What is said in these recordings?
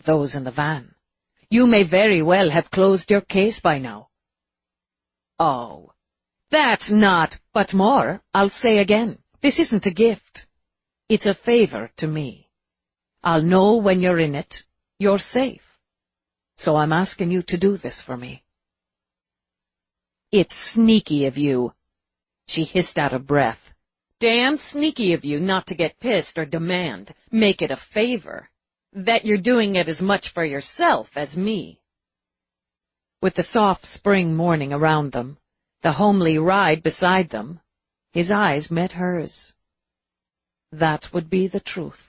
those in the van. You may very well have closed your case by now. Oh, that's not, but more, I'll say again, this isn't a gift. It's a favor to me. I'll know when you're in it, you're safe. So I'm asking you to do this for me. It's sneaky of you, she hissed out of breath. Damn sneaky of you not to get pissed or demand, make it a favor. That you're doing it as much for yourself as me. With the soft spring morning around them, the homely ride beside them, his eyes met hers. That would be the truth.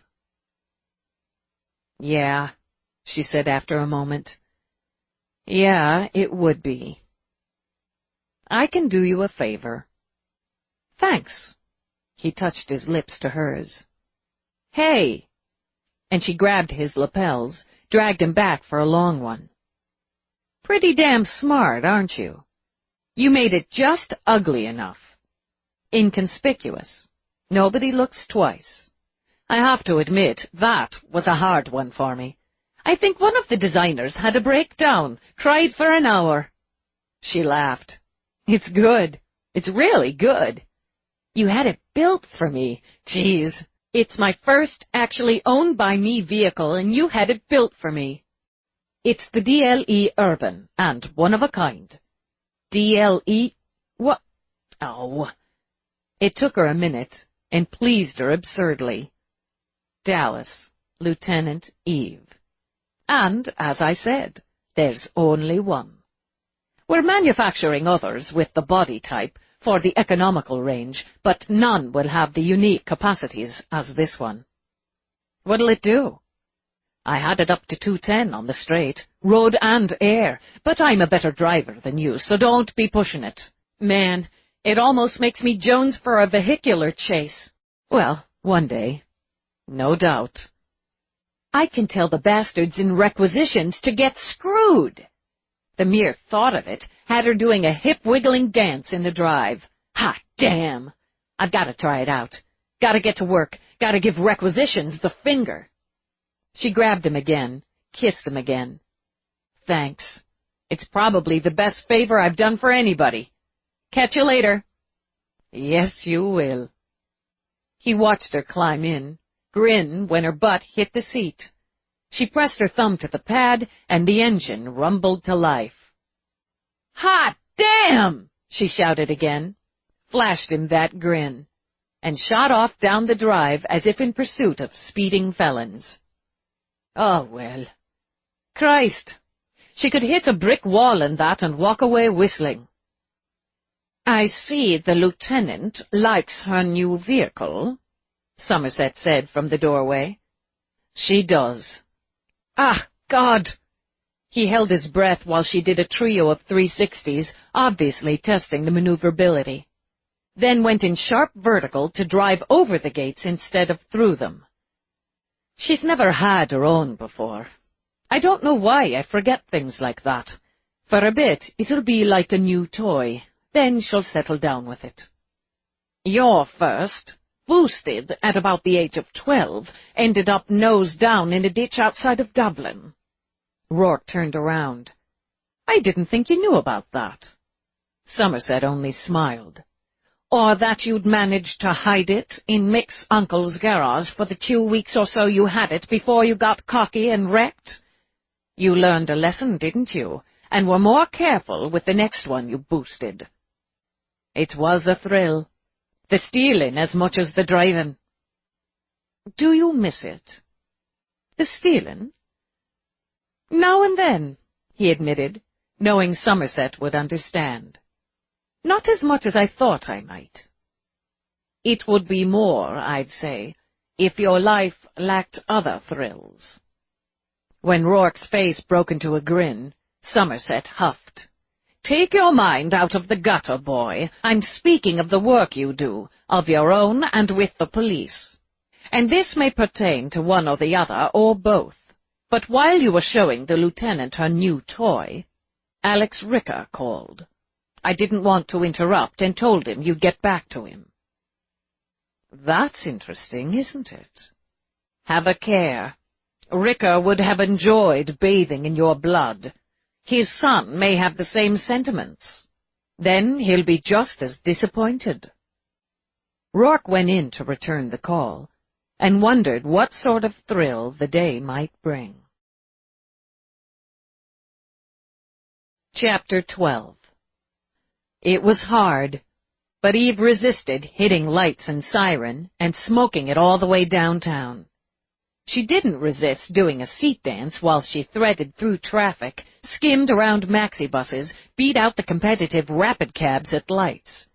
Yeah, she said after a moment. Yeah, it would be. I can do you a favor. Thanks. He touched his lips to hers. Hey! And she grabbed his lapels, dragged him back for a long one. Pretty damn smart, aren't you? You made it just ugly enough. Inconspicuous. Nobody looks twice. I have to admit, that was a hard one for me. I think one of the designers had a breakdown, cried for an hour. She laughed. It's good. It's really good. You had it built for me. Jeez. It's my first actually owned-by-me vehicle, and you had it built for me. It's the DLE Urban, and one of a kind. DLE? What? Oh. It took her a minute, and pleased her absurdly. Dallas, Lieutenant Eve. And, as I said, there's only one. We're manufacturing others with the body type for the economical range, but none will have the unique capacities as this one. What'll it do? I had it up to 210 on the straight, road and air, but I'm a better driver than you, so don't be pushing it. Man, it almost makes me jones for a vehicular chase. Well, one day. No doubt. I can tell the bastards in requisitions to get screwed. The mere thought of it had her doing a hip-wiggling dance in the drive. Hot damn! I've got to try it out. Got to get to work. Got to give requisitions the finger. She grabbed him again, kissed him again. Thanks. It's probably the best favor I've done for anybody. Catch you later. Yes, you will. He watched her climb in, grin when her butt hit the seat. She pressed her thumb to the pad, and the engine rumbled to life. Hot damn! She shouted again, flashed him that grin, and shot off down the drive as if in pursuit of speeding felons. Oh, well. Christ! She could hit a brick wall in that and walk away whistling. I see the lieutenant likes her new vehicle, Somerset said from the doorway. She does. Ah, God! He held his breath while she did a trio of 360s, obviously testing the maneuverability, then went in sharp vertical to drive over the gates instead of through them. She's never had her own before. I don't know why I forget things like that. For a bit, it'll be like a new toy. Then she'll settle down with it. Your first, boosted at about the age of 12, ended up nose down in a ditch outside of Dublin. Rourke turned around. I didn't think you knew about that. Somerset only smiled. Or that you'd managed to hide it in Mick's uncle's garage for the 2 weeks or so you had it before you got cocky and wrecked? You learned a lesson, didn't you, and were more careful with the next one you boosted. It was a thrill. The stealing as much as the driving. Do you miss it? The stealing? Now and then, he admitted, knowing Somerset would understand. Not as much as I thought I might. It would be more, I'd say, if your life lacked other thrills. When Rourke's face broke into a grin, Somerset huffed. Take your mind out of the gutter, boy. I'm speaking of the work you do, of your own and with the police. And this may pertain to one or the other, or both. But while you were showing the lieutenant her new toy, Alex Ricker called. I didn't want to interrupt and told him you'd get back to him. That's interesting, isn't it? Have a care. Ricker would have enjoyed bathing in your blood. His son may have the same sentiments. Then he'll be just as disappointed." Rourke went in to return the call, and wondered what sort of thrill the day might bring. Chapter 12. It was hard, but Eve resisted hitting lights and siren and smoking it all the way downtown. She didn't resist doing a seat dance while she threaded through traffic, skimmed around maxi buses, beat out the competitive rapid cabs at lights.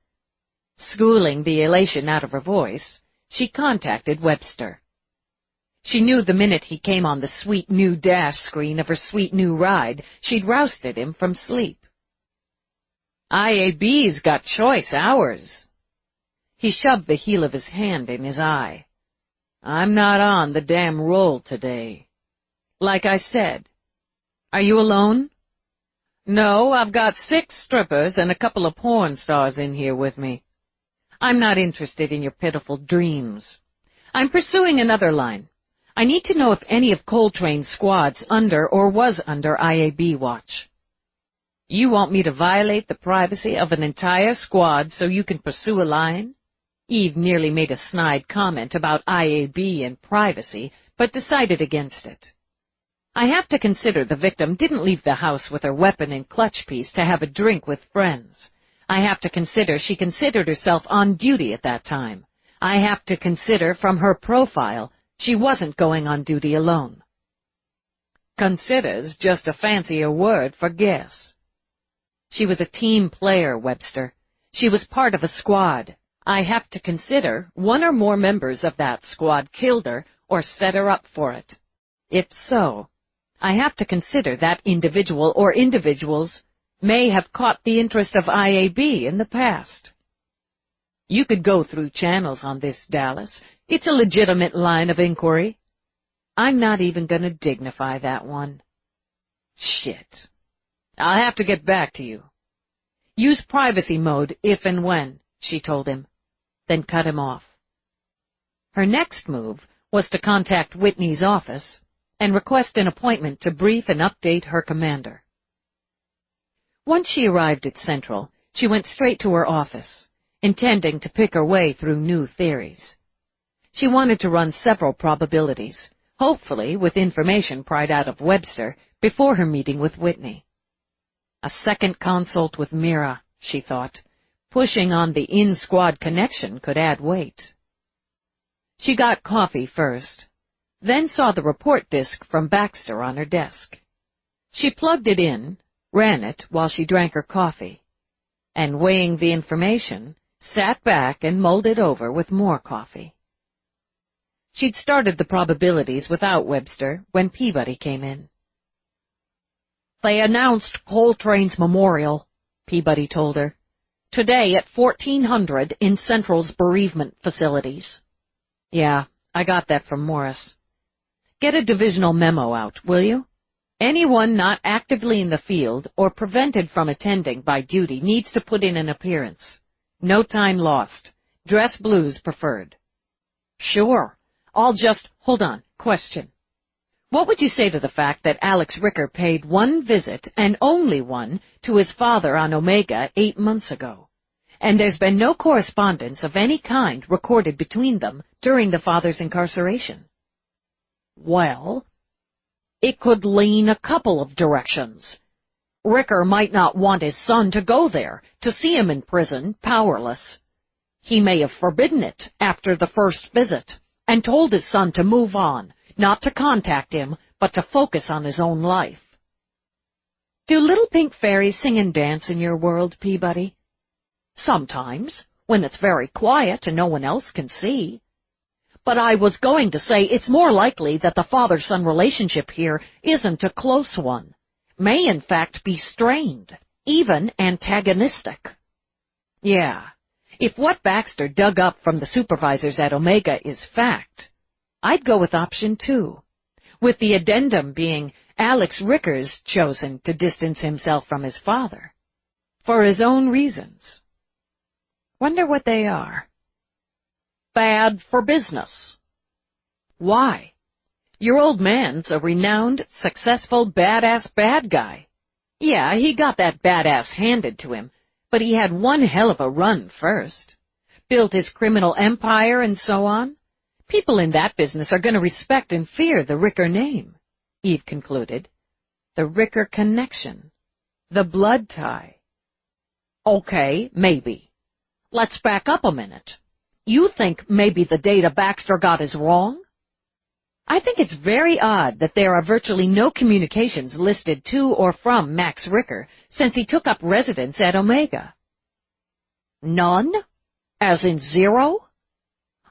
Schooling the elation out of her voice, she contacted Webster. She knew the minute he came on the sweet new dash screen of her sweet new ride, she'd rousted him from sleep. "IAB's got choice hours." He shoved the heel of his hand in his eye. "I'm not on the damn roll today. Like I said. Are you alone?" "No, I've got 6 strippers and a couple of porn stars in here with me. I'm not interested in your pitiful dreams. I'm pursuing another line. I need to know if any of Coltrane's squad's under or was under IAB watch." "You want me to violate the privacy of an entire squad so you can pursue a line?" Eve nearly made a snide comment about IAB and privacy, but decided against it. "I have to consider the victim didn't leave the house with her weapon and clutch piece to have a drink with friends. I have to consider she considered herself on duty at that time. I have to consider from her profile she wasn't going on duty alone." "Consider's just a fancier word for guess." "She was a team player, Webster. She was part of a squad. I have to consider one or more members of that squad killed her or set her up for it. If so, I have to consider that individual or individuals may have caught the interest of IAB in the past. You could go through channels on this, Dallas. It's a legitimate line of inquiry. I'm not even going to dignify that one." "Shit. I'll have to get back to you." "Use privacy mode if and when," she told him, then cut him off. Her next move was to contact Whitney's office and request an appointment to brief and update her commander. Once she arrived at Central, she went straight to her office, intending to pick her way through new theories. She wanted to run several probabilities, hopefully with information pried out of Webster before her meeting with Whitney. A second consult with Mira, she thought. Pushing on the in-squad connection could add weight. She got coffee first, then saw the report disk from Baxter on her desk. She plugged it in, ran it while she drank her coffee, and weighing the information, sat back and mulled it over with more coffee. She'd started the probabilities without Webster when Peabody came in. "They announced Coltrane's memorial," Peabody told her, "today at 1400 in Central's bereavement facilities." "Yeah, I got that from Morris. Get a divisional memo out, will you? Anyone not actively in the field or prevented from attending by duty needs to put in an appearance. No time lost. Dress blues preferred." "Sure. I'll just... Hold on. Question. What would you say to the fact that Alex Ricker paid one visit, and only one, to his father on Omega 8 months ago, and there's been no correspondence of any kind recorded between them during the father's incarceration?" "Well, it could lean a couple of directions. Ricker might not want his son to go there, to see him in prison, powerless. He may have forbidden it after the first visit, and told his son to move on, not to contact him, but to focus on his own life." "Do little pink fairies sing and dance in your world, Peabody?" "Sometimes, when it's very quiet and no one else can see. But I was going to say it's more likely that the father-son relationship here isn't a close one, may in fact be strained, even antagonistic." "Yeah, if what Baxter dug up from the supervisors at Omega is fact, I'd go with option 2, with the addendum being Alex Ricker's chosen to distance himself from his father, for his own reasons. Wonder what they are." "Bad for business." "Why?" Your old man's a renowned, successful, badass bad guy. Yeah, he got that badass handed to him, but he had one hell of a run first. Built his criminal empire and so on. People in that business are going to respect and fear the Ricker name, Eve concluded. The Ricker connection. The blood tie. Okay, maybe. Let's back up a minute. You think maybe the data Baxter got is wrong? I think it's very odd that there are virtually no communications listed to or from Max Ricker since he took up residence at Omega. None? As in zero?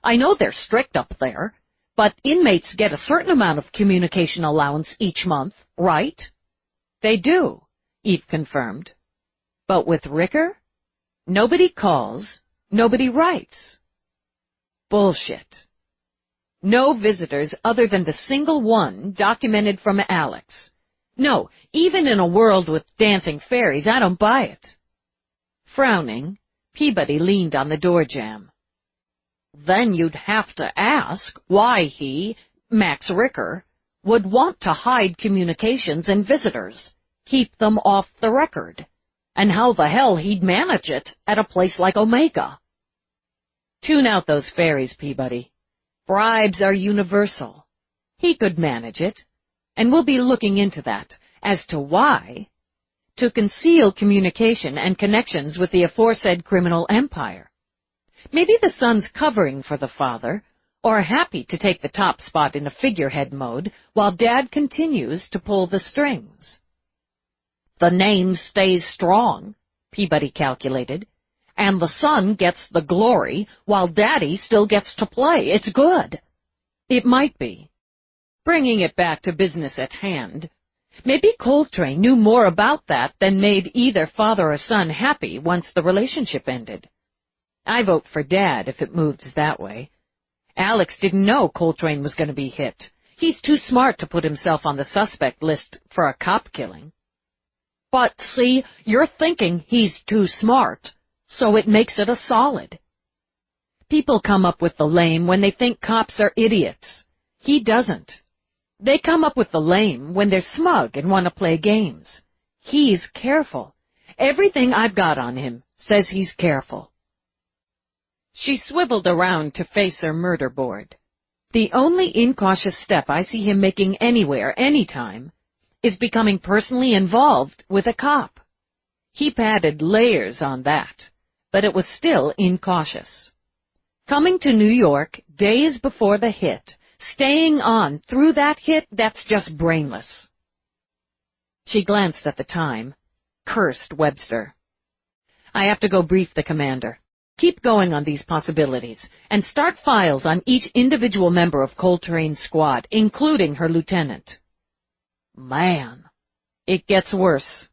I know they're strict up there, but inmates get a certain amount of communication allowance each month, right? They do, Eve confirmed. But with Ricker? Nobody calls, nobody writes. Bullshit. No visitors other than the single one documented from Alex. No, even in a world with dancing fairies, I don't buy it. Frowning, Peabody leaned on the door jamb. Then you'd have to ask why he, Max Ricker, would want to hide communications and visitors, keep them off the record, and how the hell he'd manage it at a place like Omega. Tune out those fairies, Peabody. Bribes are universal. He could manage it, and we'll be looking into that. As to why, to conceal communication and connections with the aforesaid criminal empire. Maybe the son's covering for the father, or happy to take the top spot in a figurehead mode, while Dad continues to pull the strings. The name stays strong, Peabody calculated, and the son gets the glory while Daddy still gets to play. It's good. It might be. Bringing it back to business at hand, maybe Coltrane knew more about that than made either father or son happy once the relationship ended. I vote for Dad if it moves that way. Alex didn't know Coltrane was going to be hit. He's too smart to put himself on the suspect list for a cop killing. But, see, you're thinking he's too smart, so it makes it a solid. People come up with the lame when they think cops are idiots. He doesn't. They come up with the lame when they're smug and want to play games. He's careful. Everything I've got on him says he's careful. She swiveled around to face her murder board. The only incautious step I see him making anywhere, anytime, is becoming personally involved with a cop. He padded layers on that, but it was still incautious. Coming to New York days before the hit, staying on through that hit, that's just brainless. She glanced at the time. Cursed Webster. I have to go brief the commander. Keep going on these possibilities, and start files on each individual member of Coltrane's squad, including her lieutenant. Man, it gets worse.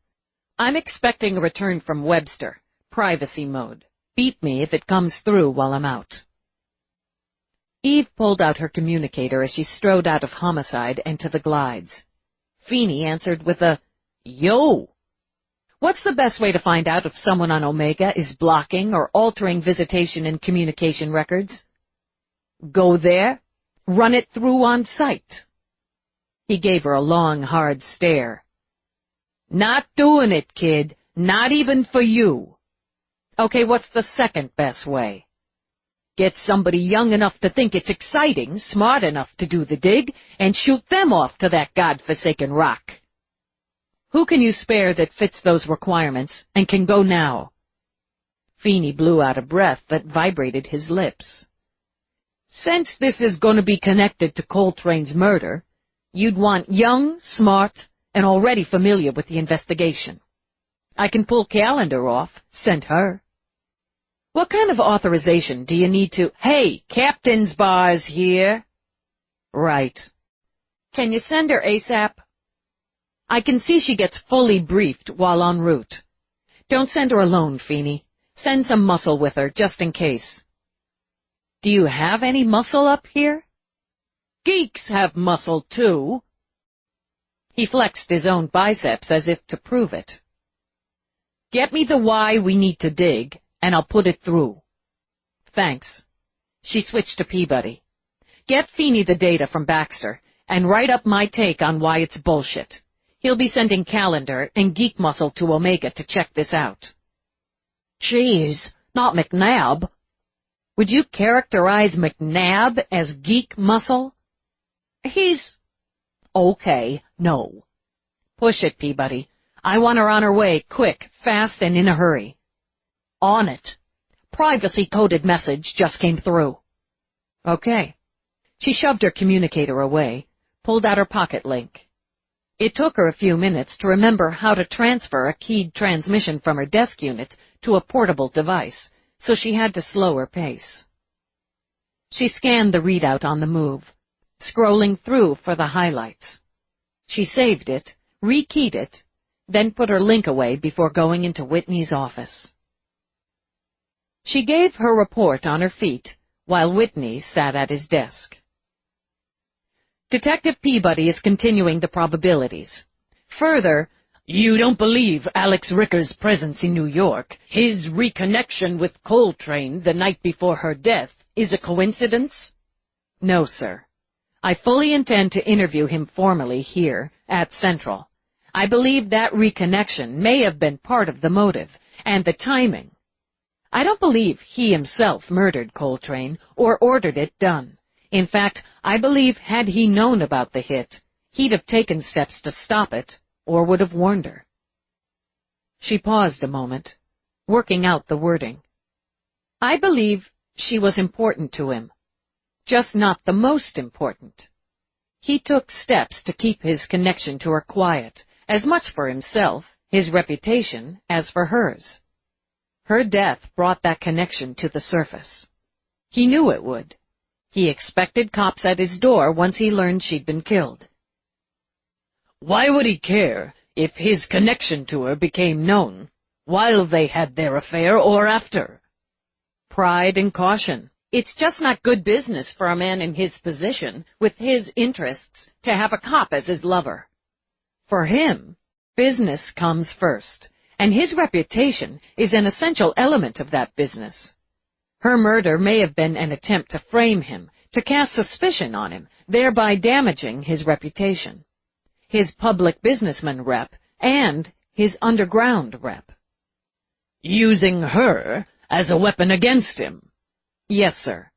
I'm expecting a return from Webster. Privacy mode. Beat me if it comes through while I'm out. Eve pulled out her communicator as she strode out of Homicide and to the glides. Feeney answered with a, "Yo!" What's the best way to find out if someone on Omega is blocking or altering visitation and communication records? Go there, run it through on site. He gave her a long, hard stare. Not doing it, kid. Not even for you. Okay, what's the second best way? Get somebody young enough to think it's exciting, smart enough to do the dig, and shoot them off to that godforsaken rock. Who can you spare that fits those requirements and can go now? Feeney blew out a breath that vibrated his lips. Since this is going to be connected to Coltrane's murder, you'd want young, smart, and already familiar with the investigation. I can pull Calendar off, send her. What kind of authorization do you need to... Hey, Captain's Bar's here. Right. Can you send her ASAP? I can see she gets fully briefed while en route. Don't send her alone, Feeney. Send some muscle with her, just in case. Do you have any muscle up here? Geeks have muscle, too. He flexed his own biceps as if to prove it. Get me the why we need to dig, and I'll put it through. Thanks. She switched to Peabody. Get Feeney the data from Baxter, and write up my take on why it's bullshit. He'll be sending Calendar and Geek Muscle to Omega to check this out. Jeez, not McNabb. Would you characterize McNabb as Geek Muscle? He's... Okay, no. Push it, Peabody. I want her on her way, quick, fast, and in a hurry. On it. Privacy-coded message just came through. Okay. She shoved her communicator away, pulled out her pocket link. It took her a few minutes to remember how to transfer a keyed transmission from her desk unit to a portable device, so she had to slow her pace. She scanned the readout on the move, scrolling through for the highlights. She saved it, rekeyed it, then put her link away before going into Whitney's office. She gave her report on her feet while Whitney sat at his desk. Detective Peabody is continuing the probabilities. Further, you don't believe Alex Ricker's presence in New York, his reconnection with Coltrane the night before her death, is a coincidence? No, sir. I fully intend to interview him formally here at Central. I believe that reconnection may have been part of the motive and the timing. I don't believe he himself murdered Coltrane or ordered it done. In fact, I believe had he known about the hit, he'd have taken steps to stop it or would have warned her. She paused a moment, working out the wording. I believe she was important to him, just not the most important. He took steps to keep his connection to her quiet, as much for himself, his reputation, as for hers. Her death brought that connection to the surface. He knew it would. He expected cops at his door once he learned she'd been killed. Why would he care if his connection to her became known, while they had their affair or after? Pride and caution. It's just not good business for a man in his position, with his interests, to have a cop as his lover. For him, business comes first, and his reputation is an essential element of that business. Her murder may have been an attempt to frame him, to cast suspicion on him, thereby damaging his reputation, his public businessman rep, and his underground rep. Using her as a weapon against him? Yes, sir.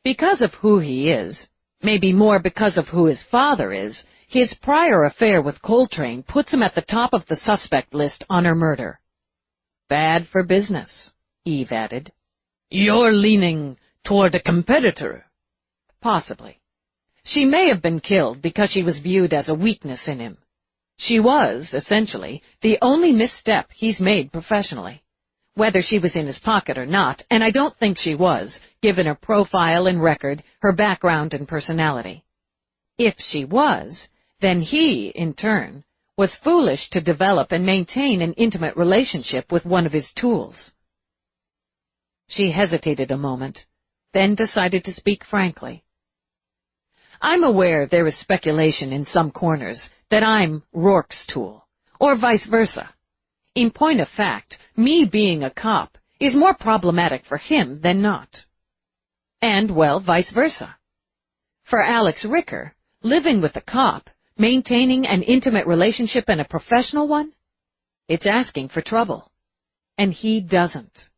Because of who he is, maybe more because of who his father is, his prior affair with Coltrane puts him at the top of the suspect list on her murder. Bad for business, Eve added. You're leaning toward a competitor? Possibly. She may have been killed because she was viewed as a weakness in him. She was, essentially, the only misstep he's made professionally. Whether she was in his pocket or not, and I don't think she was, given her profile and record, her background and personality. If she was, then he, in turn, was foolish to develop and maintain an intimate relationship with one of his tools. She hesitated a moment, then decided to speak frankly. I'm aware there is speculation in some corners that I'm Rourke's tool, or vice versa. In point of fact, me being a cop is more problematic for him than not. And, well, vice versa. For Alex Ricker, living with a cop, maintaining an intimate relationship and a professional one, it's asking for trouble. And he doesn't.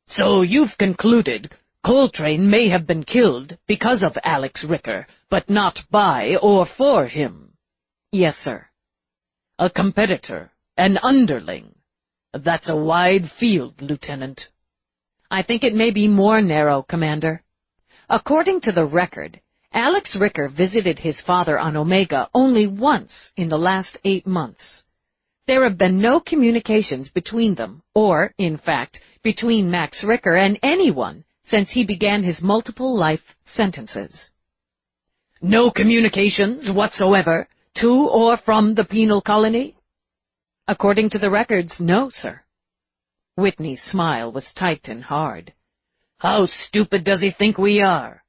So you've concluded Coltrane may have been killed because of Alex Ricker, but not by or for him? Yes, sir. A competitor, an underling. That's a wide field, Lieutenant. I think it may be more narrow, Commander. According to the record, Alex Ricker visited his father on Omega only once in the last 8 months. There have been no communications between them, or, in fact, between Max Ricker and anyone since he began his multiple life sentences. No communications whatsoever to or from the penal colony? According to the records, no, sir. Whitney's smile was tight and hard. How stupid does he think we are?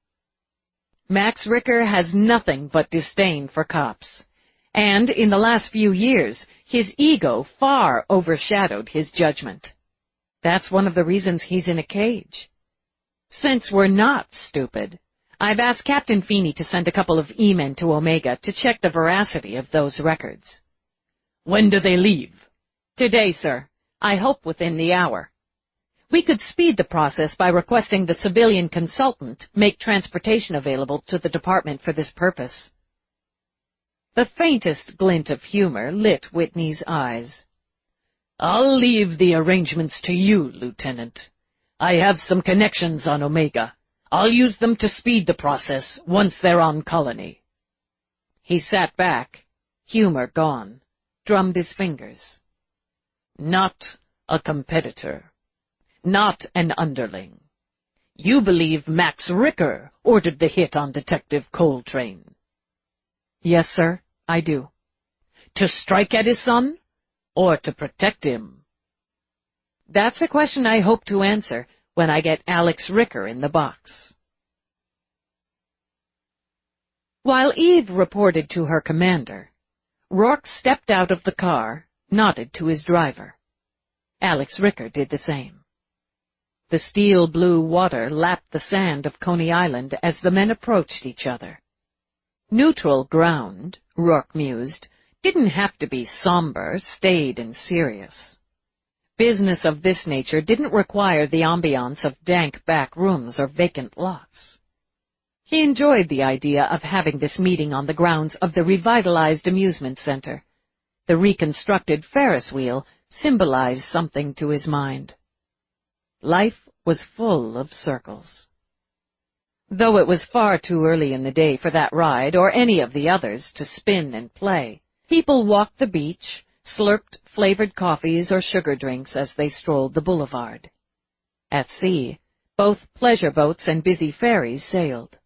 Max Ricker has nothing but disdain for cops, and in the last few years, his ego far overshadowed his judgment. That's one of the reasons he's in a cage. Since we're not stupid, I've asked Captain Feeney to send a couple of E-men to Omega to check the veracity of those records. When do they leave? Today, sir. I hope within the hour. We could speed the process by requesting the civilian consultant make transportation available to the department for this purpose. The faintest glint of humor lit Whitney's eyes. I'll leave the arrangements to you, Lieutenant. I have some connections on Omega. I'll use them to speed the process once they're on colony. He sat back, humor gone, drummed his fingers. Not a competitor. Not an underling. You believe Max Ricker ordered the hit on Detective Coltrane? Yes, sir, I do. To strike at his son, or to protect him? That's a question I hope to answer when I get Alex Ricker in the box. While Eve reported to her commander, Rourke stepped out of the car, nodded to his driver. Alex Ricker did the same. The steel-blue water lapped the sand of Coney Island as the men approached each other. Neutral ground, Rourke mused, didn't have to be somber, staid, and serious. Business of this nature didn't require the ambiance of dank back rooms or vacant lots. He enjoyed the idea of having this meeting on the grounds of the revitalized amusement center. The reconstructed Ferris wheel symbolized something to his mind. Life was full of circles. Though it was far too early in the day for that ride or any of the others to spin and play, people walked the beach, slurped flavored coffees or sugar drinks as they strolled the boulevard. At sea, both pleasure boats and busy ferries sailed.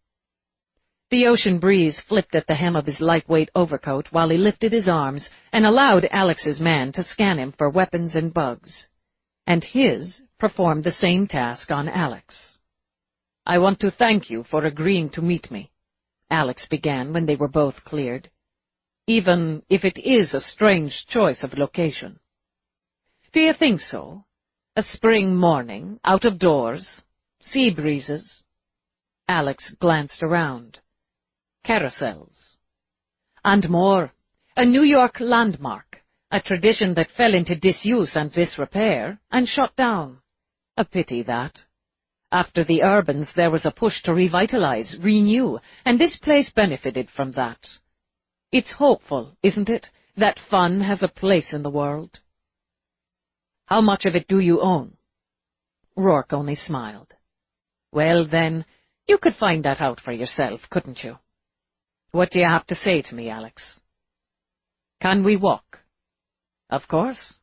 The ocean breeze flipped at the hem of his lightweight overcoat while he lifted his arms and allowed Alex's man to scan him for weapons and bugs. And his performed the same task on Alex. "I want to thank you for agreeing to meet me," Alex began when they were both cleared, "even if it is a strange choice of location." "Do you think so? A spring morning, out of doors, sea breezes?" Alex glanced around. "Carousels. And more, a New York landmark, a tradition that fell into disuse and disrepair and shut down. A pity that. After the urbans there was a push to revitalize, renew, and this place benefited from that. It's hopeful, isn't it, that fun has a place in the world?" "How much of it do you own?" Rourke only smiled. "Well, then, you could find that out for yourself, couldn't you? What do you have to say to me, Alex?" "Can we walk?" "Of course."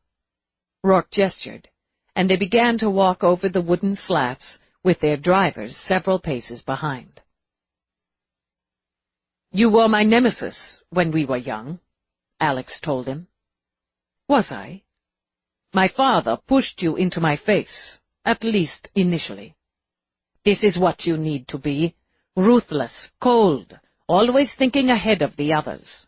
Rourke gestured, and they began to walk over the wooden slats with their drivers several paces behind. "You were my nemesis when we were young," Alex told him. "Was I?" "My father pushed you into my face, at least initially. This is what you need to be, ruthless, cold, always thinking ahead of the others.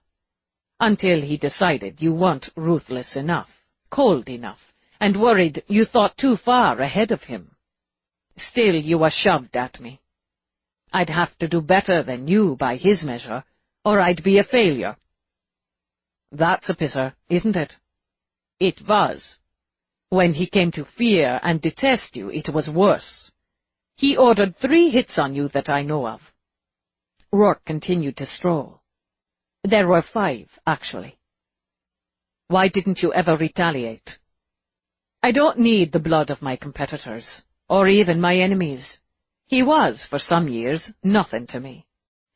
Until he decided you weren't ruthless enough, cold enough, and worried you thought too far ahead of him. Still, you were shoved at me. I'd have to do better than you by his measure, or I'd be a failure." "That's a pisser, isn't it?" "It was. When he came to fear and detest you, it was worse. He ordered 3 hits on you that I know of." Rourke continued to stroll. "There were 5, actually." "Why didn't you ever retaliate?" "I don't need the blood of my competitors, or even my enemies. He was, for some years, nothing to me.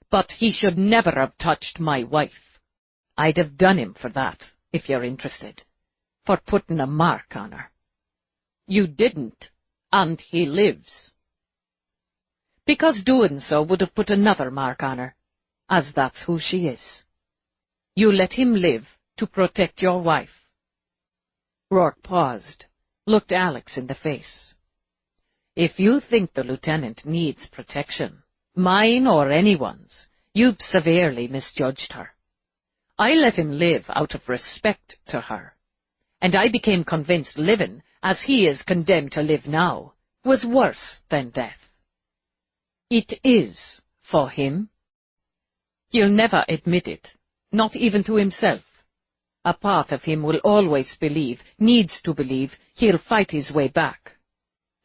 But he should never have touched my wife. I'd have done him for that, if you're interested, for putting a mark on her." "You didn't, and he lives." "Because doing so would have put another mark on her, as that's who she is. You let him live to protect your wife." Rourke paused, looked Alex in the face. "If you think the lieutenant needs protection, mine or anyone's, you've severely misjudged her. I let him live out of respect to her, and I became convinced living, as he is condemned to live now, was worse than death. It is For him? He'll never admit it, not even to himself. A part of him will always believe, needs to believe, he'll fight his way back.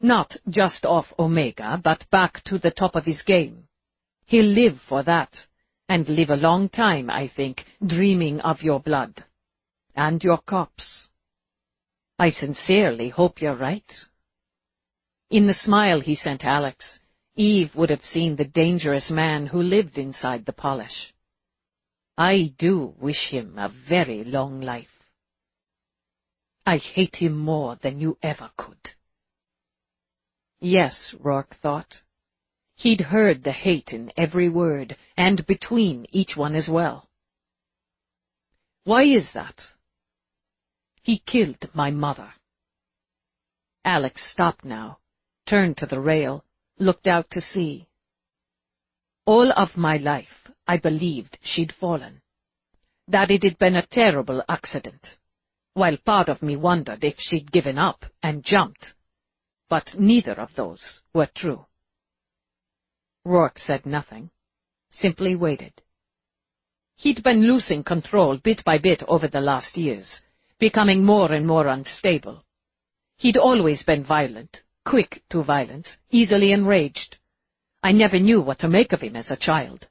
Not just off Omega, but back to the top of his game. He'll live for that, and live a long time, I think, dreaming of your blood. And your cops. I sincerely hope you're right. In the smile he sent Alex, Eve would have seen the dangerous man who lived inside the polish. I do wish him a very long life. I hate him more than you ever could. Yes, Rourke thought. He'd heard the hate in every word, and between each one as well. Why is that? He killed my mother. Alex stopped now, turned to the rail, looked out to sea. All of my life I believed she'd fallen, that it had been a terrible accident, while part of me wondered if she'd given up and jumped. But neither of those were true. Rourke said nothing, simply waited. He'd been losing control bit by bit over the last years, becoming more and more unstable. He'd always been violent, quick to violence, easily enraged. I never knew what to make of him as a child.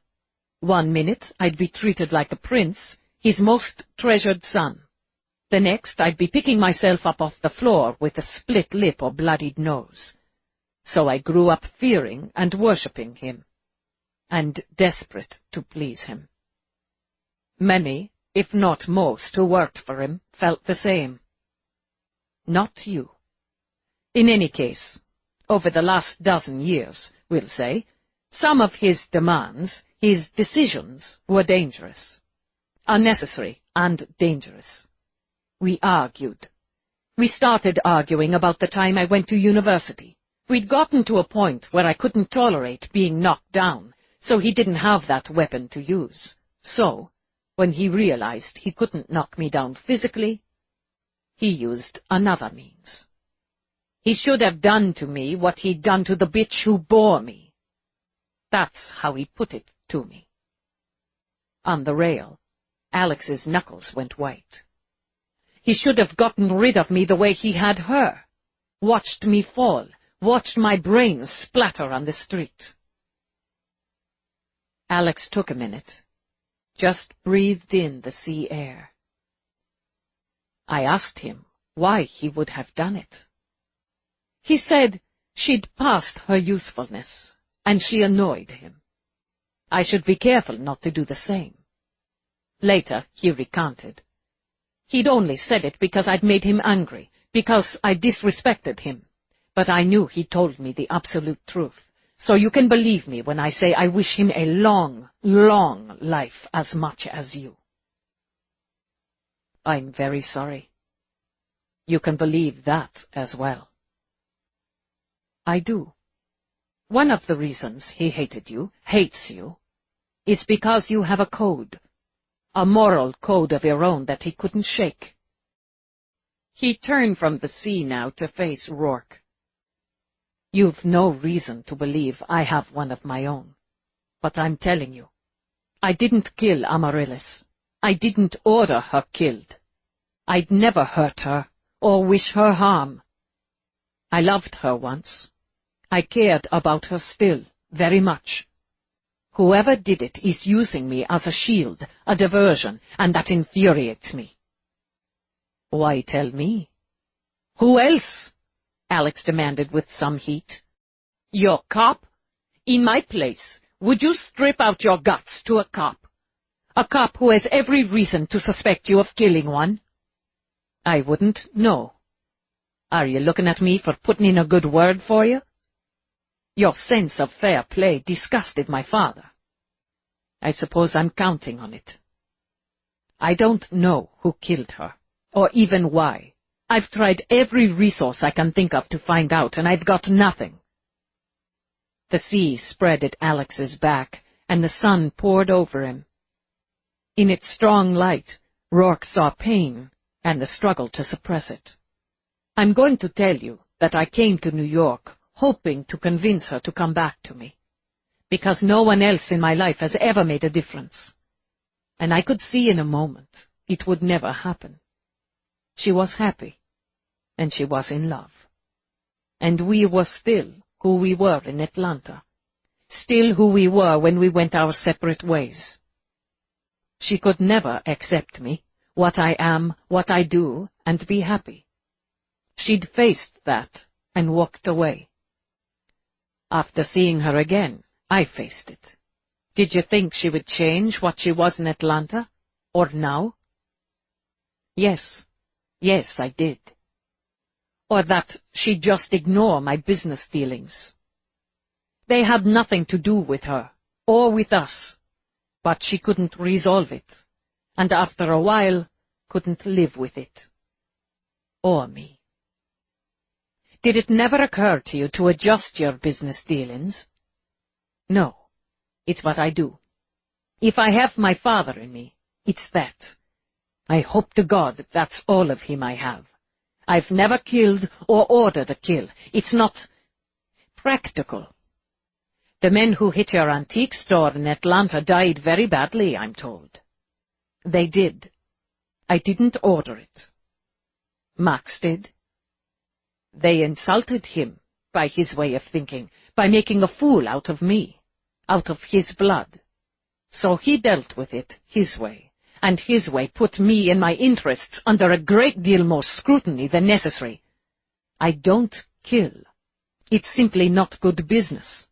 One minute I'd be treated like a prince, his most treasured son. The next I'd be picking myself up off the floor with a split lip or bloodied nose. So I grew up fearing and worshipping him, and desperate to please him. Many, if not most, who worked for him felt the same. Not you. In any case, over the last dozen years, we'll say, some of his demands, his decisions, were dangerous. Unnecessary and dangerous. We argued. We started arguing about the time I went to university. We'd gotten to a point where I couldn't tolerate being knocked down, so he didn't have that weapon to use. So, when he realized he couldn't knock me down physically, he used another means. He should have done to me what he'd done to the bitch who bore me. That's how he put it to me. On the rail, Alex's knuckles went white. He should have gotten rid of me the way he had her. Watched me fall, watched my brains splatter on the street. Alex took a minute, just breathed in the sea air. I asked him why he would have done it. He said she'd passed her usefulness, and she annoyed him. I should be careful not to do the same. Later, he recanted. He'd only said it because I'd made him angry, because I disrespected him. But I knew he told me the absolute truth, so you can believe me when I say I wish him a long, long life as much as you. I'm very sorry. You can believe that as well. I do. One of the reasons he hated you, hates you, is because you have a code. A moral code of your own that he couldn't shake. He turned from the sea now to face Rourke. You've no reason to believe I have one of my own. But I'm telling you, I didn't kill Amaryllis. I didn't order her killed. I'd never hurt her or wish her harm. I loved her once. I cared about her still, very much. Whoever did it is using me as a shield, a diversion, and that infuriates me. Why tell me? Who else? Alex demanded with some heat. Your cop? In my place, would you strip out your guts to a cop? A cop who has every reason to suspect you of killing one? I wouldn't, no. Are you looking at me for putting in a good word for you? Your sense of fair play disgusted my father. I suppose I'm counting on it. I don't know who killed her, or even why. I've tried every resource I can think of to find out, and I've got nothing. The sea spread at Alex's back, and the sun poured over him. In its strong light, Rourke saw pain and the struggle to suppress it. I'm going to tell you that I came to New York hoping to convince her to come back to me. because no one else in my life has ever made a difference. And I could see in a moment it would never happen. She was happy, and she was in love. And we were still who we were in Atlanta, still who we were when we went our separate ways. She could never accept me, what I am, what I do, and be happy. She'd faced that and walked away. After seeing her again, I faced it. Did you think she would change what she was in Atlanta, or now? Yes, I did. Or that she'd just ignore my business dealings. They had nothing to do with her, or with us, but she couldn't resolve it, and after a while couldn't live with it. Or me. Did it never occur to you to adjust your business dealings? No, it's what I do. If I have my father in me, it's that. I hope to God that's all of him I have. I've never killed or ordered a kill. It's not practical. The men who hit your antique store in Atlanta died very badly, I'm told. They did. I didn't order it. Max did. They insulted him by his way of thinking, by making a fool out of me, out of his blood. So he dealt with it his way, and his way put me and my interests under a great deal more scrutiny than necessary. I don't kill. It's simply not good business.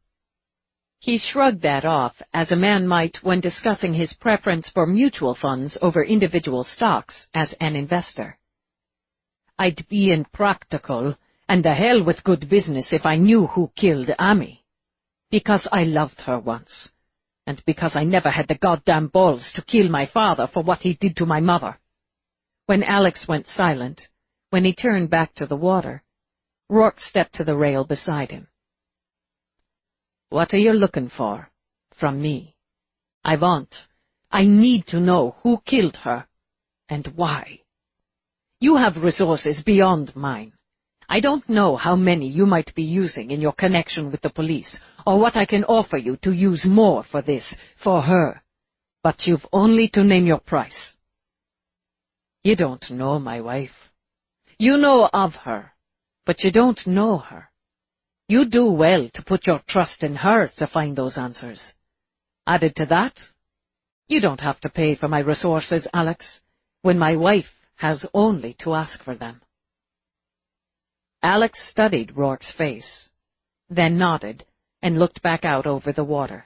He shrugged that off as a man might when discussing his preference for mutual funds over individual stocks as an investor. I'd be impractical, and the hell with good business if I knew who killed Amy. Because I loved her once, and because I never had the goddamn balls to kill my father for what he did to my mother. When Alex went silent, when he turned back to the water, Rourke stepped to the rail beside him. What are you looking for? From me. I need to know who killed her, and why. You have resources beyond mine. I don't know how many you might be using in your connection with the police, or what I can offer you to use more for this, for her. But you've only to name your price. You don't know my wife. You know of her, but you don't know her. You do well to put your trust in her to find those answers. Added to that, you don't have to pay for my resources, Alex, when my wife has only to ask for them. Alex studied Rourke's face, then nodded and looked back out over the water.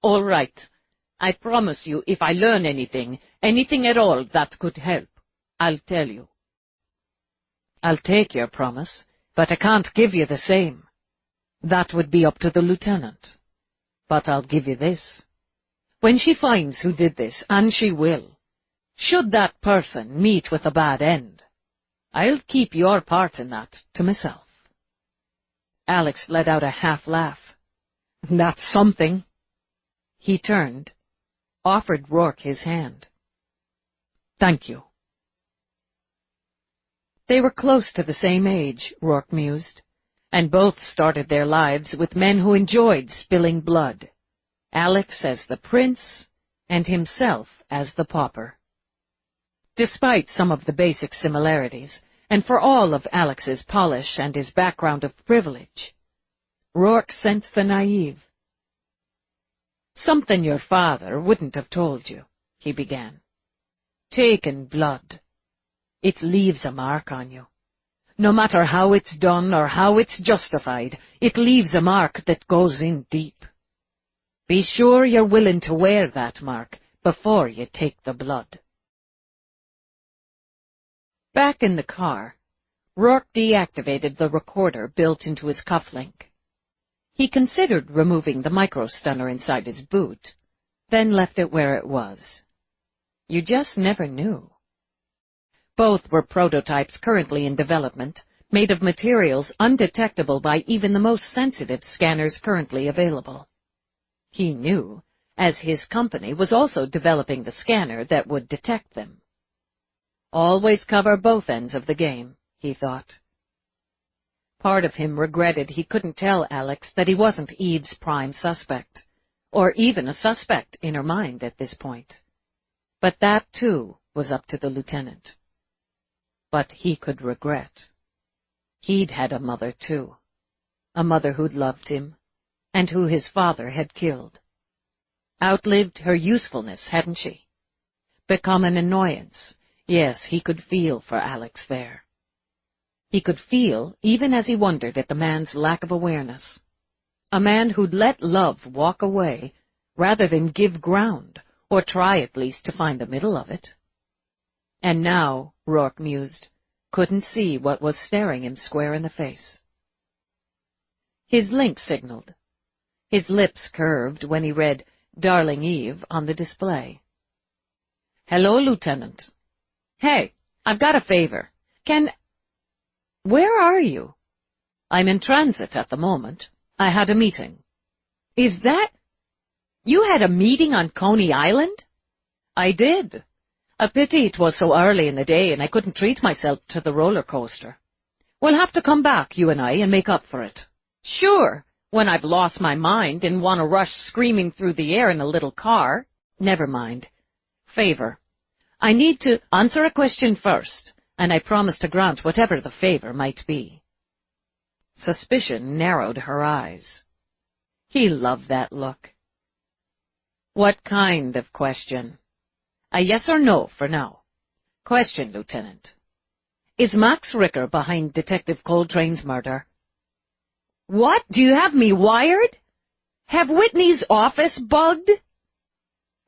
All right. I promise you if I learn anything at all that could help, I'll tell you. I'll take your promise, but I can't give you the same. That would be up to the lieutenant. But I'll give you this. When she finds who did this, and she will, should that person meet with a bad end, I'll keep your part in that to myself. Alex let out a half-laugh. That's something. He turned, offered Rourke his hand. Thank you. They were close to the same age, Rourke mused, and both started their lives with men who enjoyed spilling blood. Alex as the prince, and himself as the pauper. Despite some of the basic similarities, and for all of Alex's polish and his background of privilege, Rourke sensed the naive. Something your father wouldn't have told you, he began. Taking blood. It leaves a mark on you. No matter how it's done or how it's justified, it leaves a mark that goes in deep. Be sure you're willing to wear that mark before you take the blood. Back in the car, Rourke deactivated the recorder built into his cufflink. He considered removing the microstunner inside his boot, then left it where it was. You just never knew. Both were prototypes currently in development, made of materials undetectable by even the most sensitive scanners currently available. He knew, as his company was also developing the scanner that would detect them. Always cover both ends of the game, he thought. Part of him regretted he couldn't tell Alex that he wasn't Eve's prime suspect, or even a suspect in her mind at this point. But that, too, was up to the lieutenant. But he could regret. He'd had a mother, too. A mother who'd loved him, and who his father had killed. Outlived her usefulness, hadn't she? Become an annoyance. Yes, he could feel for Alex there. He could feel even as he wondered at the man's lack of awareness. A man who'd let love walk away rather than give ground, or try at least to find the middle of it. And now, Rourke mused, couldn't see what was staring him square in the face. His link signaled. His lips curved when he read Darling Eve on the display. Hello, Lieutenant. Hey, I've got a favor. Where are you? I'm in transit at the moment. I had a meeting. Is that... You had a meeting on Coney Island? I did. A pity it was so early in the day and I couldn't treat myself to the roller coaster. We'll have to come back, you and I, and make up for it. Sure, when I've lost my mind and want to rush screaming through the air in a little car. Never mind. Favor. I need to answer a question first, and I promise to grant whatever the favor might be. Suspicion narrowed her eyes. He loved that look. What kind of question? A yes or no for now. Question, Lieutenant. Is Max Ricker behind Detective Coltrane's murder? What? Do you have me wired? Have Whitney's office bugged?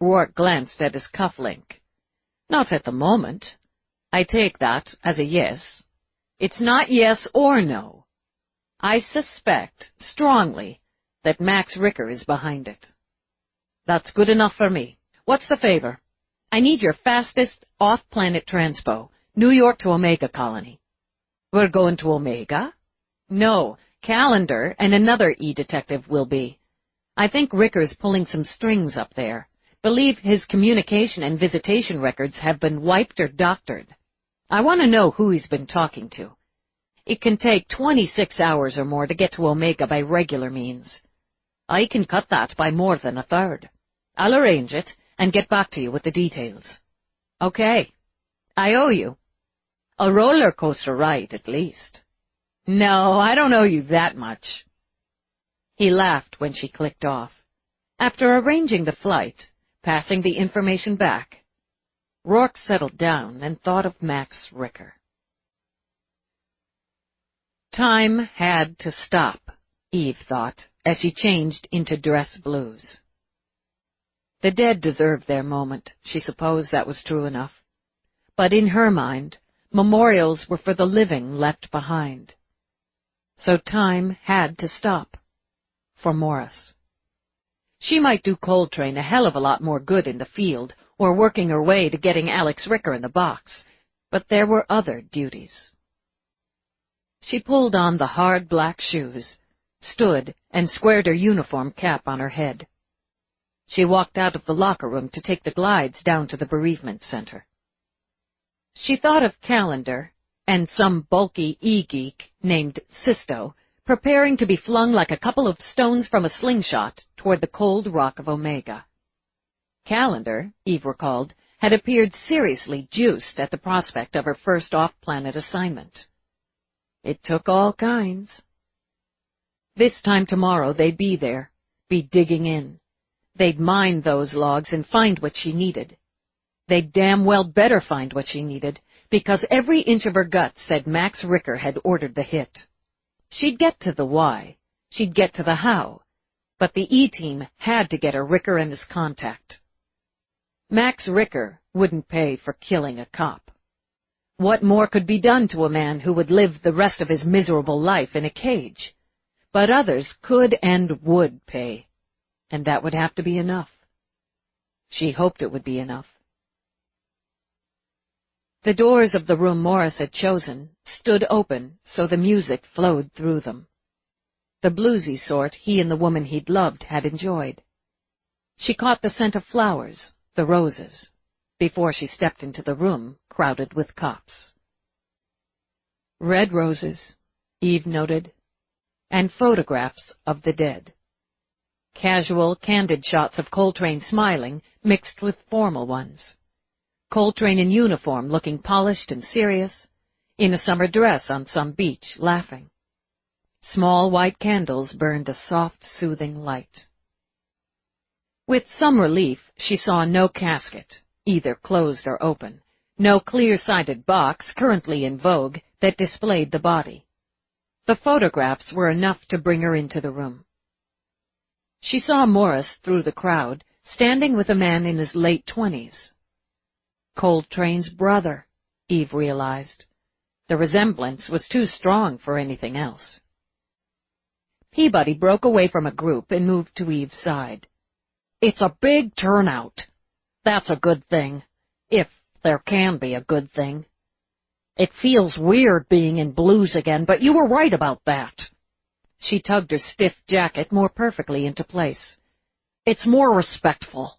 Rourke glanced at his cufflink. Not at the moment. I take that as a yes. It's not yes or no. I suspect, strongly, that Max Ricker is behind it. That's good enough for me. What's the favor? I need your fastest off-planet transpo, New York to Omega Colony. We're going to Omega? No, Calendar and another E-detective will be. I think Ricker's pulling some strings up there. Believe his communication and visitation records have been wiped or doctored. I want to know who he's been talking to. It can take 26 hours or more to get to Omega by regular means. I can cut that by more than a third. I'll arrange it and get back to you with the details. Okay. I owe you. A roller coaster ride, at least. No, I don't owe you that much. He laughed when she clicked off. After arranging the flight, passing the information back, Rourke settled down and thought of Max Ricker. Time had to stop, Eve thought, as she changed into dress blues. The dead deserved their moment. She supposed that was true enough. But in her mind, memorials were for the living left behind. So time had to stop. For Morris. She might do Coltrane a hell of a lot more good in the field, or working her way to getting Alex Ricker in the box, but there were other duties. She pulled on the hard black shoes, stood, and squared her uniform cap on her head. She walked out of the locker room to take the glides down to the bereavement center. She thought of Calendar and some bulky e-geek named Sisto, preparing to be flung like a couple of stones from a slingshot toward the cold rock of Omega. Calendar, Eve recalled, had appeared seriously juiced at the prospect of her first off-planet assignment. It took all kinds. This time tomorrow they'd be there, be digging in. They'd mine those logs and find what she needed. They'd damn well better find what she needed, because every inch of her gut said Max Ricker had ordered the hit. She'd get to the why, she'd get to the how, but the E-team had to get a Ricker and his contact. Max Ricker wouldn't pay for killing a cop. What more could be done to a man who would live the rest of his miserable life in a cage? But others could and would pay, and that would have to be enough. She hoped it would be enough. The doors of the room Morris had chosen stood open so the music flowed through them. The bluesy sort he and the woman he'd loved had enjoyed. She caught the scent of flowers, the roses, before she stepped into the room crowded with cops. Red roses, Eve noted, and photographs of the dead. Casual, candid shots of Coltrane smiling mixed with formal ones. Coltrane in uniform looking polished and serious, in a summer dress on some beach laughing. Small white candles burned a soft, soothing light. With some relief, she saw no casket, either closed or open, no clear-sided box currently in vogue that displayed the body. The photographs were enough to bring her into the room. She saw Morris through the crowd, standing with a man in his late 20s. Coltrane's brother, Eve realized. The resemblance was too strong for anything else. Peabody broke away from a group and moved to Eve's side. "It's a big turnout. That's a good thing, if there can be a good thing. It feels weird being in blues again, but you were right about that." She tugged her stiff jacket more perfectly into place. "It's more respectful."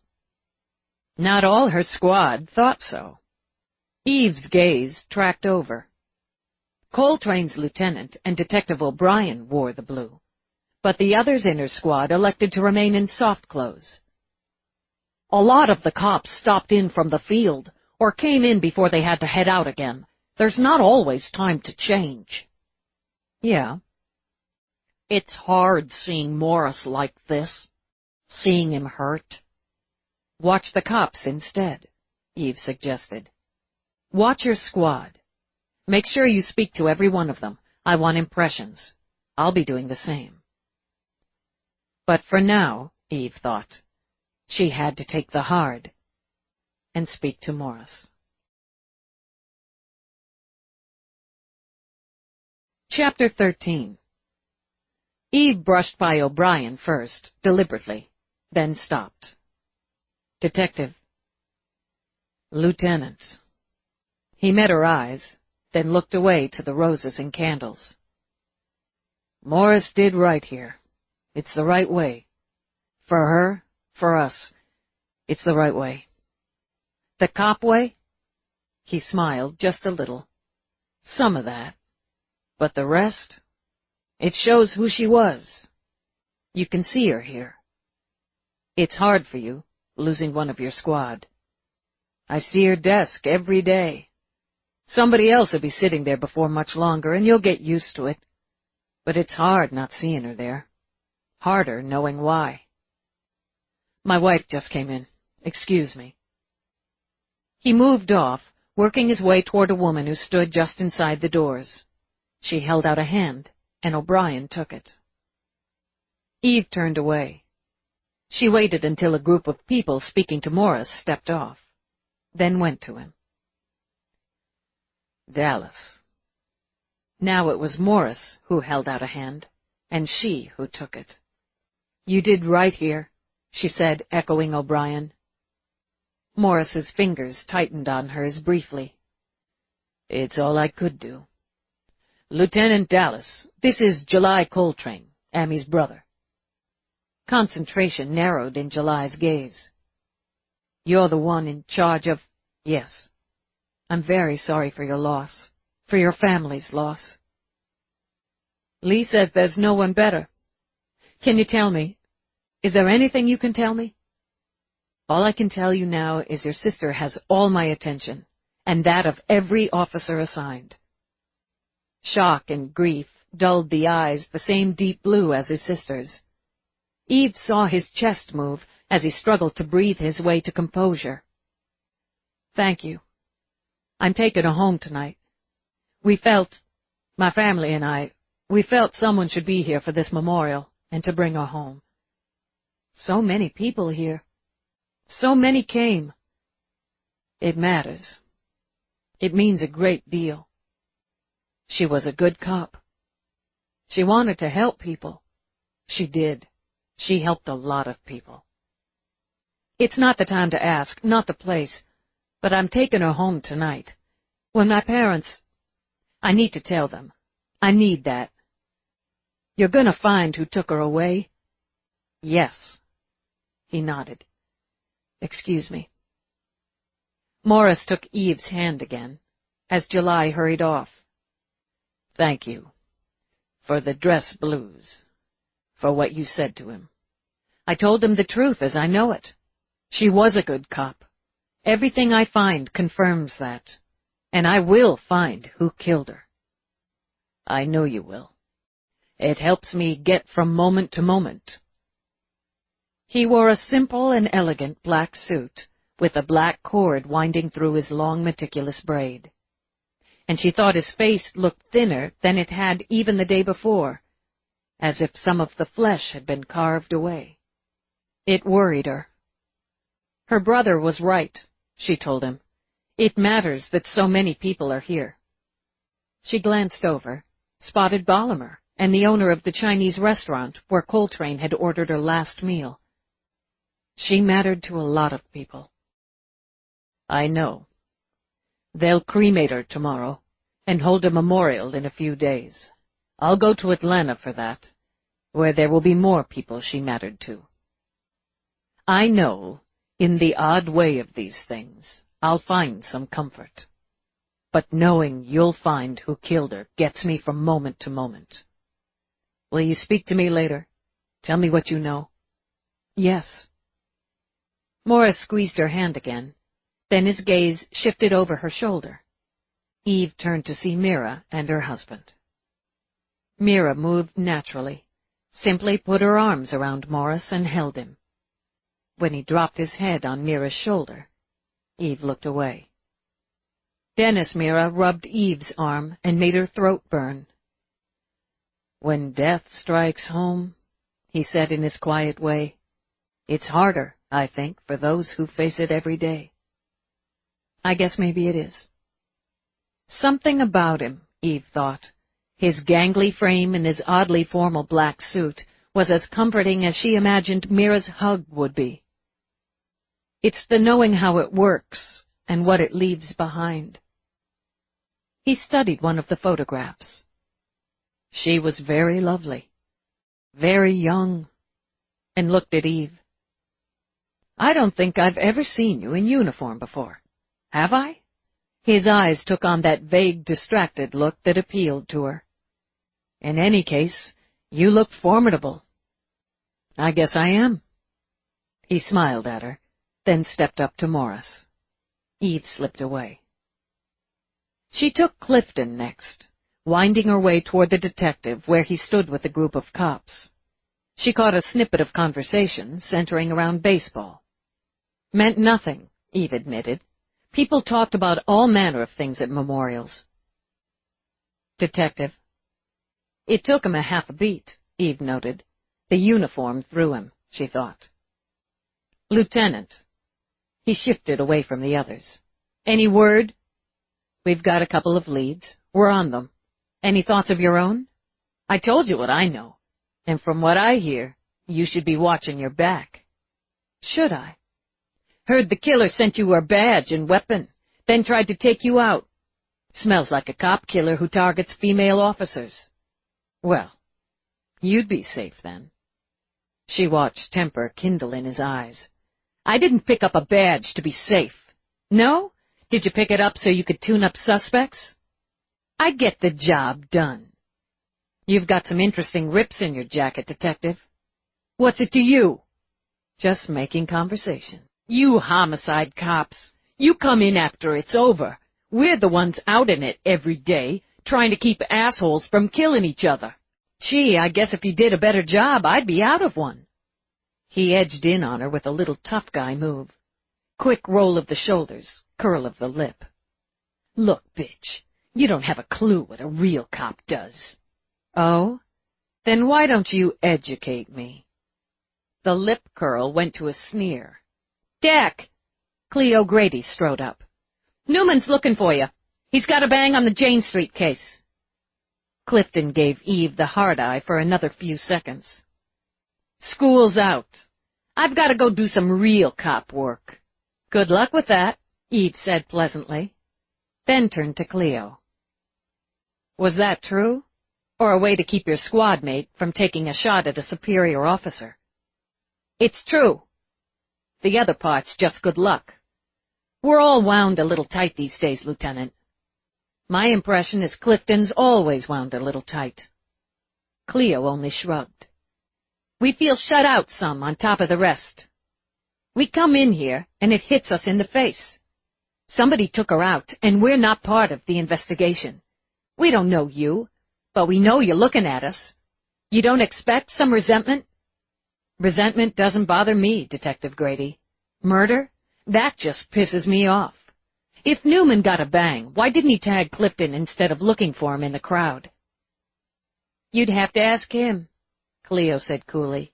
Not all her squad thought so. Eve's gaze tracked over. Coltrane's lieutenant and Detective O'Brien wore the blue, but the others in her squad elected to remain in soft clothes. "A lot of the cops stopped in from the field, or came in before they had to head out again. There's not always time to change." "Yeah." "It's hard seeing Morris like this, seeing him hurt." "Watch the cops instead," Eve suggested. "Watch your squad. Make sure you speak to every one of them. I want impressions. I'll be doing the same." But for now, Eve thought, she had to take the hard and speak to Morris. Chapter 13. Eve brushed by O'Brien first, deliberately, then stopped. "Detective." "Lieutenant." He met her eyes, then looked away to the roses and candles. "Morris did right here. It's the right way. For her, for us, it's the right way." "The cop way?" He smiled just a little. "Some of that. But the rest? It shows who she was. You can see her here. It's hard for you, losing one of your squad. I see her desk every day. Somebody else will be sitting there before much longer, and you'll get used to it. But it's hard not seeing her there. Harder knowing why. My wife just came in. Excuse me." He moved off, working his way toward a woman who stood just inside the doors. She held out a hand, and O'Brien took it. Eve turned away. She waited until a group of people speaking to Morris stepped off, then went to him. "Dallas." Now it was Morris who held out a hand, and she who took it. "You did right here," she said, echoing O'Brien. Morris's fingers tightened on hers briefly. "It's all I could do. Lieutenant Dallas, this is July Coltrane, Amy's brother." Concentration narrowed in July's gaze. "You're the one in charge of—" "Yes. I'm very sorry for your loss, for your family's loss." "Lee says there's no one better. Can you tell me? Is there anything you can tell me?" "All I can tell you now is your sister has all my attention, and that of every officer assigned." Shock and grief dulled the eyes the same deep blue as his sister's. Eve saw his chest move as he struggled to breathe his way to composure. "Thank you. I'm taking her home tonight. My family and I, we felt someone should be here for this memorial and to bring her home. So many people here. So many came. It matters. It means a great deal. She was a good cop. She wanted to help people. She did. She helped a lot of people. It's not the time to ask, not the place, but I'm taking her home tonight. When my parents... I need to tell them. I need that. You're going to find who took her away?" "Yes." He nodded. "Excuse me." Morris took Eve's hand again, as July hurried off. "Thank you. For the dress blues. For what you said to him. I told him the truth as I know it. She was a good cop. Everything I find confirms that. And I will find who killed her. I know you will. It helps me get from moment to moment. He wore a simple and elegant black suit, with a black cord winding through his long, meticulous braid. And she thought his face looked thinner than it had even the day before, as if some of the flesh had been carved away. It worried her. Her brother was right, she told him. It matters that so many people are here. She glanced over, spotted Bollimer and the owner of the Chinese restaurant where Coltrane had ordered her last meal. She mattered to a lot of people. I know. They'll cremate her tomorrow and hold a memorial in a few days. I'll go to Atlanta for that, where there will be more people she mattered to. I know, in the odd way of these things, I'll find some comfort. But knowing you'll find who killed her gets me from moment to moment. Will you speak to me later? Tell me what you know. Yes. Morris squeezed her hand again. Then his gaze shifted over her shoulder. Eve turned to see Mira and her husband. Mira moved naturally, simply put her arms around Morris and held him. When he dropped his head on Mira's shoulder, Eve looked away. Dennis Mira rubbed Eve's arm and made her throat burn. When death strikes home, he said in his quiet way, it's harder, I think, for those who face it every day. I guess maybe it is. Something about him, Eve thought. His gangly frame and his oddly formal black suit was as comforting as she imagined Mira's hug would be. It's the knowing how it works and what it leaves behind. He studied one of the photographs. She was very lovely, very young, and looked at Eve. I don't think I've ever seen you in uniform before, have I? His eyes took on that vague, distracted look that appealed to her. In any case, you look formidable. I guess I am. He smiled at her, then stepped up to Morris. Eve slipped away. She took Clifton next, winding her way toward the detective where he stood with a group of cops. She caught a snippet of conversation centering around baseball. Meant nothing, Eve admitted. People talked about all manner of things at memorials. Detective. It took him a half a beat, Eve noted. The uniform threw him, she thought. Lieutenant. He shifted away from the others. Any word? We've got a couple of leads. We're on them. Any thoughts of your own? I told you what I know. And from what I hear, you should be watching your back. Should I? Heard the killer sent you her badge and weapon, then tried to take you out. Smells like a cop killer who targets female officers. Well, you'd be safe then. She watched temper kindle in his eyes. I didn't pick up a badge to be safe. No? Did you pick it up so you could tune up suspects? I get the job done. You've got some interesting rips in your jacket, Detective. What's it to you? Just making conversation. You homicide cops. You come in after it's over. We're the ones out in it every day, trying to keep assholes from killing each other. Gee, I guess if you did a better job, I'd be out of one. He edged in on her with a little tough guy move. Quick roll of the shoulders, curl of the lip. Look, bitch, you don't have a clue what a real cop does. Oh? Then why don't you educate me? The lip curl went to a sneer. Deck! Cleo Grady strode up. Newman's looking for you. He's got a bang on the Jane Street case. Clifton gave Eve the hard eye for another few seconds. School's out. I've got to go do some real cop work. Good luck with that, Eve said pleasantly, then turned to Cleo. Was that true, or a way to keep your squad mate from taking a shot at a superior officer? It's true. The other part's just good luck. We're all wound a little tight these days, Lieutenant. My impression is Clifton's always wound a little tight. Cleo only shrugged. We feel shut out some on top of the rest. We come in here, and it hits us in the face. Somebody took her out, and we're not part of the investigation. We don't know you, but we know you're looking at us. You don't expect some resentment? Resentment doesn't bother me, Detective Grady. Murder? That just pisses me off. If Newman got a bang, why didn't he tag Clifton instead of looking for him in the crowd? You'd have to ask him, Cleo said coolly,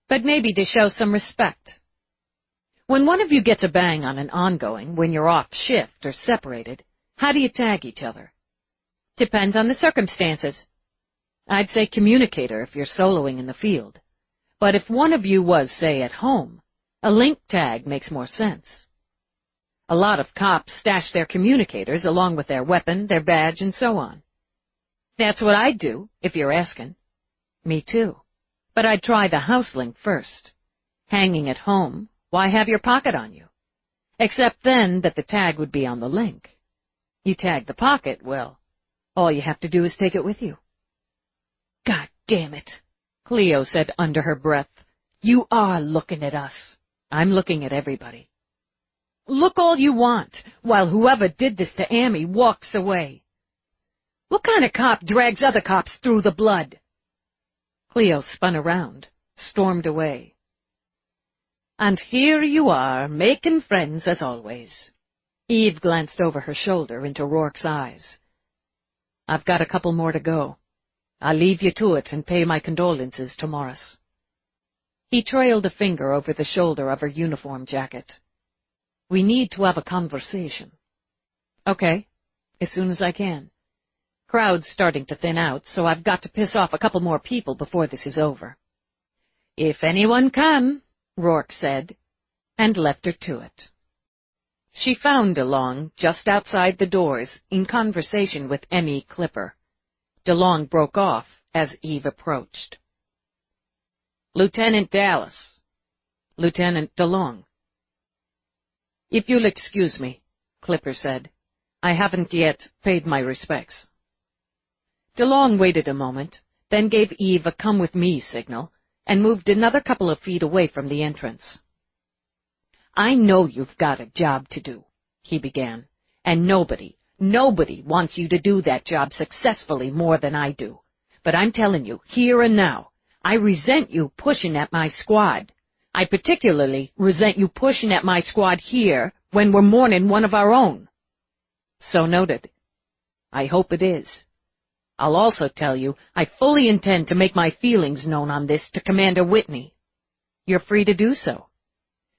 but maybe to show some respect. When one of you gets a bang on an ongoing, when you're off shift or separated, how do you tag each other? Depends on the circumstances. I'd say communicator if you're soloing in the field. But if one of you was, say, at home, a link tag makes more sense. A lot of cops stash their communicators along with their weapon, their badge, and so on. That's what I'd do, if you're asking. Me too. But I'd try the house link first. Hanging at home, why have your pocket on you? Except then that the tag would be on the link. You tag the pocket, well, all you have to do is take it with you. God damn it, Cleo said under her breath. You are looking at us. I'm looking at everybody. Look all you want, while whoever did this to Amy walks away. What kind of cop drags other cops through the blood? Cleo spun around, stormed away. And here you are, making friends as always. Eve glanced over her shoulder into Rourke's eyes. I've got a couple more to go. I'll leave you to it and pay my condolences to Morris. He trailed a finger over the shoulder of her uniform jacket. We need to have a conversation. Okay, as soon as I can. Crowd's starting to thin out, so I've got to piss off a couple more people before this is over. If anyone can, Rourke said, and left her to it. She found DeLong just outside the doors in conversation with Emmy Clipper. DeLong broke off as Eve approached. Lieutenant Dallas. Lieutenant DeLong. If you'll excuse me, Clipper said. I haven't yet paid my respects. DeLong waited a moment, then gave Eve a come-with-me signal, and moved another couple of feet away from the entrance. I know you've got a job to do, he began, and nobody wants you to do that job successfully more than I do. But I'm telling you, here and now, I resent you pushing at my squad. I particularly resent you pushing at my squad here when we're mourning one of our own. So noted. I hope it is. I'll also tell you I fully intend to make my feelings known on this to Commander Whitney. You're free to do so.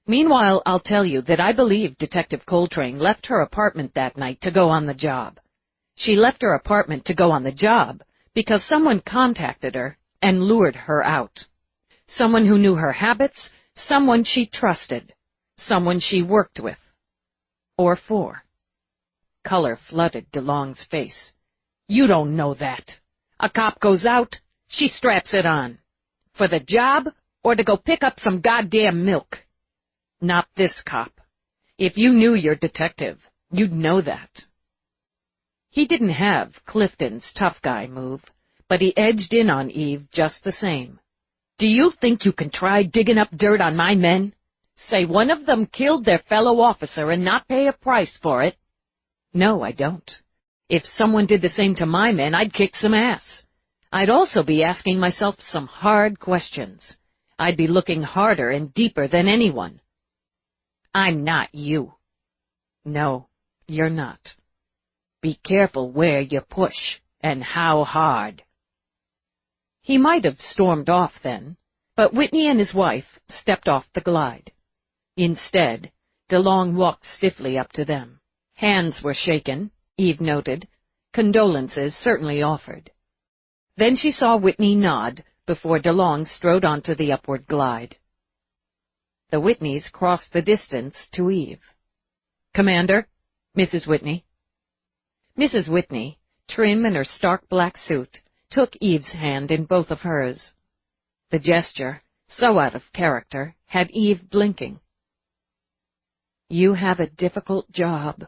Meanwhile, I'll tell you that I believe Detective Coltrane left her apartment that night to go on the job. She left her apartment to go on the job because someone contacted her and lured her out. Someone who knew her habits, someone she trusted, someone she worked with. Or for. Color flooded DeLong's face. You don't know that. A cop goes out, she straps it on. For the job, or to go pick up some goddamn milk. Not this cop. If you knew your detective, you'd know that. He didn't have Clifton's tough guy move, but he edged in on Eve just the same. Do you think you can try digging up dirt on my men? Say one of them killed their fellow officer and not pay a price for it? No, I don't. If someone did the same to my men, I'd kick some ass. I'd also be asking myself some hard questions. I'd be looking harder and deeper than anyone. I'm not you. No, you're not. Be careful where you push and how hard. He might have stormed off then, but Whitney and his wife stepped off the glide. Instead, DeLong walked stiffly up to them. Hands were shaken, Eve noted, condolences certainly offered. Then she saw Whitney nod before DeLong strode onto the upward glide. The Whitneys crossed the distance to Eve. Commander, Mrs. Whitney. Mrs. Whitney, trim in her stark black suit, took Eve's hand in both of hers. The gesture, so out of character, had Eve blinking. You have a difficult job.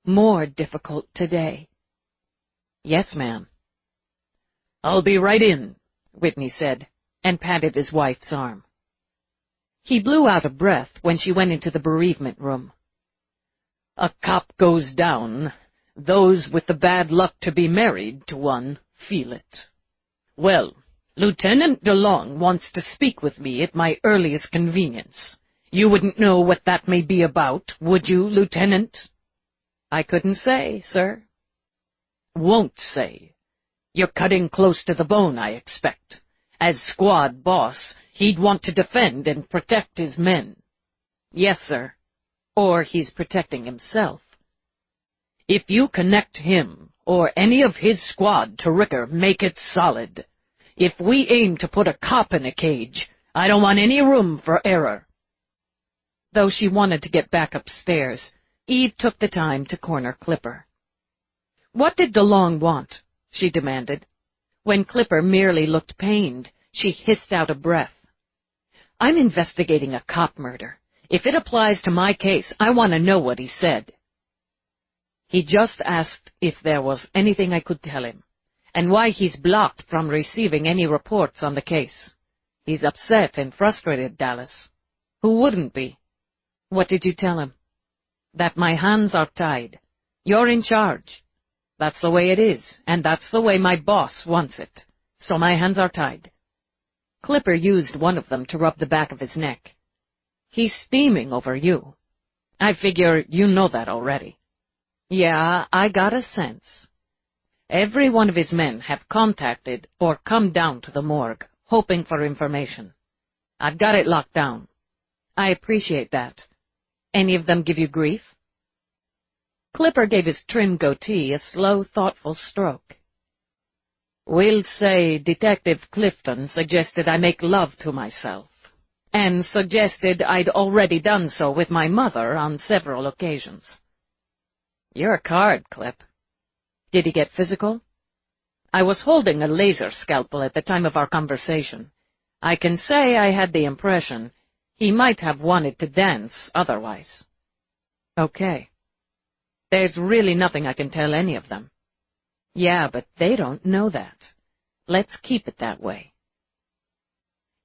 More difficult today. Yes, ma'am. I'll be right in, Whitney said, and patted his wife's arm. He blew out of breath when she went into the bereavement room. A cop goes down. Those with the bad luck to be married to one feel it. Well, Lieutenant DeLong wants to speak with me at my earliest convenience. You wouldn't know what that may be about, would you, Lieutenant? I couldn't say, sir. Won't say. You're cutting close to the bone, I expect. As squad boss, he'd want to defend and protect his men. Yes, sir. Or he's protecting himself. If you connect him or any of his squad to Ricker, make it solid. If we aim to put a cop in a cage, I don't want any room for error. Though she wanted to get back upstairs, Eve took the time to corner Clipper. What did DeLong want? She demanded. When Clipper merely looked pained, she hissed out a breath. I'm investigating a cop murder. If it applies to my case, I want to know what he said. He just asked if there was anything I could tell him, and why he's blocked from receiving any reports on the case. He's upset and frustrated, Dallas. Who wouldn't be? What did you tell him? That my hands are tied. You're in charge. That's the way it is, and that's the way my boss wants it. So my hands are tied. Clipper used one of them to rub the back of his neck. He's steaming over you. I figure you know that already. Yeah, I got a sense. Every one of his men have contacted or come down to the morgue, hoping for information. I've got it locked down. I appreciate that. Any of them give you grief? Clipper gave his trim goatee a slow, thoughtful stroke. We'll say Detective Clifton suggested I make love to myself, and suggested I'd already done so with my mother on several occasions. You're a card, Clip. Did he get physical? I was holding a laser scalpel at the time of our conversation. I can say I had the impression he might have wanted to dance otherwise. Okay. There's really nothing I can tell any of them. Yeah, but they don't know that. Let's keep it that way.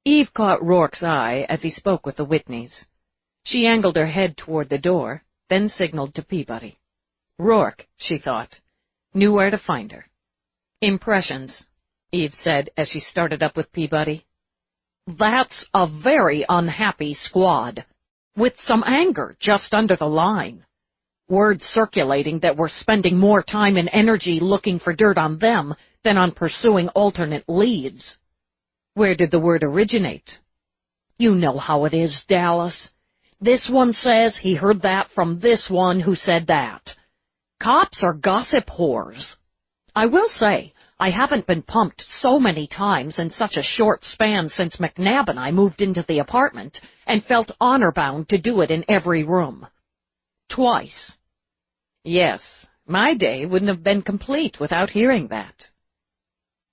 Eve caught Rourke's eye as he spoke with the Whitneys. She angled her head toward the door, then signaled to Peabody. Rourke, she thought, knew where to find her. Impressions, Eve said as she started up with Peabody. That's a very unhappy squad, with some anger just under the line. Word circulating that we're spending more time and energy looking for dirt on them than on pursuing alternate leads. Where did the word originate? You know how it is, Dallas. This one says he heard that from this one who said that. Cops are gossip whores. I will say, I haven't been pumped so many times in such a short span since McNabb and I moved into the apartment and felt honor-bound to do it in every room. Twice. Yes, my day wouldn't have been complete without hearing that.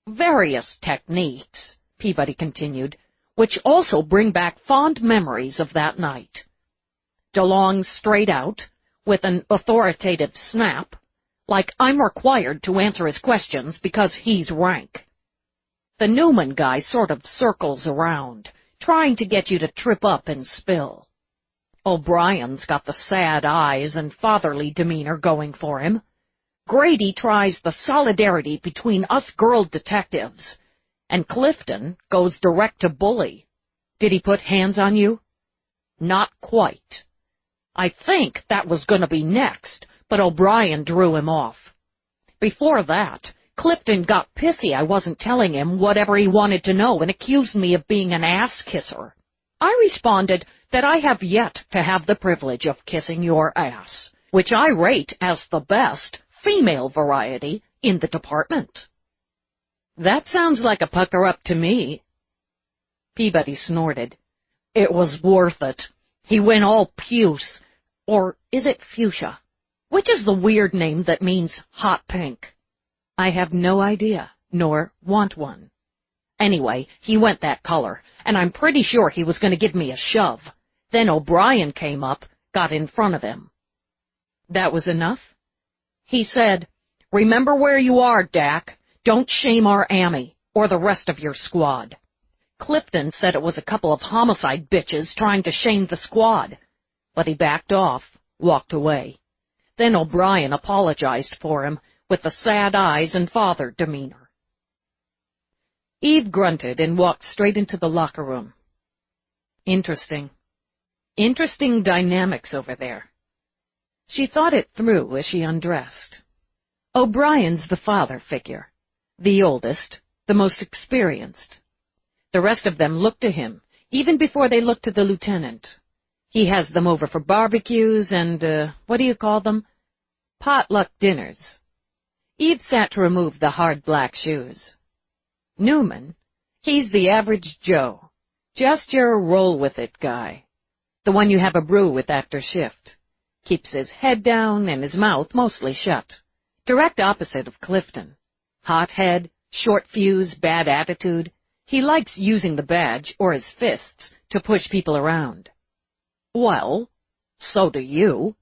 Various techniques, Peabody continued, which also bring back fond memories of that night. DeLong straight out, with an authoritative snap, like I'm required to answer his questions because he's rank. The Newman guy sort of circles around, trying to get you to trip up and spill. O'Brien's got the sad eyes and fatherly demeanor going for him. Grady tries the solidarity between us girl detectives, and Clifton goes direct to bully. Did he put hands on you? Not quite. I think that was going to be next, but O'Brien drew him off. Before that, Clifton got pissy I wasn't telling him whatever he wanted to know and accused me of being an ass-kisser. I responded that I have yet to have the privilege of kissing your ass, which I rate as the best female variety in the department. That sounds like a pucker-up to me. Peabody snorted. It was worth it. He went all puce, or is it fuchsia? Which is the weird name that means hot pink? I have no idea, nor want one. Anyway, he went that color, and I'm pretty sure he was going to give me a shove. Then O'Brien came up, got in front of him. That was enough? He said, "Remember where you are, Dak. Don't shame our Ammy. or the rest of your squad. Clifton said it was a couple of homicide bitches trying to shame the squad, but he backed off, walked away. Then O'Brien apologized for him with the sad eyes and father demeanor. Eve grunted and walked straight into the locker room. Interesting. Interesting dynamics over there. She thought it through as she undressed. O'Brien's the father figure, the oldest, the most experienced. The rest of them look to him, even before they look to the lieutenant. He has them over for barbecues and, what do you call them? Potluck dinners. Eve sat to remove the hard black shoes. Newman, he's the average Joe, just your roll-with-it guy, the one you have a brew with after shift. Keeps his head down and his mouth mostly shut. Direct opposite of Clifton. Hot head, short fuse, bad attitude. He likes using the badge or his fists to push people around. Well, so do you.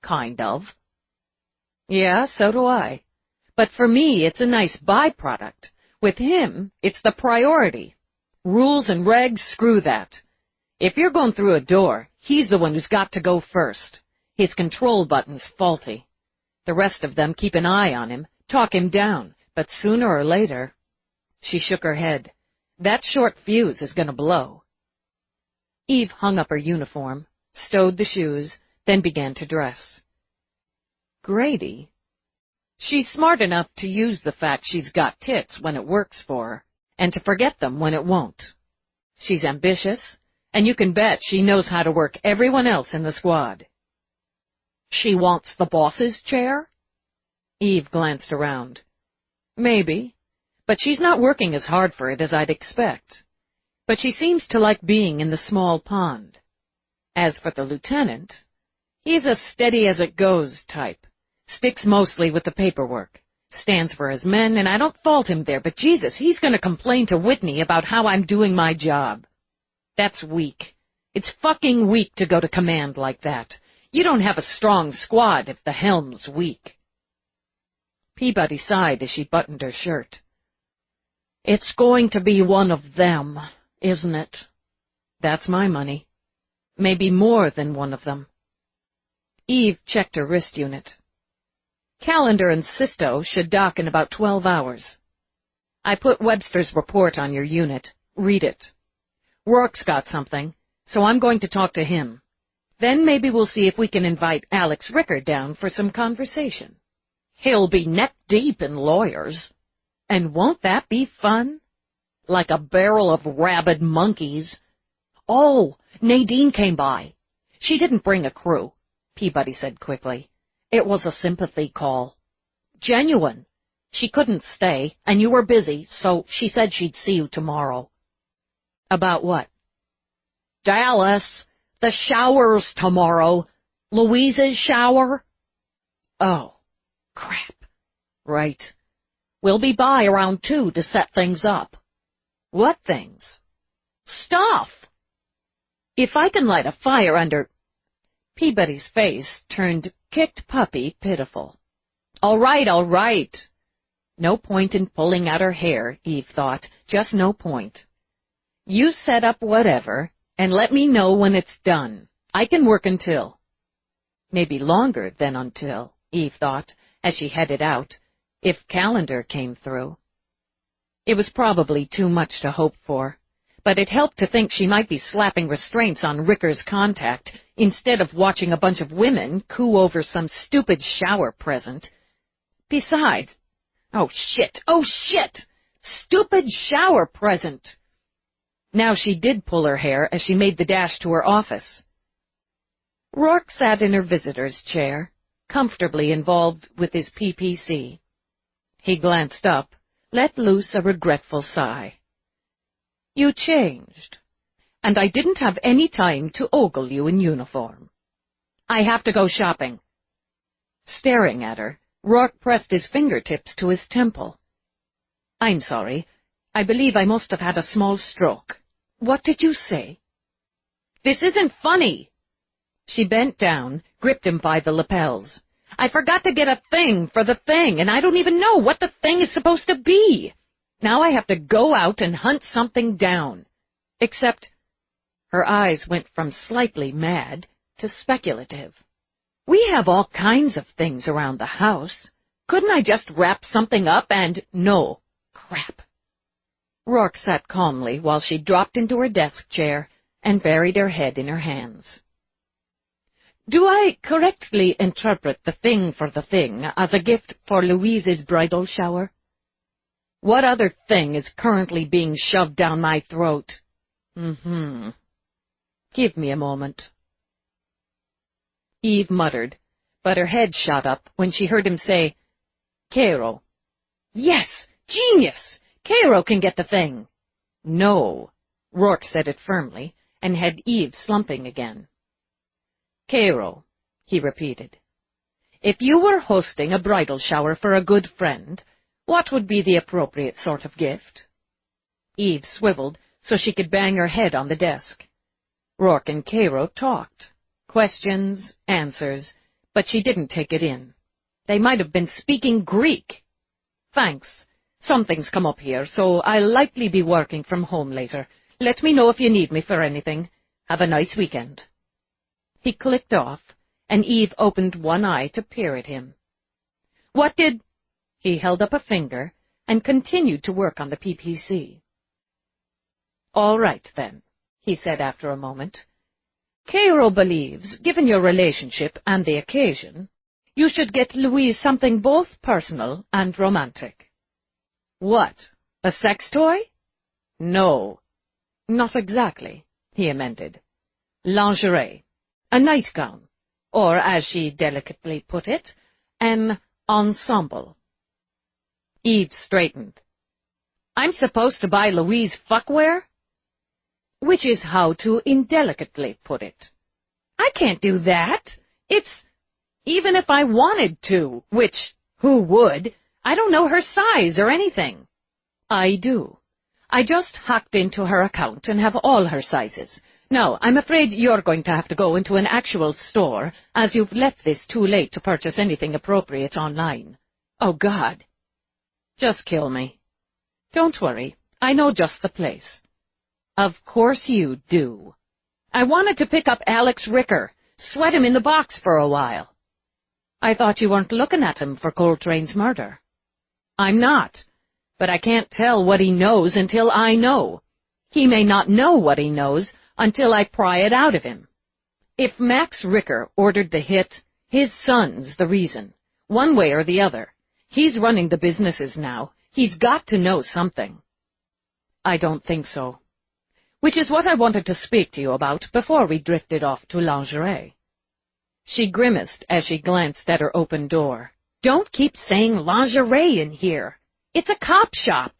Kind of. Yeah, so do I. But for me, it's a nice byproduct. With him, it's the priority. Rules and regs, screw that. If you're going through a door, he's the one who's got to go first. His control button's faulty. The rest of them keep an eye on him, talk him down, but sooner or later... She shook her head. That short fuse is going to blow. Eve hung up her uniform, stowed the shoes, then began to dress. Grady? She's smart enough to use the fact she's got tits when it works for her, and to forget them when it won't. She's ambitious, and you can bet she knows how to work everyone else in the squad. She wants the boss's chair? Eve glanced around. Maybe, but she's not working as hard for it as I'd expect. But she seems to like being in the small pond. As for the lieutenant, he's a steady-as-it-goes type. Sticks mostly with the paperwork. Stands for his men, and I don't fault him there, but Jesus, he's going to complain to Whitney about how I'm doing my job. That's weak. It's fucking weak to go to command like that. You don't have a strong squad if the helm's weak. Peabody sighed as she buttoned her shirt. It's going to be one of them, isn't it? That's my money. Maybe more than one of them. Eve checked her wrist unit. Calendar and Sisto should dock in about 12 hours. I put Webster's report on your unit. Read it. Rourke's got something, so I'm going to talk to him. Then maybe we'll see if we can invite Alex Ricker down for some conversation. He'll be neck-deep in lawyers. And won't that be fun? Like a barrel of rabid monkeys. Oh, Nadine came by. She didn't bring a crew, Peabody said quickly. It was a sympathy call. Genuine. She couldn't stay, and you were busy, so she said she'd see you tomorrow. About what? Dallas. The shower's tomorrow. Louise's shower. Oh, crap. Right. We'll be by around 2 to set things up. What things? Stuff. If I can light a fire under... Peabody's face turned kicked puppy pitiful. All right. No point in pulling out her hair, Eve thought. Just no point. You set up whatever, and let me know when it's done. I can work until. Maybe longer than until, Eve thought, as she headed out, if Calendar came through. It was probably too much to hope for, but it helped to think she might be slapping restraints on Ricker's contact instead of watching a bunch of women coo over some stupid shower present. Besides, oh shit! Stupid shower present! Now she did pull her hair as she made the dash to her office. Rourke sat in her visitor's chair, comfortably involved with his PPC. He glanced up, let loose a regretful sigh. You changed, and I didn't have any time to ogle you in uniform. I have to go shopping. Staring at her, Rourke pressed his fingertips to his temple. I'm sorry. I believe I must have had a small stroke. What did you say? This isn't funny. She bent down, gripped him by the lapels. I forgot to get a thing for the thing, and I don't even know what the thing is supposed to be. Now I have to go out and hunt something down. Except her eyes went from slightly mad to speculative. We have all kinds of things around the house. Couldn't I just wrap something up and— No. Crap. Rourke sat calmly while she dropped into her desk chair and buried her head in her hands. Do I correctly interpret the thing for the thing as a gift for Louise's bridal shower? What other thing is currently being shoved down my throat? Give me a moment. Eve muttered, but her head shot up when she heard him say, Cairo. Yes! Genius! Cairo can get the thing. No. Rourke said it firmly, and had Eve slumping again. Cairo, he repeated. If you were hosting a bridal shower for a good friend, what would be the appropriate sort of gift? Eve swiveled so she could bang her head on the desk. Rourke and Cairo talked. Questions, answers, but she didn't take it in. They might have been speaking Greek. Thanks. Something's come up here, so I'll likely be working from home later. Let me know if you need me for anything. Have a nice weekend. He clicked off, and Eve opened one eye to peer at him. What did— He held up a finger and continued to work on the PPC. All right, then, he said after a moment. Cairo believes, given your relationship and the occasion, you should get Louise something both personal and romantic. What? A sex toy? No. Not exactly, he amended. Lingerie. A nightgown. Or, as she delicately put it, an ensemble. Eve straightened. I'm supposed to buy Louise fuckwear? Which is how to indelicately put it. I can't do that. Even if I wanted to, which, who would? I don't know her size or anything. I do. I just hacked into her account and have all her sizes. Now, I'm afraid you're going to have to go into an actual store, as you've left this too late to purchase anything appropriate online. Oh, God. Just kill me. Don't worry. I know just the place. Of course you do. I wanted to pick up Alex Ricker, sweat him in the box for a while. I thought you weren't looking at him for Coltrane's murder. I'm not, but I can't tell what he knows until I know. He may not know what he knows until I pry it out of him. If Max Ricker ordered the hit, his son's the reason. One way or the other. He's running the businesses now. He's got to know something. I don't think so. Which is what I wanted to speak to you about before we drifted off to lingerie. She grimaced as she glanced at her open door. Don't keep saying lingerie in here. It's a cop shop.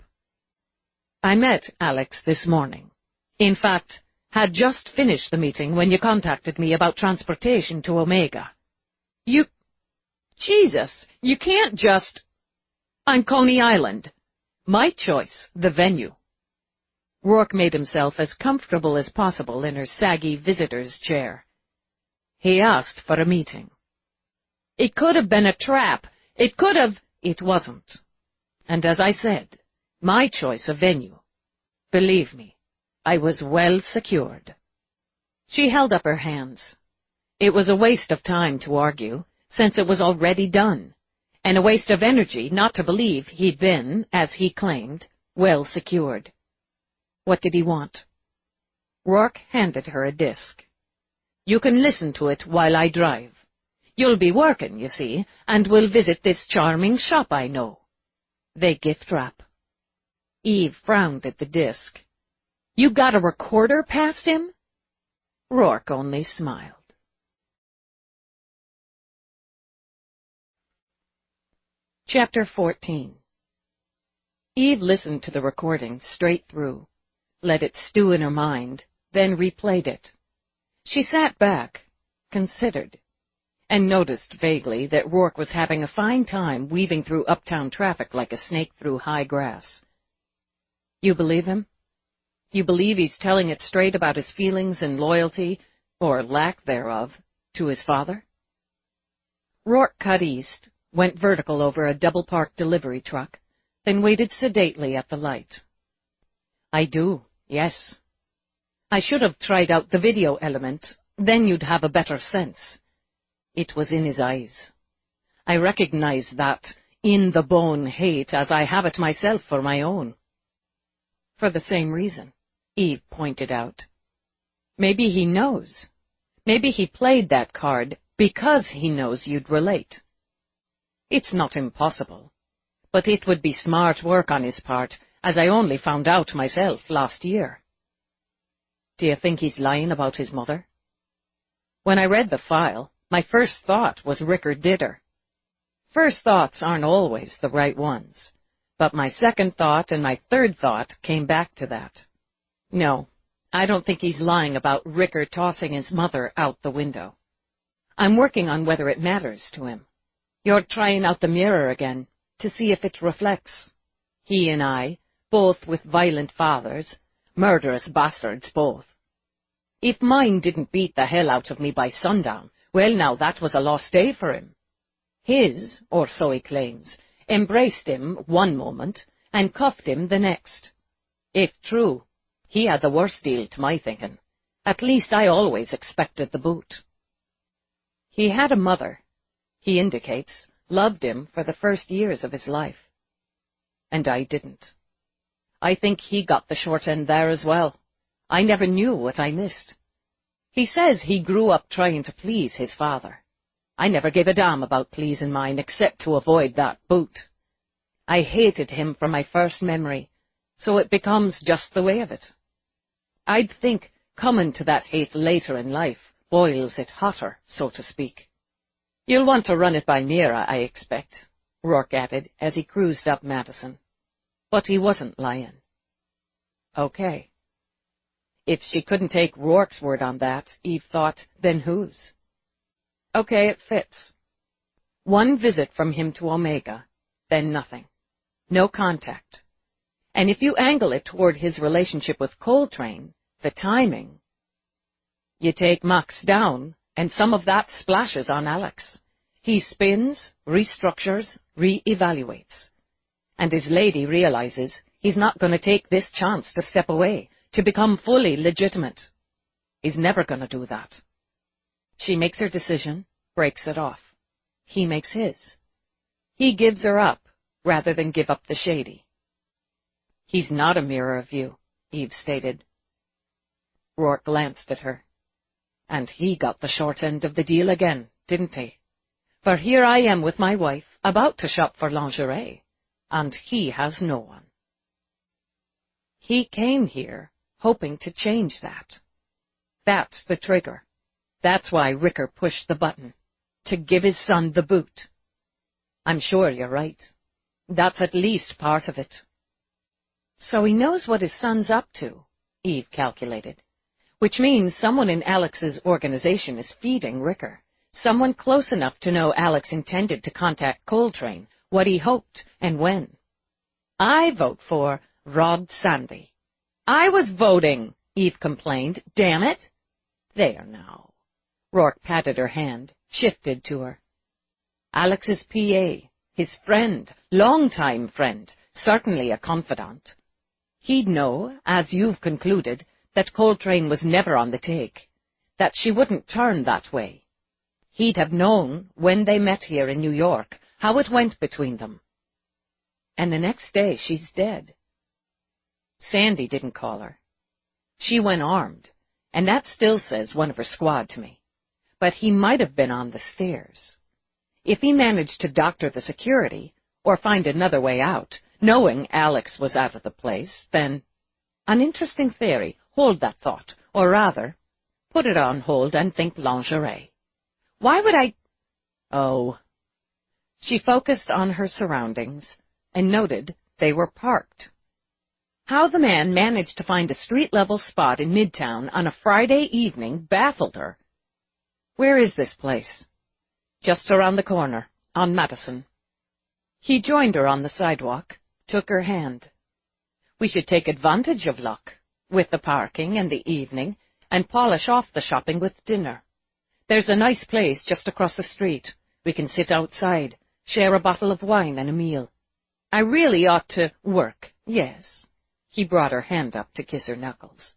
I met Alex this morning. In fact, had just finished the meeting when you contacted me about transportation to Omega. Jesus, you can't just— I'm Coney Island. My choice, the venue. Rourke made himself as comfortable as possible in her saggy visitor's chair. He asked for a meeting. It could have been a trap. It could have— It wasn't. And as I said, my choice of venue. Believe me, I was well secured. She held up her hands. It was a waste of time to argue, since it was already done, and a waste of energy not to believe he'd been, as he claimed, well secured. What did he want? Rourke handed her a disc. You can listen to it while I drive. You'll be working, you see, and we'll visit this charming shop I know. They gift wrap. Eve frowned at the disc. You got a recorder past him? Rourke only smiled. Chapter 14. Eve listened to the recording straight through, let it stew in her mind, then replayed it. She sat back, considered, and noticed vaguely that Rourke was having a fine time weaving through uptown traffic like a snake through high grass. You believe him? You believe he's telling it straight about his feelings and loyalty, or lack thereof, to his father? Rourke cut east, went vertical over a double-parked delivery truck, then waited sedately at the light. I do, yes. I should have tried out the video element, then you'd have a better sense. It was in his eyes. I recognized that in-the-bone hate as I have it myself for my own. For the same reason, Eve pointed out. Maybe he knows. Maybe he played that card because he knows you'd relate. It's not impossible, but it would be smart work on his part, as I only found out myself last year. Do you think he's lying about his mother? When I read the file, my first thought was Ricker did her. First thoughts aren't always the right ones, but my second thought and my third thought came back to that. No, I don't think he's lying about Ricker tossing his mother out the window. I'm working on whether it matters to him. You're trying out the mirror again to see if it reflects. He and I, both with violent fathers, murderous bastards both. If mine didn't beat the hell out of me by sundown, well now that was a lost day for him. His, or so he claims, embraced him one moment and cuffed him the next. If true, he had the worst deal to my thinking. At least I always expected the boot. He had a mother, he indicates, loved him for the first years of his life. And I didn't. I think he got the short end there as well. I never knew what I missed. He says he grew up trying to please his father. I never gave a damn about pleasing mine except to avoid that boot. I hated him from my first memory, so it becomes just the way of it. I'd think coming to that hate later in life boils it hotter, so to speak. You'll want to run it by Mira, I expect, Rourke added as he cruised up Madison. But he wasn't lying. Okay. If she couldn't take Rourke's word on that, Eve thought, then whose? Okay, it fits. One visit from him to Omega, then nothing. No contact. And if you angle it toward his relationship with Coltrane, the timing... You take Max down, and some of that splashes on Alex. He spins, restructures, re-evaluates. And his lady realizes he's not going to take this chance to step away, to become fully legitimate. He's never going to do that. She makes her decision, breaks it off. He makes his. He gives her up, rather than give up the shady. He's not a mirror of you, Eve stated. Rourke glanced at her. And he got the short end of the deal again, didn't he? For here I am with my wife, about to shop for lingerie, and he has no one. He came here hoping to change that. That's the trigger. That's why Ricker pushed the button, to give his son the boot. I'm sure you're right. That's at least part of it. So he knows what his son's up to, Eve calculated, which means someone in Alex's organization is feeding Ricker, someone close enough to know Alex intended to contact Coltrane, what he hoped, and when. I vote for Robb Sandy. I was voting, Eve complained. Damn it. There now. Rourke patted her hand, shifted to her. Alex's PA, his friend, long-time friend, certainly a confidant. He'd know, as you've concluded, that Coltrane was never on the take, that she wouldn't turn that way. He'd have known, when they met here in New York, how it went between them. And the next day she's dead. Sandy didn't call her. She went armed, and that still says one of her squad to me. But he might have been on the stairs. If he managed to doctor the security, or find another way out, knowing Alex was out of the place, then... An interesting theory. Hold that thought. Or rather, put it on hold and think lingerie. Why would I... Oh. She focused on her surroundings and noted they were parked. How the man managed to find a street-level spot in Midtown on a Friday evening baffled her. Where is this place? Just around the corner, on Madison. He joined her on the sidewalk, took her hand. We should take advantage of luck, with the parking and the evening, and polish off the shopping with dinner. There's a nice place just across the street. We can sit outside, share a bottle of wine and a meal. I really ought to work, yes. He brought her hand up to kiss her knuckles.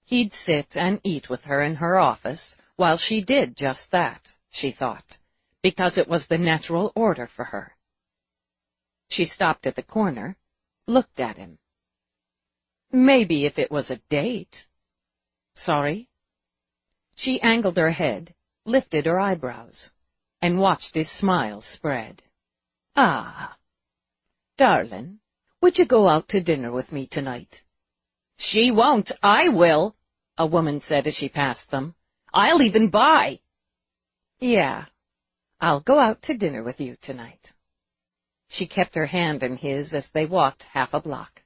He'd sit and eat with her in her office while she did just that, she thought, because it was the natural order for her. She stopped at the corner, looked at him. Maybe if it was a date. Sorry? She angled her head, lifted her eyebrows, and watched his smile spread. Ah. Darling, would you go out to dinner with me tonight? She won't, I will, a woman said as she passed them. I'll even buy. Yeah, I'll go out to dinner with you tonight. She kept her hand in his as they walked half a block.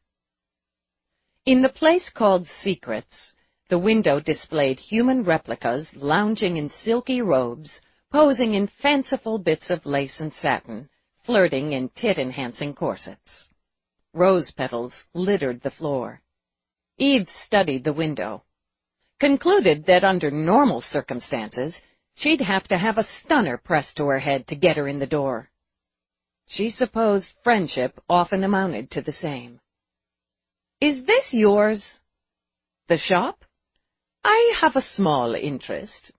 In the place called Secrets, the window displayed human replicas lounging in silky robes, posing in fanciful bits of lace and satin, flirting in tit-enhancing corsets. Rose petals littered the floor. Eve studied the window, concluded that under normal circumstances, she'd have to have a stunner pressed to her head to get her in the door. She supposed friendship often amounted to the same. Is this yours? The shop? I have a small interest.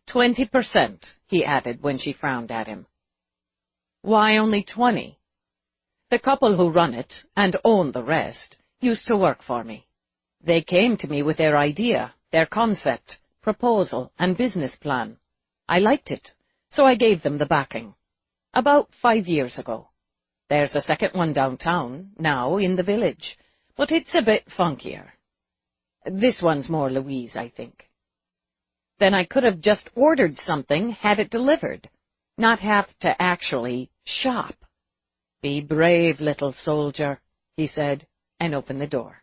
20%, he added when she frowned at him. Why only 20? The couple who run it, and own the rest, used to work for me. They came to me with their idea, their concept, proposal, and business plan. I liked it, so I gave them the backing. About 5 years ago. There's a second one downtown, now in the village, but it's a bit funkier. This one's more Louise, I think. Then I could have just ordered something, had it delivered, not have to actually shop. Be brave, little soldier, he said, and opened the door.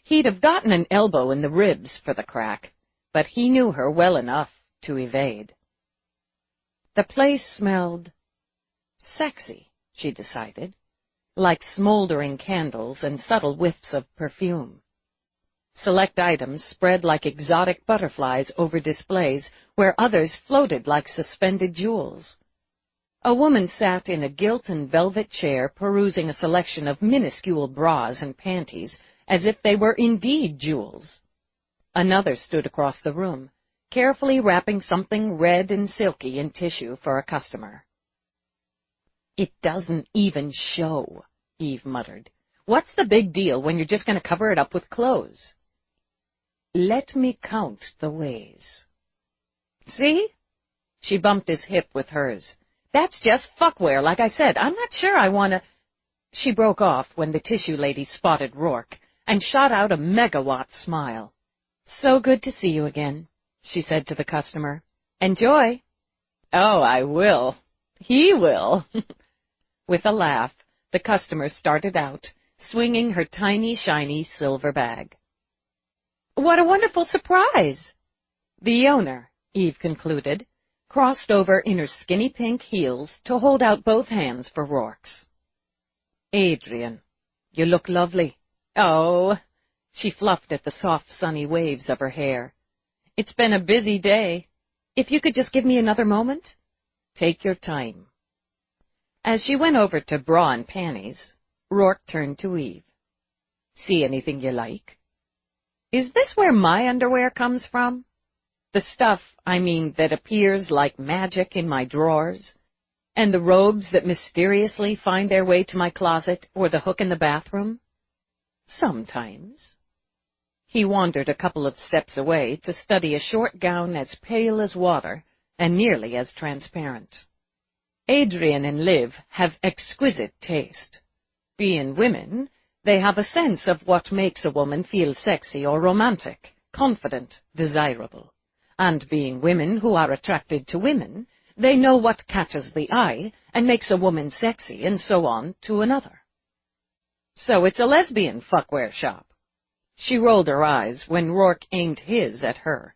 He'd have gotten an elbow in the ribs for the crack, but he knew her well enough to evade. The place smelled sexy, she decided, like smoldering candles and subtle whiffs of perfume. Select items spread like exotic butterflies over displays where others floated like suspended jewels. A woman sat in a gilt and velvet chair perusing a selection of minuscule bras and panties as if they were indeed jewels. Another stood across the room, carefully wrapping something red and silky in tissue for a customer. It doesn't even show, Eve muttered. What's the big deal when you're just going to cover it up with clothes? Let me count the ways. See? She bumped his hip with hers. That's just fuckwear, like I said. I'm not sure I want to... She broke off when the tissue lady spotted Rourke and shot out a megawatt smile. So good to see you again, she said to the customer. Enjoy. Oh, I will. He will. With a laugh, the customer started out, swinging her tiny, shiny silver bag. What a wonderful surprise! The owner, Eve concluded, crossed over in her skinny pink heels to hold out both hands for Rourke's. Adrian, you look lovely. Oh, she fluffed at the soft, sunny waves of her hair. It's been a busy day. If you could just give me another moment? Take your time. As she went over to bra and panties, Rourke turned to Eve. See anything you like? Is this where my underwear comes from? The stuff, I mean, that appears like magic in my drawers, and the robes that mysteriously find their way to my closet or the hook in the bathroom? Sometimes. He wandered a couple of steps away to study a short gown as pale as water and nearly as transparent. Adrian and Liv have exquisite taste. Being women, they have a sense of what makes a woman feel sexy or romantic, confident, desirable. And being women who are attracted to women, they know what catches the eye and makes a woman sexy and so on to another. So it's a lesbian fuckwear shop. She rolled her eyes when Rourke aimed his at her.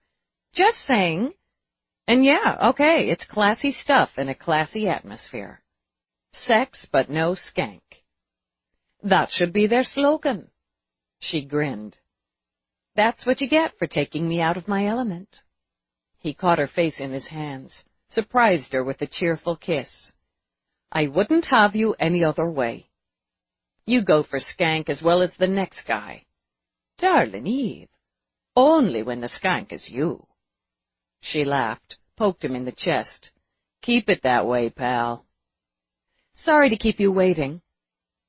Just saying. And yeah, okay, it's classy stuff in a classy atmosphere. Sex but no skank. That should be their slogan. She grinned. That's what you get for taking me out of my element. He caught her face in his hands, surprised her with a cheerful kiss. I wouldn't have you any other way. You go for skank as well as the next guy. Darling Eve, only when the skank is you. She laughed, poked him in the chest. Keep it that way, pal. Sorry to keep you waiting.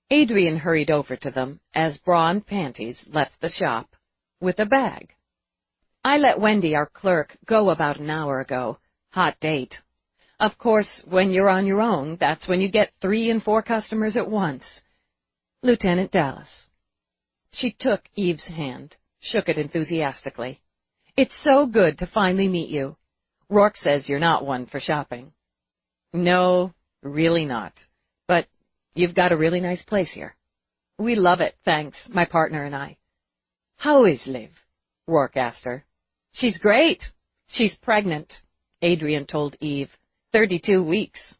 Adrian hurried over to them as bra and panties left the shop, with a bag. I let Wendy, our clerk, go about an hour ago. Hot date. Of course, when you're on your own, that's when you get 3 and 4 customers at once. Lieutenant Dallas. She took Eve's hand, shook it enthusiastically. It's so good to finally meet you. Rourke says you're not one for shopping. No, really not. But you've got a really nice place here. We love it, thanks, my partner and I. How is Liv? Rourke asked her. She's great. She's pregnant, Adrian told Eve. 32 weeks.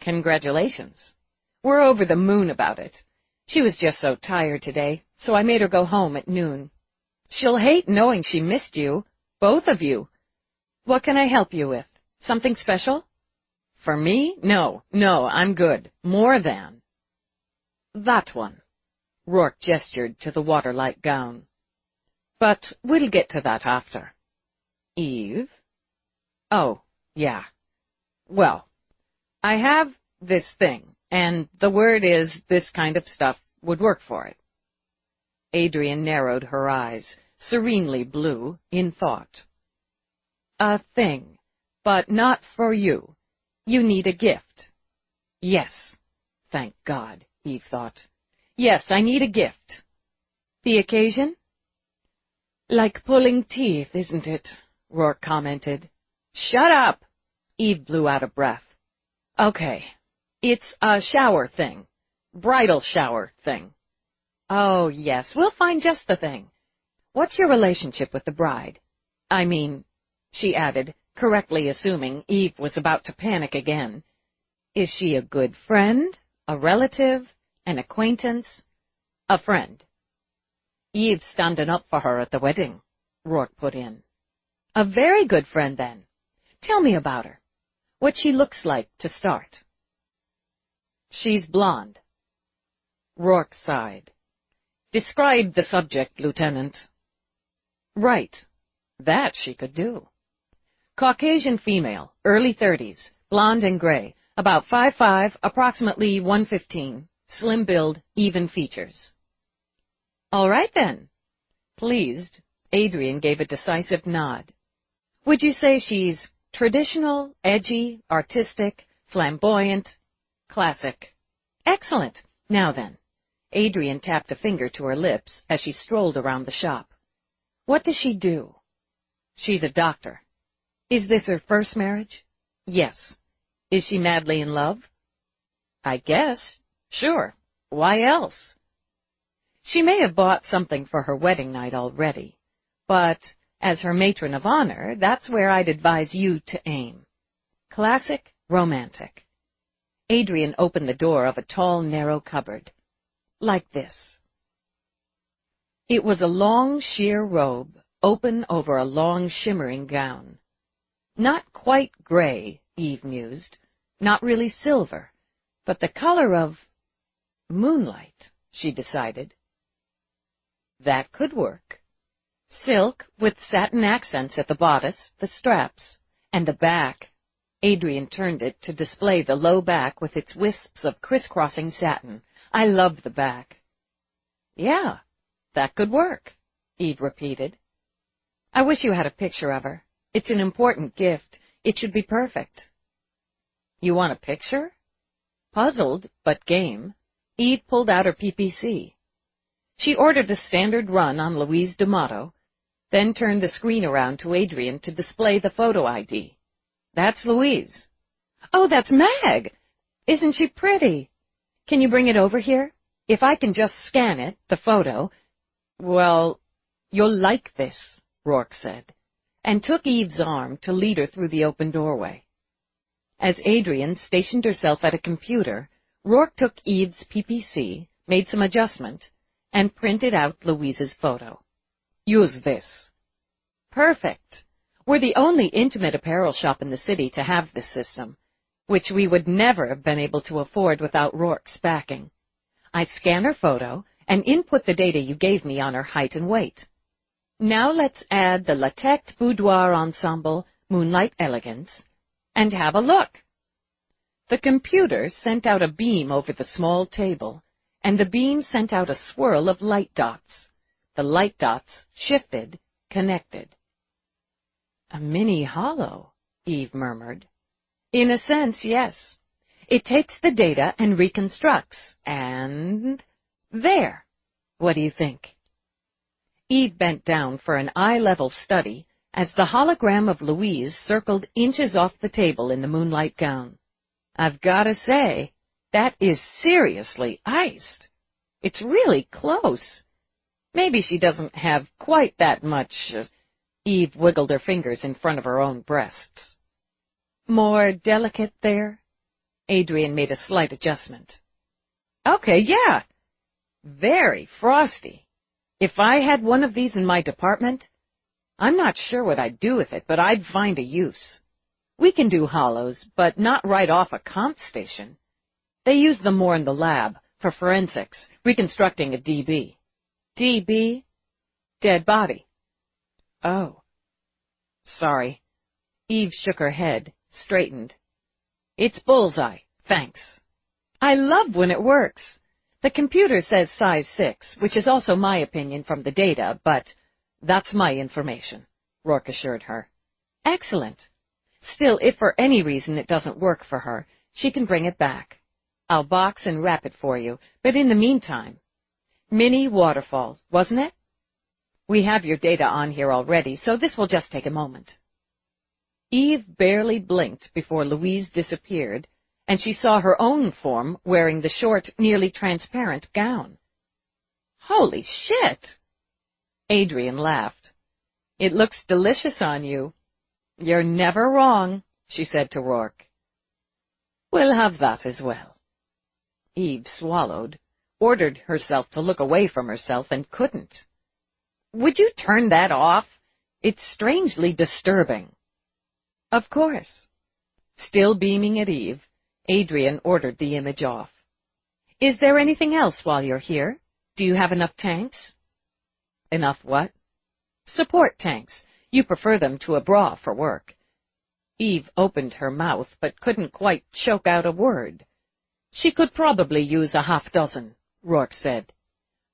Congratulations. We're over the moon about it. She was just so tired today, so I made her go home at noon. She'll hate knowing she missed you, both of you. What can I help you with? Something special? For me? No, I'm good. More than. That one. Rourke gestured to the water-like gown. But we'll get to that after. Eve? Oh, yeah. Well, I have this thing, and the word is this kind of stuff would work for it. Adrian narrowed her eyes, serenely blue, in thought. A thing, but not for you. You need a gift. Yes. Thank God, Eve thought. Yes, I need a gift. The occasion? Like pulling teeth, isn't it? Rourke commented. Shut up! Eve blew out of breath. Okay. It's a shower thing. Bridal shower thing. Oh, yes, we'll find just the thing. What's your relationship with the bride? I mean, she added, correctly assuming Eve was about to panic again. Is she a good friend, a relative, an acquaintance? A friend. Eve's standing up for her at the wedding, Rourke put in. A very good friend, then. Tell me about her. What she looks like, to start. She's blonde. Rourke sighed. Describe the subject, Lieutenant. Right. That she could do. Caucasian female, early 30s, blonde and gray, about 5'5", approximately 115, slim build, even features. All right, then. Pleased, Adrian gave a decisive nod. Would you say she's traditional, edgy, artistic, flamboyant, classic? Excellent. Now then. Adrian tapped a finger to her lips as she strolled around the shop. What does she do? She's a doctor. Is this her first marriage? Yes. Is she madly in love? I guess. Sure. Why else? She may have bought something for her wedding night already, but as her matron of honor, that's where I'd advise you to aim. Classic, romantic. Adrian opened the door of a tall, narrow cupboard. Like this. It was a long, sheer robe, open over a long, shimmering gown. Not quite gray, Eve mused, not really silver, but the color of moonlight, she decided. That could work. Silk, with satin accents at the bodice, the straps, and the back. Adrian turned it to display the low back with its wisps of crisscrossing satin. I love the back. Yeah, that could work, Eve repeated. I wish you had a picture of her. It's an important gift. It should be perfect. You want a picture? Puzzled, but game, Eve pulled out her PPC. She ordered a standard run on Louise D'Amato, then turned the screen around to Adrian to display the photo ID. That's Louise. Oh, that's Mag! Isn't she pretty? Can you bring it over here? If I can just scan it, the photo. Well, you'll like this, Rourke said, and took Eve's arm to lead her through the open doorway. As Adrian stationed herself at a computer, Rourke took Eve's PPC, made some adjustment, and printed out Louise's photo. Use this. Perfect. We're the only intimate apparel shop in the city to have this system. which we would never have been able to afford without Rourke's backing. I scan her photo and input the data you gave me on her height and weight. Now let's add the Latex Boudoir Ensemble Moonlight Elegance and have a look. The computer sent out a beam over the small table, and the beam sent out a swirl of light dots. The light dots shifted, connected. "A mini hollow," Eve murmured. "In a sense, yes. It takes the data and reconstructs, and there. What do you think?" Eve bent down for an eye-level study as the hologram of Louise circled inches off the table in the moonlight gown. "I've got to say, that is seriously iced. It's really close. Maybe she doesn't have quite that much—" Eve wiggled her fingers in front of her own breasts. "More delicate there?" Adrian made a slight adjustment. "Okay, yeah. Very frosty. If I had one of these in my department, I'm not sure what I'd do with it, but I'd find a use. We can do hollows, but not right off a comp station. They use them more in the lab, for forensics, reconstructing a DB. DB? Dead body. Oh. Sorry." Eve shook her head, straightened. "It's bullseye, thanks. I love when it works. The computer says size 6, which is also my opinion from the data, but that's my information," Rourke assured her. "Excellent. Still, if for any reason it doesn't work for her, she can bring it back. I'll box and wrap it for you, but in the meantime, mini waterfall, wasn't it? We have your data on here already, so this will just take a moment." Eve barely blinked before Louise disappeared, and she saw her own form wearing the short, nearly transparent gown. "Holy shit!" Adrian laughed. "It looks delicious on you." "You're never wrong," she said to Rourke. "We'll have that as well." Eve swallowed, ordered herself to look away from herself, and couldn't. "Would you turn that off? It's strangely disturbing." "Of course." Still beaming at Eve, Adrian ordered the image off. "Is there anything else while you're here? Do you have enough tanks?" "Enough what?" "Support tanks. You prefer them to a bra for work." Eve opened her mouth but couldn't quite choke out a word. "She could probably use a half-dozen," Rourke said.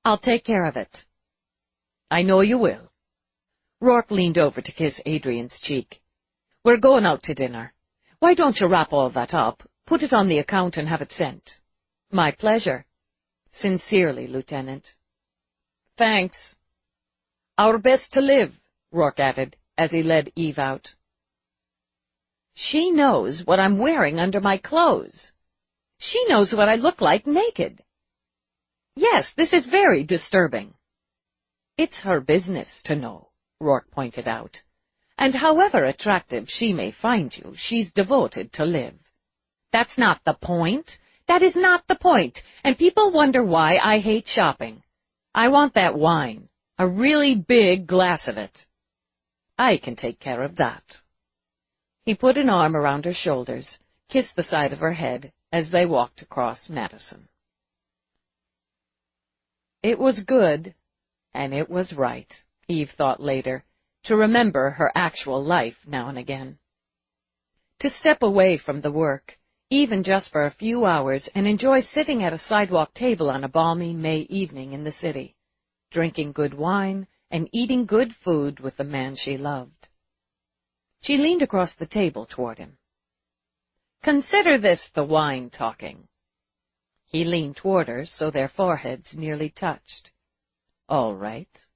"I'll take care of it." "I know you will." Rourke leaned over to kiss Adrian's cheek. "We're going out to dinner. Why don't you wrap all that up, put it on the account, and have it sent?" "My pleasure." "Sincerely, Lieutenant." "Thanks." "Our best to live," Rourke added, as he led Eve out. "She knows what I'm wearing under my clothes. She knows what I look like naked. Yes, this is very disturbing." "It's her business to know," Rourke pointed out. "And however attractive she may find you, she's devoted to live. That's not the point. That is not the point, and people wonder why I hate shopping. I want that wine, a really big glass of it. I can take care of that." He put an arm around her shoulders, kissed the side of her head as they walked across Madison. It was good, and it was right, Eve thought later, to remember her actual life now and again. To step away from the work, even just for a few hours, and enjoy sitting at a sidewalk table on a balmy May evening in the city, drinking good wine and eating good food with the man she loved. She leaned across the table toward him. "Consider this the wine talking." He leaned toward her so their foreheads nearly touched. "All right."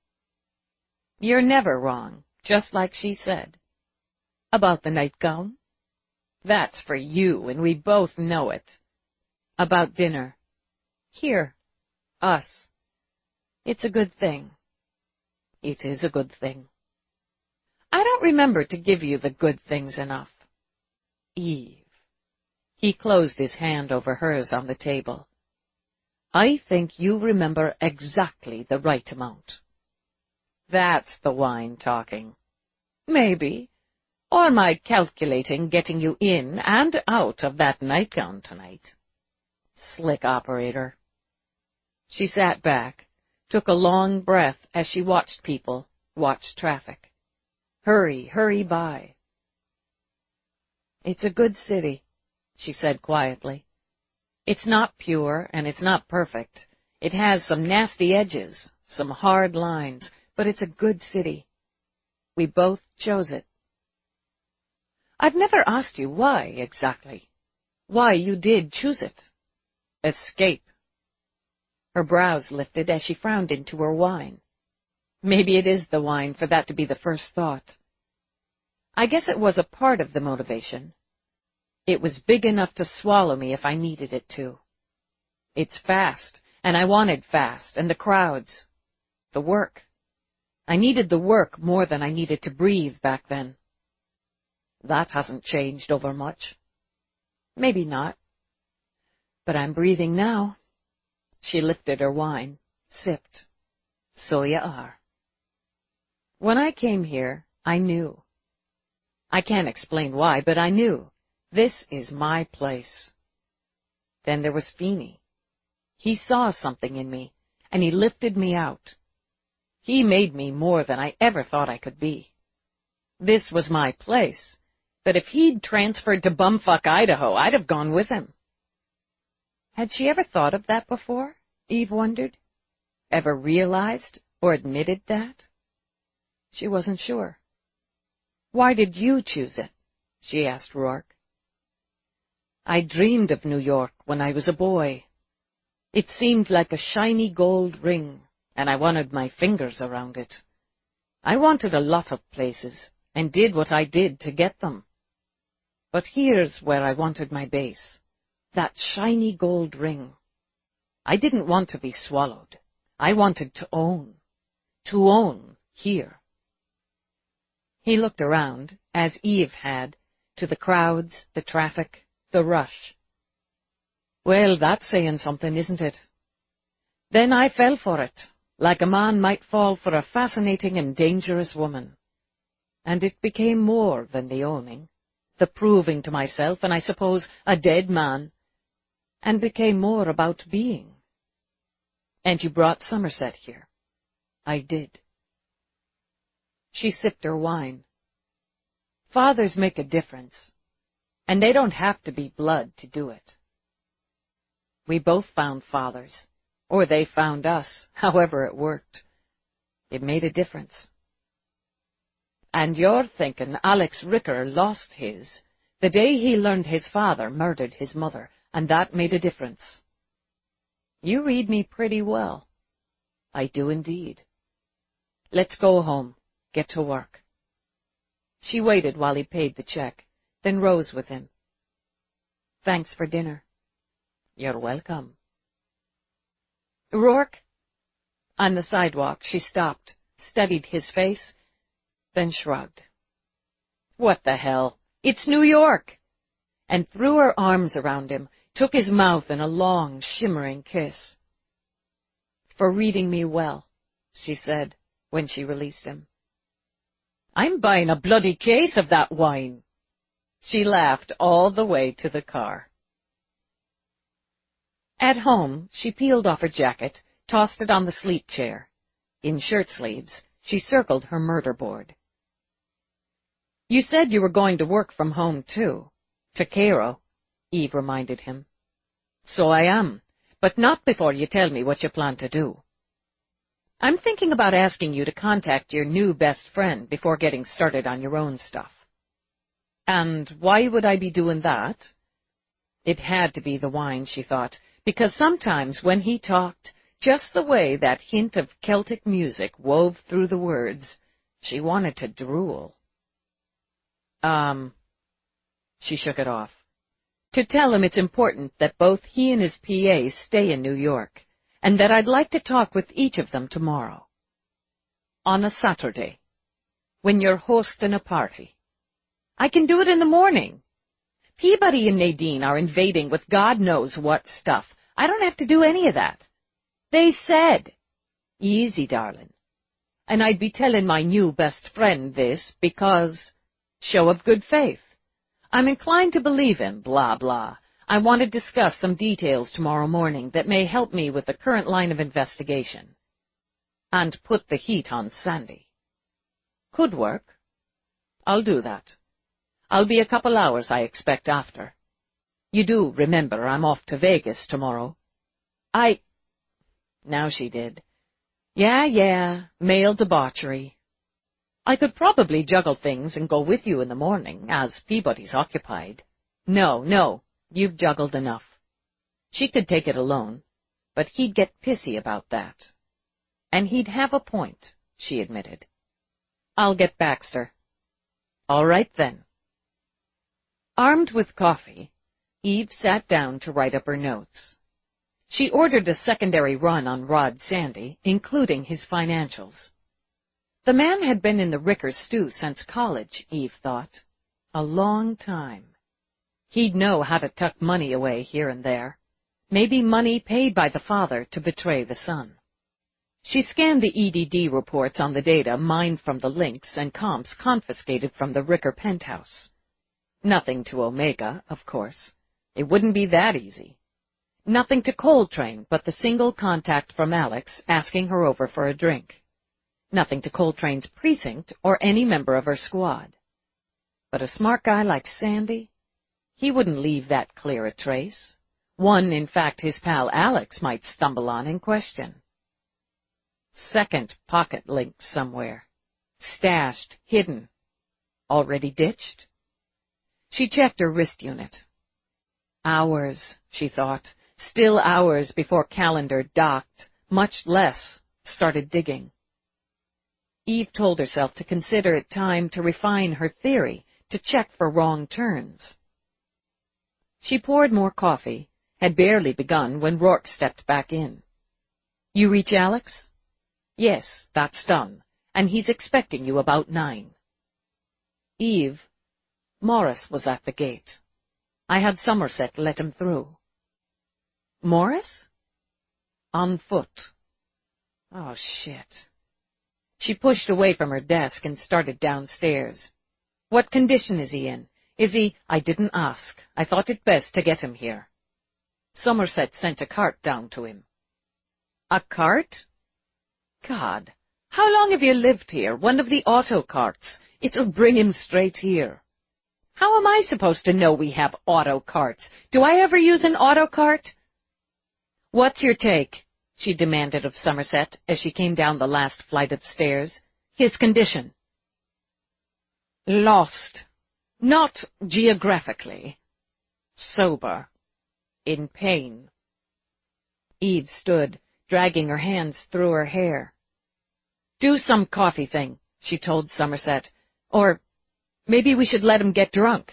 "You're never wrong, just like she said." "About the nightgown?" "That's for you, and we both know it." "About dinner?" "Here. Us." "It's a good thing." "It is a good thing." "I don't remember to give you the good things enough." "Eve." He closed his hand over hers on the table. "I think you remember exactly the right amount." "That's the wine talking." "Maybe. Or my calculating getting you in and out of that nightgown tonight. Slick operator. She sat back, took a long breath as she watched people, watched traffic. Hurry, hurry by. It's a good city, she said quietly. It's not pure and it's not perfect. It has some nasty edges, some hard lines, but it's a good city. We both chose it. I've never asked you why exactly. Why you did choose it. Escape. Her brows lifted as she frowned into her wine. Maybe it is the wine for that to be the first thought. I guess it was a part of the motivation. It was big enough to swallow me if I needed it to. It's fast, and I wanted fast, and the crowds. The work. I needed the work more than I needed to breathe back then. That hasn't changed over much. Maybe not. But I'm breathing now. She lifted her wine, sipped. So you are. When I came here, I knew. I can't explain why, but I knew. This is my place. Then there was Feeney. He saw something in me, and he lifted me out. He made me more than I ever thought I could be. This was my place, but if he'd transferred to bumfuck Idaho, I'd have gone with him. Had she ever thought of that before? Eve wondered. Ever realized or admitted that? She wasn't sure. Why did you choose it? She asked Rourke. I dreamed of New York when I was a boy. It seemed like a shiny gold ring, and I wanted my fingers around it. I wanted a lot of places, and did what I did to get them. But here's where I wanted my base, that shiny gold ring. I didn't want to be swallowed. I wanted to own here. He looked around, as Eve had, to the crowds, the traffic, the rush. Well, that's saying something, isn't it? Then I fell for it, like a man might fall for a fascinating and dangerous woman. And it became more than the owning, the proving to myself, and I suppose a dead man, and became more about being. And you brought Somerset here. I did. She sipped her wine. Fathers make a difference, and they don't have to be blood to do it. We both found fathers, or they found us, however it worked. It made a difference. And you're thinking Alex Ricker lost his the day he learned his father murdered his mother, and that made a difference. You read me pretty well. I do indeed. Let's go home. Get to work. She waited while he paid the check, then rose with him. Thanks for dinner. You're welcome. Rourke? On the sidewalk, she stopped, studied his face, then shrugged. What the hell? It's New York! And threw her arms around him, took his mouth in a long, shimmering kiss. For reading me well, she said, when she released him. I'm buying a bloody case of that wine. She laughed all the way to the car. At home, she peeled off her jacket, tossed it on the sleep chair. In shirt sleeves, she circled her murder board. You said you were going to work from home, too. To Cairo, Eve reminded him. So I am, but not before you tell me what you plan to do. I'm thinking about asking you to contact your new best friend before getting started on your own stuff. And why would I be doing that? It had to be the wine, she thought, because sometimes when he talked, just the way that hint of Celtic music wove through the words, she wanted to drool. She shook it off. To tell him it's important that both he and his PA stay in New York, and that I'd like to talk with each of them tomorrow. On a Saturday, when you're hosting a party. I can do it in the morning. Peabody and Nadine are invading with God knows what stuff. I don't have to do any of that. They said, easy, darling. And I'd be telling my new best friend this because Show of good faith. I'm inclined to believe him, blah, blah. I want to discuss some details tomorrow morning that may help me with the current line of investigation. And put the heat on Sandy. Could work. I'll do that. I'll be a couple hours, I expect, after. You do remember I'm off to Vegas tomorrow. Now she did. Yeah, male debauchery. I could probably juggle things and go with you in the morning, as Peabody's occupied. No, you've juggled enough. She could take it alone, but he'd get pissy about that. And he'd have a point, she admitted. I'll get Baxter. All right, then. Armed with coffee, Eve sat down to write up her notes. She ordered a secondary run on Rod Sandy, including his financials. The man had been in the Rickers stew since college, Eve thought. A long time. He'd know how to tuck money away here and there. Maybe money paid by the father to betray the son. She scanned the EDD reports on the data mined from the links and comps confiscated from the Ricker penthouse. Nothing to Omega, of course. It wouldn't be that easy. Nothing to Coltrane but the single contact from Alex asking her over for a drink. Nothing to Coltrane's precinct or any member of her squad. But a smart guy like Sandy, he wouldn't leave that clear a trace. One, in fact, his pal Alex might stumble on and question. Second pocket link somewhere. Stashed, hidden. Already ditched? She checked her wrist unit. Hours, she thought. Still hours before Calendar docked, much less started digging. Eve told herself to consider it time to refine her theory, to check for wrong turns. She poured more coffee, had barely begun when Rourke stepped back in. You reach Alex? Yes, that's done, and he's expecting you about 9. Eve, Morris was at the gate. I had Somerset let him through. Morris? On foot. Oh, shit. She pushed away from her desk and started downstairs. What condition is he in? Is he— I didn't ask. I thought it best to get him here. Somerset sent a cart down to him. A cart? God, how long have you lived here? One of the auto carts. It'll bring him straight here. How am I supposed to know we have auto carts? Do I ever use an auto cart? What's your take? She demanded of Somerset as she came down the last flight of stairs. His condition. Lost. Not geographically. Sober. In pain. Eve stood, dragging her hands through her hair. Do some coffee thing, she told Somerset. Or maybe we should let him get drunk.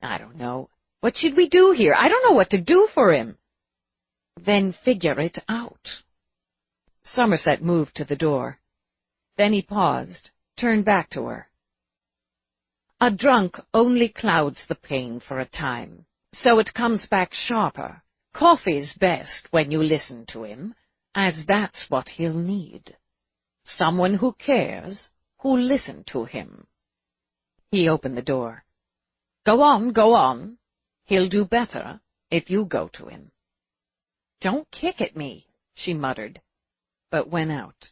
I don't know. What should we do here? I don't know what to do for him. Then figure it out. Somerset moved to the door. Then he paused, turned back to her. A drunk only clouds the pain for a time, so it comes back sharper. Coffee's best when you listen to him, as that's what he'll need. Someone who cares, who'll listen to him. He opened the door. Go on. He'll do better if you go to him. Don't kick at me, she muttered, but went out.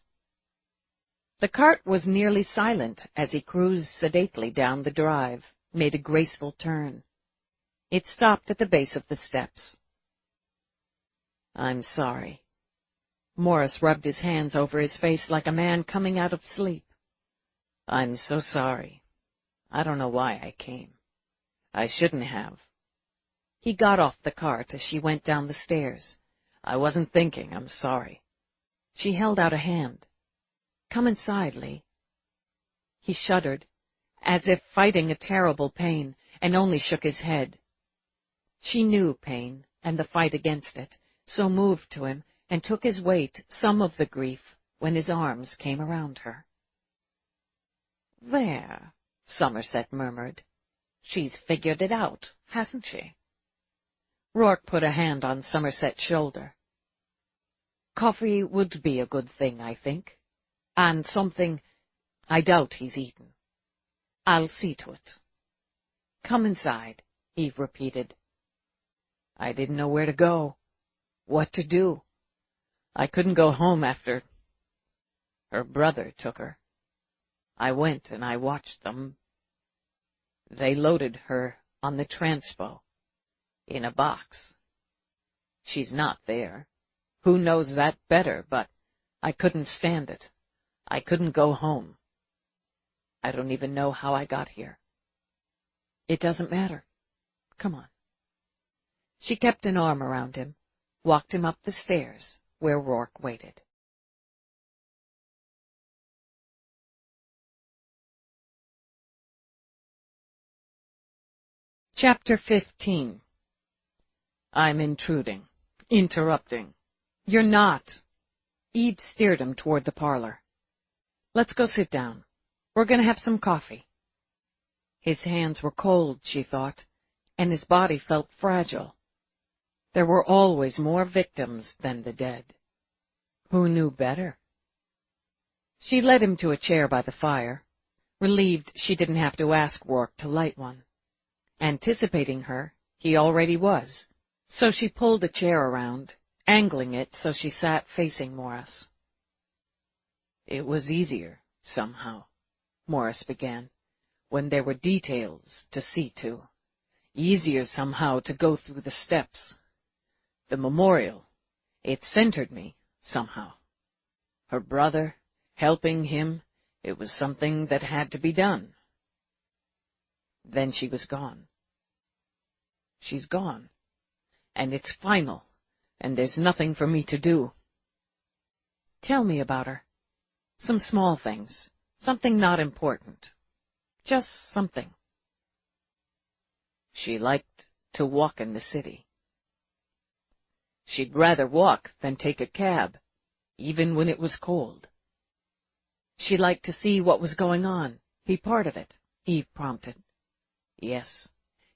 The cart was nearly silent as he cruised sedately down the drive, made a graceful turn. It stopped at the base of the steps. I'm sorry. Morris rubbed his hands over his face like a man coming out of sleep. I'm so sorry. I don't know why I came. I shouldn't have. He got off the cart as she went down the stairs. I wasn't thinking, I'm sorry. She held out a hand. Come inside, Lee. He shuddered, as if fighting a terrible pain, and only shook his head. She knew pain and the fight against it, so moved to him and took his weight, some of the grief, when his arms came around her. There, Somerset murmured. She's figured it out, hasn't she? Rourke put a hand on Somerset's shoulder. Coffee would be a good thing, I think. And something I doubt he's eaten. I'll see to it. Come inside, Eve repeated. I didn't know where to go, what to do. I couldn't go home after her brother took her. I went and I watched them. They loaded her on the transpo, in a box. She's not there. Who knows that better, but I couldn't stand it. I couldn't go home. I don't even know how I got here. It doesn't matter. Come on. She kept an arm around him, walked him up the stairs where Rourke waited. Chapter 15. I'm intruding, interrupting. You're not. Eve steered him toward the parlor. Let's go sit down. We're going to have some coffee. His hands were cold, she thought, and his body felt fragile. There were always more victims than the dead. Who knew better? She led him to a chair by the fire, relieved she didn't have to ask Rourke to light one. Anticipating her, he already was, so she pulled a chair around, angling it so she sat facing Morris. It was easier, somehow, Morris began, when there were details to see to. Easier somehow to go through the steps. The memorial, it centered me, somehow. Her brother, helping him, it was something that had to be done. Then she was gone. She's gone, and it's final, and there's nothing for me to do. Tell me about her. Some small things, something not important. Just something. She liked to walk in the city. She'd rather walk than take a cab, even when it was cold. She liked to see what was going on, be part of it, Eve prompted. Yes,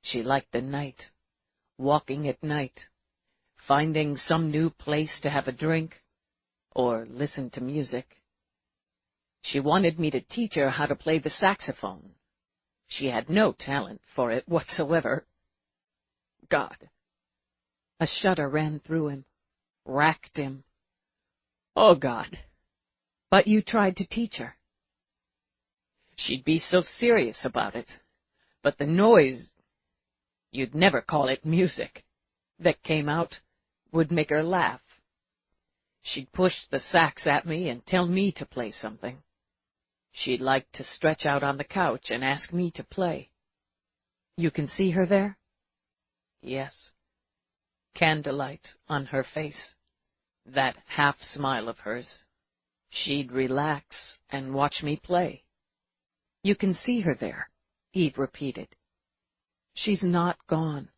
she liked the night, walking at night, finding some new place to have a drink, or listen to music. She wanted me to teach her how to play the saxophone. She had no talent for it whatsoever. God. A shudder ran through him, racked him. Oh, God. But you tried to teach her. She'd be so serious about it. But the noise, you'd never call it music, that came out would make her laugh. She'd push the sax at me and tell me to play something. She'd like to stretch out on the couch and ask me to play. You can see her there? Yes. Candlelight on her face, that half-smile of hers. She'd relax and watch me play. You can see her there, Eve repeated. She's not gone.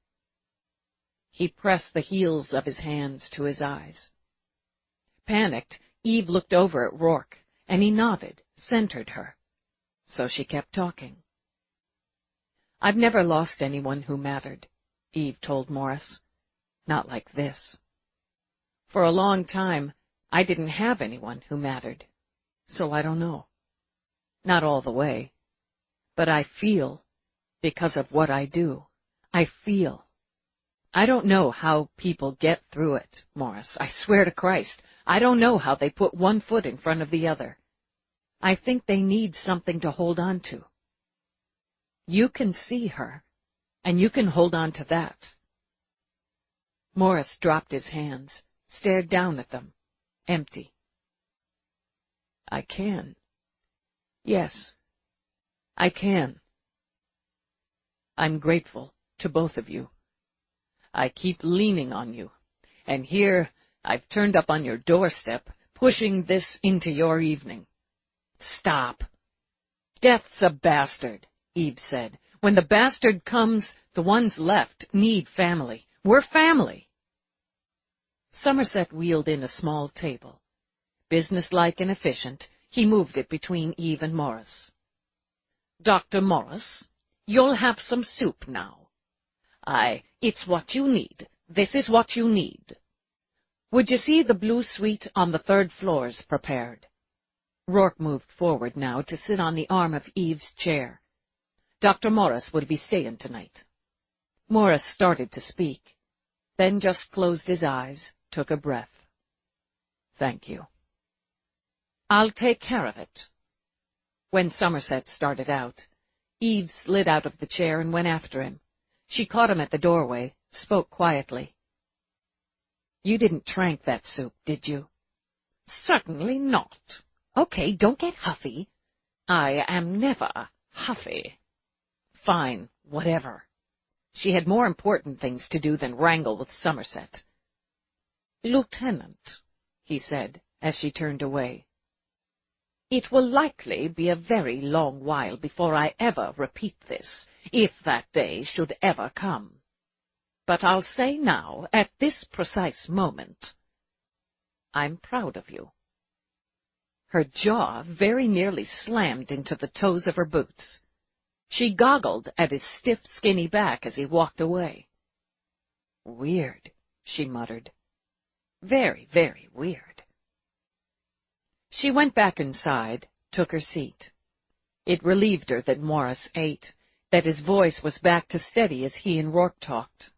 He pressed the heels of his hands to his eyes. Panicked, Eve looked over at Rourke, and he nodded, centered her. So she kept talking. I've never lost anyone who mattered, Eve told Morris. Not like this. For a long time, I didn't have anyone who mattered, so I don't know. Not all the way. But I feel, because of what I do. I feel. I don't know how people get through it, Morris. I swear to Christ, I don't know how they put one foot in front of the other. I think they need something to hold on to. You can see her, and you can hold on to that. Morris dropped his hands, stared down at them, empty. I can. Yes, I can. I'm grateful to both of you. I keep leaning on you, and here I've turned up on your doorstep, pushing this into your evening. Stop. Death's a bastard, Eve said. When the bastard comes, the ones left need family. We're family. Somerset wheeled in a small table. Businesslike and efficient, he moved it between Eve and Morris. Dr. Morris, you'll have some soup now. Aye, it's what you need. This is what you need. Would you see the blue suite on the 3rd floor's prepared? Rourke moved forward now to sit on the arm of Eve's chair. Dr. Morris will be staying tonight." Morris started to speak, then just closed his eyes, took a breath. "Thank you." "I'll take care of it." When Somerset started out, Eve slid out of the chair and went after him. She caught him at the doorway, spoke quietly. "You didn't trank that soup, did you?" "Certainly not." "Okay, don't get huffy." "I am never huffy." "Fine, whatever." She had more important things to do than wrangle with Somerset. "Lieutenant," he said, as she turned away, "it will likely be a very long while before I ever repeat this, if that day should ever come. But I'll say now, at this precise moment, I'm proud of you." Her jaw very nearly slammed into the toes of her boots. She goggled at his stiff, skinny back as he walked away. "Weird," she muttered. "Very, very weird." She went back inside, took her seat. It relieved her that Morris ate, that his voice was back to steady as he and Rourke talked.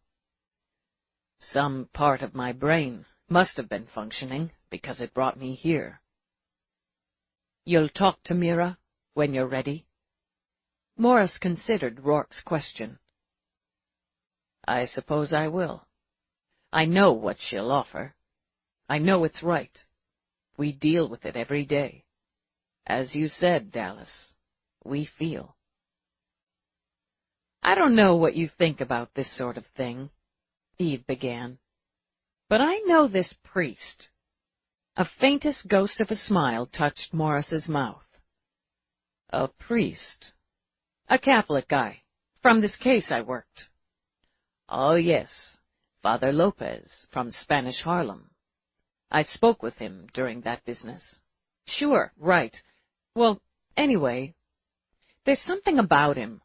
"Some part of my brain must have been functioning, because it brought me here." "You'll talk to Mira when you're ready?" Morris considered Rourke's question. "I suppose I will. I know what she'll offer. I know it's right. We deal with it every day. As you said, Dallas, we feel." "I don't know what you think about this sort of thing," Eve began, "but I know this priest." A faintest ghost of a smile touched Morris's mouth. "A priest?" "A Catholic guy. From this case I worked." "Oh, yes, Father Lopez from Spanish Harlem. I spoke with him during that business." "Sure, right. Well, anyway, there's something about him.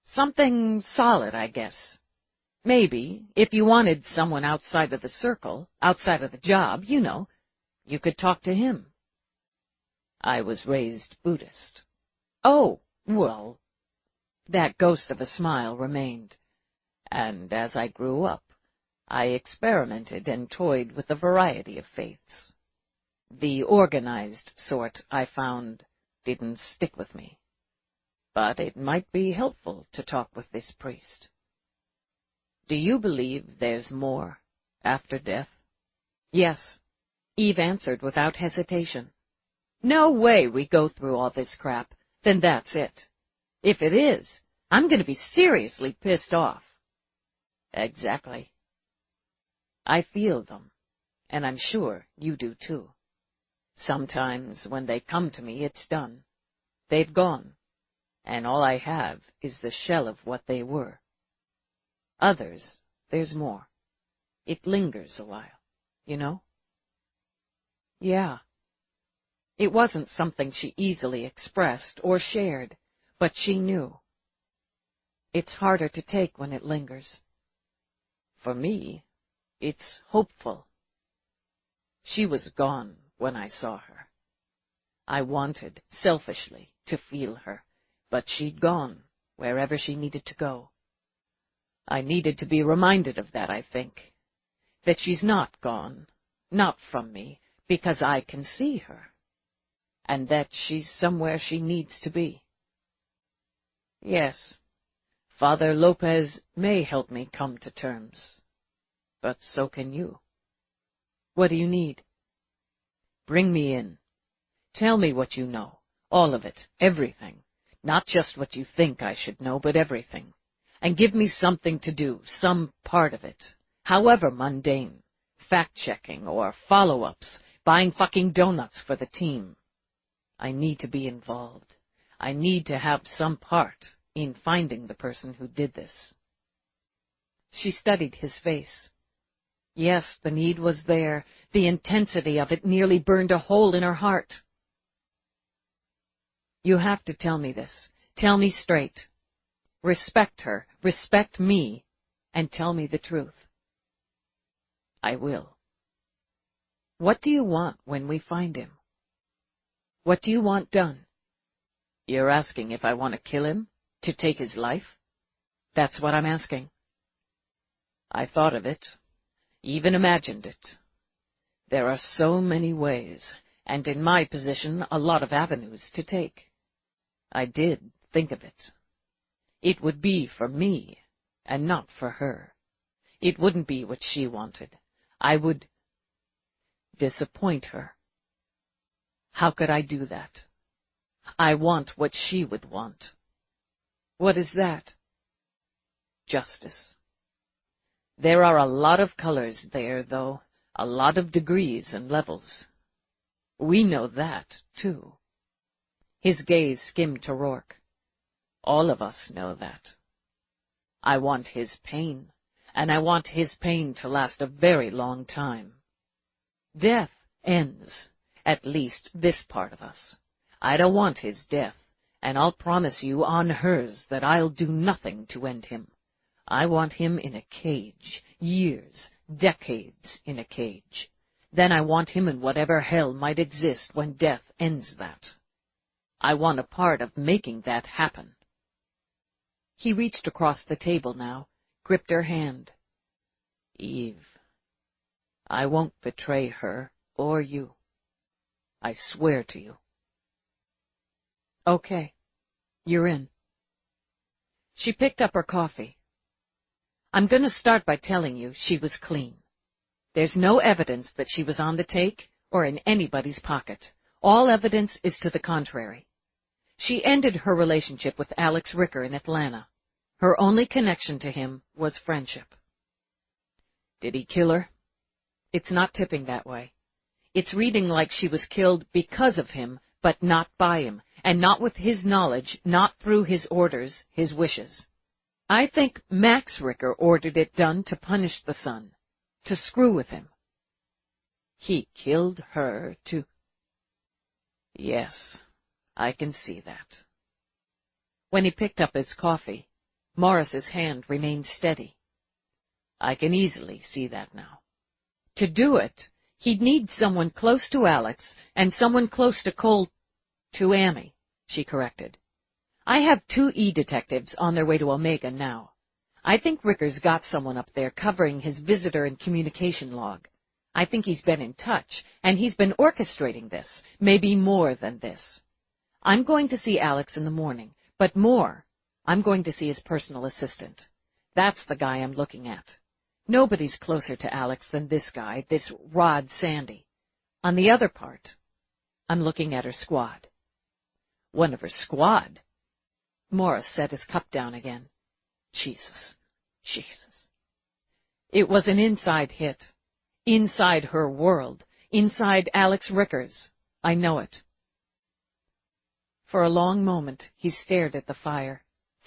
Something solid, I guess. Maybe, if you wanted someone outside of the circle, outside of the job, you know, you could talk to him." "I was raised Buddhist." "Oh, well." That ghost of a smile remained. "And as I grew up, I experimented and toyed with a variety of faiths. The organized sort, I found, didn't stick with me. But it might be helpful to talk with this priest." "Do you believe there's more after death?" "Yes," Eve answered without hesitation. "No way we go through all this crap, then that's it. If it is, I'm going to be seriously pissed off." "Exactly. I feel them, and I'm sure you do too. Sometimes when they come to me, it's done. They've gone, and all I have is the shell of what they were. Others, there's more. It lingers a while, you know?" "Yeah." It wasn't something she easily expressed or shared, but she knew. "It's harder to take when it lingers." "For me, it's hopeful." She was gone when I saw her. I wanted, selfishly, to feel her, but she'd gone wherever she needed to go. I needed to be reminded of that, I think. That she's not gone, not from me, because I can see her. And that she's somewhere she needs to be. Yes, Father Lopez may help me come to terms, but so can you. What do you need? Bring me in. Tell me what you know, all of it, everything, not just what you think I should know, but everything, and give me something to do, some part of it, however mundane, fact-checking or follow-ups, buying fucking donuts for the team. I need to be involved. I need to have some part in finding the person who did this. She studied his face. Yes, the need was there. The intensity of it nearly burned a hole in her heart. You have to tell me this. Tell me straight. Respect her, respect me, and tell me the truth. I will. What do you want when we find him? What do you want done? You're asking if I want to kill him? To take his life? That's what I'm asking. I thought of it, even imagined it. There are so many ways, and in my position a lot of avenues to take. I did think of it. It would be for me, and not for her. It wouldn't be what she wanted. I would disappoint her. How could I do that? I want what she would want. What is that? Justice. There are a lot of colors there, though, a lot of degrees and levels. We know that, too. His gaze skimmed to Rourke. All of us know that. I want his pain, and I want his pain to last a very long time. Death ends, at least this part of us. I don't want his death, and I'll promise you on hers that I'll do nothing to end him. I want him in a cage, years, decades in a cage. Then I want him in whatever hell might exist when death ends that. I want a part of making that happen. He reached across the table now, gripped her hand. Eve, I won't betray her or you. I swear to you. Okay, you're in. She picked up her coffee. I'm going to start by telling you she was clean. There's no evidence that she was on the take or in anybody's pocket. All evidence is to the contrary. She ended her relationship with Alex Ricker in Atlanta. Her only connection to him was friendship. Did he kill her? It's not tipping that way. It's reading like she was killed because of him, but not by him, and not with his knowledge, not through his orders, his wishes. I think Max Ricker ordered it done to punish the son, to screw with him. He killed her to... Yes, I can see that. When he picked up his coffee, Morris's hand remained steady. I can easily see that now. To do it, he'd need someone close to Alex and someone close to Amy, she corrected. I have 2 E-detectives on their way to Omega now. I think Ricker's got someone up there covering his visitor and communication log. I think he's been in touch, and he's been orchestrating this, maybe more than this. I'm going to see Alex in the morning, but more, I'm going to see his personal assistant. That's the guy I'm looking at. Nobody's closer to Alex than this guy, this Rod Sandy. On the other part, I'm looking at her squad. One of her squad? Morris set his cup down again. Jesus. It was an inside hit. Inside her world. Inside Alex Ricker's. I know it. For a long moment, he stared at the fire,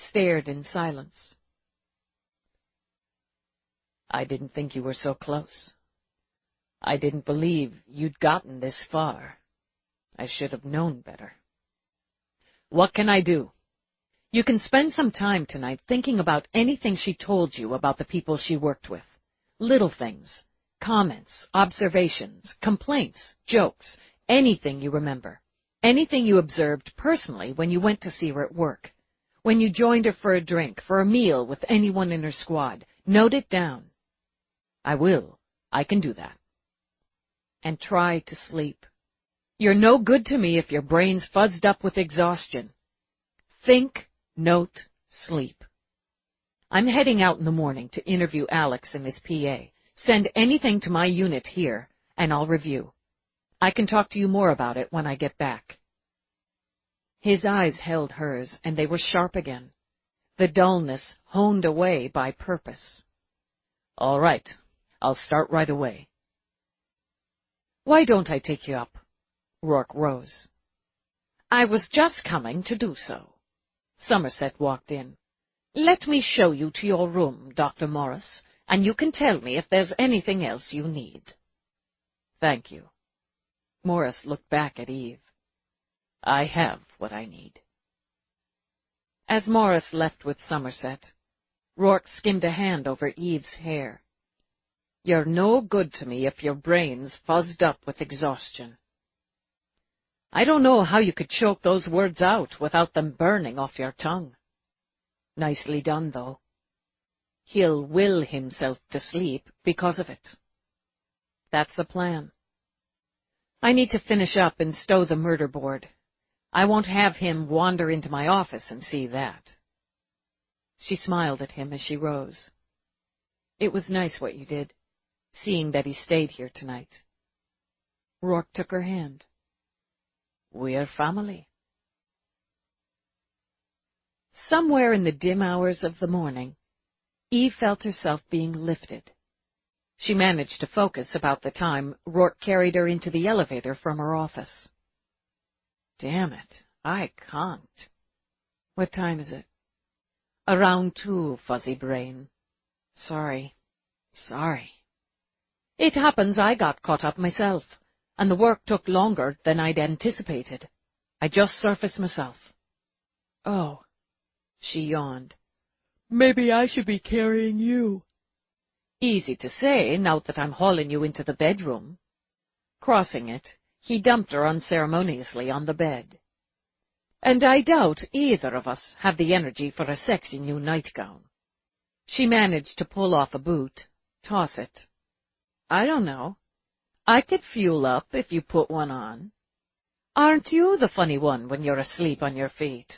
stared in silence. I didn't think you were so close. I didn't believe you'd gotten this far. I should have known better. What can I do? You can spend some time tonight thinking about anything she told you about the people she worked with. Little things, comments, observations, complaints, jokes, anything you remember. Anything you observed personally when you went to see her at work. When you joined her for a drink, for a meal with anyone in her squad. Note it down. I will. I can do that. And try to sleep. You're no good to me if your brain's fuzzed up with exhaustion. Think, note, sleep. I'm heading out in the morning to interview Alex and his PA. Send anything to my unit here, and I'll review. I can talk to you more about it when I get back. His eyes held hers, and they were sharp again. The dullness honed away by purpose. All right. I'll start right away. Why don't I take you up? Rourke rose. I was just coming to do so. Somerset walked in. Let me show you to your room, Dr. Morris, and you can tell me if there's anything else you need. Thank you. Morris looked back at Eve. I have what I need. As Morris left with Somerset, Rourke skimmed a hand over Eve's hair. You're no good to me if your brain's fuzzed up with exhaustion. I don't know how you could choke those words out without them burning off your tongue. Nicely done, though. He'll will himself to sleep because of it. That's the plan. I need to finish up and stow the murder board. I won't have him wander into my office and see that. She smiled at him as she rose. It was nice what you did, seeing that he stayed here tonight. Rourke took her hand. We're family. Somewhere in the dim hours of the morning, Eve felt herself being lifted. She managed to focus about the time Rourke carried her into the elevator from her office. Damn it, I can't. What time is it? Around 2, fuzzy brain. Sorry. It happens I got caught up myself, and the work took longer than I'd anticipated. I just surfaced myself. Oh, she yawned. Maybe I should be carrying you. Easy to say, now that I'm hauling you into the bedroom. Crossing it, he dumped her unceremoniously on the bed. And I doubt either of us have the energy for a sexy new nightgown. She managed to pull off a boot, toss it. I don't know. I could fuel up if you put one on. Aren't you the funny one when you're asleep on your feet?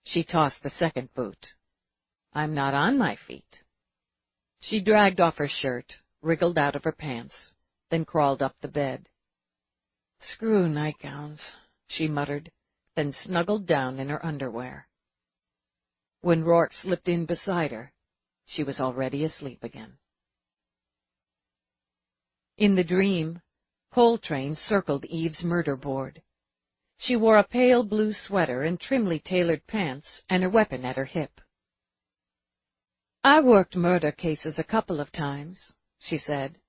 She tossed the second boot. I'm not on my feet. She dragged off her shirt, wriggled out of her pants, then crawled up the bed. Screw nightgowns, she muttered, then snuggled down in her underwear. When Rourke slipped in beside her, she was already asleep again. In the dream, Coltrane circled Eve's murder board. She wore a pale blue sweater and trimly tailored pants and her weapon at her hip. I worked murder cases a couple of times, she said.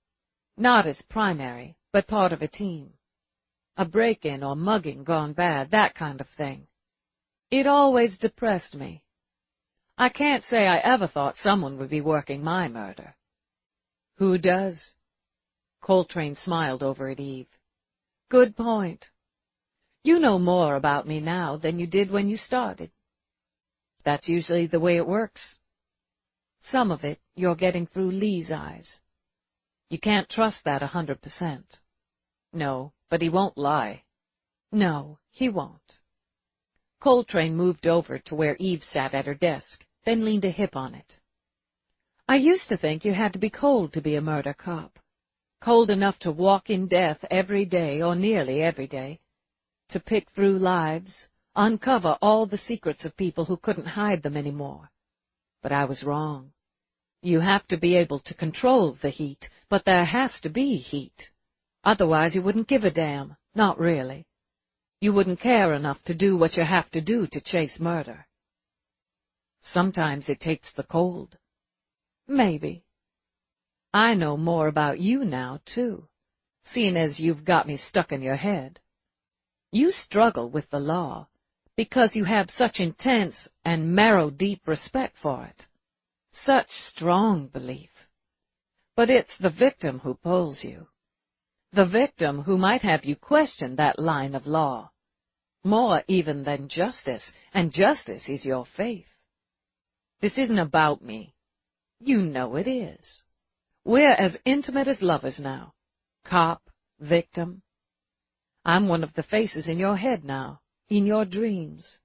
Not as primary, but part of a team. A break-in or mugging gone bad, that kind of thing. It always depressed me. I can't say I ever thought someone would be working my murder. Who does? Coltrane smiled over at Eve. Good point. You know more about me now than you did when you started. That's usually the way it works. Some of it you're getting through Lee's eyes. You can't trust that 100%. No, but he won't lie. No, he won't. Coltrane moved over to where Eve sat at her desk, then leaned a hip on it. I used to think you had to be cold to be a murder cop. Cold enough to walk in death every day, or nearly every day, to pick through lives, uncover all the secrets of people who couldn't hide them anymore. But I was wrong. You have to be able to control the heat, but there has to be heat. Otherwise you wouldn't give a damn, not really. You wouldn't care enough to do what you have to do to chase murder. Sometimes it takes the cold. Maybe. I know more about you now, too, seeing as you've got me stuck in your head. You struggle with the law because you have such intense and marrow-deep respect for it. Such strong belief. But it's the victim who pulls you. The victim who might have you question that line of law. More even than justice, and justice is your faith. This isn't about me. You know it is. We're as intimate as lovers now. Cop, victim. I'm one of the faces in your head now, in your dreams.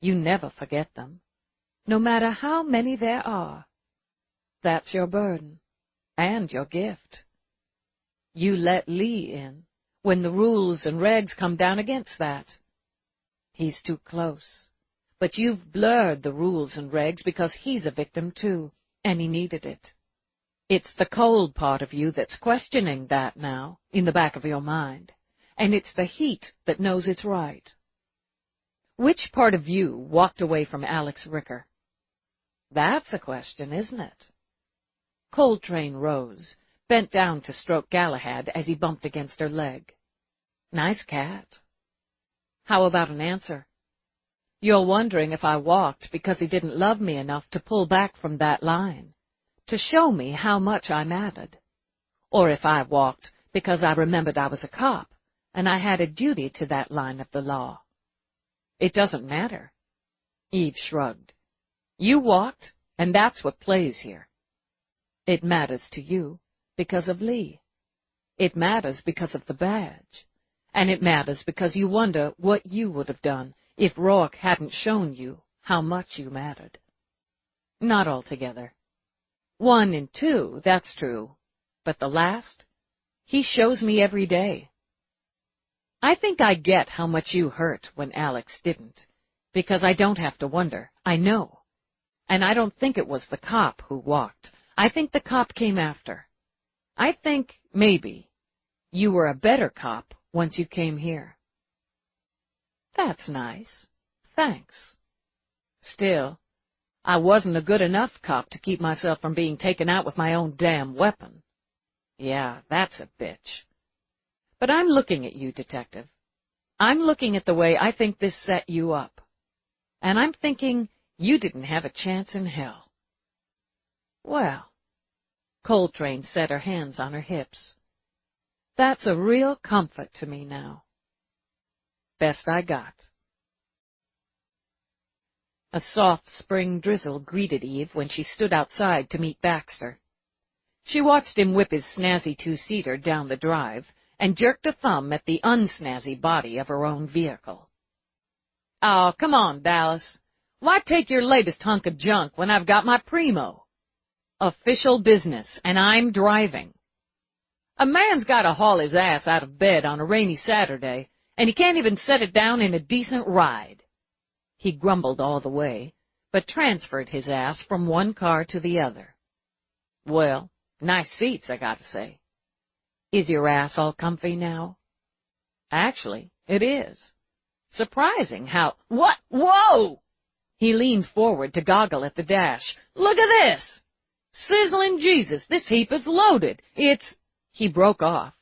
You never forget them, no matter how many there are. That's your burden, and your gift. You let Lee in when the rules and regs come down against that. He's too close, but you've blurred the rules and regs because he's a victim too, and he needed it. It's the cold part of you that's questioning that now, in the back of your mind, and it's the heat that knows it's right. Which part of you walked away from Alex Ricker? That's a question, isn't it? Coltrane rose, bent down to stroke Galahad as he bumped against her leg. Nice cat. How about an answer? You're wondering if I walked because he didn't love me enough to pull back from that line, to show me how much I mattered, or if I walked because I remembered I was a cop and I had a duty to that line of the law. It doesn't matter. Eve shrugged. You walked, and that's what plays here. It matters to you because of Lee. It matters because of the badge. And it matters because you wonder what you would have done if Rourke hadn't shown you how much you mattered. Not altogether. 1 and 2, that's true. But the last, he shows me every day. I think I get how much you hurt when Alex didn't, because I don't have to wonder. I know. And I don't think it was the cop who walked. I think the cop came after. I think, maybe, you were a better cop once you came here. That's nice. Thanks. Still, I wasn't a good enough cop to keep myself from being taken out with my own damn weapon. Yeah, that's a bitch. But I'm looking at you, Detective. I'm looking at the way I think this set you up. And I'm thinking you didn't have a chance in hell. Well, Coltrane set her hands on her hips. That's a real comfort to me now. Best I got. A soft spring drizzle greeted Eve when she stood outside to meet Baxter. She watched him whip his snazzy two-seater down the drive and jerked a thumb at the unsnazzy body of her own vehicle. Oh, come on, Dallas. Why take your latest hunk of junk when I've got my primo? Official business, and I'm driving. A man's got to haul his ass out of bed on a rainy Saturday, and he can't even set it down in a decent ride. He grumbled all the way, but transferred his ass from one car to the other. Well, nice seats, I gotta say. Is your ass all comfy now? Actually, it is. Surprising how— What? Whoa! He leaned forward to goggle at the dash. Look at this! Sizzling Jesus, this heap is loaded. It's— He broke off,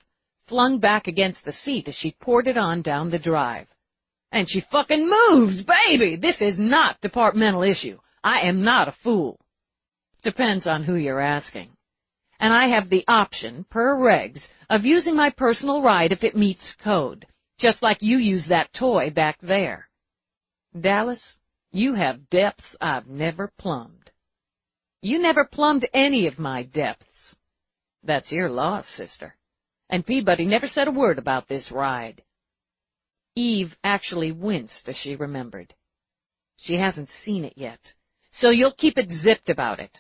flung back against the seat as she poured it on down the drive. And she fucking moves, baby! This is not departmental issue. I am not a fool. Depends on who you're asking. And I have the option, per regs, of using my personal ride if it meets code, just like you use that toy back there. Dallas, you have depths I've never plumbed. You never plumbed any of my depths. That's your loss, sister. And Peabody never said a word about this ride. Eve actually winced as she remembered. She hasn't seen it yet, so you'll keep it zipped about it.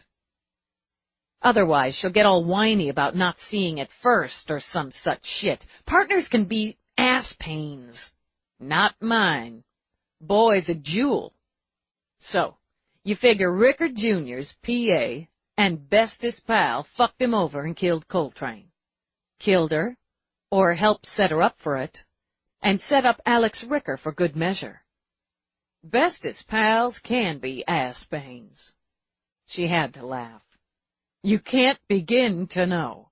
Otherwise, she'll get all whiny about not seeing it first or some such shit. Partners can be ass pains. Not mine. Boy's a jewel. So, you figure Rickard Jr.'s PA and bestest pal fucked him over and killed Coltrane. Killed her, or helped set her up for it, and set up Alex Ricker for good measure. Bestest pals can be ass pains. She had to laugh. You can't begin to know.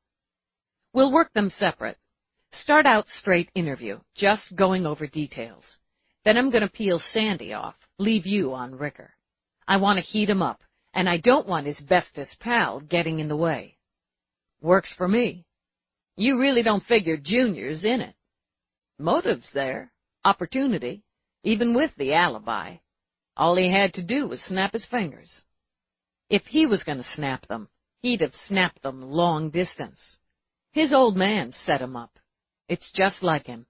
We'll work them separate. Start out straight interview, just going over details. Then I'm going to peel Sandy off, leave you on Ricker. I want to heat him up, and I don't want his bestest pal getting in the way. Works for me. You really don't figure Junior's in it. Motive's there, opportunity, even with the alibi. All he had to do was snap his fingers. If he was going to snap them, he'd have snapped them long distance. His old man set him up. It's just like him.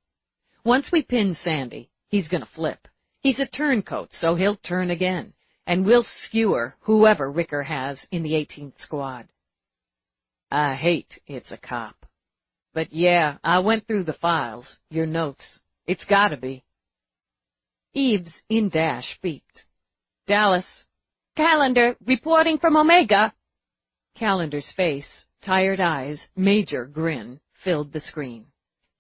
Once we pin Sandy, he's going to flip. He's a turncoat, so he'll turn again, and we'll skewer whoever Ricker has in the 18th Squad. I hate It's a Cop. But yeah, I went through the files, your notes. It's gotta be. Eve's in-dash beeped. Dallas. Calendar, reporting from Omega. Calendar's face, tired eyes, major grin, filled the screen.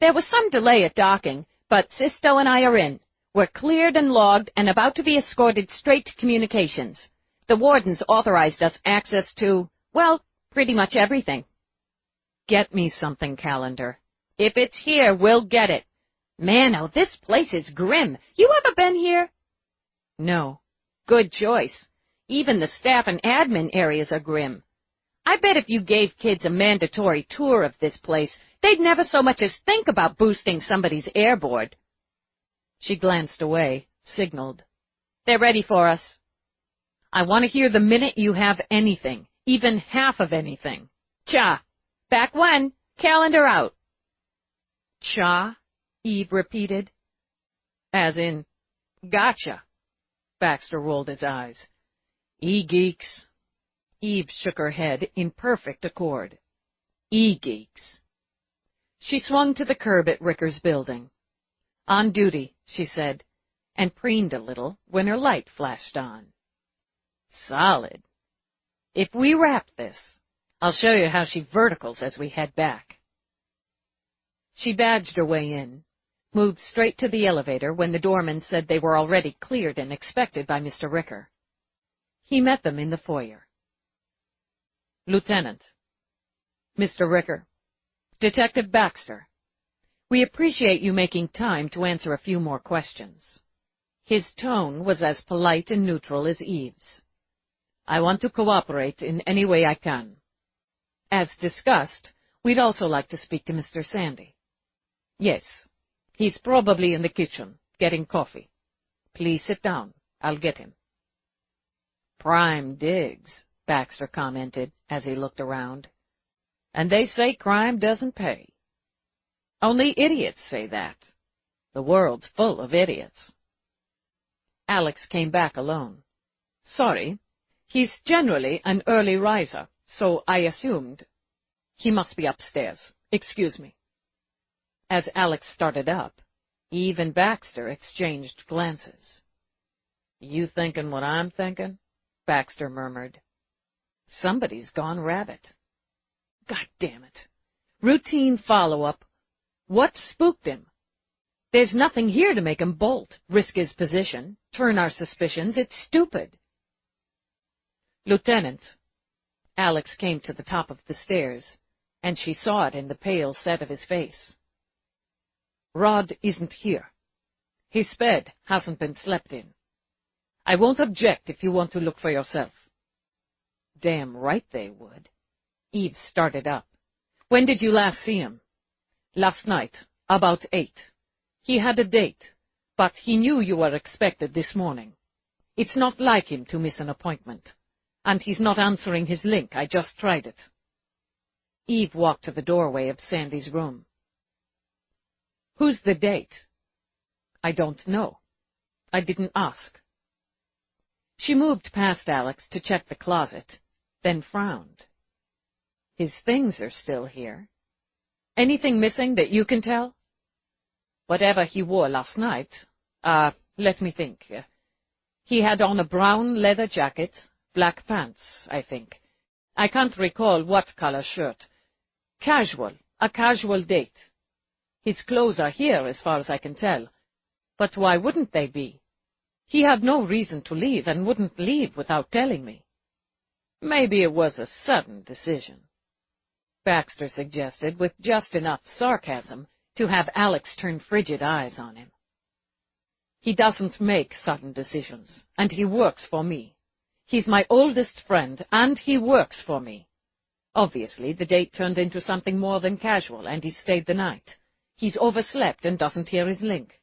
There was some delay at docking, but Sisto and I are in. We're cleared and logged and about to be escorted straight to communications. The wardens authorized us access to, well, pretty much everything. Get me something, Calendar. If it's here, we'll get it. Man, oh, this place is grim. You ever been here? No. Good choice. Even the staff and admin areas are grim. I bet if you gave kids a mandatory tour of this place, they'd never so much as think about boosting somebody's airboard. She glanced away, signaled. They're ready for us. I want to hear the minute you have anything, even half of anything. Cha! Back when? Calendar out. Cha? Eve repeated. As in, gotcha. Baxter rolled his eyes. E-geeks. Eve shook her head in perfect accord. E-geeks. She swung to the curb at Ricker's building. On duty, she said, and preened a little when her light flashed on. Solid. If we wrap this, I'll show you how she verticals as we head back. She badged her way in, moved straight to the elevator when the doorman said they were already cleared and expected by Mr. Ricker. He met them in the foyer. Lieutenant. Mr. Ricker. Detective Baxter. We appreciate you making time to answer a few more questions. His tone was as polite and neutral as Eve's. I want to cooperate in any way I can. As discussed, we'd also like to speak to Mr. Sandy. Yes, he's probably in the kitchen, getting coffee. Please sit down. I'll get him. Prime digs, Baxter commented as he looked around. And they say crime doesn't pay. Only idiots say that. The world's full of idiots. Alex came back alone. Sorry, he's generally an early riser, so I assumed. He must be upstairs. Excuse me. As Alex started up, Eve and Baxter exchanged glances. You thinking what I'm thinking? Baxter murmured. Somebody's gone rabbit. God damn it. Routine follow-up. What spooked him? There's nothing here to make him bolt, risk his position, turn our suspicions. It's stupid. Lieutenant. Alex came to the top of the stairs, and she saw it in the pale set of his face. Rod isn't here. His bed hasn't been slept in. I won't object if you want to look for yourself. Damn right they would. Eve started up. When did you last see him? Last night, about 8. He had a date, but he knew you were expected this morning. It's not like him to miss an appointment. And he's not answering his link. I just tried it. Eve walked to the doorway of Sandy's room. Who's the date? I don't know. I didn't ask. She moved past Alex to check the closet, then frowned. His things are still here. Anything missing that you can tell? Whatever he wore last night, let me think. He had on a brown leather jacket, black pants, I think. I can't recall what color shirt. Casual, a casual date. His clothes are here as far as I can tell. But why wouldn't they be? He had no reason to leave and wouldn't leave without telling me. Maybe it was a sudden decision, Baxter suggested with just enough sarcasm to have Alex turn frigid eyes on him. He doesn't make sudden decisions, and he works for me. He's my oldest friend, and he works for me. Obviously, the date turned into something more than casual, and he stayed the night. He's overslept and doesn't hear his link.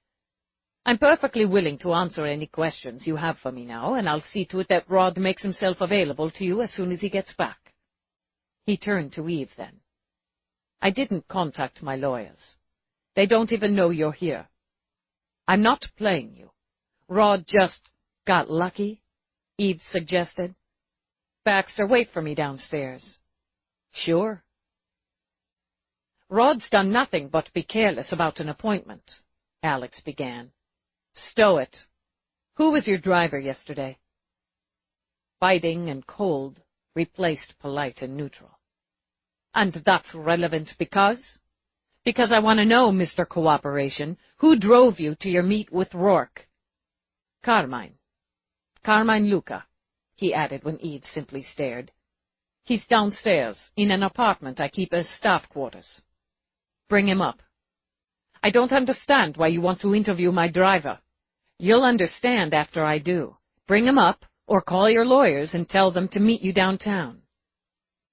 I'm perfectly willing to answer any questions you have for me now, and I'll see to it that Rod makes himself available to you as soon as he gets back. He turned to Eve then. I didn't contact my lawyers. They don't even know you're here. I'm not playing you. Rod just got lucky, Eve suggested. Baxter, wait for me downstairs. Sure. Rod's done nothing but be careless about an appointment, Alex began. Stow it. Who was your driver yesterday? Biting and cold replaced polite and neutral. And that's relevant because? Because I want to know, Mr. Cooperation, who drove you to your meet with Rourke? Carmine. Carmine Luca, he added when Eve simply stared. He's downstairs, in an apartment I keep as staff quarters. Bring him up. I don't understand why you want to interview my driver. You'll understand after I do. Bring him up, or call your lawyers and tell them to meet you downtown.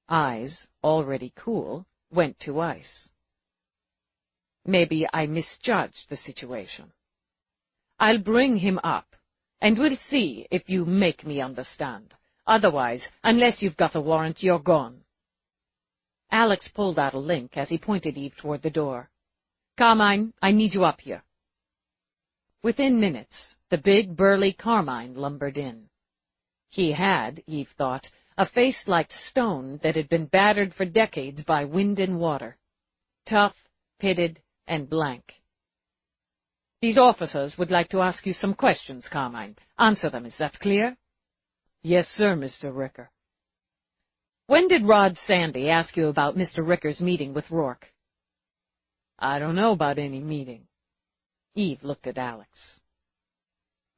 Eyes, already cool, went to ice. Maybe I misjudged the situation. I'll bring him up, and we'll see if you make me understand. Otherwise, unless you've got a warrant, you're gone." Alex pulled out a link as he pointed Eve toward the door. "Carmine, I need you up here." Within minutes, the big, burly Carmine lumbered in. He had, Eve thought, a face like stone that had been battered for decades by wind and water. Tough, pitted, and blank. "These officers would like to ask you some questions, Carmine. Answer them, is that clear?" "Yes, sir, Mr. Ricker." "When did Rod Sandy ask you about Mr. Ricker's meeting with Rourke?" "I don't know about any meeting." Eve looked at Alex.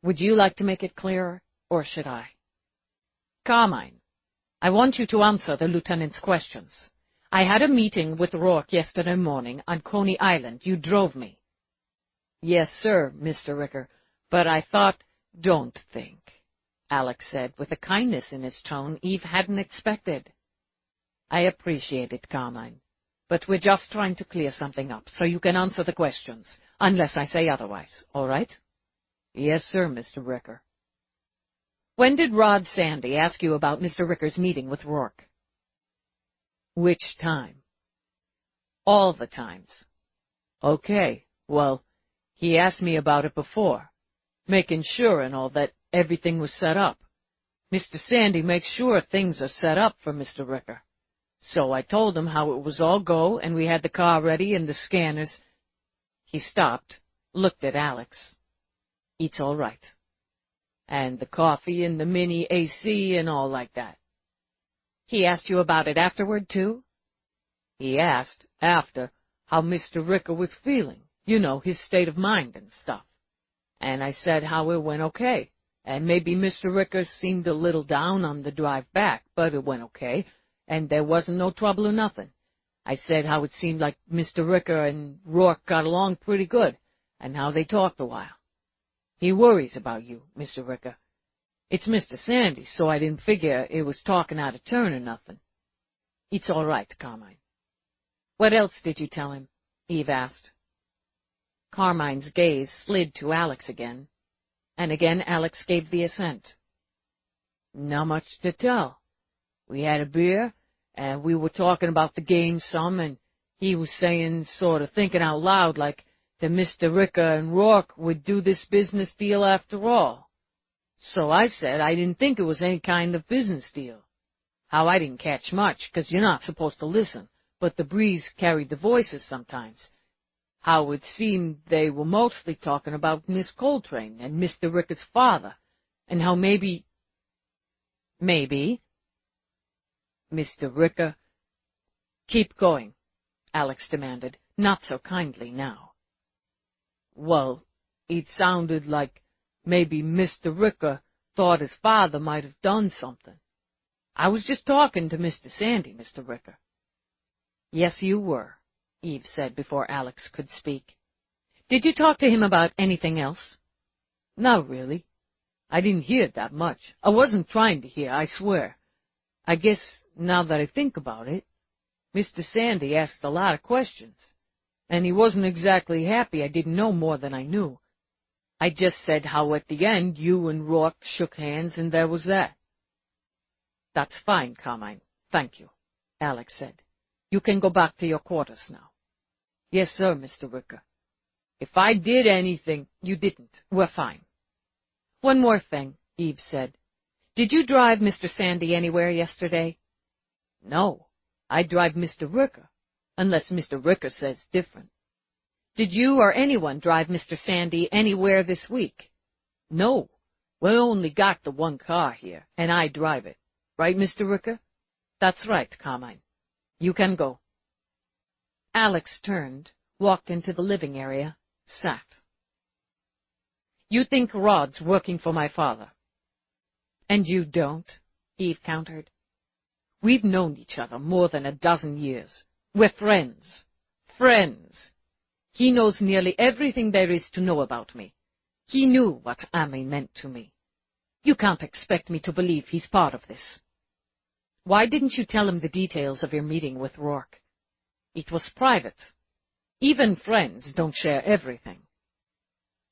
"Would you like to make it clearer, or should I?" "Carmine, I want you to answer the lieutenant's questions. I had a meeting with Rourke yesterday morning on Coney Island. You drove me." "Yes, sir, Mr. Ricker, but I thought—" "Don't think," Alex said, with a kindness in his tone Eve hadn't expected. "I appreciate it, Carmine, but we're just trying to clear something up, so you can answer the questions, unless I say otherwise, all right?" "Yes, sir, Mr. Ricker." "When did Rod Sandy ask you about Mr. Ricker's meeting with Rourke?" "Which time?" "All the times." "Okay, well, he asked me about it before, making sure and all that everything was set up. Mr. Sandy makes sure things are set up for Mr. Ricker. So I told him how it was all go, and we had the car ready and the scanners." He stopped, looked at Alex. "It's all right. And the coffee and the mini AC and all like that." "He asked you about it afterward, too?" "He asked, after, how Mr. Ricker was feeling, you know, his state of mind and stuff. And I said how it went okay, and maybe Mr. Ricker seemed a little down on the drive back, but it went okay, and there wasn't no trouble or nothing. I said how it seemed like Mr. Ricker and Rourke got along pretty good, and how they talked a while. He worries about you, Mr. Ricker. It's Mr. Sandy, so I didn't figure it was talking out of turn or nothing. It's all right, Carmine." "What else did you tell him?" Eve asked. Carmine's gaze slid to Alex again, and again Alex gave the assent. "Not much to tell. We had a beer, and we were talking about the game some, and he was saying, sort of thinking out loud, like that Mr. Ricker and Rourke would do this business deal after all. So I said I didn't think it was any kind of business deal. How I didn't catch much, 'cause you're not supposed to listen, but the breeze carried the voices sometimes. How it seemed they were mostly talking about Miss Coltrane and Mr. Ricker's father, and how maybe—" "Maybe?" "Mr. Ricker—" "Keep going," Alex demanded, not so kindly now. "Well, it sounded like maybe Mr. Ricker thought his father might have done something. I was just talking to Mr. Sandy, Mr. Ricker." "Yes, you were," Eve said before Alex could speak. "Did you talk to him about anything else?" "Not really. I didn't hear that much. I wasn't trying to hear, I swear. I guess, now that I think about it, Mr. Sandy asked a lot of questions, and he wasn't exactly happy I didn't know more than I knew. I just said how at the end you and Rourke shook hands, and there was that." "That's fine, Carmine. Thank you," Alex said. "You can go back to your quarters now." "Yes, sir, Mr. Ricker. If I did anything—" "You didn't. We're fine." "One more thing," Eve said. "Did you drive Mr. Sandy anywhere yesterday?" "No. I drive Mr. Ricker, unless Mr. Ricker says different." "Did you or anyone drive Mr. Sandy anywhere this week?" "No. We only got the one car here, and I drive it. Right, Mr. Ricker?" "That's right, Carmine. You can go." Alex turned, walked into the living area, sat. "You think Rod's working for my father?" "And you don't," Eve countered. "We've known each other more than a dozen years. We're friends. Friends. He knows nearly everything there is to know about me. He knew what Amy meant to me. You can't expect me to believe he's part of this." "Why didn't you tell him the details of your meeting with Rourke?" "It was private. Even friends don't share everything."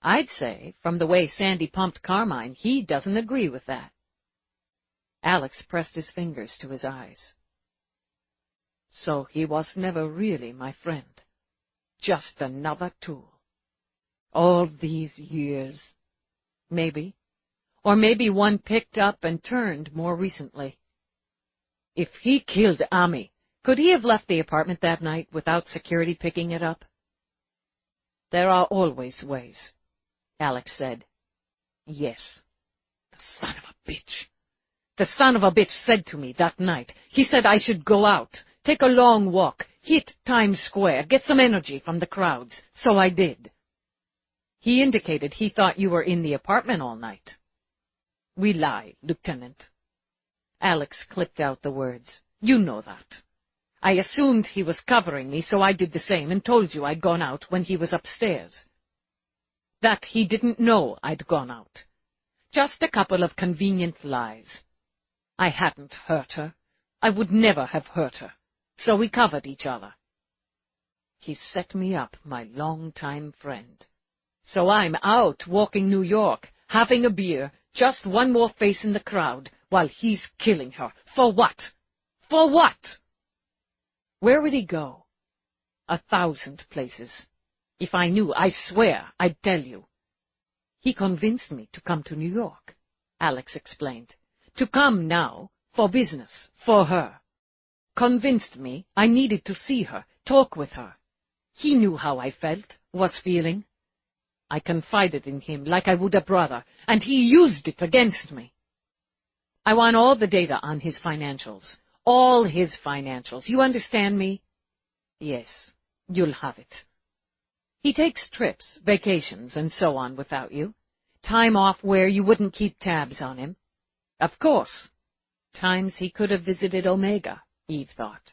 I'd say, from the way Sandy pumped Carmine, he doesn't agree with that. Alex pressed his fingers to his eyes. So he was never really my friend. Just another tool. All these years. Maybe. Or maybe one picked up and turned more recently. If he killed Ami, could he have left the apartment that night without security picking it up? There are always ways, Alex said. Yes. The son of a bitch. The son of a bitch said to me that night, he said I should go out, take a long walk, hit Times Square, get some energy from the crowds. So I did. He indicated he thought you were in the apartment all night. We lie, Lieutenant. Alex clipped out the words. You know that. I assumed he was covering me, so I did the same and told you I'd gone out when he was upstairs. That he didn't know I'd gone out. Just a couple of convenient lies. I hadn't hurt her. I would never have hurt her. So we covered each other. He set me up, my long-time friend. So I'm out walking New York, having a beer, just one more face in the crowd, while he's killing her. For what? For what? Where would he go? 1,000 places. If I knew, I swear I'd tell you. He convinced me to come to New York, Alex explained. To come now, for business, for her. Convinced me I needed to see her, talk with her. He knew how I felt, was feeling. I confided in him like I would a brother, and he used it against me. I want all the data on his financials. All his financials. You understand me? Yes, you'll have it. He takes trips, vacations, and so on without you. Time off where you wouldn't keep tabs on him. Of course. Times he could have visited Omega, Eve thought.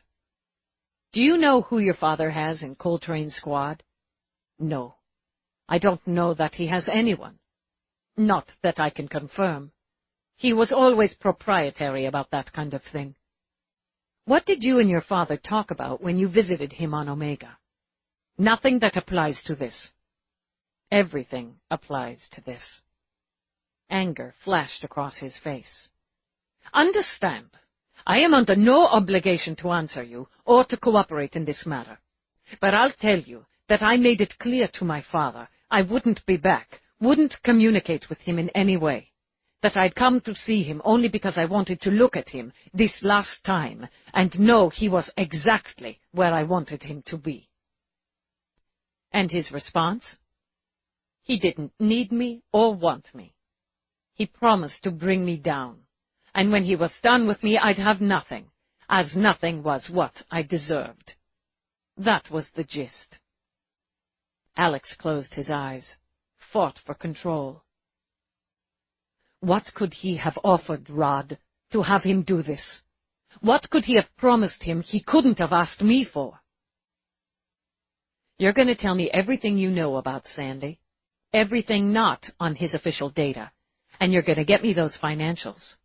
Do you know who your father has in Coltrane's squad? No. I don't know that he has anyone. Not that I can confirm. He was always proprietary about that kind of thing. What did you and your father talk about when you visited him on Omega? Nothing that applies to this. Everything applies to this. Anger flashed across his face. Understand, I am under no obligation to answer you or to cooperate in this matter. But I'll tell you that I made it clear to my father I wouldn't be back, wouldn't communicate with him in any way, that I'd come to see him only because I wanted to look at him this last time and know he was exactly where I wanted him to be. And his response? He didn't need me or want me. He promised to bring me down, and when he was done with me I'd have nothing, as nothing was what I deserved. That was the gist. Alex closed his eyes, fought for control. What could he have offered Rod to have him do this? What could he have promised him he couldn't have asked me for? You're going to tell me everything you know about Sandy, everything not on his official data, and you're going to get me those financials.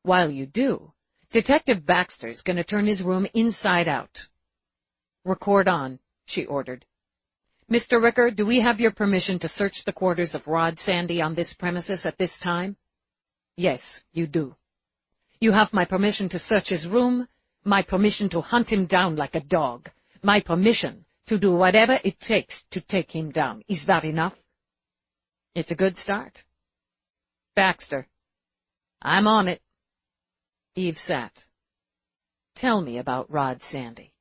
While you do, Detective Baxter's going to turn his room inside out. Record on, she ordered. Mr. Ricker, do we have your permission to search the quarters of Rod Sandy on this premises at this time? Yes, you do. You have my permission to search his room, my permission to hunt him down like a dog, my permission to do whatever it takes to take him down. Is that enough? It's a good start. Baxter. I'm on it. Eve sat. Tell me about Rod Sandy.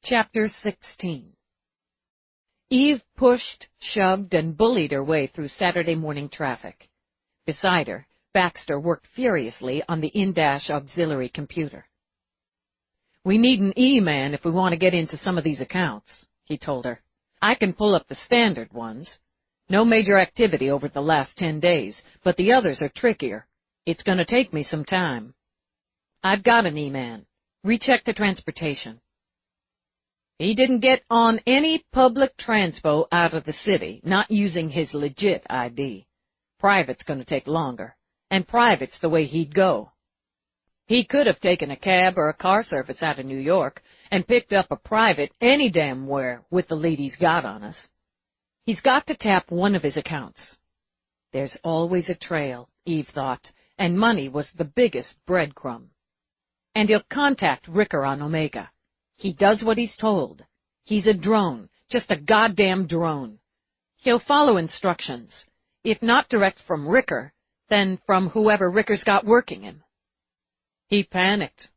Chapter 16. Eve pushed, shoved, and bullied her way through Saturday morning traffic. Beside her, Baxter worked furiously on the in-dash auxiliary computer. We need an E-man if we want to get into some of these accounts, he told her. I can pull up the standard ones. No major activity over the last 10 days, but the others are trickier. It's going to take me some time. I've got an E-man. Recheck the transportation. He didn't get on any public transpo out of the city, not using his legit ID. Private's going to take longer, and private's the way he'd go. He could have taken a cab or a car service out of New York, and picked up a private any damn where with the lead he's got on us. He's got to tap one of his accounts. There's always a trail, Eve thought, and money was the biggest breadcrumb. And he'll contact Ricker on Omega. He does what he's told. He's a drone, just a goddamn drone. He'll follow instructions, if not direct from Ricker, then from whoever Ricker's got working him. He panicked.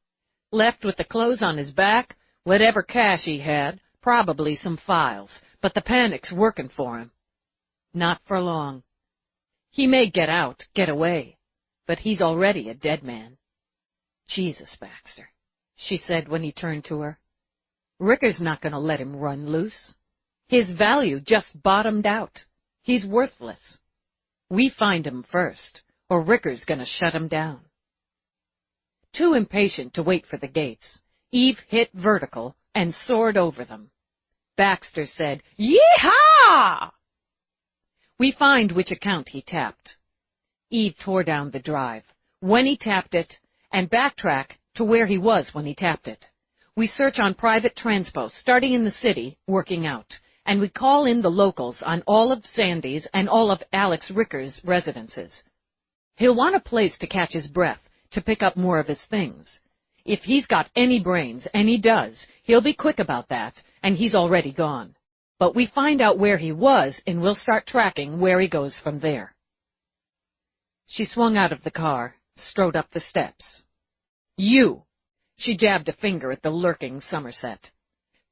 Left with the clothes on his back, whatever cash he had, probably some files, but the panic's working for him. Not for long. He may get out, get away, but he's already a dead man. Jesus, Baxter, she said when he turned to her. Ricker's not going to let him run loose. His value just bottomed out. He's worthless. We find him first, or Ricker's going to shut him down. Too impatient to wait for the gates, Eve hit vertical and soared over them. Baxter said, "Yee-haw!" We find which account he tapped. Eve tore down the drive, when he tapped it, and backtrack to where he was when he tapped it. We search on private transpo, starting in the city, working out, and we call in the locals on all of Sandy's and all of Alex Ricker's residences. He'll want a place to catch his breath, to pick up more of his things. If he's got any brains, and he does, he'll be quick about that, and he's already gone. But we find out where he was, and we'll start tracking where he goes from there. She swung out of the car, strode up the steps. You! She jabbed a finger at the lurking Somerset.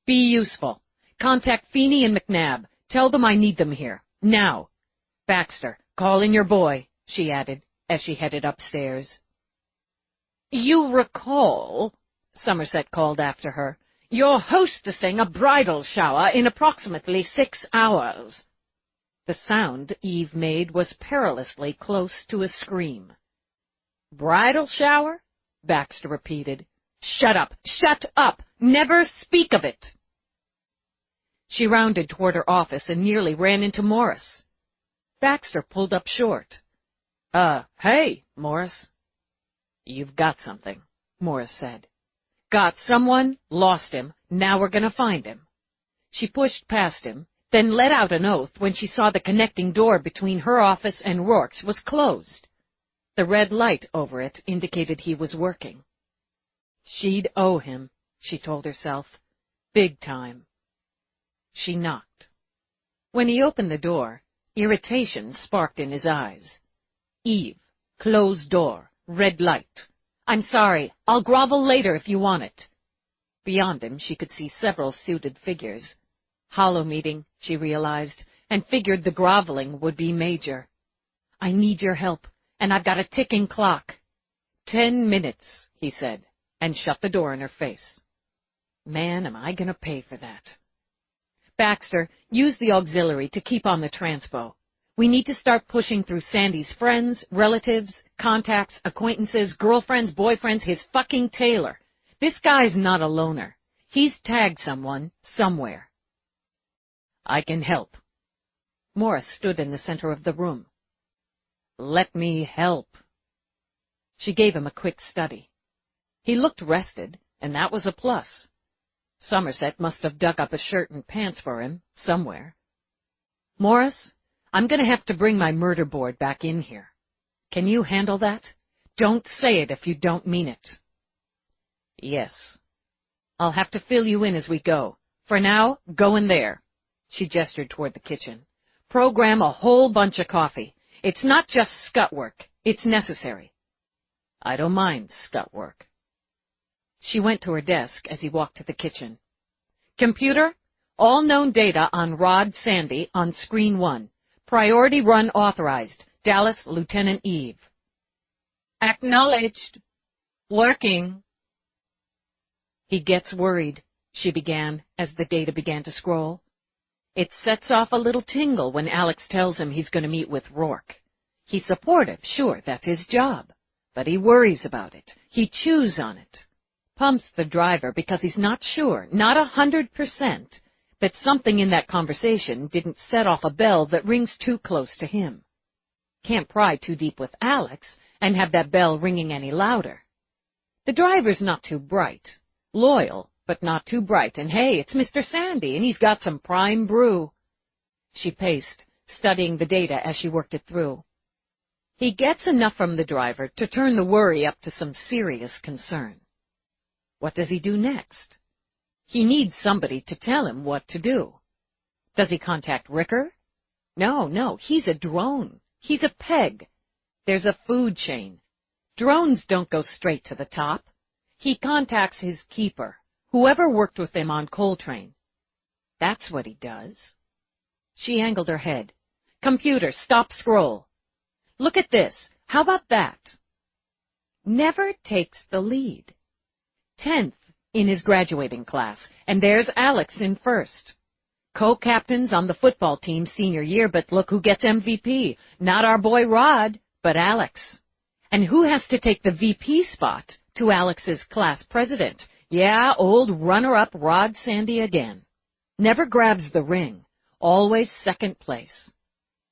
Be useful. Contact Feeney and McNabb. Tell them I need them here. Now. Baxter, call in your boy, she added, as she headed upstairs. You recall, Somerset called after her, you're hostessing a bridal shower in approximately 6 hours. The sound Eve made was perilously close to a scream. Bridal shower? Baxter repeated. Shut up! Shut up! Never speak of it! She rounded toward her office and nearly ran into Morris. Baxter pulled up short. Hey, Morris. You've got something, Morris said. Got someone, lost him, now we're going to find him. She pushed past him, then let out an oath when she saw the connecting door between her office and Rourke's was closed. The red light over it indicated he was working. She'd owe him, she told herself. Big time. She knocked. When he opened the door, irritation sparked in his eyes. Eve, closed door, red light. I'm sorry, I'll grovel later if you want it. Beyond him, she could see several suited figures. Hollow meeting, she realized, and figured the groveling would be major. I need your help, and I've got a ticking clock. 10 minutes, he said, and shut the door in her face. Man, am I going to pay for that. Baxter, use the auxiliary to keep on the transpo. We need to start pushing through Sandy's friends, relatives, contacts, acquaintances, girlfriends, boyfriends, his fucking tailor. This guy's not a loner. He's tagged someone, somewhere. I can help. Morris stood in the center of the room. Let me help. She gave him a quick study. He looked rested, and that was a plus. Somerset must have dug up a shirt and pants for him, somewhere. Morris, I'm going to have to bring my murder board back in here. Can you handle that? Don't say it if you don't mean it. Yes. I'll have to fill you in as we go. For now, go in there. She gestured toward the kitchen. Program a whole bunch of coffee. It's not just scut work. It's necessary. I don't mind scut work. She went to her desk as he walked to the kitchen. Computer, all known data on Rod Sandy on screen 1. Priority run authorized. Dallas, Lieutenant Eve. Acknowledged. Working. He gets worried, she began as the data began to scroll. It sets off a little tingle when Alex tells him he's going to meet with Rourke. He's supportive, sure, that's his job. But he worries about it. He chews on it. Pumps the driver because he's not sure, not 100%, that something in that conversation didn't set off a bell that rings too close to him. Can't pry too deep with Alex and have that bell ringing any louder. The driver's not too bright. Loyal, but not too bright, and hey, it's Mr. Sandy, and he's got some prime brew. She paced, studying the data as she worked it through. He gets enough from the driver to turn the worry up to some serious concern. What does he do next? He needs somebody to tell him what to do. Does he contact Ricker? No, he's a drone. He's a peg. There's a food chain. Drones don't go straight to the top. He contacts his keeper, whoever worked with him on Coltrane. That's what he does. She angled her head. Computer, stop scroll. Look at this. How about that? Never takes the lead. 10th in his graduating class, and there's Alex in first. Co-captains on the football team senior year, but look who gets MVP. Not our boy Rod, but Alex. And who has to take the VP spot to Alex's class president? Yeah, old runner-up Rod Sandy again. Never grabs the ring. Always second place.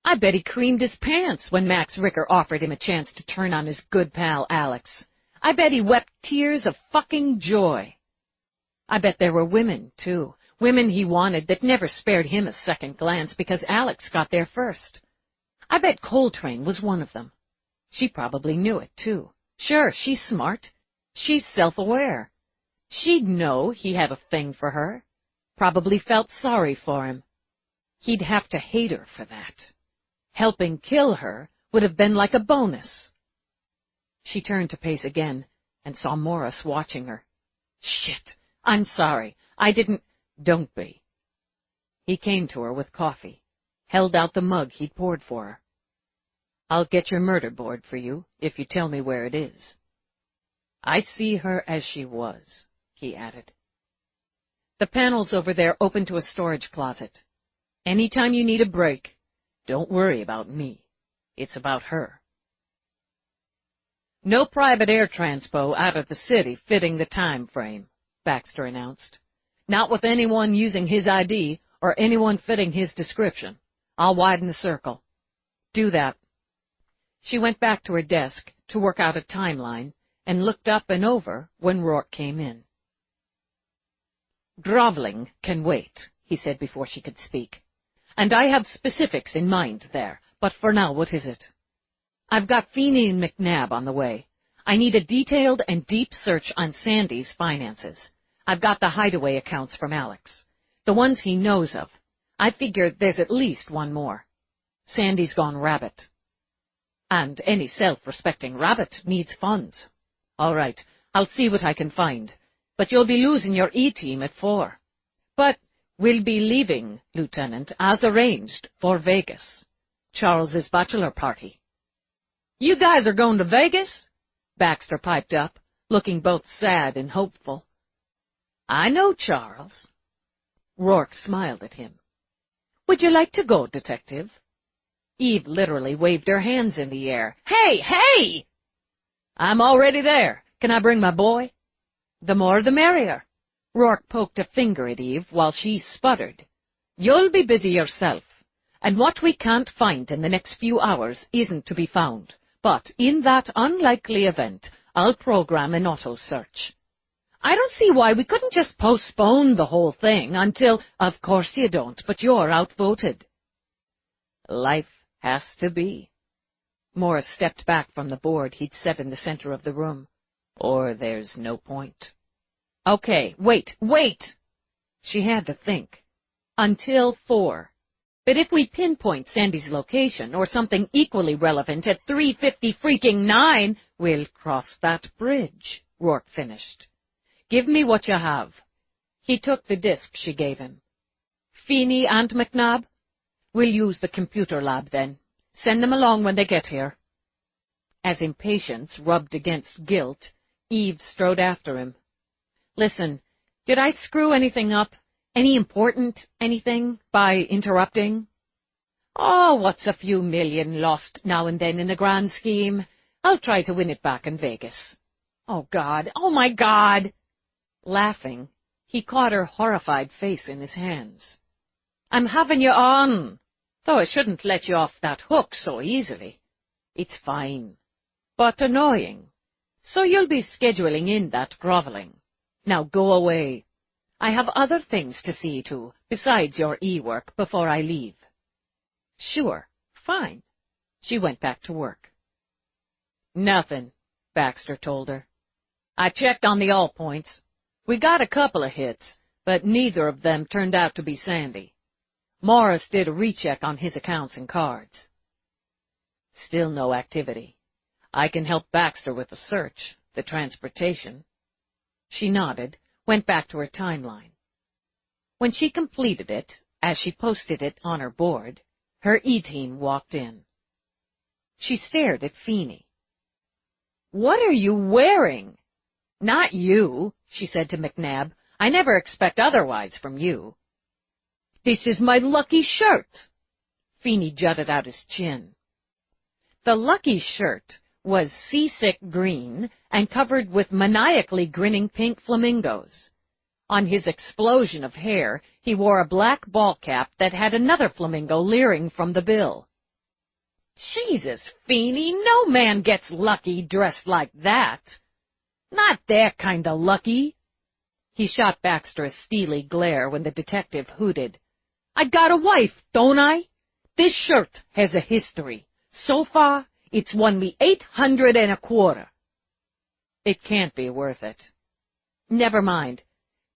I bet he creamed his pants when Max Ricker offered him a chance to turn on his good pal Alex. I bet he wept tears of fucking joy. I bet there were women, too. Women he wanted that never spared him a second glance because Alex got there first. I bet Coltrane was one of them. She probably knew it, too. Sure, she's smart. She's self-aware. She'd know he had a thing for her. Probably felt sorry for him. He'd have to hate her for that. Helping kill her would have been like a bonus. She turned to pace again and saw Morris watching her. Shit, I'm sorry. I didn't... Don't be. He came to her with coffee, held out the mug he'd poured for her. I'll get your murder board for you if you tell me where it is. I see her as she was, he added. The panels over there open to a storage closet. Anytime you need a break, don't worry about me. It's about her. No private air transpo out of the city fitting the time frame, Baxter announced. Not with anyone using his ID or anyone fitting his description. I'll widen the circle. Do that. She went back to her desk to work out a timeline and looked up and over when Rourke came in. Groveling can wait, he said before she could speak. And I have specifics in mind there, but for now, what is it? I've got Feeney and McNabb on the way. I need a detailed and deep search on Sandy's finances. I've got the hideaway accounts from Alex, the ones he knows of. I figure there's at least one more. Sandy's gone rabbit. And any self-respecting rabbit needs funds. All right, I'll see what I can find. But you'll be losing your E-team at 4. But we'll be leaving, Lieutenant, as arranged, for Vegas. Charles's bachelor party. You guys are going to Vegas? Baxter piped up, looking both sad and hopeful. I know Charles. Rourke smiled at him. Would you like to go, Detective? Eve literally waved her hands in the air. Hey! I'm already there. Can I bring my boy? The more the merrier. Rourke poked a finger at Eve while she sputtered. You'll be busy yourself, and what we can't find in the next few hours isn't to be found. But in that unlikely event, I'll program an auto-search. I don't see why we couldn't just postpone the whole thing until... Of course you don't, but you're outvoted. Life has to be. Morris stepped back from the board he'd set in the center of the room. Or there's no point. Okay, wait! She had to think. Until 4. But if we pinpoint Sandy's location or something equally relevant at 3:50-freaking-9, we'll cross that bridge, Rourke finished. Give me what you have. He took the disk she gave him. Feeney and McNabb? We'll use the computer lab then. Send them along when they get here. As impatience rubbed against guilt, Eve strode after him. Listen, did I screw anything up? Any important anything by interrupting? Oh, what's a few million lost now and then in the grand scheme? I'll try to win it back in Vegas. Oh, God! Oh, my God! Laughing, he caught her horrified face in his hands. I'm having you on, though I shouldn't let you off that hook so easily. It's fine, but annoying. So you'll be scheduling in that groveling. Now go away. I have other things to see to besides your e-work before I leave." "Sure, fine." She went back to work. "Nothing," Baxter told her. "I checked on the all points. We got a couple of hits, but neither of them turned out to be Sandy. Morris did a recheck on his accounts and cards." "Still no activity. I can help Baxter with the search, the transportation." She nodded, went back to her timeline. When she completed it, as she posted it on her board, her E-team walked in. She stared at Feeney. "What are you wearing?" "Not you," she said to McNabb. "I never expect otherwise from you." "This is my lucky shirt." Feeney jutted out his chin. The lucky shirt was seasick green and covered with maniacally grinning pink flamingos. On his explosion of hair, he wore a black ball cap that had another flamingo leering from the bill. "Jesus, Feeney, no man gets lucky dressed like that. Not that kind of lucky." He shot Baxter a steely glare when the detective hooted. "I got a wife, don't I? This shirt has a history. So far, it's won me $825. "It can't be worth it." "Never mind.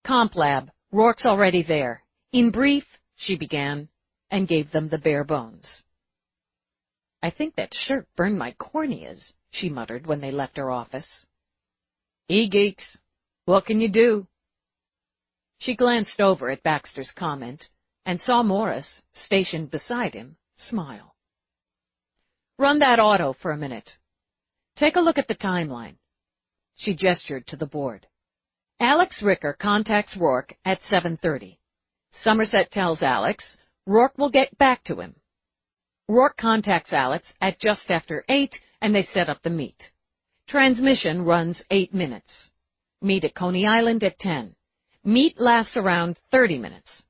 Complab, Rourke's already there. In brief," she began, and gave them the bare bones. "I think that shirt burned my corneas," she muttered when they left her office. "E-geeks. What can you do?" She glanced over at Baxter's comment and saw Morris, stationed beside him, smile. "Run that auto for a minute. Take a look at the timeline." She gestured to the board. "Alex Ricker contacts Rourke at 7:30. Somerset tells Alex Rourke will get back to him. Rourke contacts Alex at just after 8, and they set up the meet. Transmission runs 8 minutes. Meet at Coney Island at 10. Meet lasts around 30 minutes.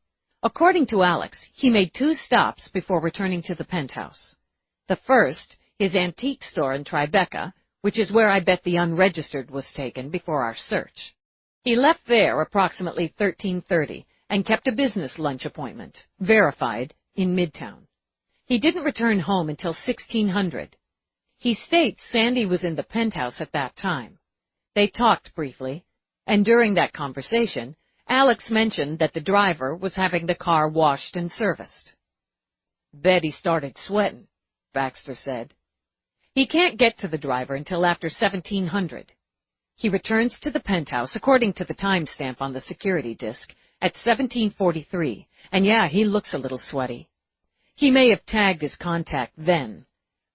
According to Alex, he made 2 stops before returning to the penthouse. The first, his antique store in Tribeca, which is where I bet the unregistered was taken before our search. He left there approximately 13:30 and kept a business lunch appointment, verified, in Midtown. He didn't return home until 1600. He states Sandy was in the penthouse at that time. They talked briefly, and during that conversation, Alex mentioned that the driver was having the car washed and serviced. "Bet he started sweating," Baxter said. "He can't get to the driver until after 1700. He returns to the penthouse, according to the timestamp on the security disk, at 1743, and yeah, he looks a little sweaty. He may have tagged his contact then,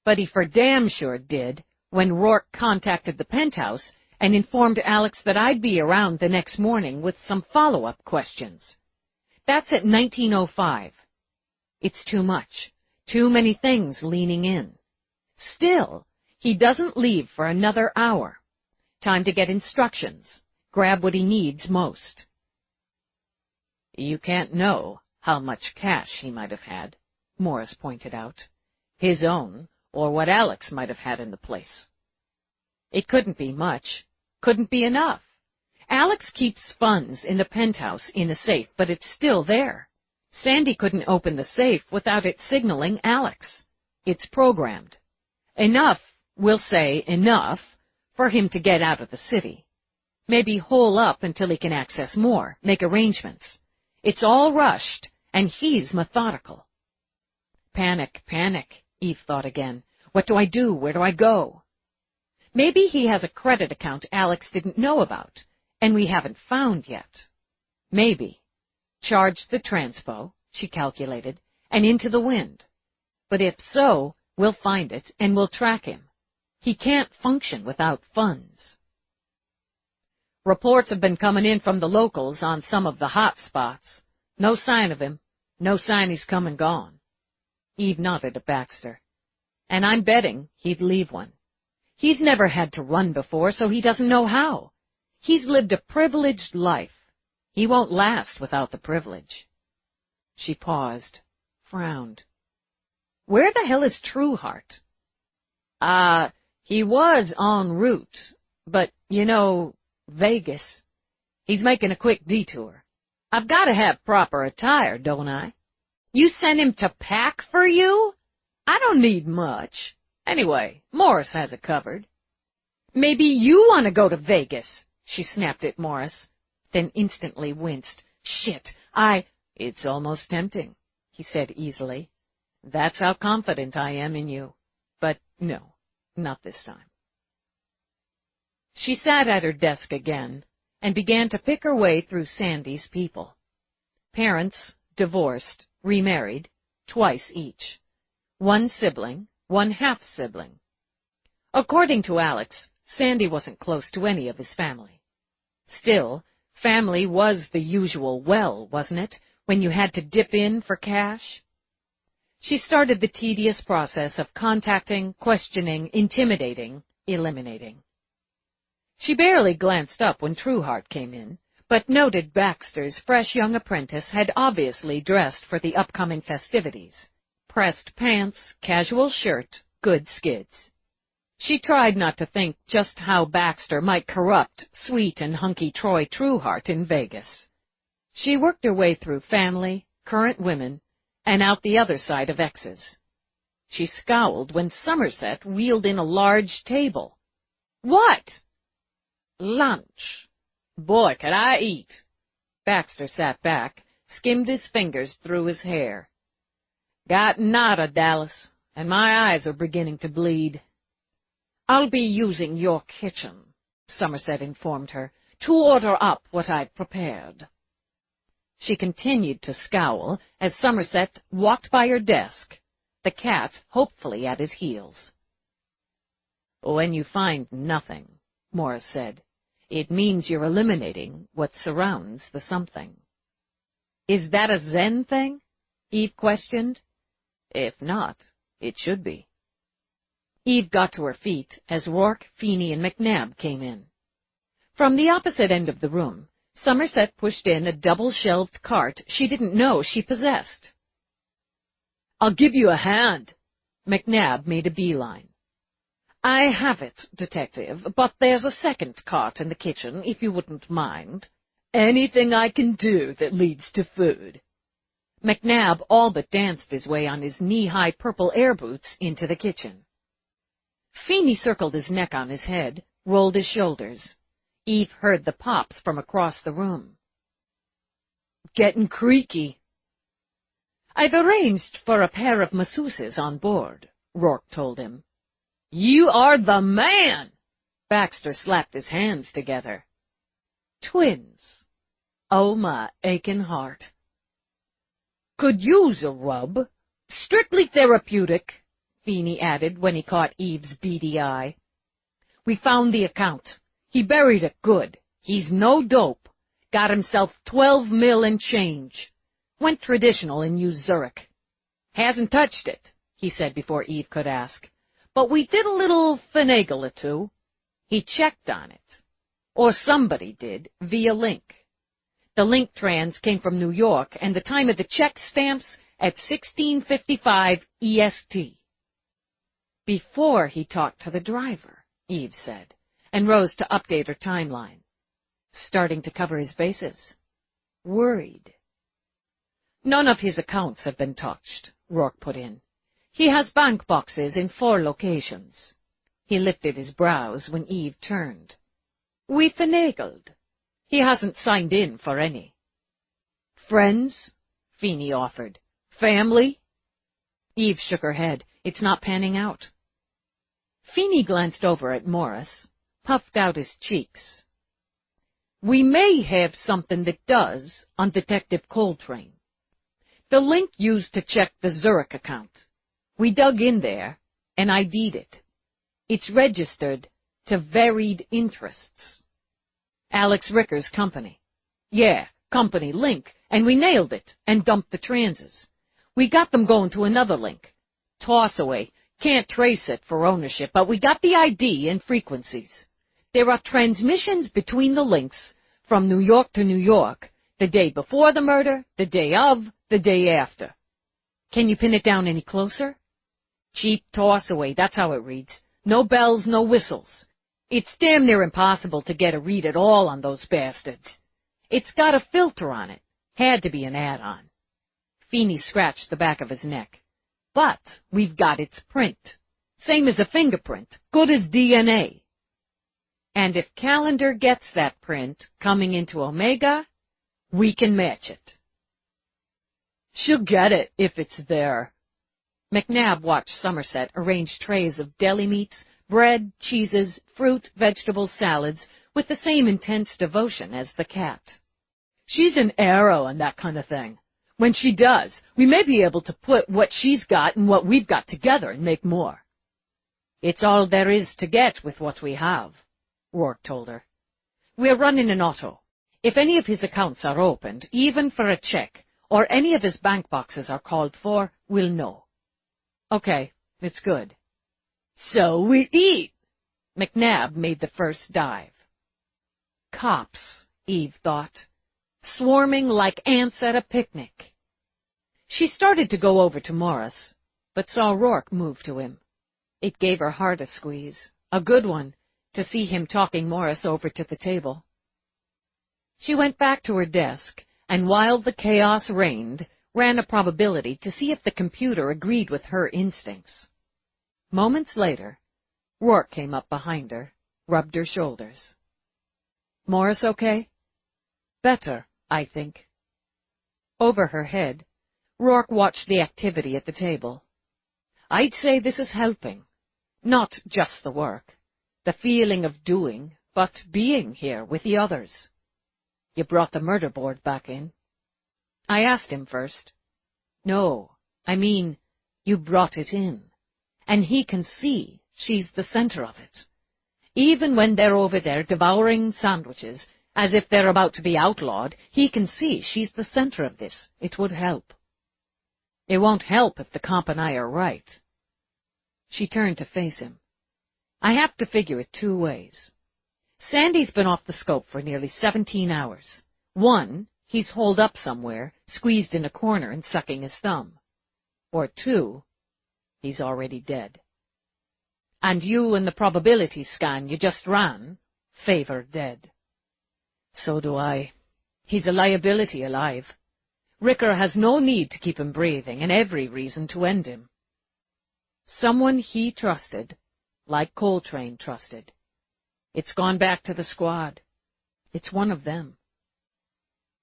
but he for damn sure did when Rourke contacted the penthouse and informed Alex that I'd be around the next morning with some follow-up questions. That's at 1905. It's too much. Too many things leaning in. Still, he doesn't leave for another hour. Time to get instructions. Grab what he needs most." "You can't know how much cash he might have had," Morris pointed out. "His own, or what Alex might have had in the place." "It couldn't be much. Couldn't be enough. Alex keeps funds in the penthouse in a safe, but it's still there. Sandy couldn't open the safe without it signaling Alex. It's programmed. Enough, we'll say enough, for him to get out of the city. Maybe hole up until he can access more, make arrangements. It's all rushed, and he's methodical." Panic, panic, Eve thought again. What do I do? Where do I go? Maybe he has a credit account Alex didn't know about, and we haven't found yet. Maybe. Charge the transpo, she calculated, and into the wind. But if so, we'll find it, and we'll track him. He can't function without funds. "Reports have been coming in from the locals on some of the hot spots. No sign of him. No sign he's come and gone." Eve nodded at Baxter. "And I'm betting he'd leave one. He's never had to run before, so he doesn't know how. He's lived a privileged life. He won't last without the privilege." She paused, frowned. "Where the hell is Trueheart?" He was en route, but, Vegas. He's making a quick detour. I've got to have proper attire, don't I? You sent him to pack for you? I don't need much. Anyway, Morris has it covered. Maybe you want to go to Vegas, she snapped at Morris, then instantly winced. Shit, It's almost tempting, he said easily. That's how confident I am in you. But no, not this time. She sat at her desk again and began to pick her way through Sandy's people. Parents, divorced, remarried, twice each. One sibling, one half-sibling. According to Alex, Sandy wasn't close to any of his family. Still, family was the usual well, wasn't it, when you had to dip in for cash? She started the tedious process of contacting, questioning, intimidating, eliminating. She barely glanced up when Trueheart came in, but noted Baxter's fresh young apprentice had obviously dressed for the upcoming festivities. Pressed pants, casual shirt, good skids. She tried not to think just how Baxter might corrupt sweet and hunky Troy Trueheart in Vegas. She worked her way through family, current women, and out the other side of exes. She scowled when Somerset wheeled in a large table. What? Lunch. Boy, could I eat. Baxter sat back, skimmed his fingers through his hair. Got nada, Dallas, and my eyes are beginning to bleed. I'll be using your kitchen, Somerset informed her, to order up what I've prepared. She continued to scowl as Somerset walked by her desk, the cat hopefully at his heels. When you find nothing, Morris said, it means you're eliminating what surrounds the something. Is that a Zen thing? Eve questioned. If not, it should be. Eve got to her feet as Rourke, Feeney, and McNabb came in. From the opposite end of the room, Somerset pushed in a double-shelved cart she didn't know she possessed. I'll give you a hand. McNabb made a beeline. I have it, Detective, but there's a second cart in the kitchen, if you wouldn't mind. Anything I can do that leads to food. McNabb all but danced his way on his knee-high purple air boots into the kitchen. Feeney circled his neck on his head, rolled his shoulders. Eve heard the pops from across the room. Getting creaky. I've arranged for a pair of masseuses on board, Rourke told him. You are the man! Baxter slapped his hands together. Twins. Oh, my aching heart. Could use a rub. Strictly therapeutic, Feeney added when he caught Eve's beady eye. We found the account. He buried it good. He's no dope. Got himself 12 mil and change. Went traditional and used Zurich. Hasn't touched it, he said before Eve could ask. But we did a little finagle or two. He checked on it. Or somebody did, via link. The link trans came from New York, and the time of the check stamps at 16:55 EST. Before he talked to the driver, Eve said, and rose to update her timeline. Starting to cover his bases. Worried. None of his accounts have been touched, Rourke put in. He has bank boxes in 4 locations. He lifted his brows when Eve turned. We finagled. He hasn't signed in for any. Friends? Feeney offered. Family? Eve shook her head. It's not panning out. Feeney glanced over at Morris, puffed out his cheeks. We may have something that does on Detective Coltrane. The link used to check the Zurich account. We dug in there and ID'd it. It's registered to varied interests. Alex Ricker's company. Yeah, company link, and we nailed it and dumped the transes. We got them going to another link. Toss away. Can't trace it for ownership, but we got the ID and frequencies. There are transmissions between the links from New York to New York, the day before the murder, the day of, the day after. Can you pin it down any closer? Cheap toss away, that's how it reads. No bells, no whistles. It's damn near impossible to get a read at all on those bastards. It's got a filter on it. Had to be an add-on. Feeney scratched the back of his neck. But we've got its print. Same as a fingerprint. Good as DNA. And if Calendar gets that print coming into Omega, we can match it. She'll get it if it's there. McNabb watched Somerset arrange trays of deli meats, bread, cheeses, fruit, vegetables, salads, with the same intense devotion as the cat. She's an arrow and that kind of thing. When she does, we may be able to put what she's got and what we've got together and make more. It's all there is to get with what we have, Rourke told her. We're running an auto. If any of his accounts are opened, even for a check, or any of his bank boxes are called for, we'll know. Okay, it's good. So we eat. McNabb made the first dive. Cops, Eve thought, swarming like ants at a picnic. She started to go over to Morris, but saw Rourke move to him. It gave her heart a squeeze, a good one, to see him talking Morris over to the table. She went back to her desk, and while the chaos reigned, ran a probability to see if the computer agreed with her instincts. Moments later, Rourke came up behind her, rubbed her shoulders. Morris okay? Better, I think. Over her head, Rourke watched the activity at the table. I'd say this is helping. Not just the work, the feeling of doing, but being here with the others. You brought the murder board back in. I asked him first. No, I mean, you brought it in. And he can see she's the center of it. Even when they're over there devouring sandwiches, as if they're about to be outlawed, he can see she's the center of this. It would help. It won't help if the comp and I are right. She turned to face him. I have to figure it two ways. Sandy's been off the scope for nearly 17 hours. One, he's holed up somewhere, squeezed in a corner and sucking his thumb. Or two, he's already dead. And you and the probability scan you just ran favor dead. So do I. He's a liability alive. Ricker has no need to keep him breathing and every reason to end him. Someone he trusted, like Coltrane trusted. It's gone back to the squad. It's one of them.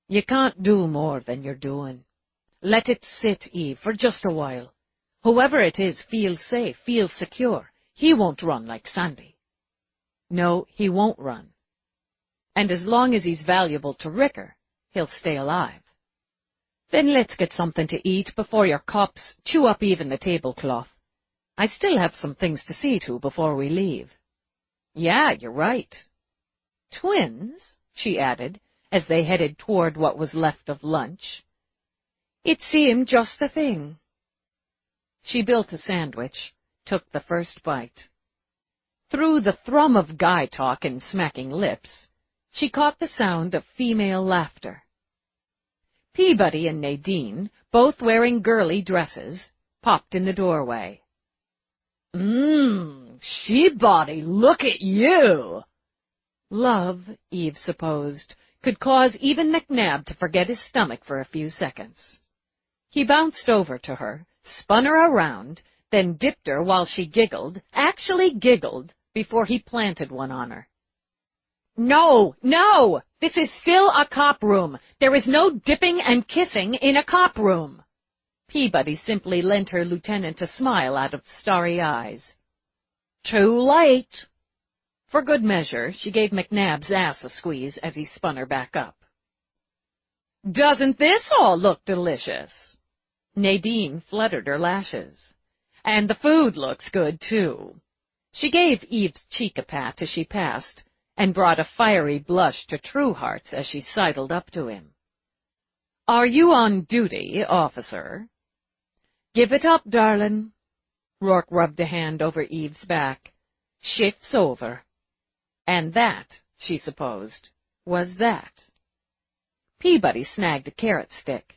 You can't do more than you're doing. Let it sit, Eve, for just a while. Whoever it is feels safe, feels secure. He won't run like Sandy. No, he won't run. And as long as he's valuable to Ricker, he'll stay alive. Then let's get something to eat before your cops chew up even the tablecloth. I still have some things to see to before we leave. Yeah, you're right. Twins, she added, as they headed toward what was left of lunch. It seemed just the thing. She built a sandwich, took the first bite. Through the thrum of guy talk and smacking lips, she caught the sound of female laughter. Peabody and Nadine, both wearing girly dresses, popped in the doorway. She-body, look at you! Love, Eve supposed, could cause even McNabb to forget his stomach for a few seconds. He bounced over to her, spun her around, then dipped her while she giggled, actually giggled, before he planted one on her. No, no! This is still a cop room. There is no dipping and kissing in a cop room. Peabody simply lent her lieutenant a smile out of starry eyes. Too late. For good measure, she gave McNabb's ass a squeeze as he spun her back up. Doesn't this all look delicious? Nadine fluttered her lashes. And the food looks good, too. She gave Eve's cheek a pat as she passed, and brought a fiery blush to Trueheart's as she sidled up to him. Are you on duty, officer? Give it up, darlin'. Rourke rubbed a hand over Eve's back. Shift's over. And that, she supposed, was that. Peabody snagged a carrot stick.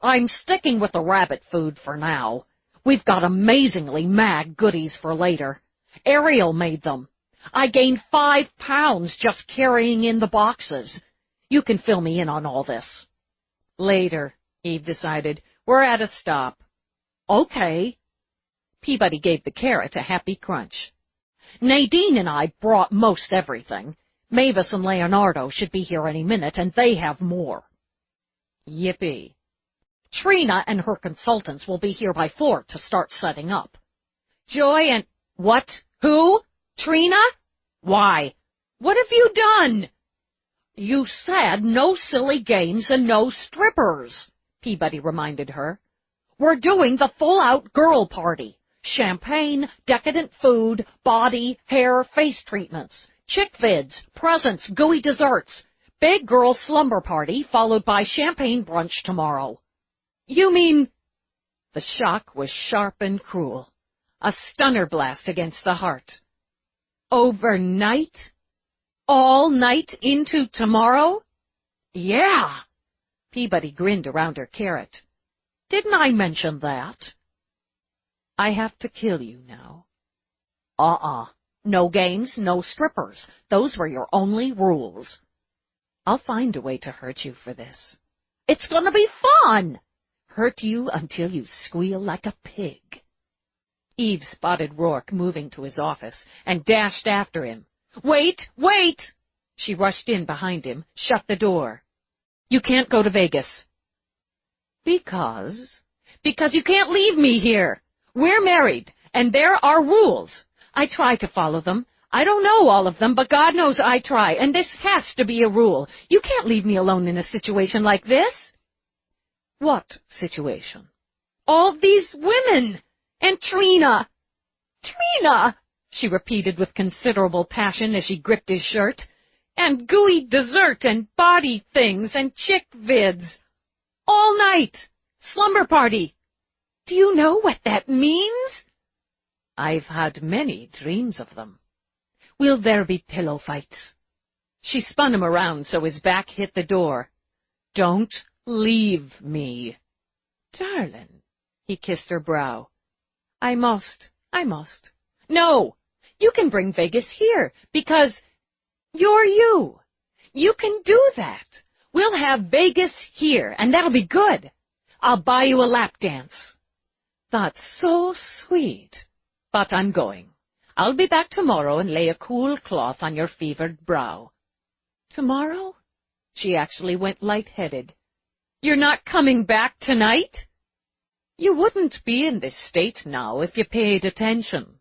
I'm sticking with the rabbit food for now. We've got amazingly mad goodies for later. Ariel made them. I gained 5 pounds just carrying in the boxes. You can fill me in on all this. Later, Eve decided. We're at a stop. Okay. Peabody gave the carrot a happy crunch. Nadine and I brought most everything. Mavis and Leonardo should be here any minute, and they have more. Yippee. Trina and her consultants will be here by 4 to start setting up. Joy and... What? Who? Trina? Why? What have you done? You said no silly games and no strippers, Peabody reminded her. We're doing the full-out girl party. Champagne, decadent food, body, hair, face treatments, chick vids, presents, gooey desserts. Big girl slumber party followed by champagne brunch tomorrow. You mean... The shock was sharp and cruel. A stunner blast against the heart. Overnight? All night into tomorrow? Yeah. Peabody grinned around her carrot. Didn't I mention that? I have to kill you now. No games, no strippers. Those were your only rules. I'll find a way to hurt you for this. It's gonna be fun! Hurt you until you squeal like a pig. Eve spotted Rourke moving to his office and dashed after him. Wait! Wait! She rushed in behind him, shut the door. You can't go to Vegas. Because you can't leave me here. We're married, and there are rules. I try to follow them. I don't know all of them, but God knows I try, and this has to be a rule. You can't leave me alone in a situation like this. What situation? All these women! And Trina! Trina! She repeated with considerable passion as she gripped his shirt. And gooey dessert and body things and chick vids. All night. Slumber party. Do you know what that means? I've had many dreams of them. Will there be pillow fights? She spun him around so his back hit the door. Don't leave me. Darling, he kissed her brow. I must. No, you can bring Vegas here, because you're you. You can do that. We'll have Vegas here, and that'll be good. I'll buy you a lap dance. That's so sweet. But I'm going. I'll be back tomorrow and lay a cool cloth on your fevered brow. Tomorrow? She actually went lightheaded. You're not coming back tonight? You wouldn't be in this state now if you paid attention.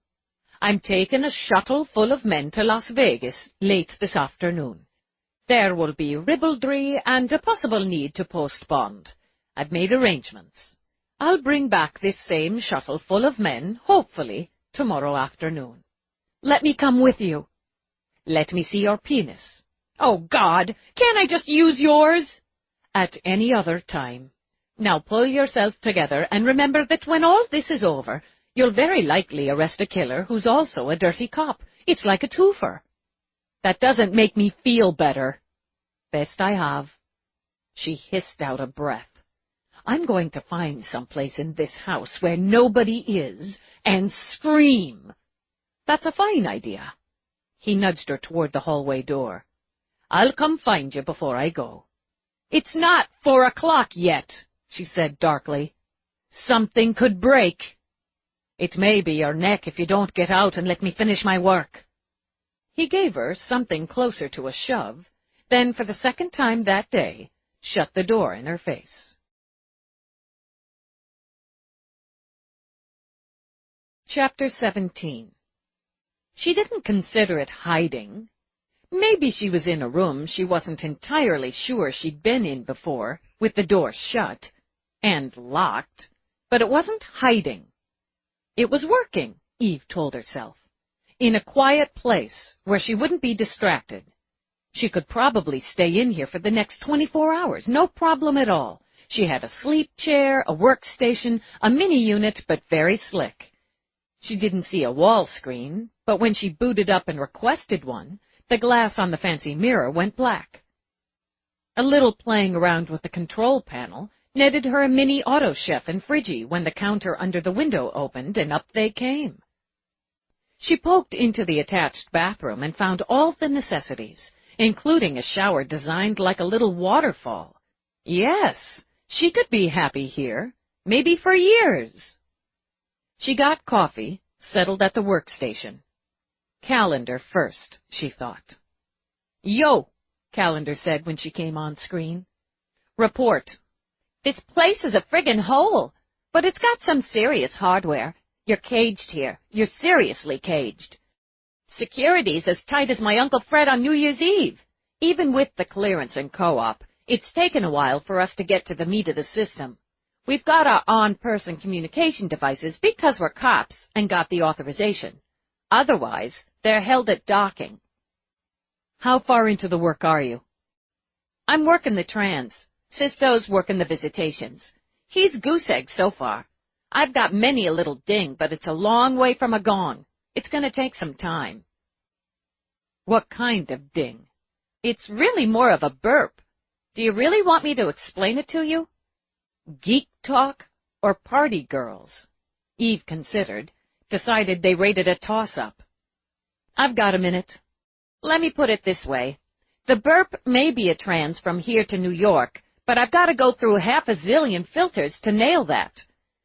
I'm taking a shuttle full of men to Las Vegas late this afternoon. There will be ribaldry and a possible need to post bond. I've made arrangements. I'll bring back this same shuttle full of men, hopefully, tomorrow afternoon. Let me come with you. Let me see your penis. Oh, God, can't I just use yours? At any other time. Now pull yourself together and remember that when all this is over, you'll very likely arrest a killer who's also a dirty cop. It's like a twofer. That doesn't make me feel better. Best I have. She hissed out a breath. I'm going to find someplace in this house where nobody is and scream. That's a fine idea. He nudged her toward the hallway door. I'll come find you before I go. It's not 4 o'clock yet, she said darkly. Something could break. It may be your neck if you don't get out and let me finish my work. He gave her something closer to a shove, then for the second time that day, shut the door in her face. Chapter 17. She didn't consider it hiding. Maybe she was in a room she wasn't entirely sure she'd been in before, with the door shut and locked, but it wasn't hiding. It was working, Eve told herself, in a quiet place where she wouldn't be distracted. She could probably stay in here for the next 24 hours, no problem at all. She had a sleep chair, a workstation, a mini-unit, but very slick. She didn't see a wall screen, but when she booted up and requested one, the glass on the fancy mirror went black. A little playing around with the control panel netted her a mini auto chef and Friggy when the counter under the window opened, and up they came. She poked into the attached bathroom and found all the necessities, including a shower designed like a little waterfall. Yes, she could be happy here, maybe for years. She got coffee, settled at the workstation. Calendar first, she thought. Yo, Calendar said when she came on screen. Report. This place is a friggin' hole, but it's got some serious hardware. You're caged here. You're seriously caged. Security's as tight as my Uncle Fred on New Year's Eve. Even with the clearance and co-op, it's taken a while for us to get to the meat of the system. We've got our on-person communication devices because we're cops and got the authorization. Otherwise, they're held at docking. How far into the work are you? I'm working the trans. Sisto's working the visitations. He's goose egg so far. I've got many a little ding, but it's a long way from a gone. It's going to take some time. What kind of ding? It's really more of a burp. Do you really want me to explain it to you? Geek talk or party girls? Eve considered, decided they rated a toss-up. I've got a minute. Let me put it this way. The burp may be a trans from here to New York, but I've got to go through half a zillion filters to nail that.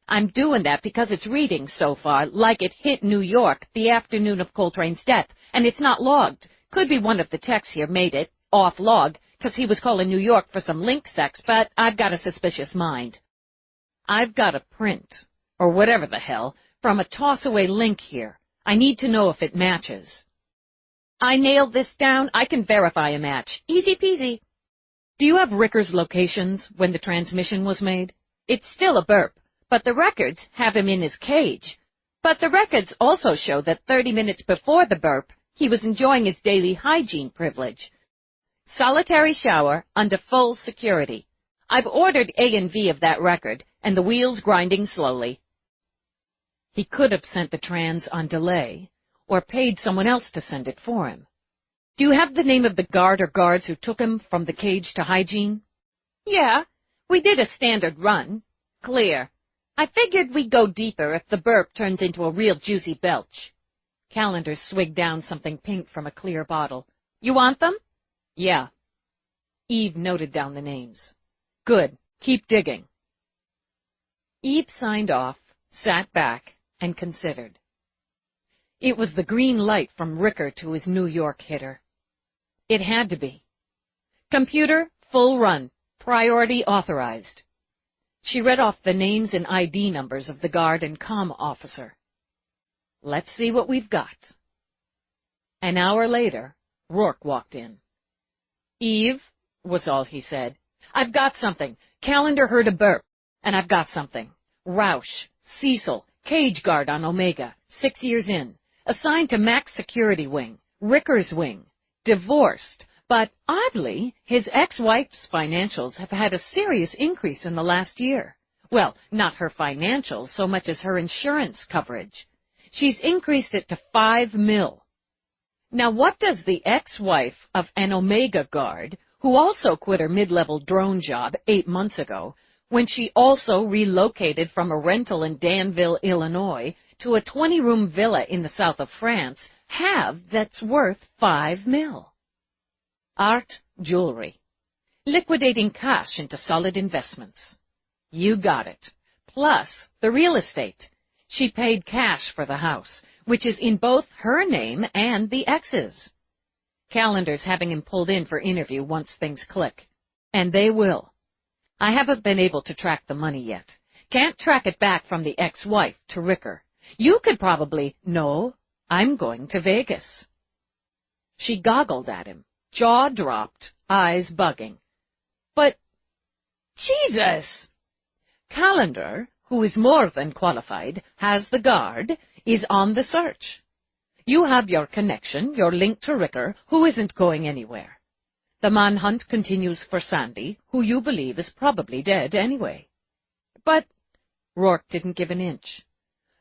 I'm doing that because it's reading so far like it hit New York the afternoon of Coltrane's death, and it's not logged. Could be one of the techs here made it off log because he was calling New York for some link sex, but I've got a suspicious mind. I've got a print, or whatever the hell, from a toss-away link here. I need to know if it matches. I nailed this down. I can verify a match. Easy peasy. Do you have Ricker's locations when the transmission was made? It's still a burp, but the records have him in his cage. But the records also show that 30 minutes before the burp, he was enjoying his daily hygiene privilege. Solitary shower under full security. I've ordered A and V of that record, and the wheels grinding slowly. He could have sent the trans on delay, or paid someone else to send it for him. Do you have the name of the guard or guards who took him from the cage to hygiene? Yeah, we did a standard run. Clear. I figured we'd go deeper if the burp turns into a real juicy belch. Calendar swigged down something pink from a clear bottle. You want them? Yeah. Eve noted down the names. Good. Keep digging. Eve signed off, sat back, and considered. It was the green light from Ricker to his New York hitter. It had to be. Computer, full run. Priority authorized. She read off the names and ID numbers of the guard and comm officer. Let's see what we've got. An hour later, Rourke walked in. Eve, was all he said. I've got something. Calendar heard a burp. And I've got something. Roush, Cecil, cage guard on Omega, 6 years in. Assigned to Max Security Wing, Ricker's Wing. Divorced, but oddly, his ex-wife's financials have had a serious increase in the last year. Well, not her financials so much as her insurance coverage. She's increased it to $5 million. Now, what does the ex-wife of an Omega guard, who also quit her mid-level drone job 8 months ago, when she also relocated from a rental in Danville, Illinois, to a 20-room villa in the south of France, have that's worth $5 million? Art, jewelry. Liquidating cash into solid investments. You got it. Plus the real estate. She paid cash for the house, which is in both her name and the ex's. Calendar's having him pulled in for interview once things click. And they will. I haven't been able to track the money yet. Can't track it back from the ex-wife to Ricker. You could probably... No, I'm going to Vegas. She goggled at him, jaw dropped, eyes bugging. But, Jesus! Calendar, who is more than qualified, has the guard, is on the search. You have your connection, your link to Ricker, who isn't going anywhere. The manhunt continues for Sandy, who you believe is probably dead anyway. But Rourke didn't give an inch.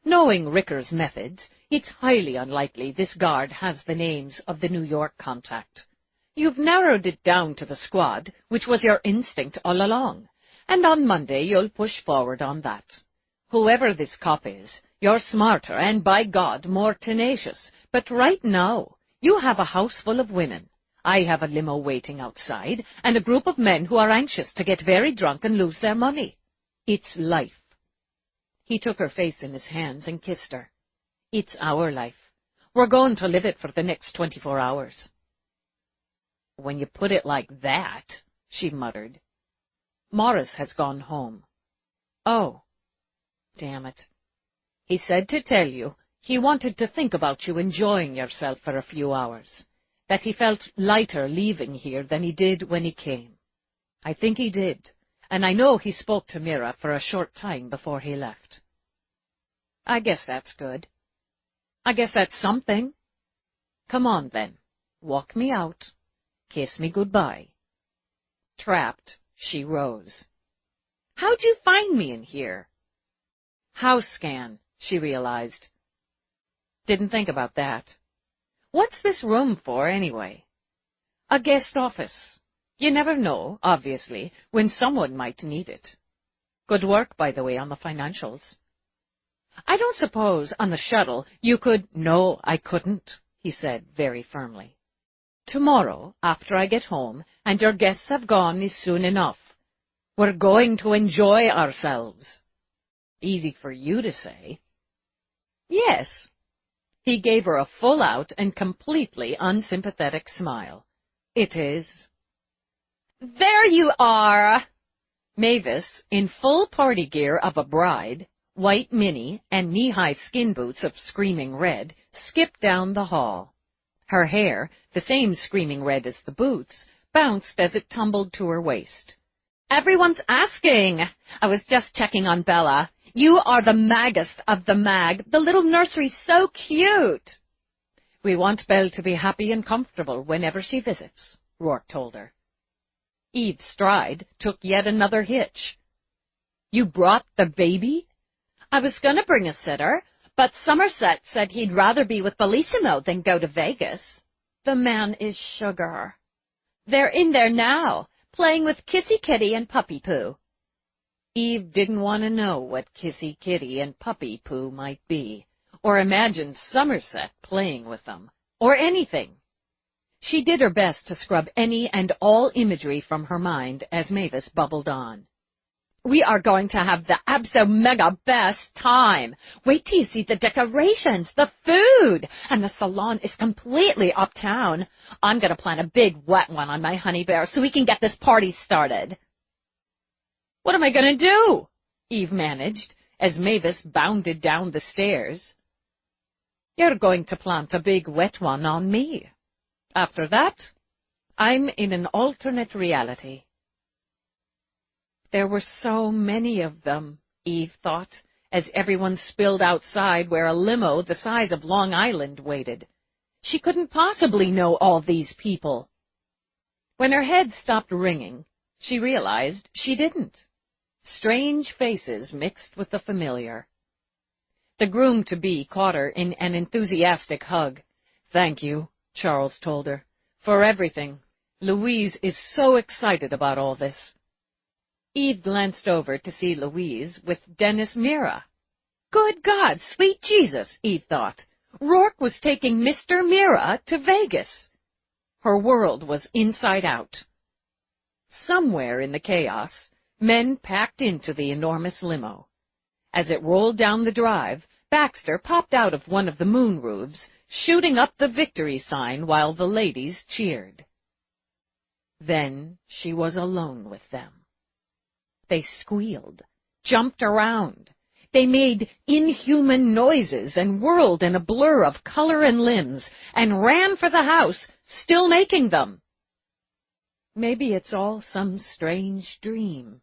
Knowing Ricker's methods, it's highly unlikely this guard has the names of the New York contact. You've narrowed it down to the squad, which was your instinct all along, and on Monday you'll push forward on that. Whoever this cop is, you're smarter and, by God, more tenacious. But right now, you have a house full of women. I have a limo waiting outside, and a group of men who are anxious to get very drunk and lose their money. It's life." He took her face in his hands and kissed her. "It's our life. We're going to live it for the next 24 hours. "When you put it like that," she muttered. "Morris has gone home." "Oh, damn it. He said to tell you he wanted to think about you enjoying yourself for a few hours, that he felt lighter leaving here than he did when he came. I think he did, and I know he spoke to Mira for a short time before he left." "I guess that's good. I guess that's something. Come on, then. Walk me out. Kiss me goodbye." Trapped, she rose. "How'd you find me in here?" "House scan," she realized. "Didn't think about that. What's this room for, anyway?" "A guest office. You never know, obviously, when someone might need it. Good work, by the way, on the financials." "I don't suppose on the shuttle you could—" "No, I couldn't," he said very firmly. "Tomorrow, after I get home, and your guests have gone, is soon enough. We're going to enjoy ourselves." "Easy for you to say." "Yes." He gave her a full-out and completely unsympathetic smile. "It is." "There you are!" Mavis, in full party gear of a bride, white mini, and knee-high skin boots of screaming red, skipped down the hall. Her hair, the same screaming red as the boots, bounced as it tumbled to her waist. "Everyone's asking. I was just checking on Bella. You are the maggest of the mag. The little nursery's so cute." "We want Belle to be happy and comfortable whenever she visits," Rourke told her. Eve's stride took yet another hitch. "You brought the baby?" "I was going to bring a sitter, but Somerset said he'd rather be with Bellissimo than go to Vegas. The man is sugar. They're in there now, playing with Kissy Kitty and Puppy Poo." Eve didn't want to know what Kissy Kitty and Puppy Poo might be, or imagine Somerset playing with them, or anything. She did her best to scrub any and all imagery from her mind as Mavis bubbled on. "We are going to have the abso-mega-best time. Wait till you see the decorations, the food, and the salon is completely uptown. I'm going to plan a big wet one on my honey bear so we can get this party started." "What am I going to do?" Eve managed, as Mavis bounded down the stairs. "You're going to plant a big wet one on me. After that, I'm in an alternate reality." There were so many of them, Eve thought, as everyone spilled outside where a limo the size of Long Island waited. She couldn't possibly know all these people. When her head stopped ringing, she realized she didn't. Strange faces mixed with the familiar. The groom-to-be caught her in an enthusiastic hug. "Thank you," Charles told her, "for everything. Louise is so excited about all this." Eve glanced over to see Louise with Dennis Mira. Good God, sweet Jesus, Eve thought. Rourke was taking Mr. Mira to Vegas. Her world was inside out. Somewhere in the chaos, men packed into the enormous limo. As it rolled down the drive, Baxter popped out of one of the moon roofs, shooting up the victory sign while the ladies cheered. Then she was alone with them. They squealed, jumped around. They made inhuman noises and whirled in a blur of color and limbs and ran for the house, still making them. Maybe it's all some strange dream.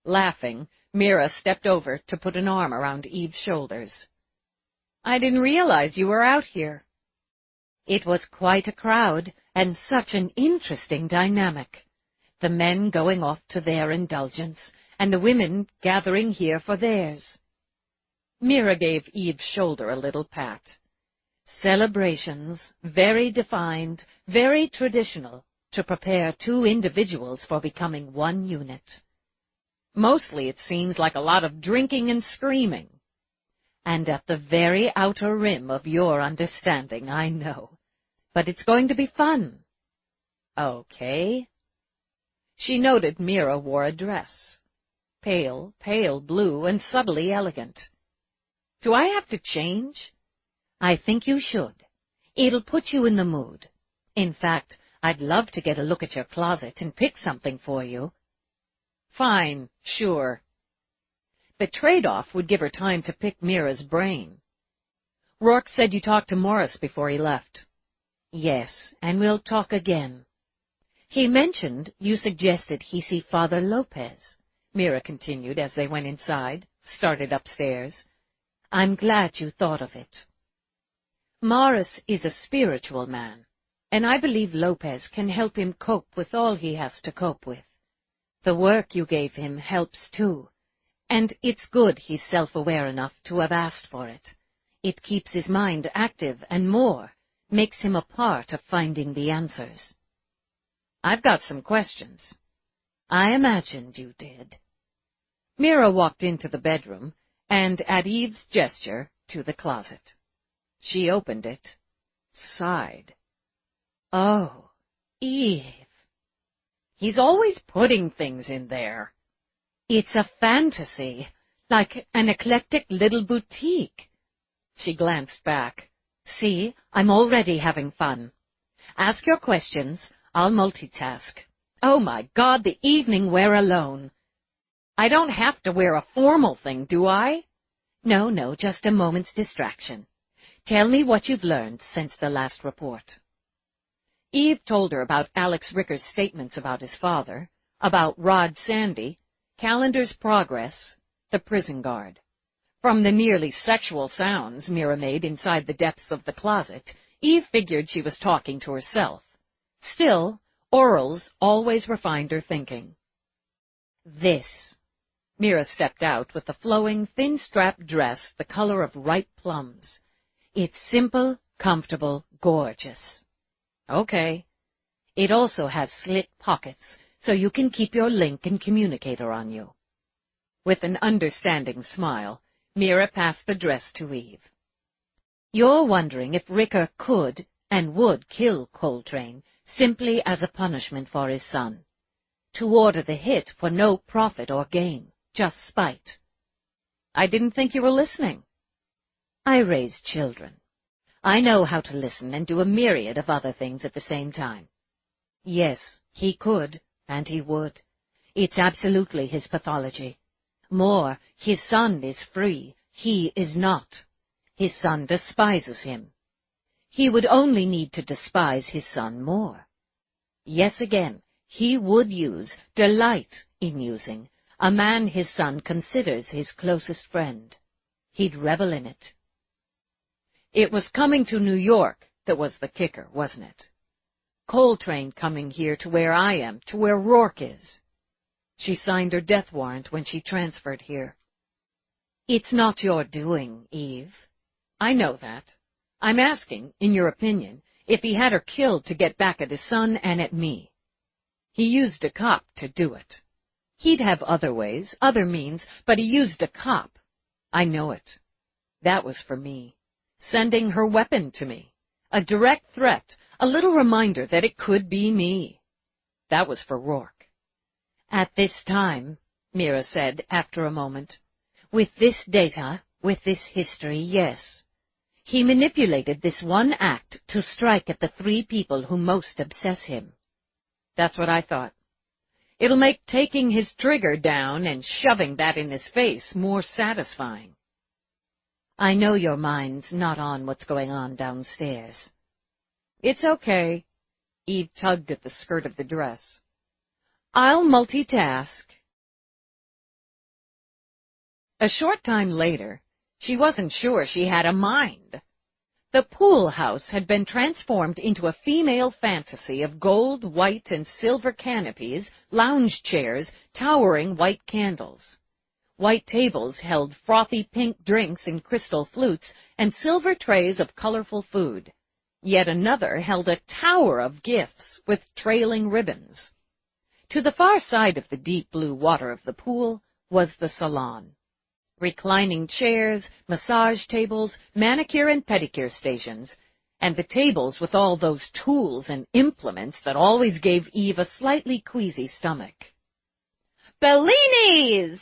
Laughing, Mira stepped over to put an arm around Eve's shoulders. I didn't realize you were out here. It was quite a crowd and such an interesting dynamic. The men going off to their indulgence, and the women gathering here for theirs. Mira gave Eve's shoulder a little pat. Celebrations, very defined, very traditional, to prepare two individuals for becoming one unit. Mostly it seems like a lot of drinking and screaming. And at the very outer rim of your understanding, I know. But it's going to be fun. Okay. She noted Mira wore a dress. Pale blue and subtly elegant. Do I have to change? I think you should. It'll put you in the mood. In fact, I'd love to get a look at your closet and pick something for you. Fine, sure. The trade-off would give her time to pick Mira's brain. Rourke said you talked to Morris before he left. Yes, and we'll talk again. He mentioned you suggested he see Father Lopez, Mira continued as they went inside, started upstairs. I'm glad you thought of it. Morris is a spiritual man, and I believe Lopez can help him cope with all he has to cope with. The work you gave him helps too, and it's good he's self-aware enough to have asked for it. It keeps his mind active and more, makes him a part of finding the answers. I've got some questions. I imagined you did. Mira walked into the bedroom, and at Eve's gesture, to the closet. She opened it, sighed. Oh, Eve. He's always putting things in there. It's a fantasy, like an eclectic little boutique. She glanced back. See, I'm already having fun. Ask your questions. I'll multitask. Oh, my God, the evening wear alone. I don't have to wear a formal thing, do I? No, just a moment's distraction. Tell me what you've learned since the last report. Eve told her about Alex Ricker's statements about his father, about Rod Sandy, Calendar's progress, the prison guard. From the nearly sexual sounds Mira made inside the depths of the closet, Eve figured she was talking to herself. Still, orals always refined her thinking. This. Mira stepped out with the flowing, thin-strapped dress the color of ripe plums. It's simple, comfortable, gorgeous. Okay. It also has slit pockets, so you can keep your link and communicator on you. With an understanding smile, Mira passed the dress to Eve. You're wondering if Ricker could and would kill Coltrane simply as a punishment for his son, to order the hit for no profit or gain, just spite. I didn't think you were listening. I raised children. I know how to listen and do a myriad of other things at the same time. Yes, he could, and he would. It's absolutely his pathology. More, his son is free, he is not. His son despises him. He would only need to despise his son more. Yes, again, he would use, delight in using, a man his son considers his closest friend. He'd revel in it. It was coming to New York that was the kicker, wasn't it? Coltrane coming here to where I am, to where Rourke is. She signed her death warrant when she transferred here. It's not your doing, Eve. I know that. I'm asking, in your opinion, if he had her killed to get back at his son and at me. He used a cop to do it. He'd have other ways, other means, but he used a cop. I know it. That was for me. Sending her weapon to me. A direct threat, a little reminder that it could be me. That was for Rourke. At this time, Mira said after a moment, with this data, with this history, yes. He manipulated this one act to strike at the three people who most obsess him. That's what I thought. It'll make taking his trigger down and shoving that in his face more satisfying. I know your mind's not on what's going on downstairs. It's okay. Eve tugged at the skirt of the dress. I'll multitask. A short time later, she wasn't sure she had a mind. The pool house had been transformed into a female fantasy of gold, white, and silver canopies, lounge chairs, towering white candles. White tables held frothy pink drinks in crystal flutes and silver trays of colorful food. Yet another held a tower of gifts with trailing ribbons. To the far side of the deep blue water of the pool was the salon. Reclining chairs, massage tables, manicure and pedicure stations, and the tables with all those tools and implements that always gave Eve a slightly queasy stomach. Bellinis!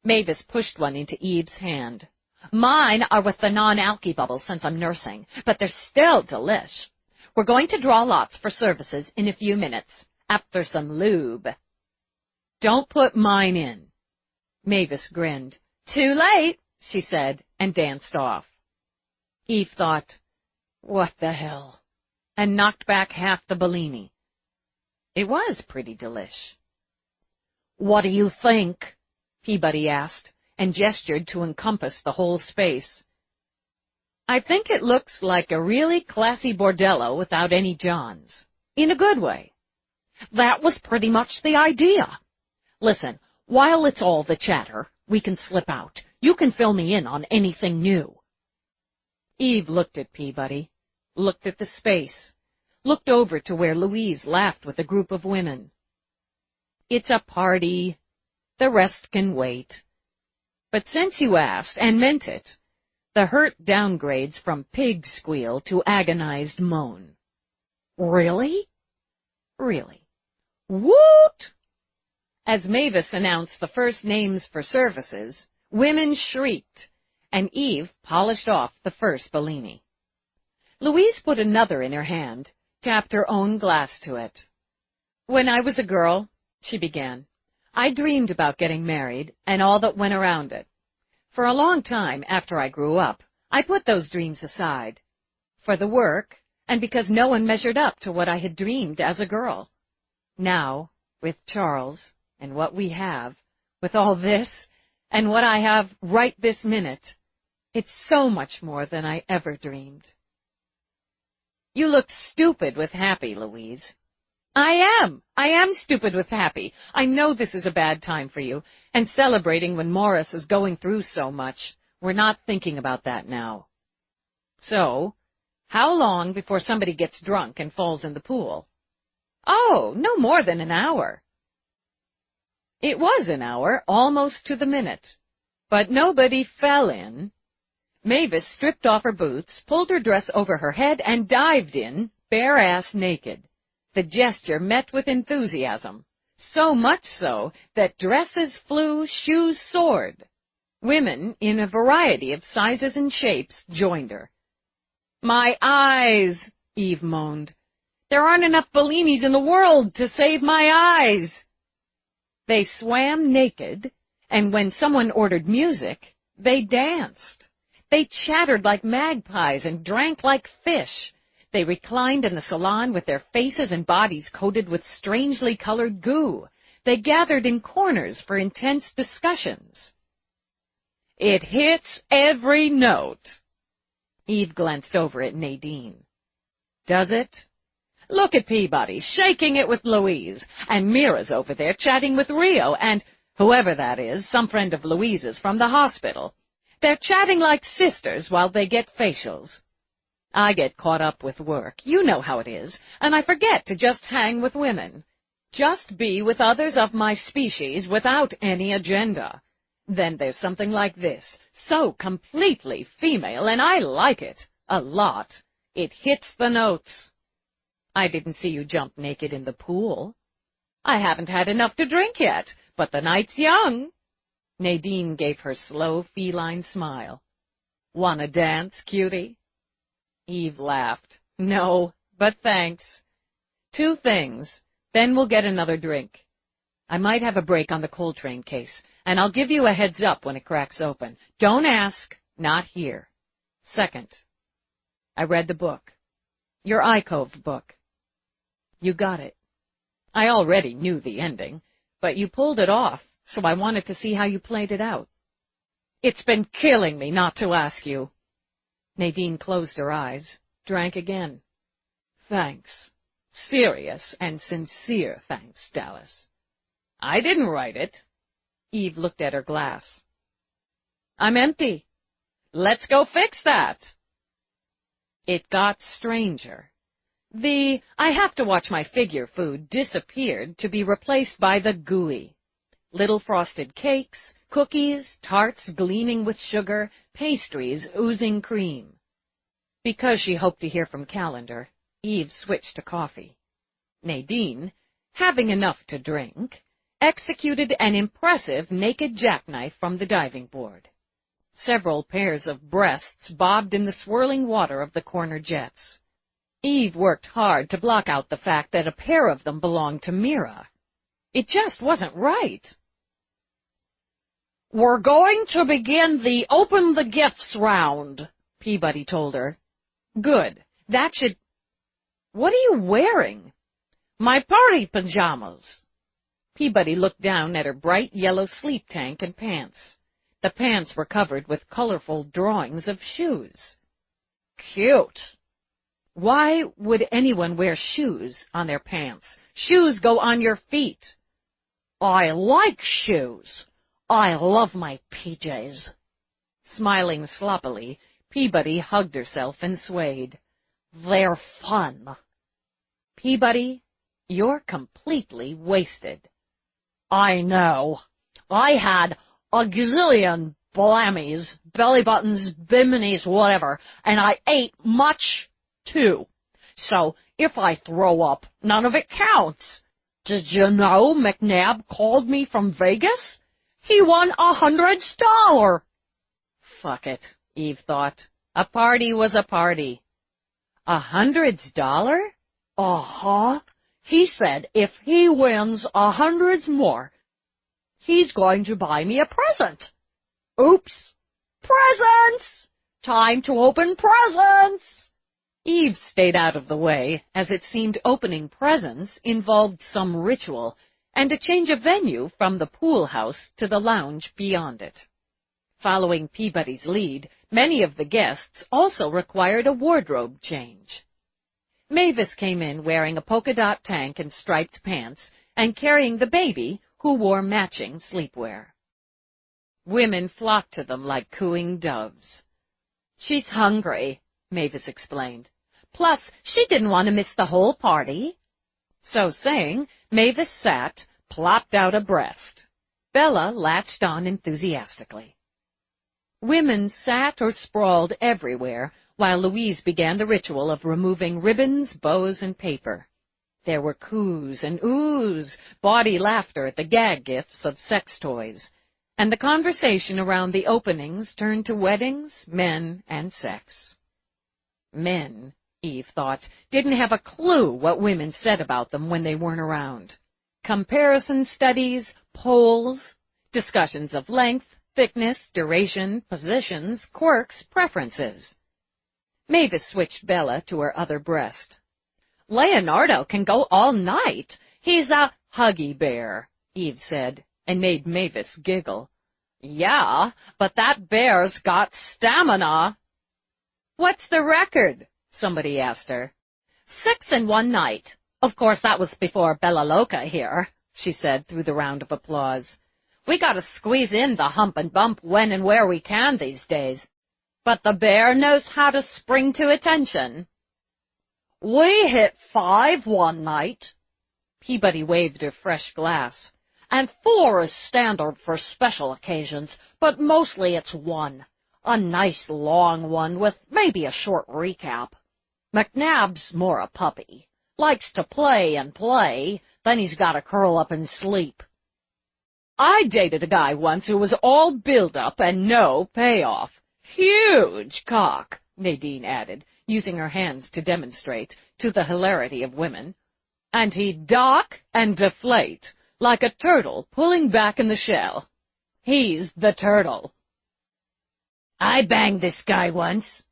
Mavis pushed one into Eve's hand. Mine are with the non-alky bubbles since I'm nursing, but they're still delish. We're going to draw lots for services in a few minutes, after some lube. Don't put mine in. Mavis grinned. Too late, she said, and danced off. Eve thought, what the hell, and knocked back half the Bellini. It was pretty delish. What do you think? Peabody asked, and gestured to encompass the whole space. I think it looks like a really classy bordello without any Johns. In a good way. That was pretty much the idea. Listen, while it's all the chatter, we can slip out. You can fill me in on anything new. Eve looked at Peabody, looked at the space, looked over to where Louise laughed with a group of women. It's a party. The rest can wait. But since you asked, and meant it, the hurt downgrades from pig squeal to agonized moan. Really? Really. Woot! As Mavis announced the first names for services, women shrieked, and Eve polished off the first Bellini. Louise put another in her hand, tapped her own glass to it. When I was a girl, she began, I dreamed about getting married and all that went around it. For a long time after I grew up, I put those dreams aside. For the work, and because no one measured up to what I had dreamed as a girl. Now, with Charles, and what we have, with all this, and what I have right this minute, it's so much more than I ever dreamed. You look stupid with happy, Louise. I am stupid with happy. I know this is a bad time for you, and celebrating when Morris is going through so much. We're not thinking about that now. So, how long before somebody gets drunk and falls in the pool? Oh, no more than an hour. It was an hour, almost to the minute. But nobody fell in. Mavis stripped off her boots, pulled her dress over her head, and dived in, bare-ass naked. The gesture met with enthusiasm, so much so that dresses flew, shoes soared. Women, in a variety of sizes and shapes, joined her. My eyes, Eve moaned. There aren't enough Bellinis in the world to save my eyes. They swam naked, and when someone ordered music, they danced. They chattered like magpies and drank like fish. They reclined in the salon with their faces and bodies coated with strangely colored goo. They gathered in corners for intense discussions. It hits every note. Eve glanced over at Nadine. Does it? Look at Peabody, shaking it with Louise, and Mira's over there chatting with Rio, and whoever that is, some friend of Louise's from the hospital. They're chatting like sisters while they get facials. I get caught up with work, you know how it is, and I forget to just hang with women. Just be with others of my species without any agenda. Then there's something like this, so completely female, and I like it, a lot. It hits the notes. I didn't see you jump naked in the pool. I haven't had enough to drink yet, but the night's young. Nadine gave her slow feline smile. Wanna dance, cutie? Eve laughed. No, but thanks. 2 things, then we'll get another drink. I might have a break on the Coltrane case, and I'll give you a heads up when it cracks open. Don't ask, not here. Second, I read the book. Your Icove book. You got it. I already knew the ending, but you pulled it off, so I wanted to see how you played it out. It's been killing me not to ask you. Nadine closed her eyes, drank again. Thanks. Serious and sincere thanks, Dallas. I didn't write it. Eve looked at her glass. I'm empty. Let's go fix that. It got stranger. The I have to watch my figure food disappeared to be replaced by the gooey. Little frosted cakes, cookies, tarts gleaming with sugar, pastries oozing cream. Because she hoped to hear from Calendar, Eve switched to coffee. Nadine, having enough to drink, executed an impressive naked jackknife from the diving board. Several pairs of breasts bobbed in the swirling water of the corner jets. Eve worked hard to block out the fact that a pair of them belonged to Mira. It just wasn't right. "We're going to begin the Open the Gifts round," Peabody told her. "Good. That should—" "What are you wearing?" "My party pajamas." Peabody looked down at her bright yellow sleep tank and pants. The pants were covered with colorful drawings of shoes. "Cute." "Why would anyone wear shoes on their pants? Shoes go on your feet." "I like shoes. I love my PJs." Smiling sloppily, Peabody hugged herself and swayed. "They're fun." "Peabody, you're completely wasted." "I know. I had a gazillion blammies, belly buttons, biminis, whatever, and I ate much, too. So if I throw up, none of it counts. Did you know McNabb called me from Vegas? He won $100. Fuck it, Eve thought. A party was a party. $100? Uh-huh. He said if he wins 100 more, he's going to buy me a present. Oops. Presents! Time to open presents! Eve stayed out of the way, as it seemed opening presents involved some ritual and a change of venue from the pool house to the lounge beyond it. Following Peabody's lead, many of the guests also required a wardrobe change. Mavis came in wearing a polka-dot tank and striped pants and carrying the baby, who wore matching sleepwear. Women flocked to them like cooing doves. "She's hungry," Mavis explained. "Plus, she didn't want to miss the whole party." So saying, Mavis sat, plopped out a breast. Bella latched on enthusiastically. Women sat or sprawled everywhere while Louise began the ritual of removing ribbons, bows, and paper. There were coos and oohs, bawdy laughter at the gag gifts of sex toys, and the conversation around the openings turned to weddings, men, and sex. Men, Eve thought, didn't have a clue what women said about them when they weren't around. Comparison studies, polls, discussions of length, thickness, duration, positions, quirks, preferences. Mavis switched Bella to her other breast. "Leonardo can go all night. He's a huggy bear," Eve said, and made Mavis giggle. "Yeah, but that bear's got stamina." "What's the record?" somebody asked her. 6 in one night. Of course, that was before Bella Loca here," she said through the round of applause. "We gotta squeeze in the hump and bump when and where we can these days. But the bear knows how to spring to attention." "We hit 5 one night." Peabody waved her fresh glass. "And 4 is standard for special occasions, but mostly it's 1. A nice long one with maybe a short recap. McNabb's more a puppy. Likes to play and play, then he's gotta curl up and sleep." "I dated a guy once who was all build-up and no payoff. Huge cock," Nadine added, using her hands to demonstrate, to the hilarity of women. "And he'd dock and deflate, like a turtle pulling back in the shell. He's the turtle." "I banged this guy once."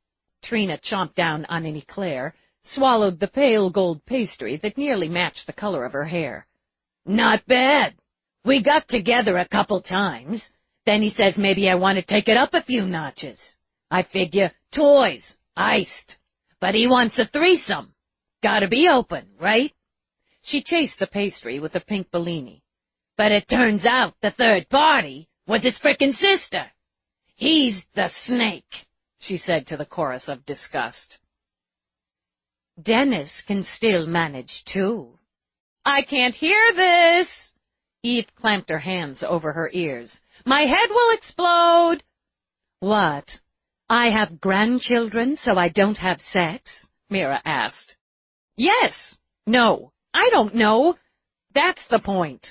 Trina chomped down on an eclair, swallowed the pale gold pastry that nearly matched the color of her hair. "Not bad. We got together a couple times. Then he says maybe I want to take it up a few notches. I figure toys, iced. But he wants a threesome. Gotta be open, right?" She chased the pastry with a pink Bellini. "But it turns out the third party was his frickin' sister. He's the snake," she said to the chorus of disgust. "Dennis can still manage, too." "I can't hear this." Eve clamped her hands over her ears. "My head will explode." "What? I have grandchildren, so I don't have sex? Mira asked. Yes. No. I don't know. That's the point.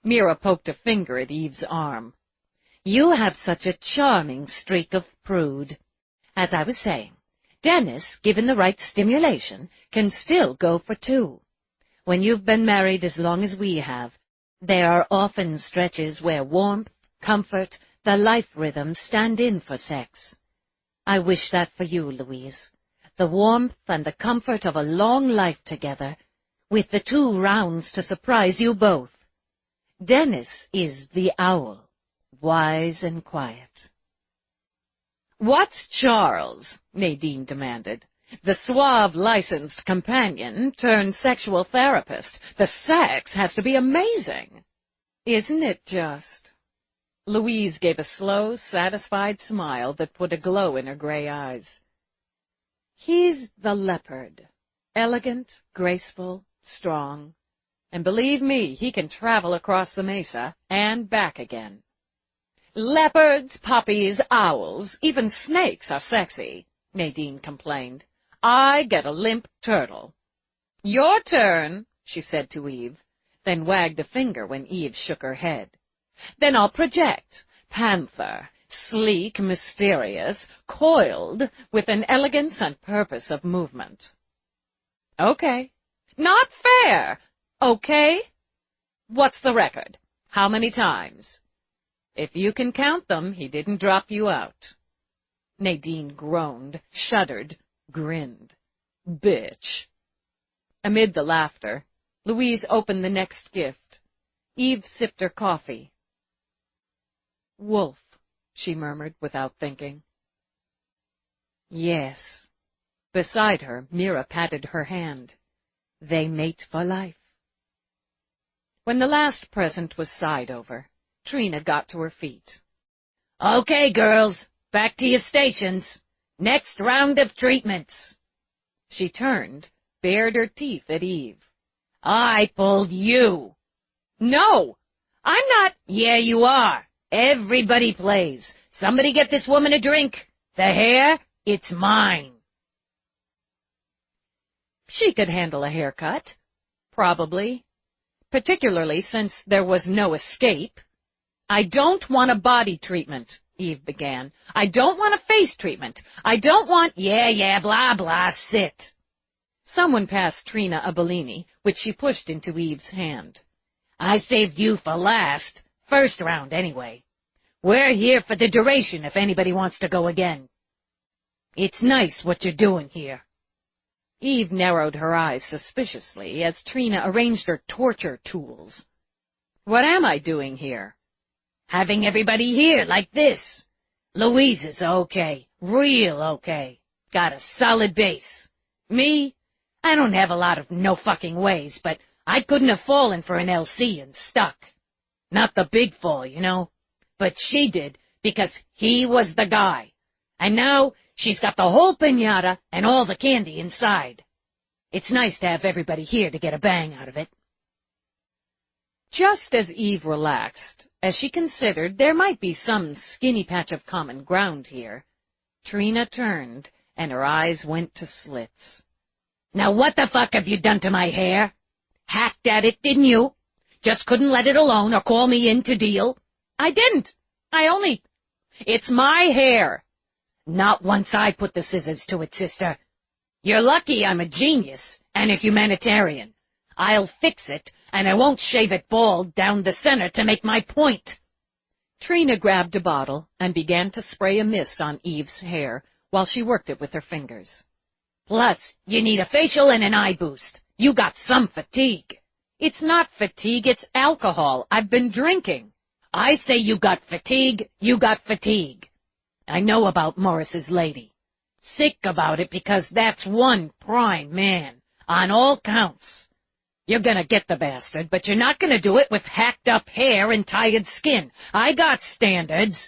Mira poked a finger at Eve's arm. You have such a charming streak of prude. As I was saying, Dennis, given the right stimulation, can still go for two. When you've been married as long as we have, there are often stretches where warmth, comfort, the life rhythm stand in for sex. I wish that for you, Louise. The warmth and the comfort of a long life together, with the 2 rounds to surprise you both. Dennis is the owl, wise and quiet. What's Charles? Nadine demanded. The suave, licensed companion turned sexual therapist. The sex has to be amazing. Isn't it just? Louise gave a slow, satisfied smile that put a glow in her gray eyes. He's the leopard. Elegant, graceful, strong. And believe me, he can travel across the mesa and back again. Leopards, puppies, owls, even snakes are sexy, Nadine complained. I get a limp turtle. Your turn, she said to Eve, then wagged a finger when Eve shook her head. Then I'll project. Panther, sleek, mysterious, coiled, with an elegance and purpose of movement. Okay. Not fair. Okay? What's the record? How many times? If you can count them, he didn't drop you out. Nadine groaned, shuddered, grinned. Bitch. Amid the laughter, Louise opened the next gift. Eve sipped her coffee. Wolf, she murmured without thinking. Yes. Beside her, Mira patted her hand. They mate for life. When the last present was sighed over, Trina got to her feet. Okay, girls, back to your stations. Next round of treatments. She turned, bared her teeth at Eve. I pulled you. No, I'm not. Yeah, you are. Everybody plays. Somebody get this woman a drink. The hair, it's mine. She could handle a haircut. Probably. Particularly since there was no escape. I don't want a body treatment, Eve began. I don't want a face treatment. I don't want... Yeah, blah, blah, sit. Someone passed Trina a Bellini, which she pushed into Eve's hand. I saved you for last. First round, anyway. We're here for the duration if anybody wants to go again. It's nice what you're doing here. Eve narrowed her eyes suspiciously as Trina arranged her torture tools. What am I doing here? Having everybody here like this. Louise is okay, real okay. Got a solid base. Me? I don't have a lot of no-fucking ways, but I couldn't have fallen for an LC and stuck. Not the big fall, you know. But she did, because he was the guy. And now she's got the whole piñata and all the candy inside. It's nice to have everybody here to get a bang out of it. Just as Eve relaxed, as she considered there might be some skinny patch of common ground here, Trina turned, and her eyes went to slits. Now what the fuck have you done to my hair? Hacked at it, didn't you? Just couldn't let it alone or call me in to deal? I didn't. It's my hair. Not once I put the scissors to it, sister. You're lucky I'm a genius and a humanitarian. I'll fix it, and I won't shave it bald down the center to make my point. Trina grabbed a bottle and began to spray a mist on Eve's hair while she worked it with her fingers. Plus, you need a facial and an eye boost. You got some fatigue. It's not fatigue, it's alcohol. I've been drinking. I say you got fatigue, you got fatigue. I know about Morris's lady. Sick about it because that's one prime man, on all counts. You're gonna get the bastard, but you're not gonna do it with hacked-up hair and tired skin. I got standards.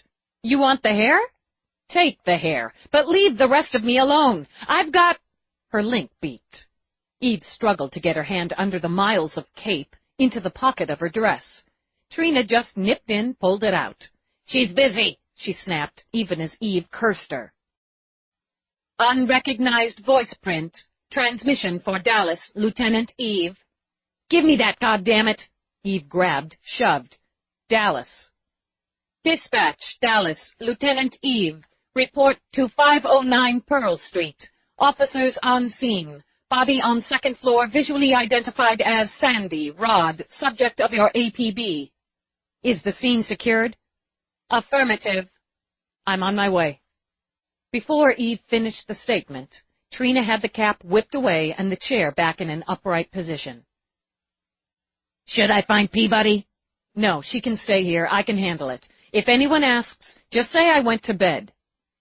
You want the hair? Take the hair, but leave the rest of me alone. I've got... Her link beaked. Eve struggled to get her hand under the miles of cape into the pocket of her dress. Trina just nipped in, pulled it out. She's busy. she snapped, even as Eve cursed her. Unrecognized voice print. Transmission for Dallas, Lieutenant Eve. Give me that, goddammit! Eve grabbed, shoved. Dallas. Dispatch, Dallas, Lieutenant Eve. Report to 509 Pearl Street. Officers on scene. Body on second floor visually identified as Sandy, Robb, subject of your APB. Is the scene secured? Affirmative. I'm on my way. Before Eve finished the statement, Trina had the cap whipped away and the chair back in an upright position. Should I find Peabody? No, she can stay here. I can handle it. If anyone asks, just say I went to bed.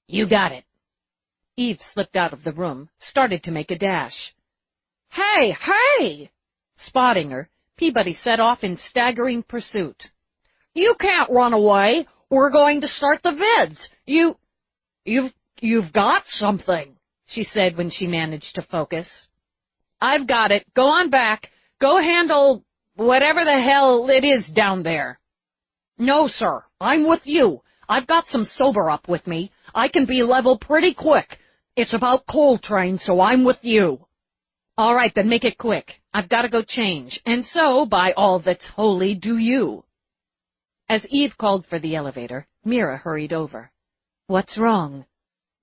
You got it. Eve slipped out of the room, started to make a dash. Hey, hey! Spotting her, Peabody set off in staggering pursuit. You can't run away. We're going to start the vids. You've got something, she said when she managed to focus. I've got it. Go on back. Go handle whatever the hell it is down there. No, sir. I'm with you. I've got some sober-up with me. I can be level pretty quick. It's about Coltrane, so I'm with you. All right, then make it quick. I've got to go change. And so, by all that's holy, do you. As Eve called for the elevator, Mira hurried over. What's wrong?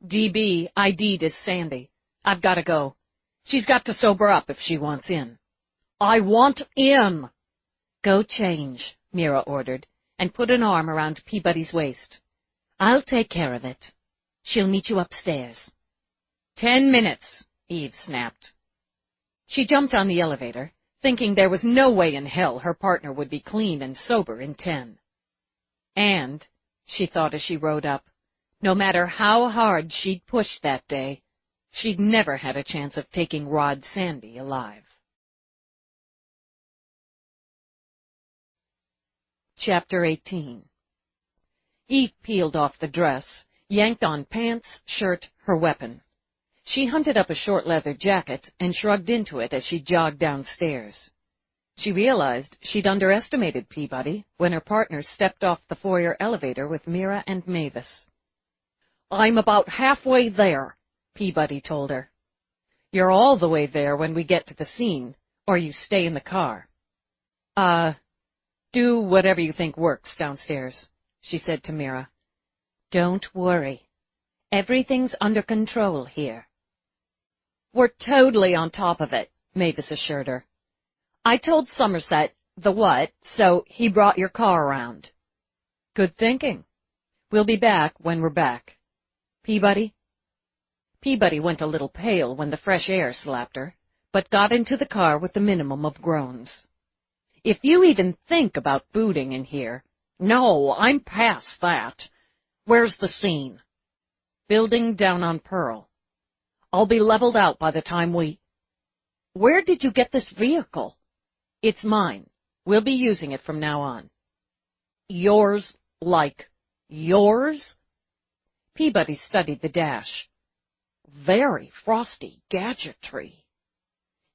DB ID'd as Sandy. I've got to go. She's got to sober up if she wants in. I want in. Go change, Mira ordered, and put an arm around Peabody's waist. I'll take care of it. She'll meet you upstairs. 10 minutes, Eve snapped. She jumped on the elevator, thinking there was no way in hell her partner would be clean and sober in 10. And, she thought as she rode up, no matter how hard she'd pushed that day, she'd never had a chance of taking Rod Sandy alive. Chapter 18. Eve peeled off the dress, yanked on pants, shirt, her weapon. She hunted up a short leather jacket and shrugged into it as she jogged downstairs. She realized she'd underestimated Peabody when her partner stepped off the foyer elevator with Mira and Mavis. I'm about halfway there, Peabody told her. You're all the way there when we get to the scene, or you stay in the car. Do whatever you think works downstairs, she said to Mira. Don't worry. Everything's under control here. We're totally on top of it, Mavis assured her. I told Somerset the what, so he brought your car around. Good thinking. We'll be back when we're back. Peabody? Peabody went a little pale when the fresh air slapped her, but got into the car with the minimum of groans. If you even think about booting in here... No, I'm past that. Where's the scene? Building down on Pearl. I'll be leveled out by the time we... Where did you get this vehicle? It's mine. We'll be using it from now on. Yours? Like yours? Peabody studied the dash. Very frosty gadgetry.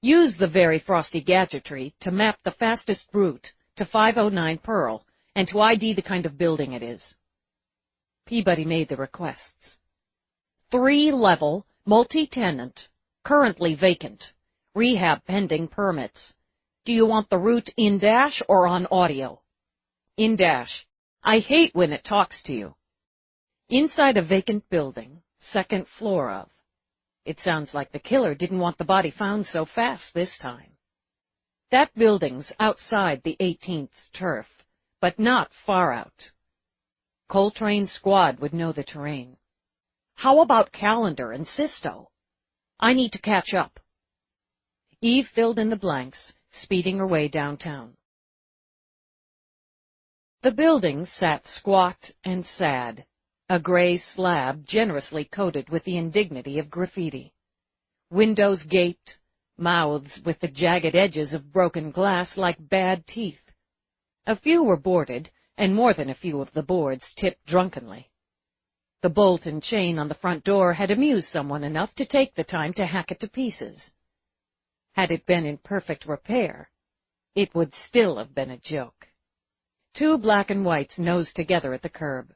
Use the very frosty gadgetry to map the fastest route to 509 Pearl and to ID the kind of building it is. Peabody made the requests. 3-level, multi-tenant, currently vacant, rehab pending permits. Do you want the route in dash or on audio? In dash. I hate when it talks to you. Inside a vacant building, second floor of. It sounds like the killer didn't want the body found so fast this time. That building's outside the 18th's turf, but not far out. Coltrane's squad would know the terrain. How about Calendar and Sisto? I need to catch up. Eve filled in the blanks, speeding her way downtown. The building sat squat and sad, a gray slab generously coated with the indignity of graffiti. Windows gaped, mouths with the jagged edges of broken glass like bad teeth. A few were boarded, and more than a few of the boards tipped drunkenly. The bolt and chain on the front door had amused someone enough to take the time to hack it to pieces. Had it been in perfect repair, it would still have been a joke. Two black and whites nosed together at the curb.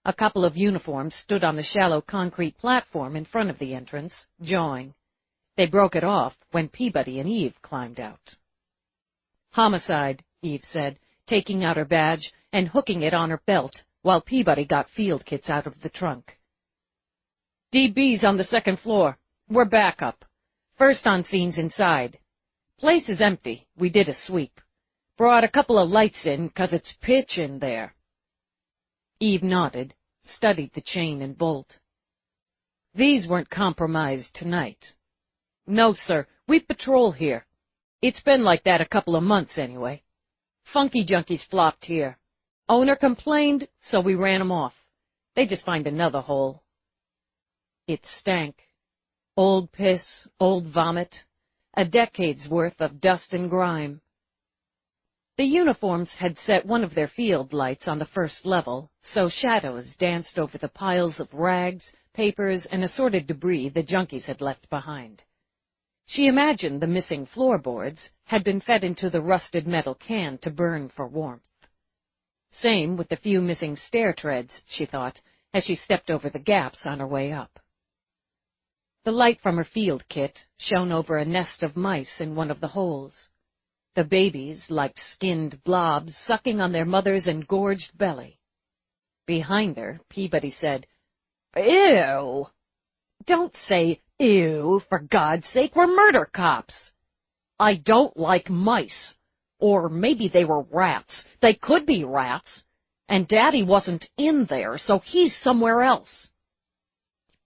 A couple of uniforms stood on the shallow concrete platform in front of the entrance, jawing. They broke it off when Peabody and Eve climbed out. "Homicide," Eve said, taking out her badge and hooking it on her belt, while Peabody got field kits out of the trunk. "DB's on the second floor. We're back up. First on scene's inside. Place is empty. We did a sweep. Brought a couple of lights in 'cause it's pitch in there." Eve nodded, studied the chain and bolt. "These weren't compromised tonight." "No, sir. We patrol here. It's been like that a couple of months anyway. Funky junkies flopped here. Owner complained, so we ran 'em off. They just find another hole." It stank. Old piss, old vomit, a decade's worth of dust and grime. The uniforms had set one of their field lights on the first level, so shadows danced over the piles of rags, papers, and assorted debris the junkies had left behind. She imagined the missing floorboards had been fed into the rusted metal can to burn for warmth. Same with the few missing stair treads, she thought, as she stepped over the gaps on her way up. The light from her field kit shone over a nest of mice in one of the holes. The babies, like skinned blobs, sucking on their mother's engorged belly. Behind her, Peabody said, "Ew!" "Don't say ew, for God's sake, we're murder cops." "I don't like mice. Or maybe they were rats. They could be rats. And Daddy wasn't in there, so he's somewhere else."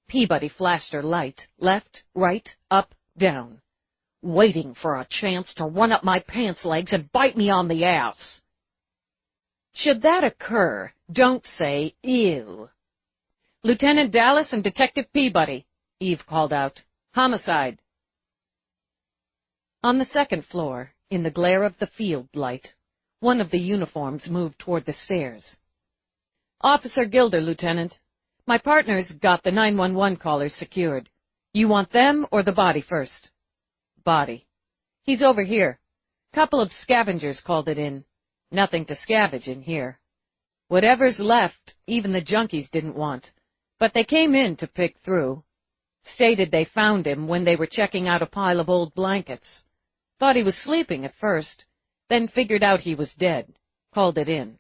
Peabody flashed her light, left, right, up, down. "Waiting for a chance to run up my pants legs and bite me on the ass." "Should that occur, don't say ew." "Lieutenant Dallas and Detective Peabody," Eve called out. "Homicide." On the second floor, in the glare of the field light, one of the uniforms moved toward the stairs. "Officer Gilder, Lieutenant. My partner's got the 911 callers secured. You want them or the body first?" "Body." "He's over here. Couple of scavengers called it in. Nothing to scavenge in here. Whatever's left, even the junkies didn't want, but they came in to pick through. Stated they found him when they were checking out a pile of old blankets. Thought he was sleeping at first, then figured out he was dead. Called it in."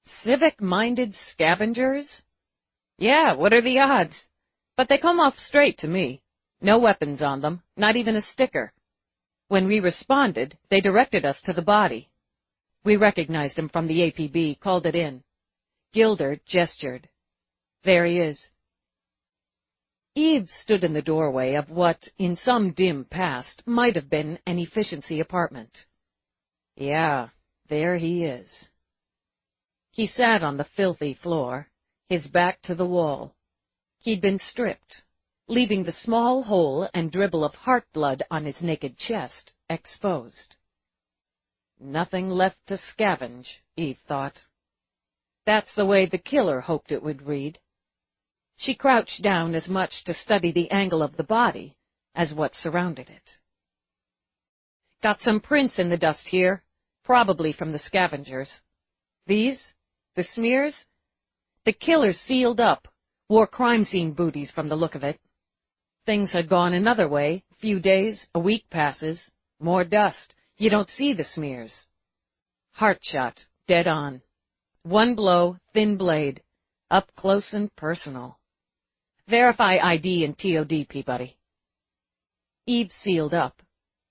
"Civic-minded scavengers?" "Yeah, what are the odds? But they come off straight to me. No weapons on them, not even a sticker. When we responded, they directed us to the body. We recognized him from the APB, called it in." Gilder gestured. "There he is." Eve stood in the doorway of what, in some dim past, might have been an efficiency apartment. "Yeah, there he is." He sat on the filthy floor, his back to the wall. He'd been stripped, leaving the small hole and dribble of heart blood on his naked chest exposed. Nothing left to scavenge, Eve thought. That's the way the killer hoped it would read. She crouched down as much to study the angle of the body as what surrounded it. "Got some prints in the dust here, probably from the scavengers. These? The smears? The killer sealed up, wore crime scene booties from the look of it. Things had gone another way, a few days, a week passes, more dust. You don't see the smears. Heart shot, dead on. One blow, thin blade, up close and personal. Verify ID and TOD, Peabody." Eve sealed up,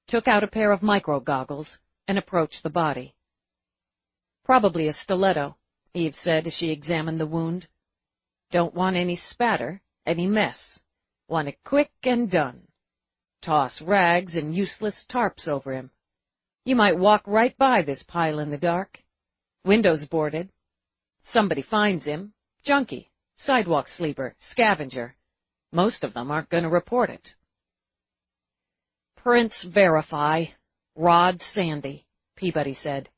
took out a pair of micro-goggles, and approached the body. "Probably a stiletto," Eve said as she examined the wound. "Don't want any spatter, any mess. Want it quick and done. Toss rags and useless tarps over him. You might walk right by this pile in the dark. Windows boarded. Somebody finds him. Junkie, sidewalk sleeper, scavenger. Most of them aren't going to report it." "Prints verify. Rod Sandy," Peabody said.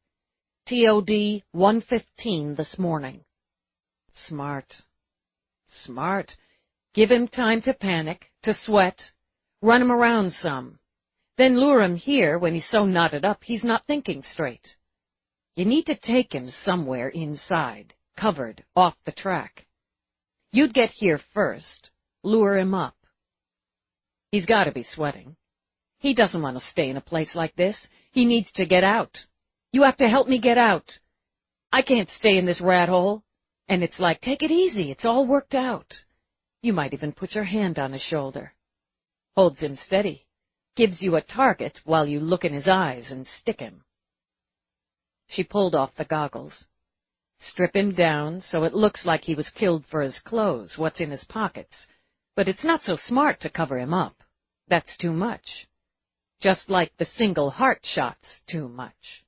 "TOD 1:15 this morning." Smart. Smart. Give him time to panic, to sweat, run him around some. Then lure him here when he's so knotted up he's not thinking straight. You need to take him somewhere inside, covered, off the track. You'd get here first, lure him up. He's got to be sweating. He doesn't want to stay in a place like this. He needs to get out. You have to help me get out. I can't stay in this rat hole. And it's like, take it easy, it's all worked out. You might even put your hand on his shoulder. Holds him steady. Gives you a target while you look in his eyes and stick him. She pulled off the goggles. Strip him down so it looks like he was killed for his clothes, what's in his pockets. But it's not so smart to cover him up. That's too much. Just like the single heart shot's too much.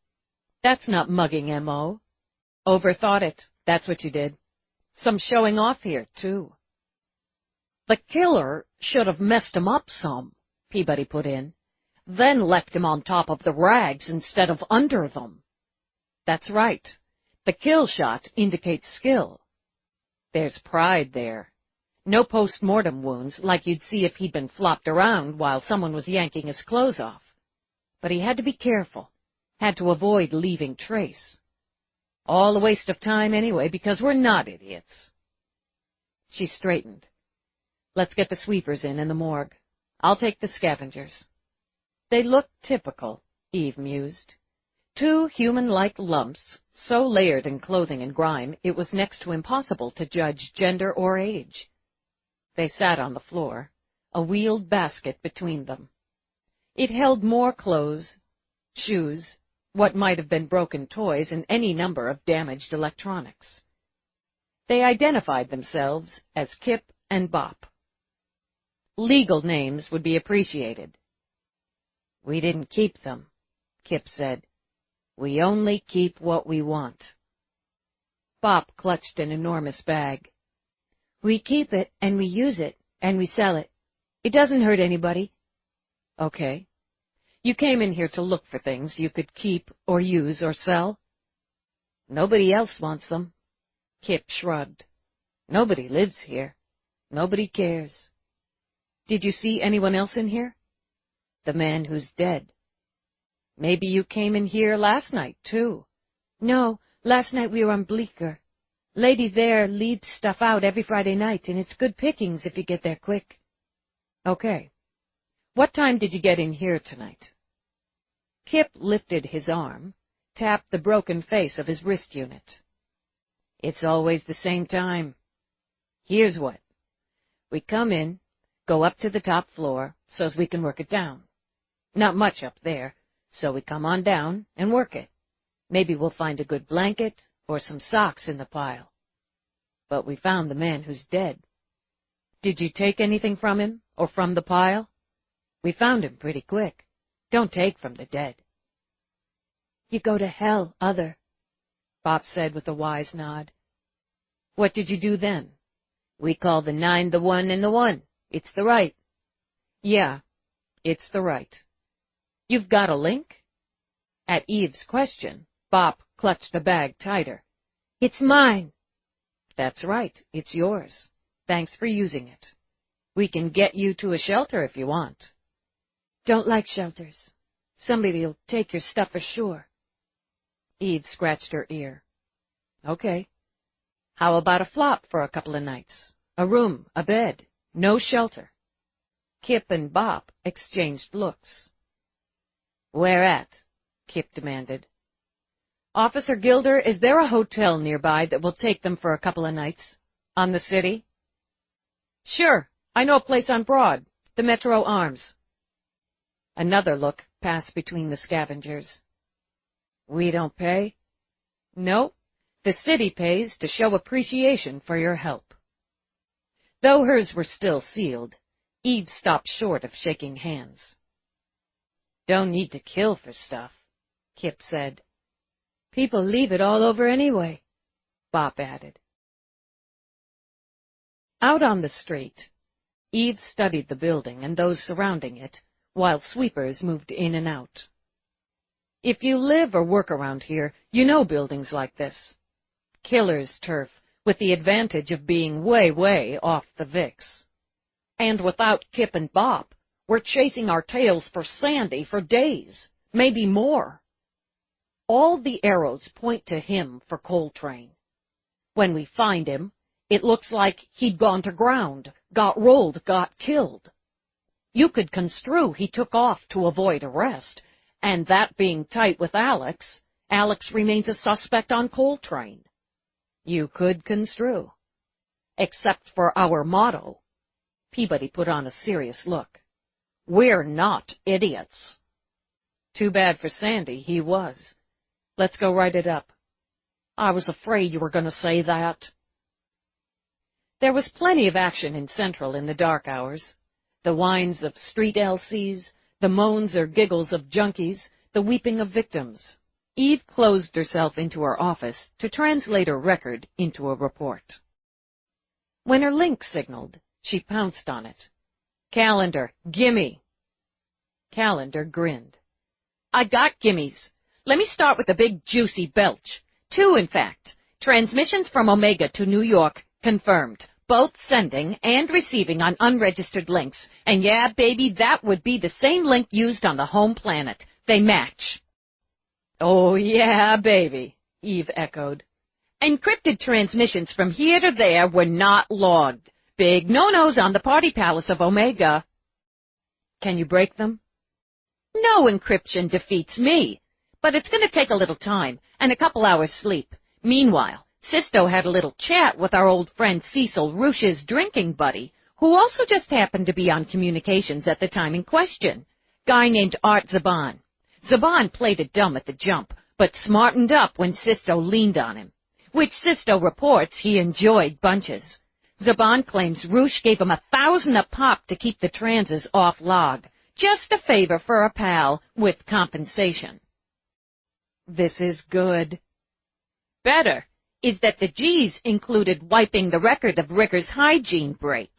That's not mugging M.O. Overthought it. That's what you did. Some showing off here, too. The killer should have messed him up some, Peabody put in, then left him on top of the rags instead of under them. That's right. The kill shot indicates skill. There's pride there. No post-mortem wounds like you'd see if he'd been flopped around while someone was yanking his clothes off. But he had to be careful, had to avoid leaving trace. All a waste of time anyway, because we're not idiots. She straightened. Let's get the sweepers in the morgue. I'll take the scavengers. They look typical, Eve mused. Two human-like lumps, so layered in clothing and grime it was next to impossible to judge gender or age. They sat on the floor, a wheeled basket between them. It held more clothes, shoes, what might have been broken toys, and any number of damaged electronics. They identified themselves as Kip and Bop. Legal names would be appreciated. We didn't keep them, Kip said. We only keep what we want. Bop clutched an enormous bag. We keep it, and we use it, and we sell it. It doesn't hurt anybody. Okay. You came in here to look for things you could keep or use or sell? Nobody else wants them. Kip shrugged. Nobody lives here. Nobody cares. Did you see anyone else in here? The man who's dead. Maybe you came in here last night, too. No, last night we were on Bleecker. Lady there leaves stuff out every Friday night, and it's good pickings if you get there quick. Okay. What time did you get in here tonight? Kip lifted his arm, tapped the broken face of his wrist unit. It's always the same time. Here's what. We come in, go up to the top floor so's we can work it down. Not much up there, so we come on down and work it. Maybe we'll find a good blanket or some socks in the pile. But we found the man who's dead. Did you take anything from him or from the pile? We found him pretty quick. Don't take from the dead. You go to hell, other, Bop said with a wise nod. What did you do then? We call the 9 the 1 and the 1. It's the right. Yeah, it's the right. You've got a link? At Eve's question, Bop clutched the bag tighter. It's mine. That's right, it's yours. Thanks for using it. We can get you to a shelter if you want. Don't like shelters. Somebody'll take your stuff for sure. Eve scratched her ear. Okay. How about a flop for a couple of nights? A room, a bed, no shelter. Kip and Bop exchanged looks. Where at? Kip demanded. Officer Gilder, is there a hotel nearby that will take them for a couple of nights? On the city? Sure, I know a place on Broad, the Metro Arms. Another look passed between the scavengers. We don't pay? No, the city pays to show appreciation for your help. Though hers were still sealed, Eve stopped short of shaking hands. Don't need to kill for stuff, Kip said. People leave it all over anyway, Bop added. Out on the street, Eve studied the building and those surrounding it, while sweepers moved in and out. If you live or work around here, you know buildings like this. Killer's turf, with the advantage of being way, way off the VIX. And without Kip and Bop, we're chasing our tails for Sandy for days, maybe more. All the arrows point to him for Coltrane. When we find him, it looks like he'd gone to ground, got rolled, got killed. You could construe he took off to avoid arrest, and that being tight with Alex, Alex remains a suspect on Coltrane. You could construe. Except for our motto. Peabody put on a serious look. We're not idiots. Too bad for Sandy, he was. Let's go write it up. I was afraid you were going to say that. There was plenty of action in Central in the dark hours. The whines of street LCs, the moans or giggles of junkies, the weeping of victims. Eve closed herself into her office to translate her record into a report. When her link signaled, she pounced on it. Calendar, gimme. Calendar grinned. I got gimmies. Let me start with the big juicy belch. 2, in fact. Transmissions from Omega to New York, confirmed. Both sending and receiving on unregistered links. And yeah, baby, that would be the same link used on the home planet. They match. Oh, yeah, baby, Eve echoed. Encrypted transmissions from here to there were not logged. Big no-nos on the party palace of Omega. Can you break them? No encryption defeats me. But it's going to take a little time and a couple hours sleep. Meanwhile, Sisto had a little chat with our old friend Cecil Rush's drinking buddy, who also just happened to be on communications at the time in question. Guy named Art Zaban. Zaban played it dumb at the jump, but smartened up when Sisto leaned on him, which Sisto reports he enjoyed bunches. Zaban claims Rush gave him 1,000 a pop to keep the transes off log. Just a favor for a pal with compensation. This is good. Better is that the G's included wiping the record of Ricker's hygiene break.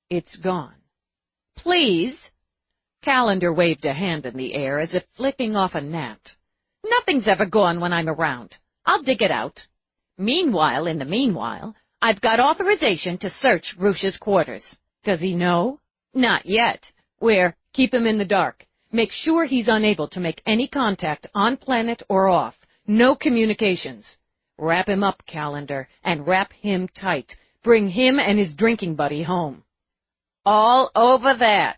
It's gone. Please. Calendar waved a hand in the air as if flicking off a gnat. Nothing's ever gone when I'm around. I'll dig it out. Meanwhile, in the meanwhile, I've got authorization to search Rush's quarters. Does he know? Not yet. Keep him in the dark. Make sure he's unable to make any contact on planet or off. No communications. Wrap him up, Calendar, and wrap him tight. Bring him and his drinking buddy home. All over that.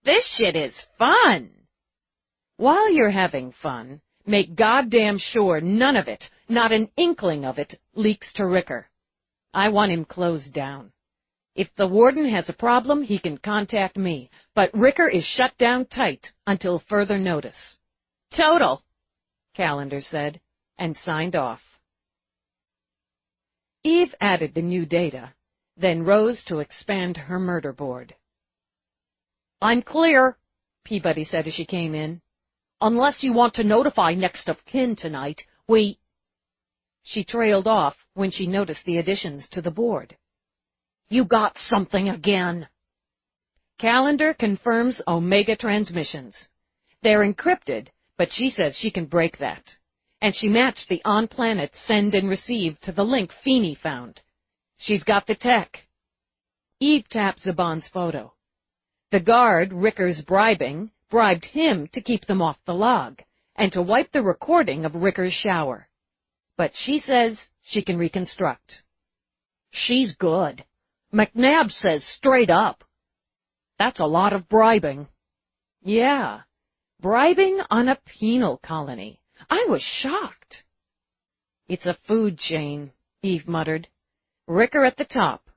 This shit is fun. While you're having fun, make goddamn sure none of it, not an inkling of it, leaks to Ricker. I want him closed down. If the warden has a problem, he can contact me, but Ricker is shut down tight until further notice. Total, Calendar said, and signed off. Eve added the new data, then rose to expand her murder board. I'm clear, Peabody said as she came in. Unless you want to notify next of kin tonight, we... She trailed off when she noticed the additions to the board. You got something again. Calendar confirms Omega transmissions. They're encrypted, but she says she can break that. And she matched the on-planet send and receive to the link Feeney found. She's got the tech. Eve tapped Zaban's photo. The guard Ricker's bribing bribed him to keep them off the log and to wipe the recording of Ricker's shower. But she says she can reconstruct. She's good. McNabb says straight up. That's a lot of bribing. Yeah, bribing on a penal colony. I was shocked. It's a food chain, Eve muttered. Ricker at the top.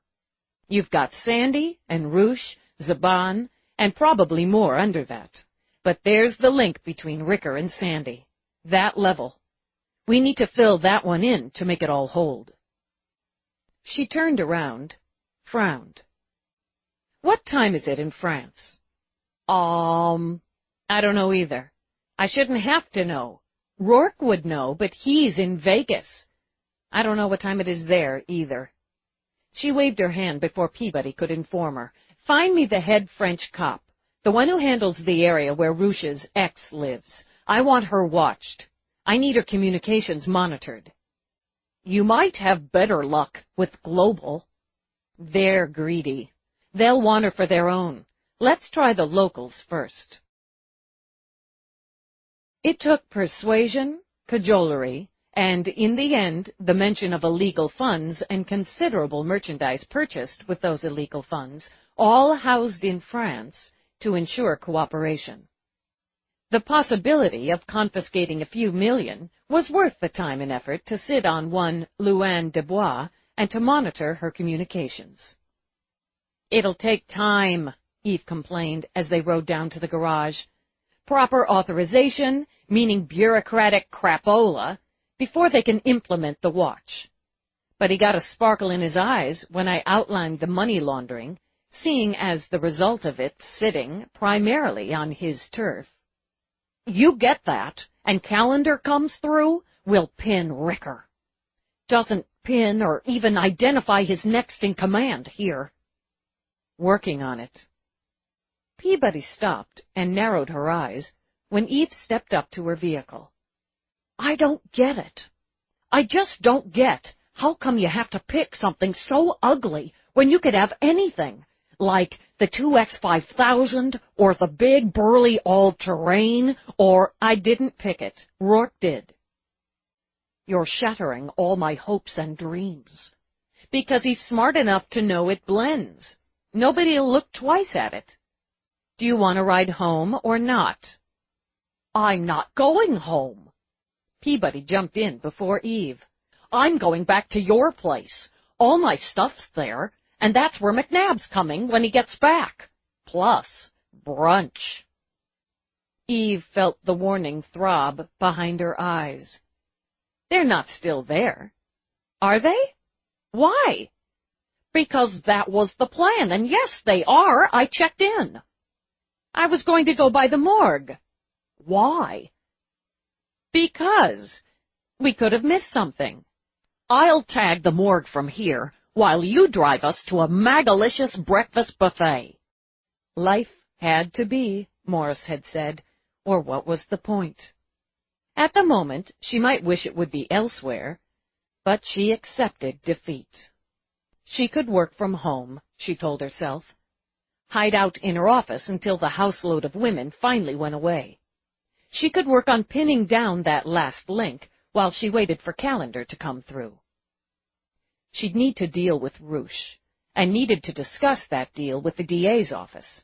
You've got Sandy and Rush, Zaban, and probably more under that. But there's the link between Ricker and Sandy. That level. We need to fill that one in to make it all hold. She turned around, frowned. What time is it in France? I don't know either. I shouldn't have to know. Rourke would know, but he's in Vegas. I don't know what time it is there, either. She waved her hand before Peabody could inform her. Find me the head French cop, the one who handles the area where Rush's ex lives. I want her watched. I need her communications monitored. You might have better luck with Global. They're greedy. They'll want her for their own. Let's try the locals first. It took persuasion, cajolery, and in the end, the mention of illegal funds and considerable merchandise purchased with those illegal funds, all housed in France, to ensure cooperation. The possibility of confiscating a few million was worth the time and effort to sit on one Luanne Dubois and to monitor her communications. "It'll take time," Eve complained as they rode down to the garage. "Proper authorization, meaning bureaucratic crapola, before they can implement the watch." But he got a sparkle in his eyes when I outlined the money laundering, seeing as the result of it sitting primarily on his turf. "You get that, and Calendar comes through, we'll pin Ricker. Doesn't pin or even identify his next in command here." "Working on it." Peabody stopped and narrowed her eyes when Eve stepped up to her vehicle. "I don't get it. I just don't get how come you have to pick something so ugly when you could have anything, like the 2X5000 or the big burly all-terrain or—" "I didn't pick it. Rourke did." "You're shattering all my hopes and dreams." "Because he's smart enough to know it blends. Nobody'll look twice at it. Do you want to ride home or not?" "I'm not going home." Peabody jumped in before Eve. "I'm going back to your place. All my stuff's there, and that's where McNabb's coming when he gets back. Plus, brunch." Eve felt the warning throb behind her eyes. "They're not still there. Are they? Why?" "Because that was the plan, and yes, they are. I checked in." "I was going to go by the morgue." "Why?" "Because we could have missed something." "I'll tag the morgue from here while you drive us to a magalicious breakfast buffet." Life had to be, Morris had said, or what was the point? At the moment, she might wish it would be elsewhere, but she accepted defeat. She could work from home, she told herself. Hide out in her office until the houseload of women finally went away. She could work on pinning down that last link while she waited for Calendar to come through. She'd need to deal with Roosh, and needed to discuss that deal with the DA's office.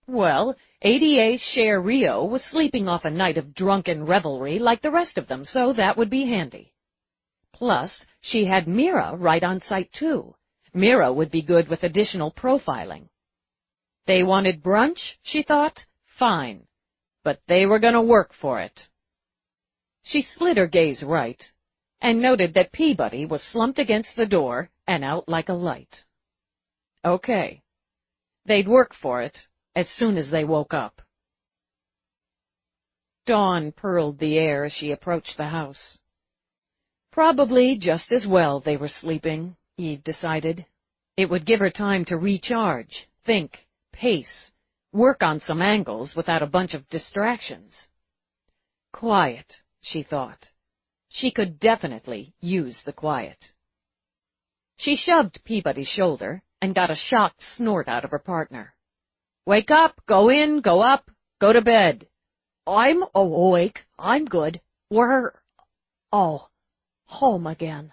Well, ADA Cher Rio was sleeping off a night of drunken revelry like the rest of them, so that would be handy. Plus, she had Mira right on site, too. Mira would be good with additional profiling. They wanted brunch, she thought? Fine. But they were going to work for it. She slid her gaze right, and noted that Peabody was slumped against the door and out like a light. Okay. They'd work for it as soon as they woke up. Dawn pearled the air as she approached the house. Probably just as well they were sleeping, Eve decided. It would give her time to recharge, think, pace, work on some angles without a bunch of distractions. Quiet, she thought. She could definitely use the quiet. She shoved Peabody's shoulder and got a shocked snort out of her partner. "Wake up, go in, go up, go to bed." "I'm awake, I'm good. We're, home again."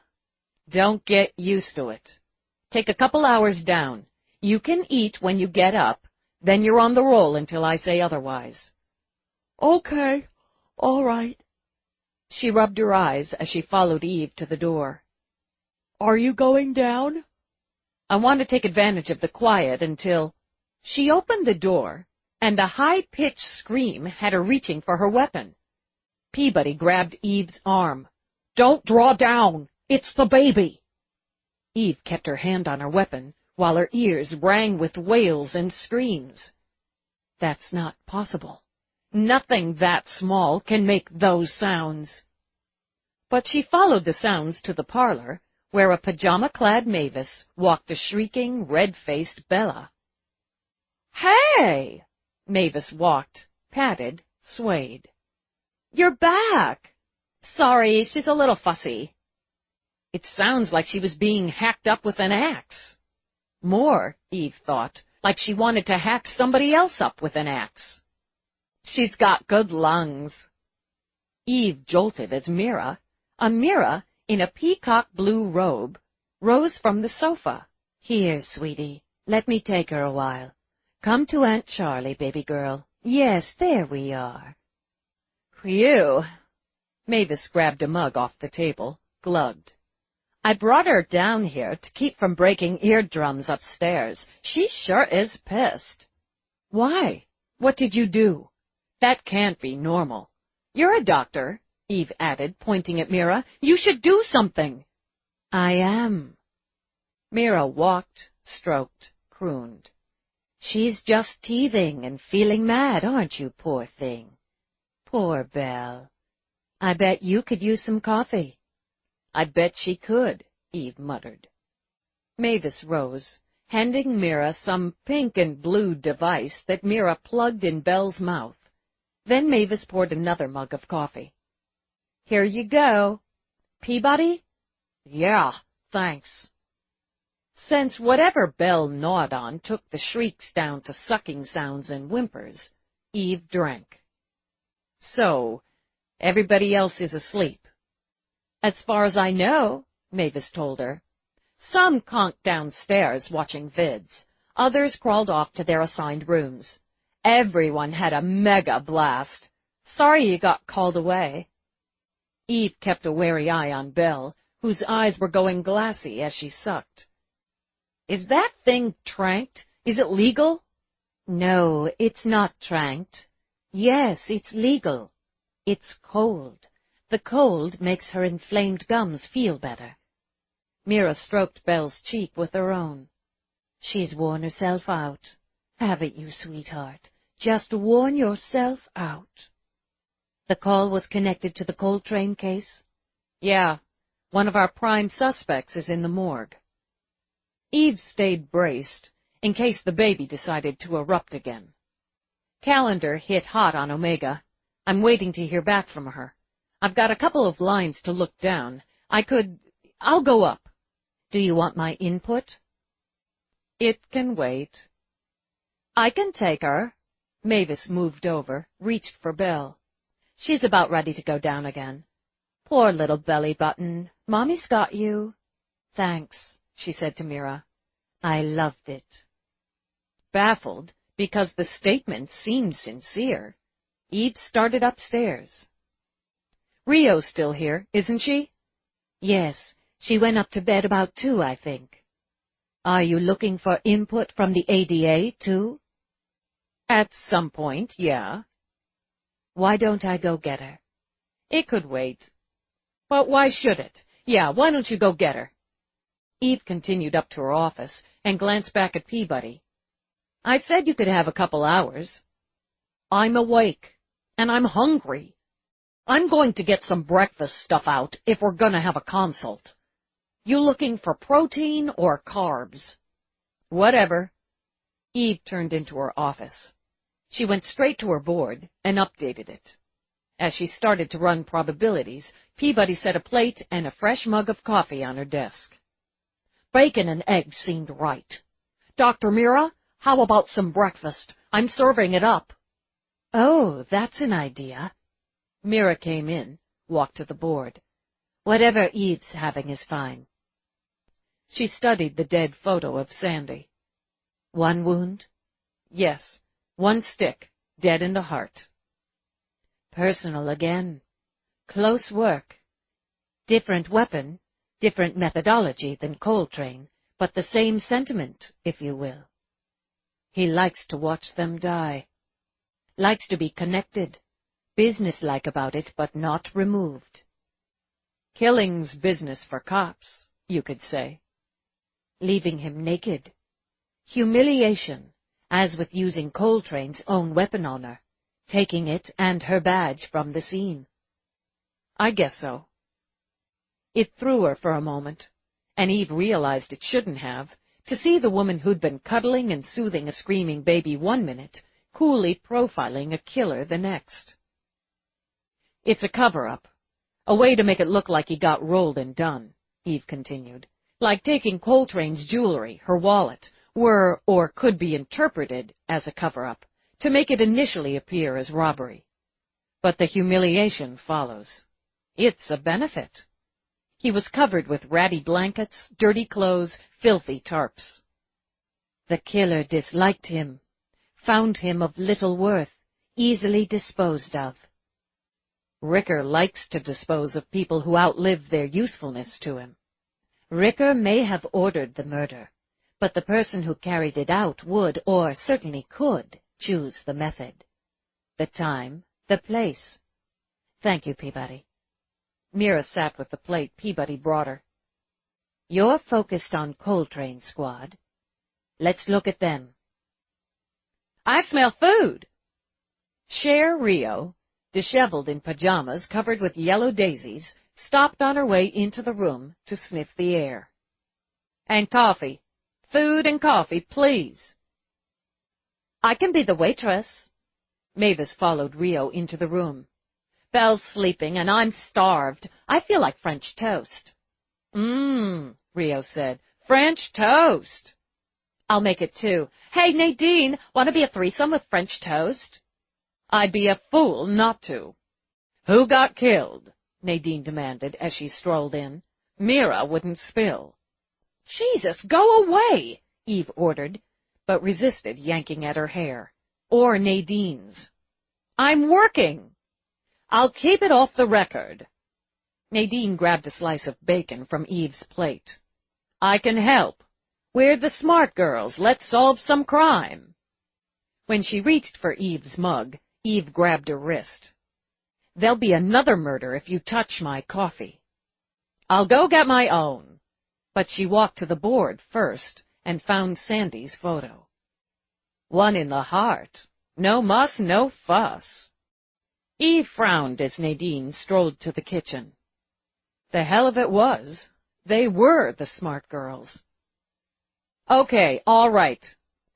"Don't get used to it. Take a couple hours down. You can eat when you get up, then you're on the roll until I say otherwise." "Okay, all right." She rubbed her eyes as she followed Eve to the door. "Are you going down?" "I want to take advantage of the quiet until—" She opened the door, and a high-pitched scream had her reaching for her weapon. Peabody grabbed Eve's arm. "Don't draw down! It's the baby!" Eve kept her hand on her weapon, while her ears rang with wails and screams. That's not possible. Nothing that small can make those sounds. But she followed the sounds to the parlor, where a pajama-clad Mavis walked a shrieking, red-faced Bella. "Hey!" Mavis walked, patted, swayed. "You're back!" "Sorry, she's a little fussy." It sounds like she was being hacked up with an axe. More, Eve thought, like she wanted to hack somebody else up with an axe. "She's got good lungs." Eve jolted as Mira, Amira, in a peacock blue robe, rose from the sofa. "Here, sweetie, let me take her a while. Come to Aunt Charlie, baby girl. Yes, there we are." "Phew." Mavis grabbed a mug off the table, glugged. "I brought her down here to keep from breaking eardrums upstairs. She sure is pissed." "Why? What did you do? That can't be normal. You're a doctor," Eve added, pointing at Mira. "You should do something." "I am." Mira walked, stroked, crooned. "She's just teething and feeling mad, aren't you, poor thing? Poor Belle. I bet you could use some coffee." "I bet she could," Eve muttered. Mavis rose, handing Mira some pink and blue device that Mira plugged in Belle's mouth. Then Mavis poured another mug of coffee. "Here you go. Peabody?" "Yeah, thanks." Since whatever Belle gnawed on took the shrieks down to sucking sounds and whimpers, Eve drank. "So, everybody else is asleep?" "As far as I know," Mavis told her. "Some conked downstairs watching vids. Others crawled off to their assigned rooms. Everyone had a mega blast. Sorry you got called away." Eve kept a wary eye on Belle, whose eyes were going glassy as she sucked. "Is that thing tranked? Is it legal?" "No, it's not tranked. Yes, it's legal. It's cold. The cold makes her inflamed gums feel better." Mira stroked Belle's cheek with her own. "She's worn herself out. Haven't you, sweetheart? Just worn yourself out." "The call was connected to the Coltrane case?" "Yeah. One of our prime suspects is in the morgue." Eve stayed braced, in case the baby decided to erupt again. "Calendar hit hot on Omega. I'm waiting to hear back from her. I've got a couple of lines to look down. I'll go up." "Do you want my input?" "It can wait." "I can take her." Mavis moved over, reached for Belle. "She's about ready to go down again." "Poor little belly button. Mommy's got you." "Thanks," she said to Mira. "I loved it." Baffled, because the statement seemed sincere, Eve started upstairs. "Rio's still here, isn't she?" "Yes, she went up to bed about 2, I think." "Are you looking for input from the ADA, too?" "At some point, yeah." "Why don't I go get her?" "It could wait." "But why should it? Yeah, why don't you go get her?" Eve continued up to her office and glanced back at Peabody. "I said you could have a couple hours." "I'm awake, and I'm hungry. I'm going to get some breakfast stuff out if we're going to have a consult. You looking for protein or carbs?" "Whatever." Eve turned into her office. She went straight to her board and updated it. As she started to run probabilities, Peabody set a plate and a fresh mug of coffee on her desk. "Bacon and eggs seemed right. Dr. Mira, how about some breakfast? I'm serving it up." "Oh, that's an idea." Mira came in, walked to the board. "Whatever Eve's having is fine." She studied the dead photo of Sandy. "One wound?" "Yes, one stick, dead in the heart." "Personal again. Close work. Different weapon, different methodology than Coltrane, but the same sentiment, if you will." "He likes to watch them die." "Likes to be connected. Businesslike about it, but not removed." "Killing's business for cops, you could say." "Leaving him naked. Humiliation, as with using Coltrane's own weapon on her, taking it and her badge from the scene." "I guess so." It threw her for a moment, and Eve realized it shouldn't have, to see the woman who'd been cuddling and soothing a screaming baby 1 minute, coolly profiling a killer the next. "It's a cover-up, a way to make it look like he got rolled and done," Eve continued. "Like taking Coltrane's jewelry, her wallet, were or could be interpreted as a cover-up, to make it initially appear as robbery. But the humiliation follows. It's a benefit. He was covered with ratty blankets, dirty clothes, filthy tarps. The killer disliked him, found him of little worth, easily disposed of. Ricker likes to dispose of people who outlive their usefulness to him. Ricker may have ordered the murder, but the person who carried it out would, or certainly could, choose the method. The time, the place. Thank you, Peabody. Mira sat with the plate Peabody brought her. You're focused on Coltrane Squad. Let's look at them. I smell food. Cher Rio, disheveled in pajamas covered with yellow daisies, stopped on her way into the room to sniff the air. And coffee. Food and coffee, please. I can be the waitress. Mavis followed Rio into the room. Belle's sleeping, and I'm starved. I feel like French toast. Rio said. French toast. I'll make it too. Hey, Nadine, want to be a threesome with French toast? I'd be a fool not to. Who got killed? Nadine demanded as she strolled in. Mira wouldn't spill. Jesus, go away, Eve ordered, but resisted yanking at her hair. Or Nadine's. I'm working. I'll keep it off the record. Nadine grabbed a slice of bacon from Eve's plate. I can help. We're the smart girls. Let's solve some crime. When she reached for Eve's mug, Eve grabbed her wrist. There'll be another murder if you touch my coffee. I'll go get my own. But she walked to the board first and found Sandy's photo. One in the heart. No muss, no fuss. Eve frowned as Nadine strolled to the kitchen. The hell of it was. They were the smart girls. Okay, all right.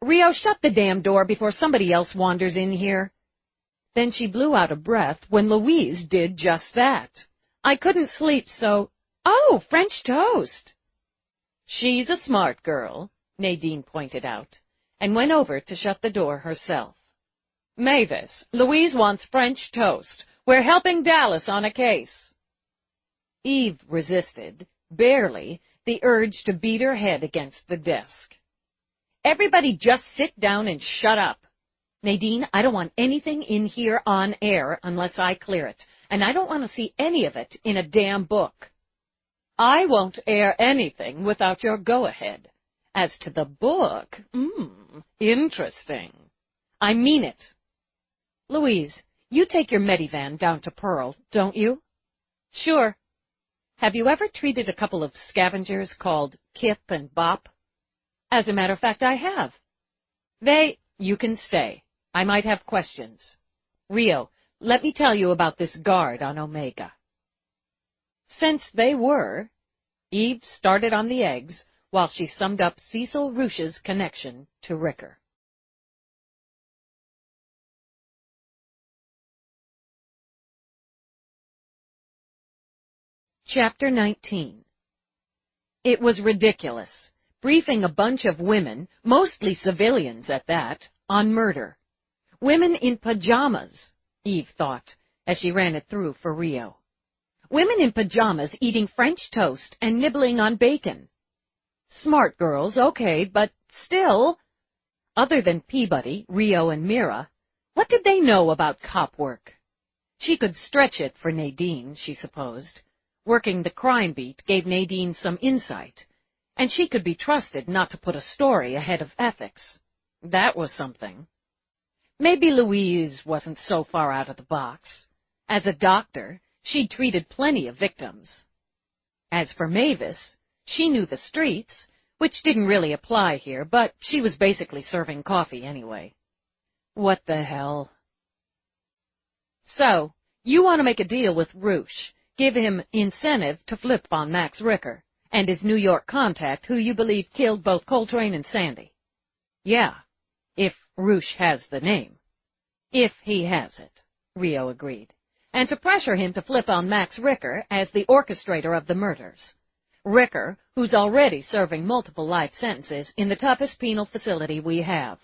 Rio, shut the damn door before somebody else wanders in here. Then she blew out a breath when Louise did just that. I couldn't sleep, so... Oh, French toast! She's a smart girl, Nadine pointed out, and went over to shut the door herself. Mavis, Louise wants French toast. We're helping Dallas on a case. Eve resisted, barely, the urge to beat her head against the desk. Everybody just sit down and shut up. Nadine, I don't want anything in here on air unless I clear it, and I don't want to see any of it in a damn book. I won't air anything without your go-ahead. As to the book, interesting. I mean it. Louise, you take your Medivan down to Pearl, don't you? Sure. Have you ever treated a couple of scavengers called Kip and Bop? As a matter of fact, I have. You can stay. I might have questions. Rio, let me tell you about this guard on Omega. Since they were, Eve started on the eggs while she summed up Cecil Rusch's connection to Ricker. Chapter 19. It was ridiculous, briefing a bunch of women, mostly civilians at that, on murder. Women in pajamas, Eve thought, as she ran it through for Rio. Women in pajamas eating French toast and nibbling on bacon. Smart girls, okay, but still, other than Peabody, Rio, and Mira, what did they know about cop work? She could stretch it for Nadine, she supposed. Working the crime beat gave Nadine some insight, and she could be trusted not to put a story ahead of ethics. That was something. Maybe Louise wasn't so far out of the box. As a doctor, she'd treated plenty of victims. As for Mavis, she knew the streets, which didn't really apply here, but she was basically serving coffee anyway. What the hell? So, you want to make a deal with Roosh, give him incentive to flip on Max Ricker, and his New York contact who you believe killed both Coltrane and Sandy. Yeah, if Roosh has the name. If he has it, Rio agreed. And to pressure him to flip on Max Ricker as the orchestrator of the murders. Ricker, who's already serving multiple life sentences in the toughest penal facility we have.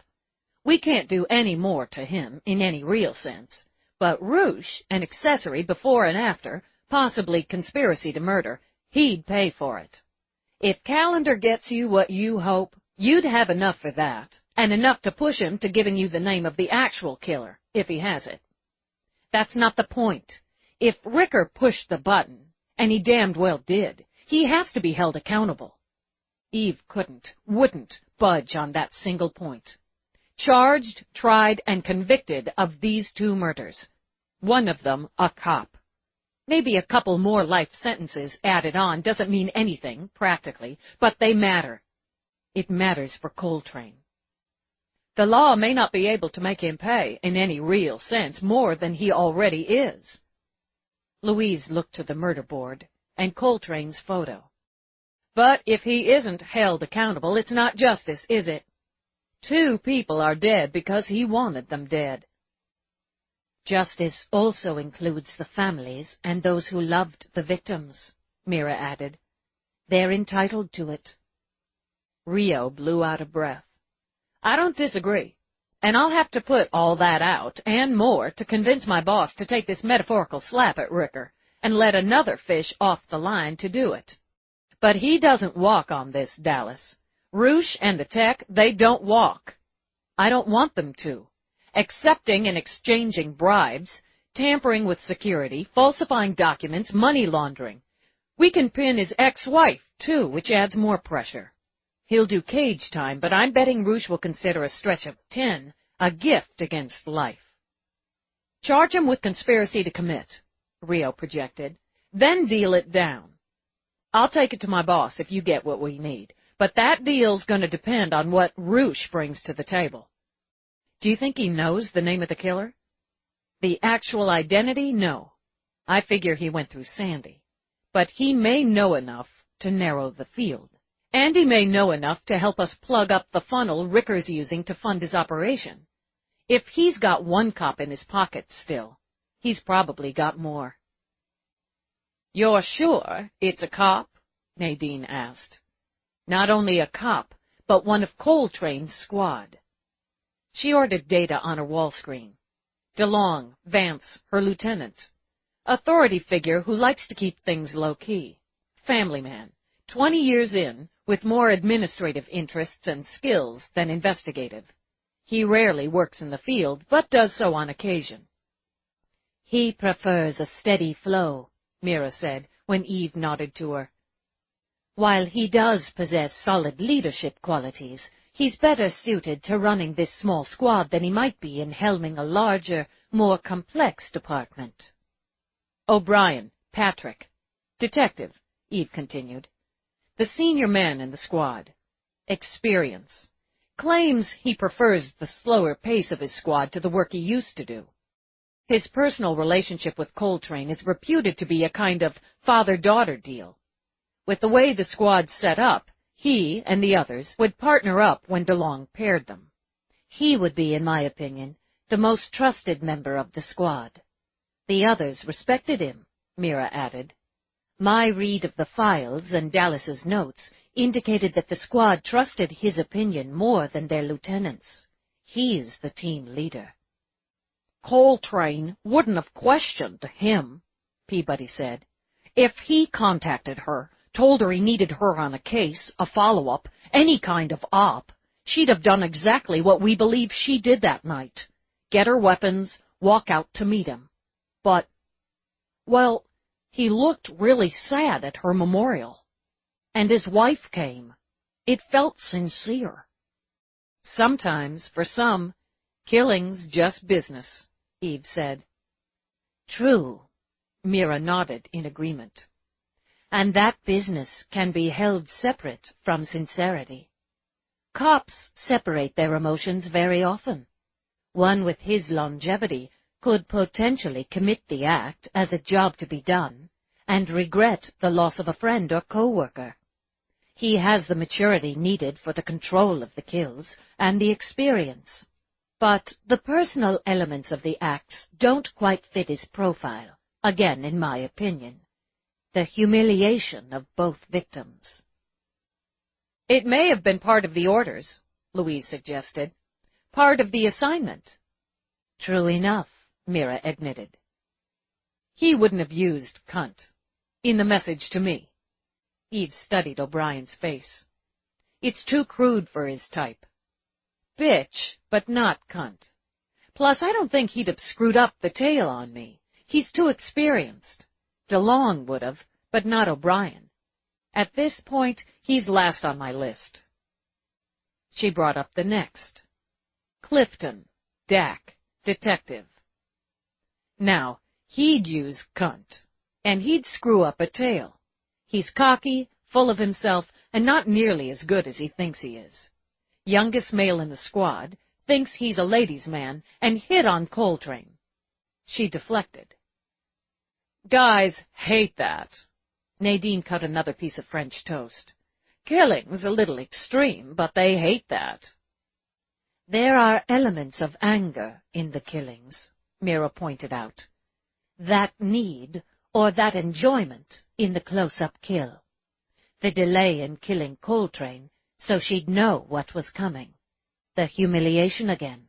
We can't do any more to him in any real sense, but Roosh, an accessory before and after, possibly conspiracy to murder, he'd pay for it. If Calendar gets you what you hope, you'd have enough for that, and enough to push him to giving you the name of the actual killer, if he has it. That's not the point. If Ricker pushed the button, and he damned well did, he has to be held accountable. Eve wouldn't budge on that single point. Charged, tried, and convicted of these 2 murders. One of them a cop. Maybe a couple more life sentences added on doesn't mean anything, practically, but they matter. It matters for Coltrane. The law may not be able to make him pay, in any real sense, more than he already is. Louise looked to the murder board and Coltrane's photo. But if he isn't held accountable, it's not justice, is it? 2 people are dead because he wanted them dead. Justice also includes the families and those who loved the victims, Mira added. They're entitled to it. Rio blew out a breath. I don't disagree, and I'll have to put all that out, and more, to convince my boss to take this metaphorical slap at Ricker, and let another fish off the line to do it. But he doesn't walk on this, Dallas. Roosh and the tech, they don't walk. I don't want them to. Accepting and exchanging bribes, tampering with security, falsifying documents, money laundering. We can pin his ex-wife, too, which adds more pressure. He'll do cage time, but I'm betting Roosh will consider a stretch of 10 a gift against life. Charge him with conspiracy to commit, Rio projected, then deal it down. I'll take it to my boss if you get what we need, but that deal's going to depend on what Roosh brings to the table. Do you think he knows the name of the killer? The actual identity? No. I figure he went through Sandy. But he may know enough to narrow the field. And he may know enough to help us plug up the funnel Ricker's using to fund his operation. If he's got 1 cop in his pocket still, he's probably got more. You're sure it's a cop? Nadine asked. Not only a cop, but one of Coltrane's squad. She ordered data on her wall screen. DeLong, Vance, her lieutenant. Authority figure who likes to keep things low-key. Family man, 20 years in, with more administrative interests and skills than investigative. He rarely works in the field, but does so on occasion. He prefers a steady flow, Mira said, when Eve nodded to her. While he does possess solid leadership qualities, he's better suited to running this small squad than he might be in helming a larger, more complex department. O'Brien, Patrick. Detective, Eve continued. The senior man in the squad. Experience. Claims he prefers the slower pace of his squad to the work he used to do. His personal relationship with Coltrane is reputed to be a kind of father-daughter deal. With the way the squad's set up, he and the others would partner up when DeLong paired them. He would be, in my opinion, the most trusted member of the squad. The others respected him, Mira added. My read of the files and Dallas's notes indicated that the squad trusted his opinion more than their lieutenants. He's the team leader. Coltrane wouldn't have questioned him, Peabody said. If he contacted her, told her he needed her on a case, a follow-up, any kind of op, she'd have done exactly what we believe she did that night. Get her weapons, walk out to meet him. But, well, he looked really sad at her memorial. And his wife came. It felt sincere. Sometimes, for some, killing's just business, Eve said. True, Mira nodded in agreement. And that business can be held separate from sincerity. Cops separate their emotions very often. One with his longevity could potentially commit the act as a job to be done and regret the loss of a friend or co-worker. He has the maturity needed for the control of the kills and the experience. But the personal elements of the acts don't quite fit his profile, again in my opinion. The humiliation of both victims. It may have been part of the orders, Louise suggested. Part of the assignment. True enough, Mira admitted. He wouldn't have used cunt in the message to me. Eve studied O'Brien's face. It's too crude for his type. Bitch, but not cunt. Plus, I don't think he'd have screwed up the tail on me. He's too experienced. DeLong would have, but not O'Brien. At this point, he's last on my list. She brought up the next. Clifton, Dak, detective. Now, he'd use cunt, and he'd screw up a tail. He's cocky, full of himself, and not nearly as good as he thinks he is. Youngest male in the squad, thinks he's a ladies' man, and hit on Coltrane. She deflected. Guys hate that. Nadine cut another piece of French toast. Killing's a little extreme, but they hate that. There are elements of anger in the killings, Mira pointed out. That need or that enjoyment in the close-up kill. The delay in killing Coltrane so she'd know what was coming. The humiliation again.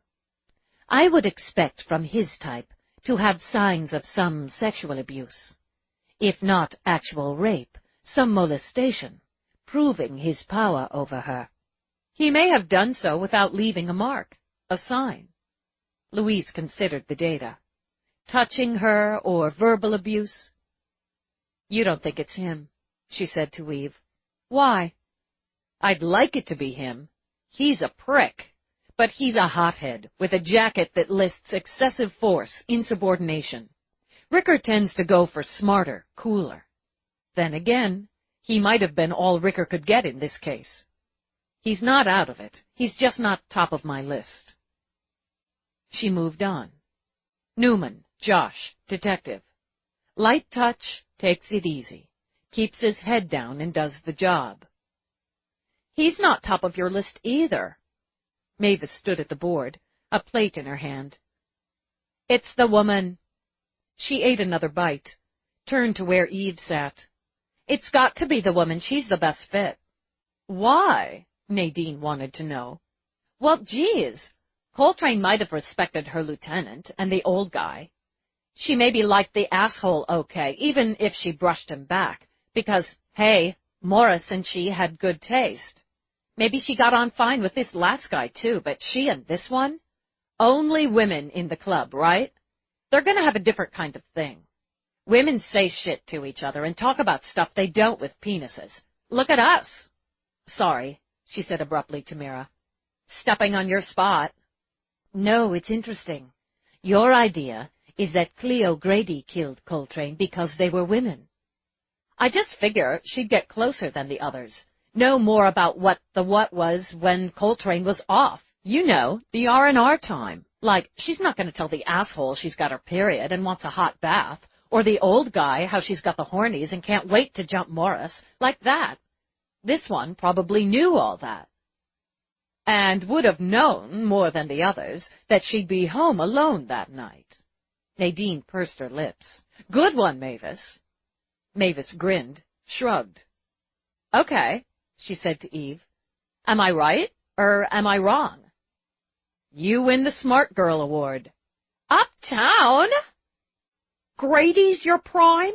I would expect from his type to have signs of some sexual abuse. If not actual rape, some molestation, proving his power over her. He may have done so without leaving a mark, a sign. Louise considered the data. Touching her or verbal abuse? You don't think it's him, she said to Eve. Why? I'd like it to be him. He's a prick. But he's a hothead with a jacket that lists excessive force, insubordination. Ricker tends to go for smarter, cooler. Then again, he might have been all Ricker could get in this case. He's not out of it. He's just not top of my list. She moved on. Newman, Josh, detective. Light touch, takes it easy. Keeps his head down and does the job. He's not top of your list either. Mavis stood at the board, a plate in her hand. It's the woman. She ate another bite, turned to where Eve sat. It's got to be the woman. She's the best fit. Why? Nadine wanted to know. Well, geez, Coltrane might have respected her lieutenant and the old guy. She maybe liked the asshole okay, even if she brushed him back, because, hey, Morris and she had good taste. Maybe she got on fine with this last guy, too, but she and this one? Only women in the club, right? They're going to have a different kind of thing. Women say shit to each other and talk about stuff they don't with penises. Look at us. Sorry, she said abruptly to Mira. Stepping on your spot. No, it's interesting. Your idea is that Cleo Grady killed Coltrane because they were women. I just figure she'd get closer than the others. Know more about what the what was when Coltrane was off. You know, the R&R time. Like, she's not going to tell the asshole she's got her period and wants a hot bath, or the old guy how she's got the hornies and can't wait to jump Morris, like that. This one probably knew all that. And would have known, more than the others, that she'd be home alone that night. Nadine pursed her lips. Good one, Mavis. Mavis grinned, shrugged. Okay, she said to Eve. Am I right, or am I wrong? You win the Smart Girl Award. Uptown? Grady's your prime?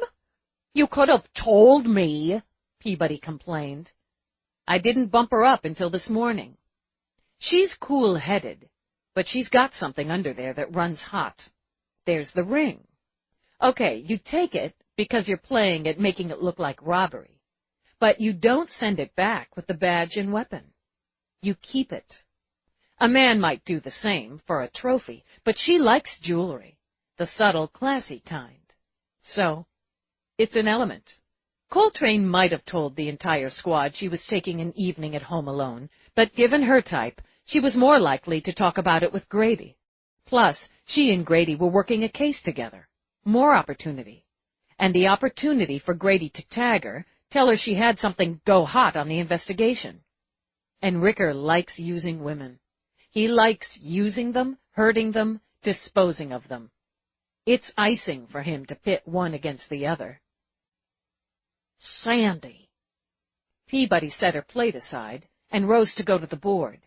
You could have told me, Peabody complained. I didn't bump her up until this morning. She's cool-headed, but she's got something under there that runs hot. There's the ring. Okay, you take it because you're playing at making it look like robbery. But you don't send it back with the badge and weapon. You keep it. A man might do the same for a trophy, but she likes jewelry, the subtle, classy kind. So, it's an element. Coltrane might have told the entire squad she was taking an evening at home alone, but given her type, she was more likely to talk about it with Grady. Plus, she and Grady were working a case together. More opportunity. And the opportunity for Grady to tag her, tell her she had something go hot on the investigation. And Ricker likes using women. He likes using them, hurting them, disposing of them. It's icing for him to pit one against the other. Sandy. Peabody set her plate aside and rose to go to the board.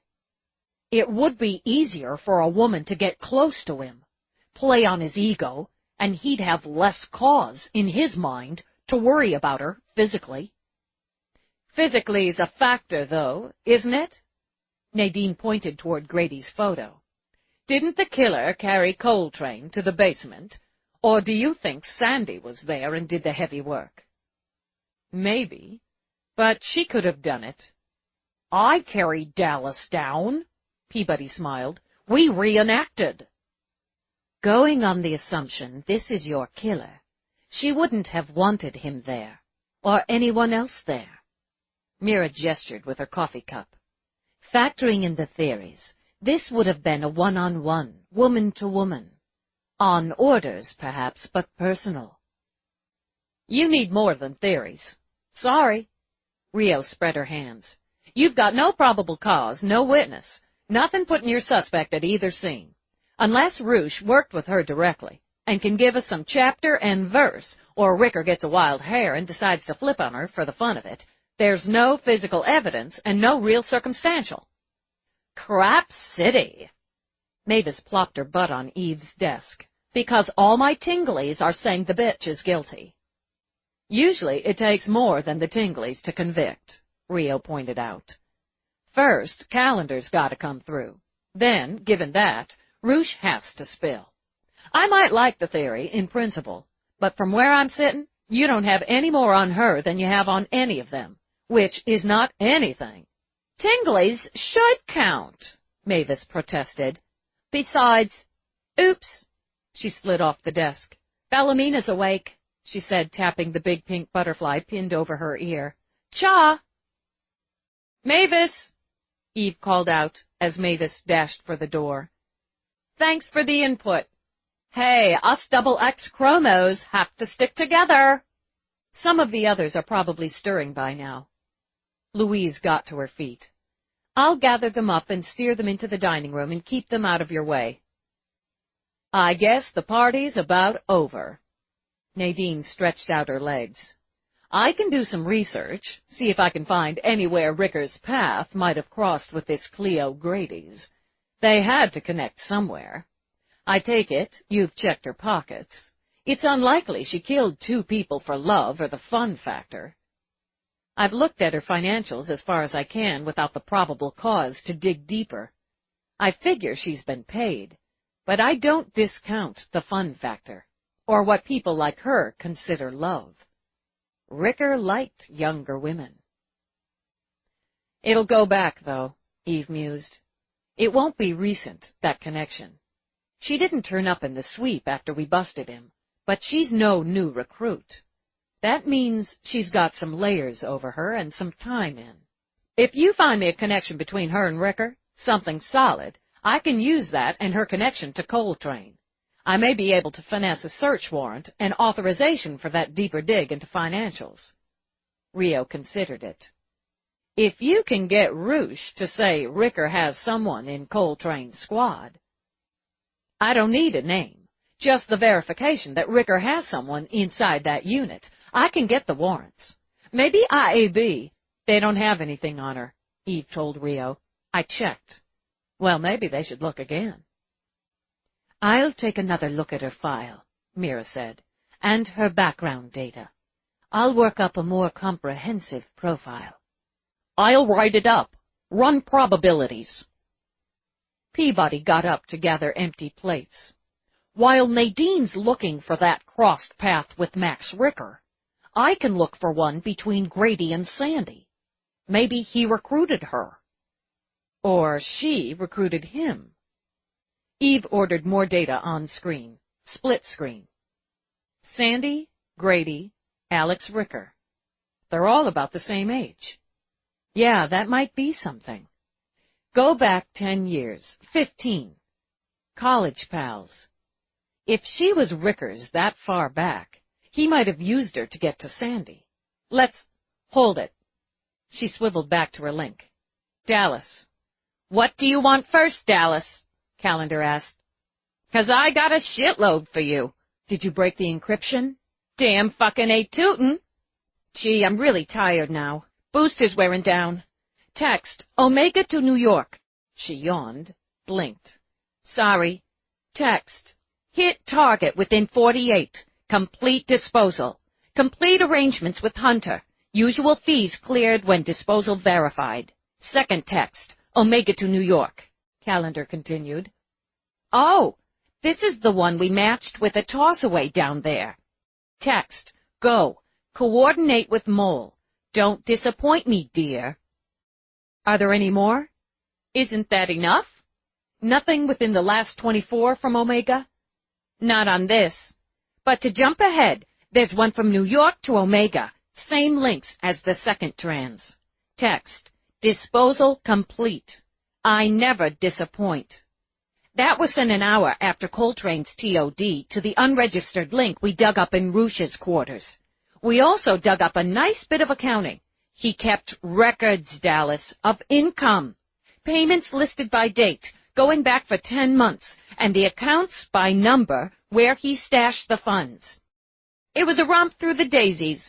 It would be easier for a woman to get close to him, play on his ego, and he'd have less cause, in his mind, to worry about her physically. Physically's a factor, though, isn't it? Nadine pointed toward Grady's photo. Didn't the killer carry Coltrane to the basement, or do you think Sandy was there and did the heavy work? Maybe, but she could have done it. I carried Dallas down, Peabody smiled. We reenacted. Going on the assumption this is your killer, she wouldn't have wanted him there, or anyone else there. Mira gestured with her coffee cup. Factoring in the theories, this would have been a one-on-one, woman-to-woman. On orders, perhaps, but personal. You need more than theories. Sorry. Rio spread her hands. You've got no probable cause, no witness, nothing putting your suspect at either scene. Unless Roosh worked with her directly and can give us some chapter and verse, or Ricker gets a wild hair and decides to flip on her for the fun of it, there's no physical evidence and no real circumstantial. Crap City! Mavis plopped her butt on Eve's desk. Because all my tinglies are saying the bitch is guilty. Usually it takes more than the tinglies to convict, Rio pointed out. First, Calendar's got to come through. Then, given that, Roosh has to spill. I might like the theory in principle, but from where I'm sitting, you don't have any more on her than you have on any of them, which is not anything. Tinglies should count, Mavis protested. Besides, oops. She slid off the desk. Philomena's awake, she said, tapping the big pink butterfly pinned over her ear. Cha! Mavis! Eve called out as Mavis dashed for the door. Thanks for the input. Hey, us double X chromos have to stick together. Some of the others are probably stirring by now. Louise got to her feet. I'll gather them up and steer them into the dining room and keep them out of your way. I guess the party's about over. Nadine stretched out her legs. I can do some research, see if I can find anywhere Ricker's path might have crossed with this Cleo Grady's. They had to connect somewhere. I take it you've checked her pockets. It's unlikely she killed two people for love or the fun factor. I've looked at her financials as far as I can without the probable cause to dig deeper. I figure she's been paid, but I don't discount the fun factor, or what people like her consider love. Ricker liked younger women. It'll go back, though, Eve mused. It won't be recent, that connection. She didn't turn up in the sweep after we busted him, but she's no new recruit. That means she's got some layers over her and some time in. If you find me a connection between her and Ricker, something solid, I can use that and her connection to Coltrane. I may be able to finesse a search warrant and authorization for that deeper dig into financials. Rio considered it. If you can get Roosh to say Ricker has someone in Coltrane's squad. I don't need a name, just the verification that Ricker has someone inside that unit. I can get the warrants. Maybe IAB. They don't have anything on her, Eve told Rio. I checked. Well, maybe they should look again. I'll take another look at her file, Mira said, and her background data. I'll work up a more comprehensive profile. I'll write it up. Run probabilities. Peabody got up to gather empty plates. While Nadine's looking for that crossed path with Max Ricker, I can look for one between Grady and Sandy. Maybe he recruited her. Or she recruited him. Eve ordered more data on screen. Split screen. Sandy, Grady, Alex Ricker. They're all about the same age. Yeah, that might be something. Go back 10 years, 15. College pals. If she was Ricker's that far back, he might have used her to get to Sandy. Hold it. She swiveled back to her link. Dallas. What do you want first, Dallas? Calendar asked. 'Cause I got a shitload for you. Did you break the encryption? Damn fucking ain't tootin'. Gee, I'm really tired now. Booster's wearing down. Text, Omega to New York. She yawned, blinked. Sorry. Text, Hit target within 48. Complete disposal. Complete arrangements with Hunter. Usual fees cleared when disposal verified. Second text. Omega to New York. Calendar continued. Oh, this is the one we matched with a toss-away down there. Text. Go. Coordinate with Mole. Don't disappoint me, dear. Are there any more? Isn't that enough? Nothing within the last 24 from Omega? Not on this. But to jump ahead, there's one from New York to Omega. Same links as the second trans. Text. Disposal complete. I never disappoint. That was sent an hour after Coltrane's TOD to the unregistered link we dug up in Ruch's quarters. We also dug up a nice bit of accounting. He kept records, Dallas, of income. Payments listed by date, going back for 10 months, and the accounts by number where he stashed the funds. It was a romp through the daisies.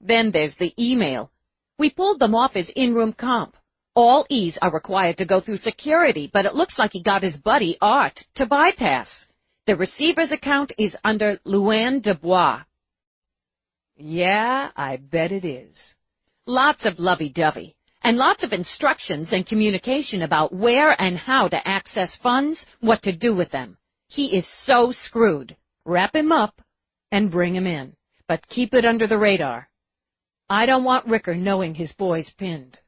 Then there's the email. We pulled them off his in-room comp. All E's are required to go through security, but it looks like he got his buddy, Art, to bypass. The receiver's account is under Luann Dubois. Yeah, I bet it is. Lots of lovey-dovey, and lots of instructions and communication about where and how to access funds, what to do with them. He is so screwed. Wrap him up and bring him in, but keep it under the radar. I don't want Ricker knowing his boy's pinned.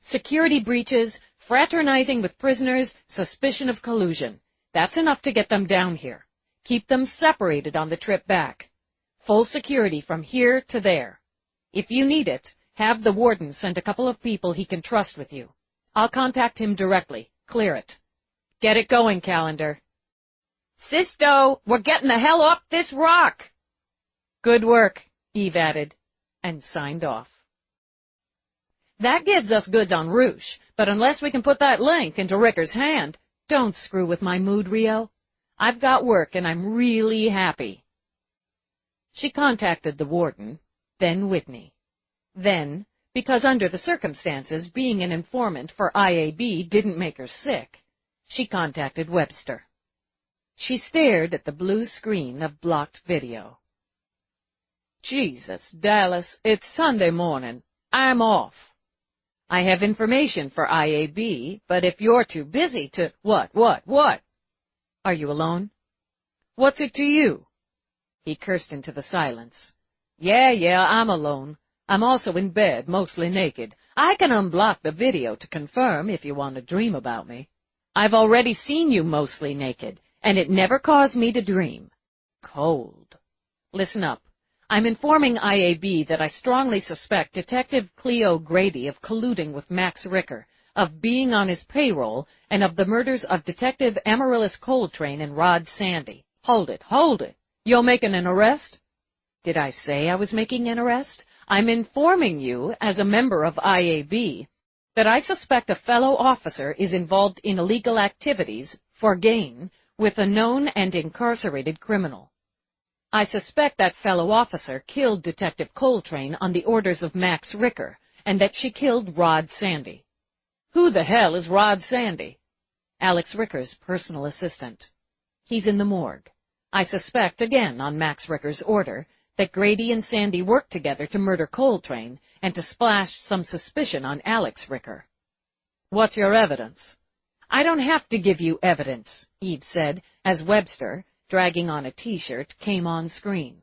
Security breaches, fraternizing with prisoners, suspicion of collusion. That's enough to get them down here. Keep them separated on the trip back. Full security from here to there. If you need it, have the warden send a couple of people he can trust with you. I'll contact him directly. Clear it. Get it going, Calendar. Sisto, we're getting the hell off this rock. Good work, Eve added, and signed off. That gives us goods on Ruch, but unless we can put that link into Ricker's hand, don't screw with my mood, Rio. I've got work, and I'm really happy. She contacted the warden, then Whitney. Then, because under the circumstances, being an informant for IAB didn't make her sick, she contacted Webster. She stared at the blue screen of blocked video. Jesus, Dallas, it's Sunday morning. I'm off. I have information for IAB, but if you're too busy to— What? Are you alone? What's it to you? He cursed into the silence. Yeah, I'm alone. I'm also in bed, mostly naked. I can unblock the video to confirm if you want to dream about me. I've already seen you mostly naked, and it never caused me to dream. Cold. Listen up. I'm informing IAB that I strongly suspect Detective Cleo Grady of colluding with Max Ricker, of being on his payroll, and of the murders of Detective Amaryllis Coltrane and Rod Sandy. Hold it. You're making an arrest? Did I say I was making an arrest? I'm informing you, as a member of IAB, that I suspect a fellow officer is involved in illegal activities for gain with a known and incarcerated criminal. I suspect that fellow officer killed Detective Coltrane on the orders of Max Ricker, and that she killed Rod Sandy. Who the hell is Rod Sandy? Alex Ricker's personal assistant. He's in the morgue. I suspect, again on Max Ricker's order, that Grady and Sandy worked together to murder Coltrane and to splash some suspicion on Alex Ricker. What's your evidence? I don't have to give you evidence, Eve said, as Webster, dragging on a T-shirt, came on screen.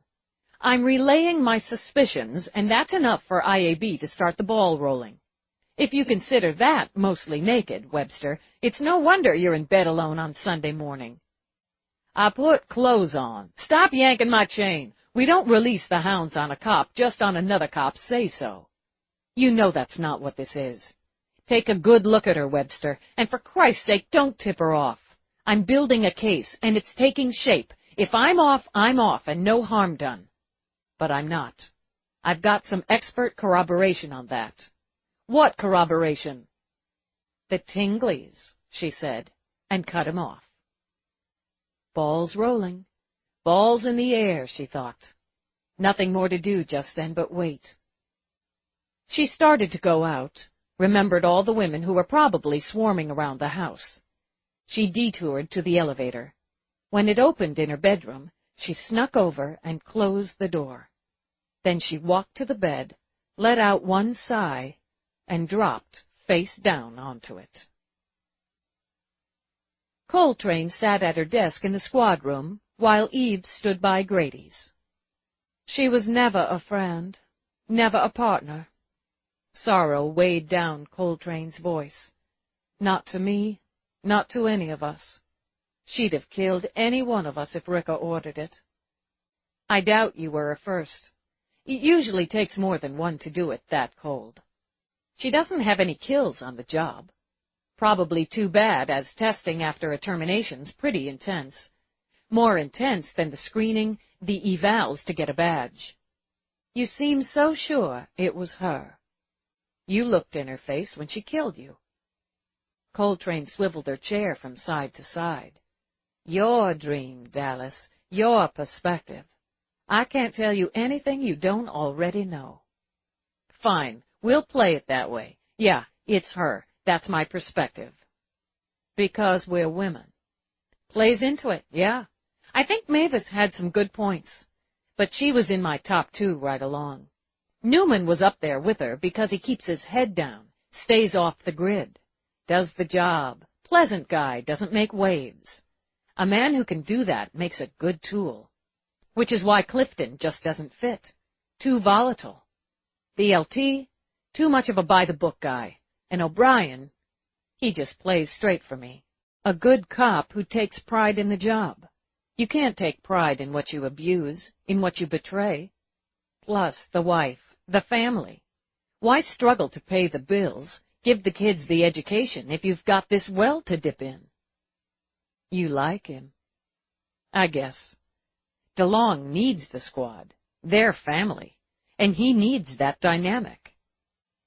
I'm relaying my suspicions, and that's enough for IAB to start the ball rolling. If you consider that mostly naked, Webster, it's no wonder you're in bed alone on Sunday morning. I put clothes on. Stop yanking my chain. We don't release the hounds on a cop just on another cop's say-so. You know that's not what this is. Take a good look at her, Webster, and for Christ's sake, don't tip her off. I'm building a case, and it's taking shape. If I'm off, and no harm done. But I'm not. I've got some expert corroboration on that. What corroboration? The Tingleys, she said, and cut him off. Balls rolling. Balls in the air, she thought. Nothing more to do just then but wait. She started to go out, remembered all the women who were probably swarming around the house. She detoured to the elevator. When it opened in her bedroom, she snuck over and closed the door. Then she walked to the bed, let out one sigh, and dropped face down onto it. Coltrane sat at her desk in the squad room, while Eve stood by Grady's. She was never a friend, never a partner. Sorrow weighed down Coltrane's voice. Not to me, not to any of us. She'd have killed any one of us if Ricka ordered it. I doubt you were her first. It usually takes more than one to do it that cold. She doesn't have any kills on the job. Probably too bad, as testing after a termination's pretty intense. More intense than the screening, the evals to get a badge. You seem so sure it was her. You looked in her face when she killed you. Coltrane swiveled her chair from side to side. Your dream, Dallas, your perspective. I can't tell you anything you don't already know. Fine, we'll play it that way. Yeah, it's her. That's my perspective. Because we're women. Plays into it, yeah. I think Mavis had some good points, but she was in my top 2 right along. Newman was up there with her because he keeps his head down, stays off the grid, does the job, pleasant guy, doesn't make waves. A man who can do that makes a good tool, which is why Clifton just doesn't fit. Too volatile. The LT, too much of a by-the-book guy. And O'Brien, he just plays straight for me. A good cop who takes pride in the job. You can't take pride in what you abuse, in what you betray. Plus, the wife, the family. Why struggle to pay the bills, give the kids the education if you've got this well to dip in? You like him. I guess. DeLong needs the squad, their family, and he needs that dynamic.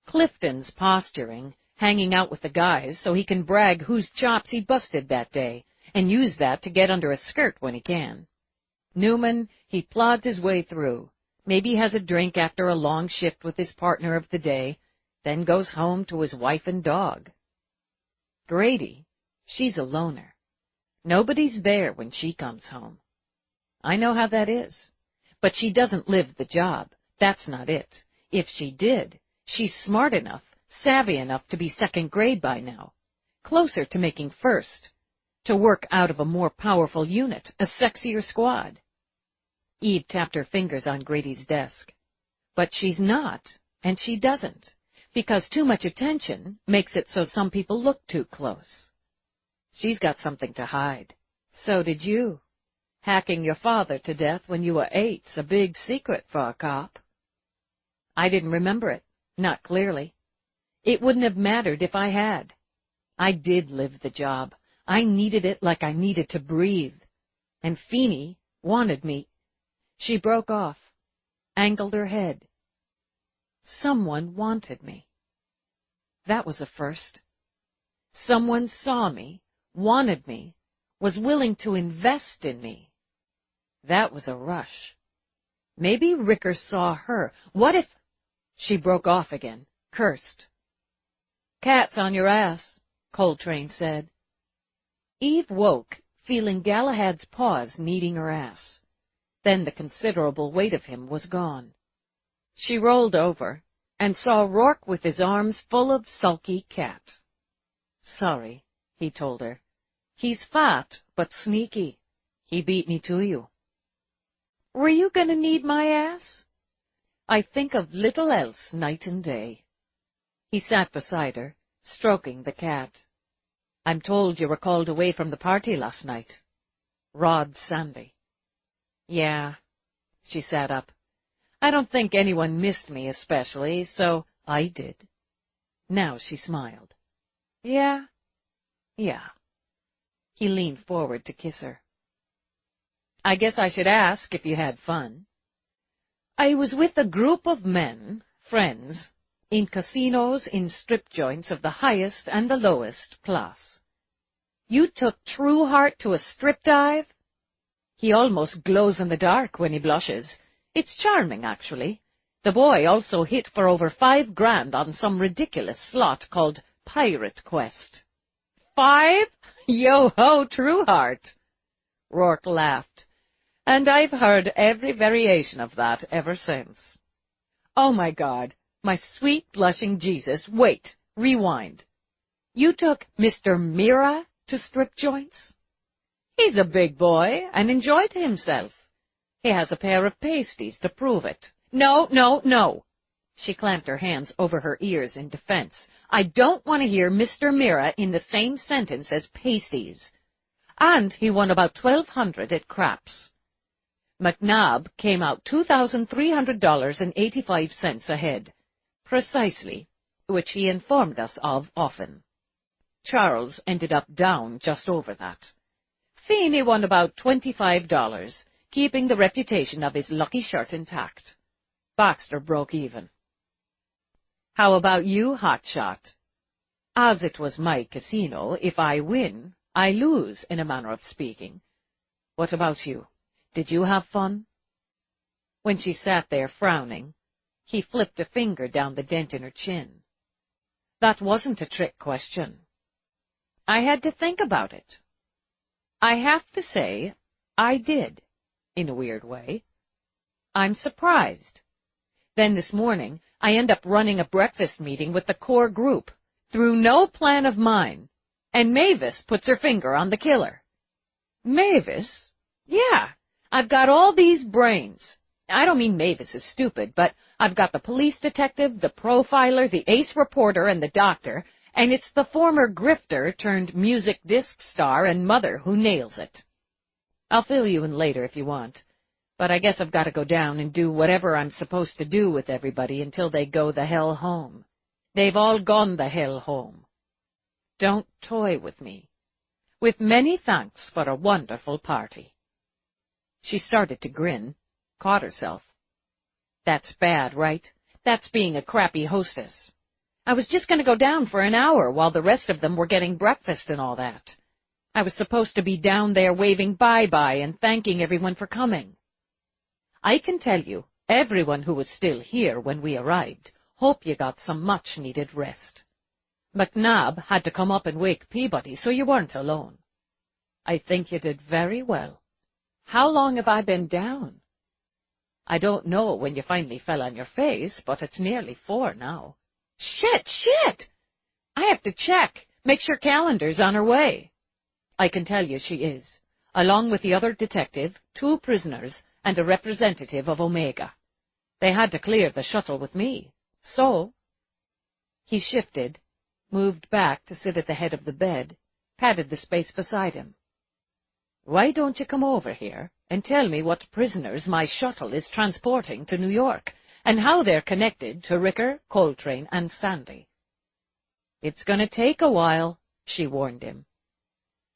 Clifton's posturing, hanging out with the guys so he can brag whose chops he busted that day, and use that to get under a skirt when he can. Newman, he plods his way through, maybe has a drink after a long shift with his partner of the day, then goes home to his wife and dog. Grady, she's a loner. Nobody's there when she comes home. I know how that is. But she doesn't live the job. That's not it. If she did, she's smart enough, savvy enough to be second grade by now, closer to making first, to work out of a more powerful unit, a sexier squad. Eve tapped her fingers on Grady's desk. But she's not, and she doesn't, because too much attention makes it so some people look too close. She's got something to hide. So did you. Hacking your father to death when you were 8's a big secret for a cop. I didn't remember it, not clearly. It wouldn't have mattered if I had. I did live the job. I needed it like I needed to breathe. And Feeney wanted me. She broke off, angled her head. Someone wanted me. That was a first. Someone saw me, wanted me, was willing to invest in me. That was a rush. Maybe Ricker saw her. What if... She broke off again, cursed. Cat's on your ass, Coltrane said. Eve woke, feeling Galahad's paws kneading her ass. Then the considerable weight of him was gone. She rolled over and saw Rourke with his arms full of sulky cat. Sorry, he told her. He's fat, but sneaky. He beat me to you. Were you going to need my ass? I think of little else night and day. He sat beside her, stroking the cat. I'm told you were called away from the party last night. Rod Sandy. Yeah. She sat up. I don't think anyone missed me especially, so I did. Now she smiled. Yeah? Yeah. He leaned forward to kiss her. I guess I should ask if you had fun. I was with a group of men, friends, in casinos in strip joints of the highest and the lowest class. You took Trueheart to a strip dive? He almost glows in the dark when he blushes. It's charming, actually. The boy also hit for over $5 grand on some ridiculous slot called Pirate Quest. 5? Yo-ho, Trueheart! Rourke laughed. "And I've heard every variation of that ever since." "Oh, my God, my sweet blushing Jesus, wait, rewind. You took Mr. Mira to strip joints?" "He's a big boy and enjoyed himself. He has a pair of pasties to prove it." "No, no, no." She clamped her hands over her ears in defense. "I don't want to hear Mr. Mira in the same sentence as pasties. And he won about $1,200 at craps. McNabb came out $2,300.85 ahead, precisely, which he informed us of often. Charles ended up down just over that. Feeney won about $25, keeping the reputation of his lucky shirt intact. Baxter broke even. How about you, Hotshot? As it was my casino, if I win, I lose, in a manner of speaking. What about you? Did you have fun?" When she sat there frowning, he flipped a finger down the dent in her chin. "That wasn't a trick question. I had to think about it. I have to say, I did, in a weird way. I'm surprised. Then this morning, I end up running a breakfast meeting with the core group, through no plan of mine, and Mavis puts her finger on the killer." "Mavis?" "Yeah, I've got all these brains. I don't mean Mavis is stupid, but I've got the police detective, the profiler, the ace reporter, and the doctor, and it's the former grifter turned music disc star and mother who nails it. I'll fill you in later if you want, but I guess I've got to go down and do whatever I'm supposed to do with everybody until they go the hell home. They've all gone the hell home. Don't toy with me. With many thanks for a wonderful party." She started to grin, caught herself. "That's bad, right? That's being a crappy hostess. I was just going to go down for an hour while the rest of them were getting breakfast and all that. I was supposed to be down there waving bye-bye and thanking everyone for coming. I can tell you, everyone who was still here when we arrived, hope you got some much-needed rest. McNabb had to come up and wake Peabody, so you weren't alone. I think you did very well. How long have I been down? I don't know when you finally fell on your face, but it's nearly 4 now. Shit! I have to check, make sure Calendar's on her way. I can tell you she is, along with the other detective, 2 prisoners, and a representative of Omega. They had to clear the shuttle with me, so... He shifted, moved back to sit at the head of the bed, patted the space beside him. Why don't you come over here and tell me what prisoners my shuttle is transporting to New York, and how they're connected to Ricker, Coltrane, and Sandy? It's going to take a while, she warned him.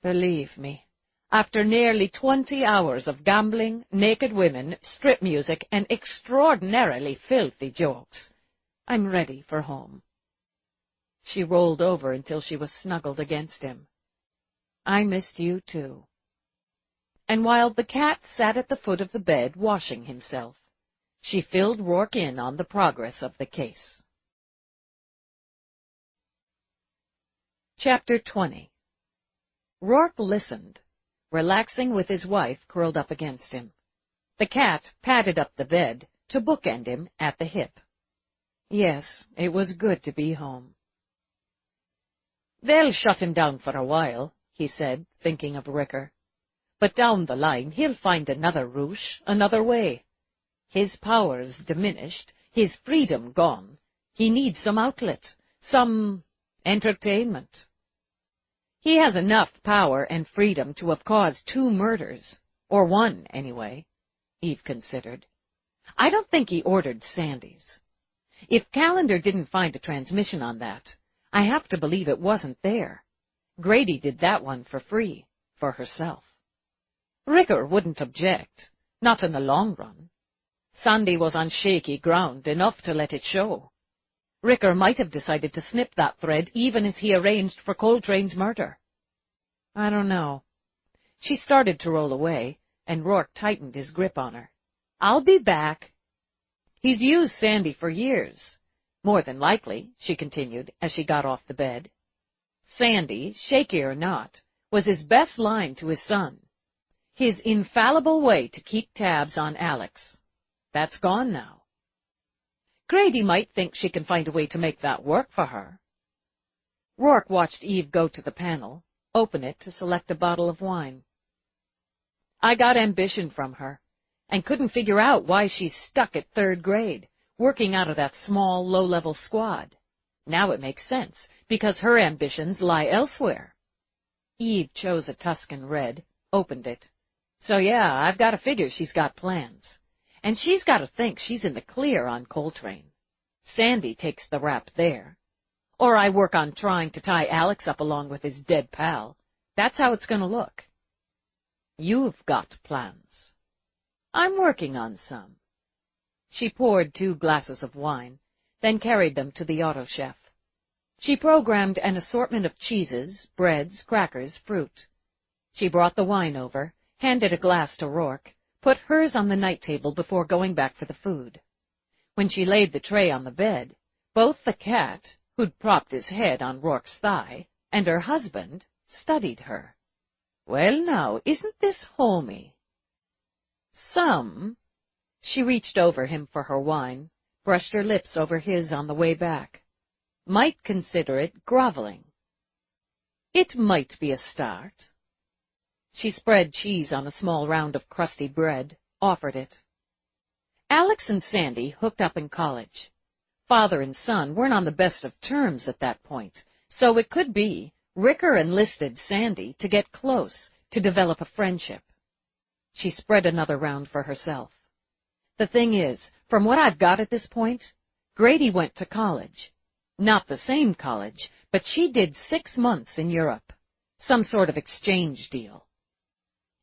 Believe me, after nearly 20 hours of gambling, naked women, strip music, and extraordinarily filthy jokes, I'm ready for home. She rolled over until she was snuggled against him. I missed you, too. And while the cat sat at the foot of the bed washing himself, she filled Rourke in on the progress of the case. Chapter 20. Rourke listened, relaxing with his wife curled up against him. The cat padded up the bed to bookend him at the hip. Yes, it was good to be home. They'll shut him down for a while, he said, thinking of Ricker. But down the line he'll find another ruche, another way. His powers diminished, his freedom gone. He needs some outlet, some entertainment. He has enough power and freedom to have caused 2 murders, or 1, anyway, Eve considered. I don't think he ordered Sandy's. If Calendar didn't find a transmission on that, I have to believe it wasn't there. Grady did that one for free, for herself. Ricker wouldn't object, not in the long run. Sandy was on shaky ground, enough to let it show. Ricker might have decided to snip that thread even as he arranged for Coltrane's murder. I don't know. She started to roll away, and Rourke tightened his grip on her. I'll be back. He's used Sandy for years. More than likely, she continued as she got off the bed. Sandy, shaky or not, was his best line to his son. His infallible way to keep tabs on Alex. That's gone now. Grady might think she can find a way to make that work for her. Rourke watched Eve go to the panel, open it to select a bottle of wine. I got ambition from her, and couldn't figure out why she's stuck at 3rd grade, working out of that small, low-level squad. Now it makes sense, because her ambitions lie elsewhere. Eve chose a Tuscan red, opened it. So yeah, I've got to figure she's got plans. And she's got to think she's in the clear on Coltrane. Sandy takes the rap there. Or I work on trying to tie Alex up along with his dead pal. That's how it's going to look. You've got plans. I'm working on some. She poured 2 glasses of wine, then carried them to the auto chef. She programmed an assortment of cheeses, breads, crackers, fruit. She brought the wine over, handed a glass to Rourke, put hers on the night table before going back for the food. When she laid the tray on the bed, both the cat, who'd propped his head on Rourke's thigh, and her husband studied her. Well, now, isn't this homey? Some. She reached over him for her wine, brushed her lips over his on the way back. Might consider it groveling. It might be a start. She spread cheese on a small round of crusty bread, offered it. Alex and Sandy hooked up in college. Father and son weren't on the best of terms at that point, so it could be Ricker enlisted Sandy to get close, to develop a friendship. She spread another round for herself. The thing is, from what I've got at this point, Grady went to college. Not the same college, but she did 6 months in Europe. Some sort of exchange deal.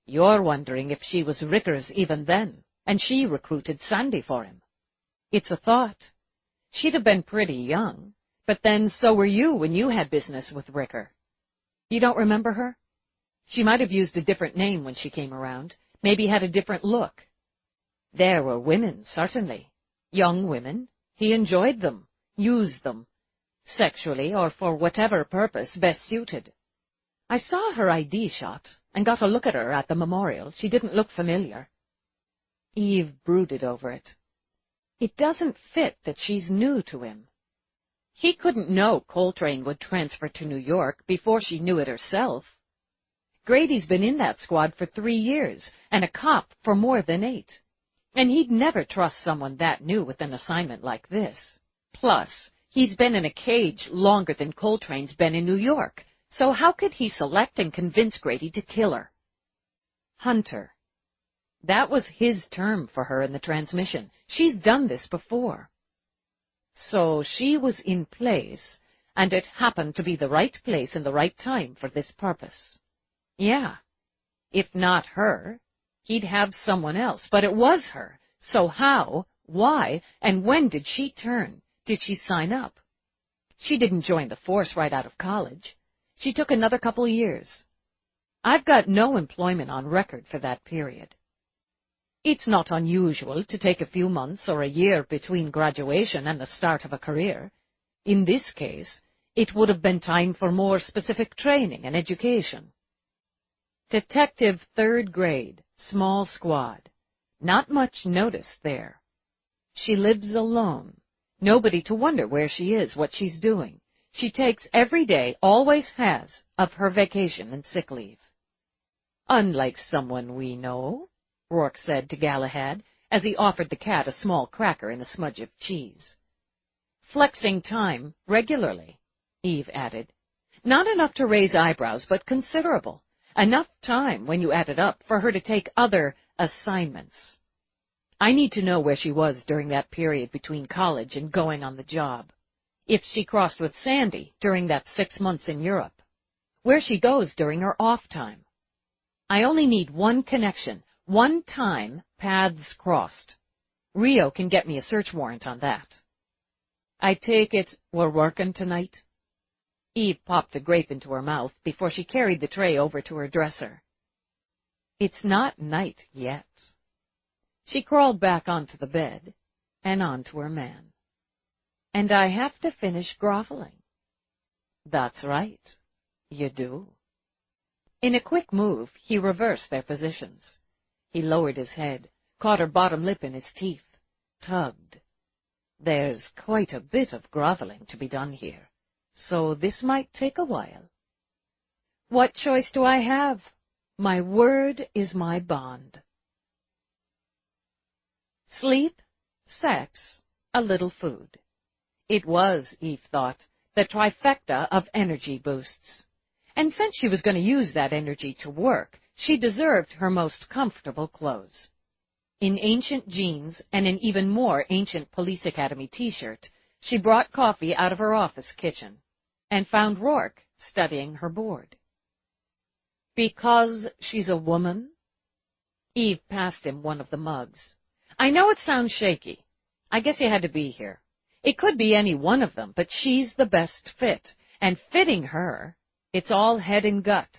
You're wondering if she was Ricker's even then, and she recruited Sandy for him. It's a thought. She'd have been pretty young, but then so were you when you had business with Ricker. You don't remember her? She might have used a different name when she came around, maybe had a different look. There were women, certainly. Young women. He enjoyed them, used them, sexually or for whatever purpose best suited. I saw her ID shot and got a look at her at the memorial. She didn't look familiar. Eve brooded over it. It doesn't fit that she's new to him. He couldn't know Coltrane would transfer to New York before she knew it herself. Grady's been in that squad for 3 years, and a cop for more than 8. And he'd never trust someone that new with an assignment like this. Plus, he's been in a cage longer than Coltrane's been in New York, so how could he select and convince Grady to kill her? Hunter. That was his term for her in the transmission. She's done this before. So she was in place, and it happened to be the right place and the right time for this purpose. Yeah. If not her, he'd have someone else, but it was her. So how, why, and when did she turn? Did she sign up? She didn't join the force right out of college. She took another couple years. I've got no employment on record for that period. It's not unusual to take a few months or a year between graduation and the start of a career. In this case, it would have been time for more specific training and education. Detective 3rd grade, small squad. Not much notice there. She lives alone. Nobody to wonder where she is, what she's doing. She takes every day, always has, of her vacation and sick leave. Unlike someone we know, Rourke said to Galahad, as he offered the cat a small cracker and a smudge of cheese. Flexing time regularly, Eve added. Not enough to raise eyebrows, but considerable. Enough time, when you add it up, for her to take other assignments. I need to know where she was during that period between college and going on the job. If she crossed with Sandy during that 6 months in Europe. Where she goes during her off time. I only need one connection, one time paths crossed. Rio can get me a search warrant on that. I take it we're working tonight? Eve popped a grape into her mouth before she carried the tray over to her dresser. It's not night yet. She crawled back onto the bed and onto her man. And I have to finish groveling. That's right, you do. In a quick move, he reversed their positions. He lowered his head, caught her bottom lip in his teeth, tugged. There's quite a bit of groveling to be done here, so this might take a while. What choice do I have? My word is my bond. Sleep, sex, a little food. It was, Eve thought, the trifecta of energy boosts. And since she was going to use that energy to work, she deserved her most comfortable clothes. In ancient jeans and an even more ancient Police Academy t-shirt, she brought coffee out of her office kitchen and found Rourke studying her board. Because she's a woman? Eve passed him one of the mugs. I know it sounds shaky. I guess you had to be here. It could be any one of them, but she's the best fit, and fitting her, it's all head and gut.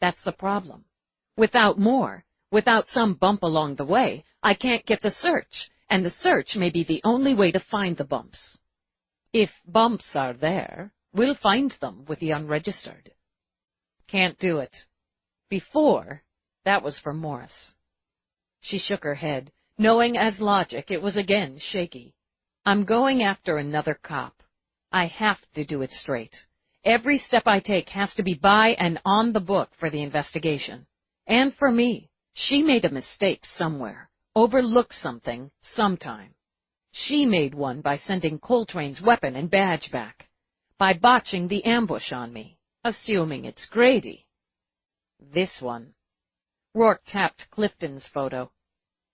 That's the problem. Without more, without some bump along the way, I can't get the search, and the search may be the only way to find the bumps. If bumps are there, we'll find them with the unregistered. Can't do it. Before, that was for Morris. She shook her head, knowing as logic it was again shaky. I'm going after another cop. I have to do it straight. Every step I take has to be by and on the book for the investigation. And for me, she made a mistake somewhere, overlooked something sometime. She made one by sending Coltrane's weapon and badge back, by botching the ambush on me, assuming it's Grady. This one. Rourke tapped Clifton's photo.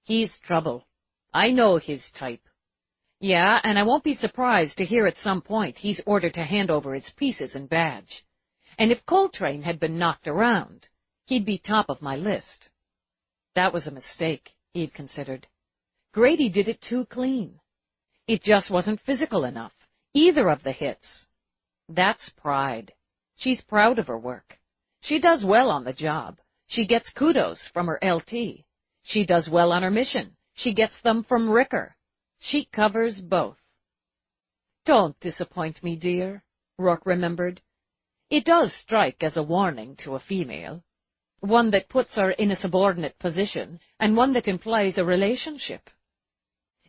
He's trouble. I know his type. Yeah, and I won't be surprised to hear at some point he's ordered to hand over his pieces and badge. And if Coltrane had been knocked around, he'd be top of my list. That was a mistake, Eve considered. Grady did it too clean. It just wasn't physical enough, either of the hits. That's pride. She's proud of her work. She does well on the job. She gets kudos from her LT. She does well on her mission. She gets them from Ricker. She covers both. Don't disappoint me, dear, Rourke remembered. It does strike as a warning to a female, one that puts her in a subordinate position and one that implies a relationship.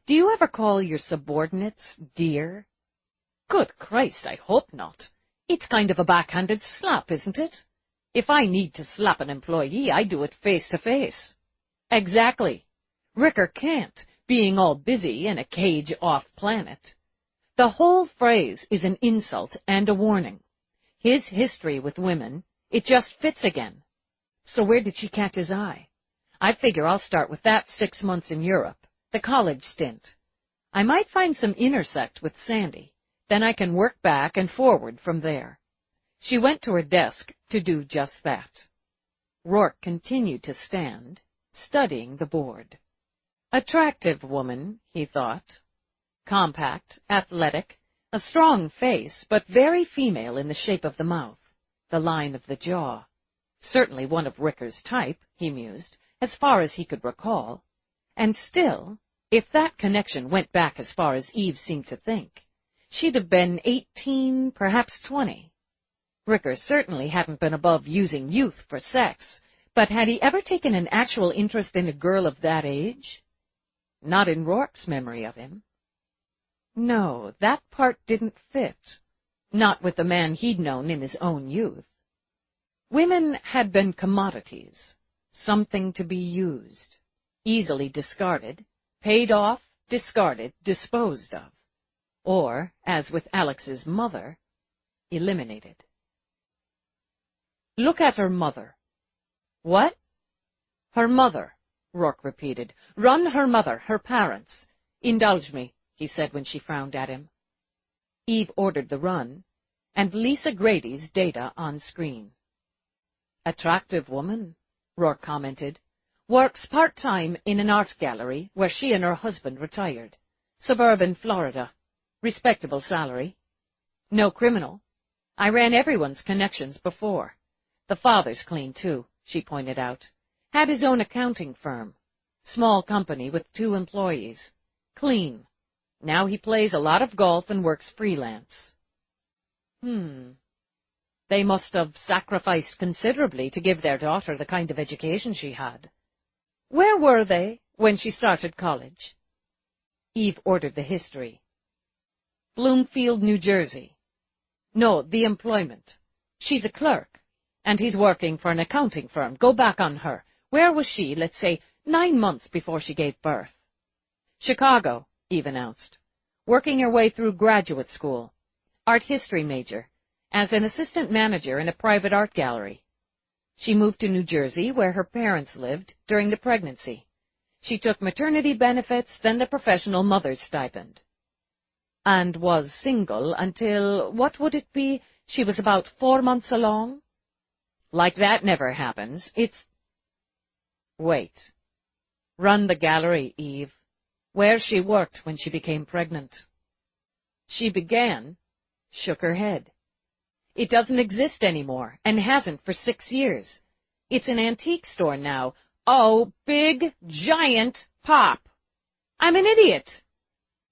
Do you ever call your subordinates dear? Good Christ, I hope not. It's kind of a backhanded slap, isn't it? If I need to slap an employee, I do it face to face. Exactly. Ricker can't, being all busy in a cage off-planet. The whole phrase is an insult and a warning. His history with women, it just fits again. So where did she catch his eye? I figure I'll start with that 6 months in Europe, the college stint. I might find some intersect with Sandy. Then I can work back and forward from there. She went to her desk to do just that. Rourke continued to stand, studying the board. Attractive woman, he thought. Compact, athletic, a strong face, but very female in the shape of the mouth, the line of the jaw. Certainly one of Ricker's type, he mused, as far as he could recall. And still, if that connection went back as far as Eve seemed to think, she'd have been 18, perhaps 20. Ricker certainly hadn't been above using youth for sex, but had he ever taken an actual interest in a girl of that age? Not in Rourke's memory of him. No, that part didn't fit. Not with the man he'd known in his own youth. Women had been commodities, something to be used, easily discarded, paid off, discarded, disposed of. Or, as with Alex's mother, eliminated. Look at her mother. What? Her mother, Rourke repeated. Run her mother, her parents. Indulge me, he said when she frowned at him. Eve ordered the run, and Lisa Grady's data on screen. Attractive woman, Rourke commented. Works part-time in an art gallery where she and her husband retired. Suburban Florida. Respectable salary. No criminal. I ran everyone's connections before. The father's clean, too, she pointed out. Had his own accounting firm. Small company with 2 employees. Clean. Now he plays a lot of golf and works freelance. They must have sacrificed considerably to give their daughter the kind of education she had. Where were they when she started college? Eve ordered the history. Bloomfield, New Jersey. No, the employment. She's a clerk, and he's working for an accounting firm. Go back on her. Where was she, let's say, 9 months before she gave birth? Chicago, Eve announced. Working her way through graduate school. Art history major, as an assistant manager in a private art gallery. She moved to New Jersey, where her parents lived, during the pregnancy. She took maternity benefits, then the professional mother's stipend. And was single until, what would it be, she was about 4 months along? Like that never happens. Wait. Run the gallery, Eve. Where she worked when she became pregnant. She began, shook her head. It doesn't exist anymore, and hasn't for 6 years. It's an antique store now. Oh, big, giant pop. I'm an idiot.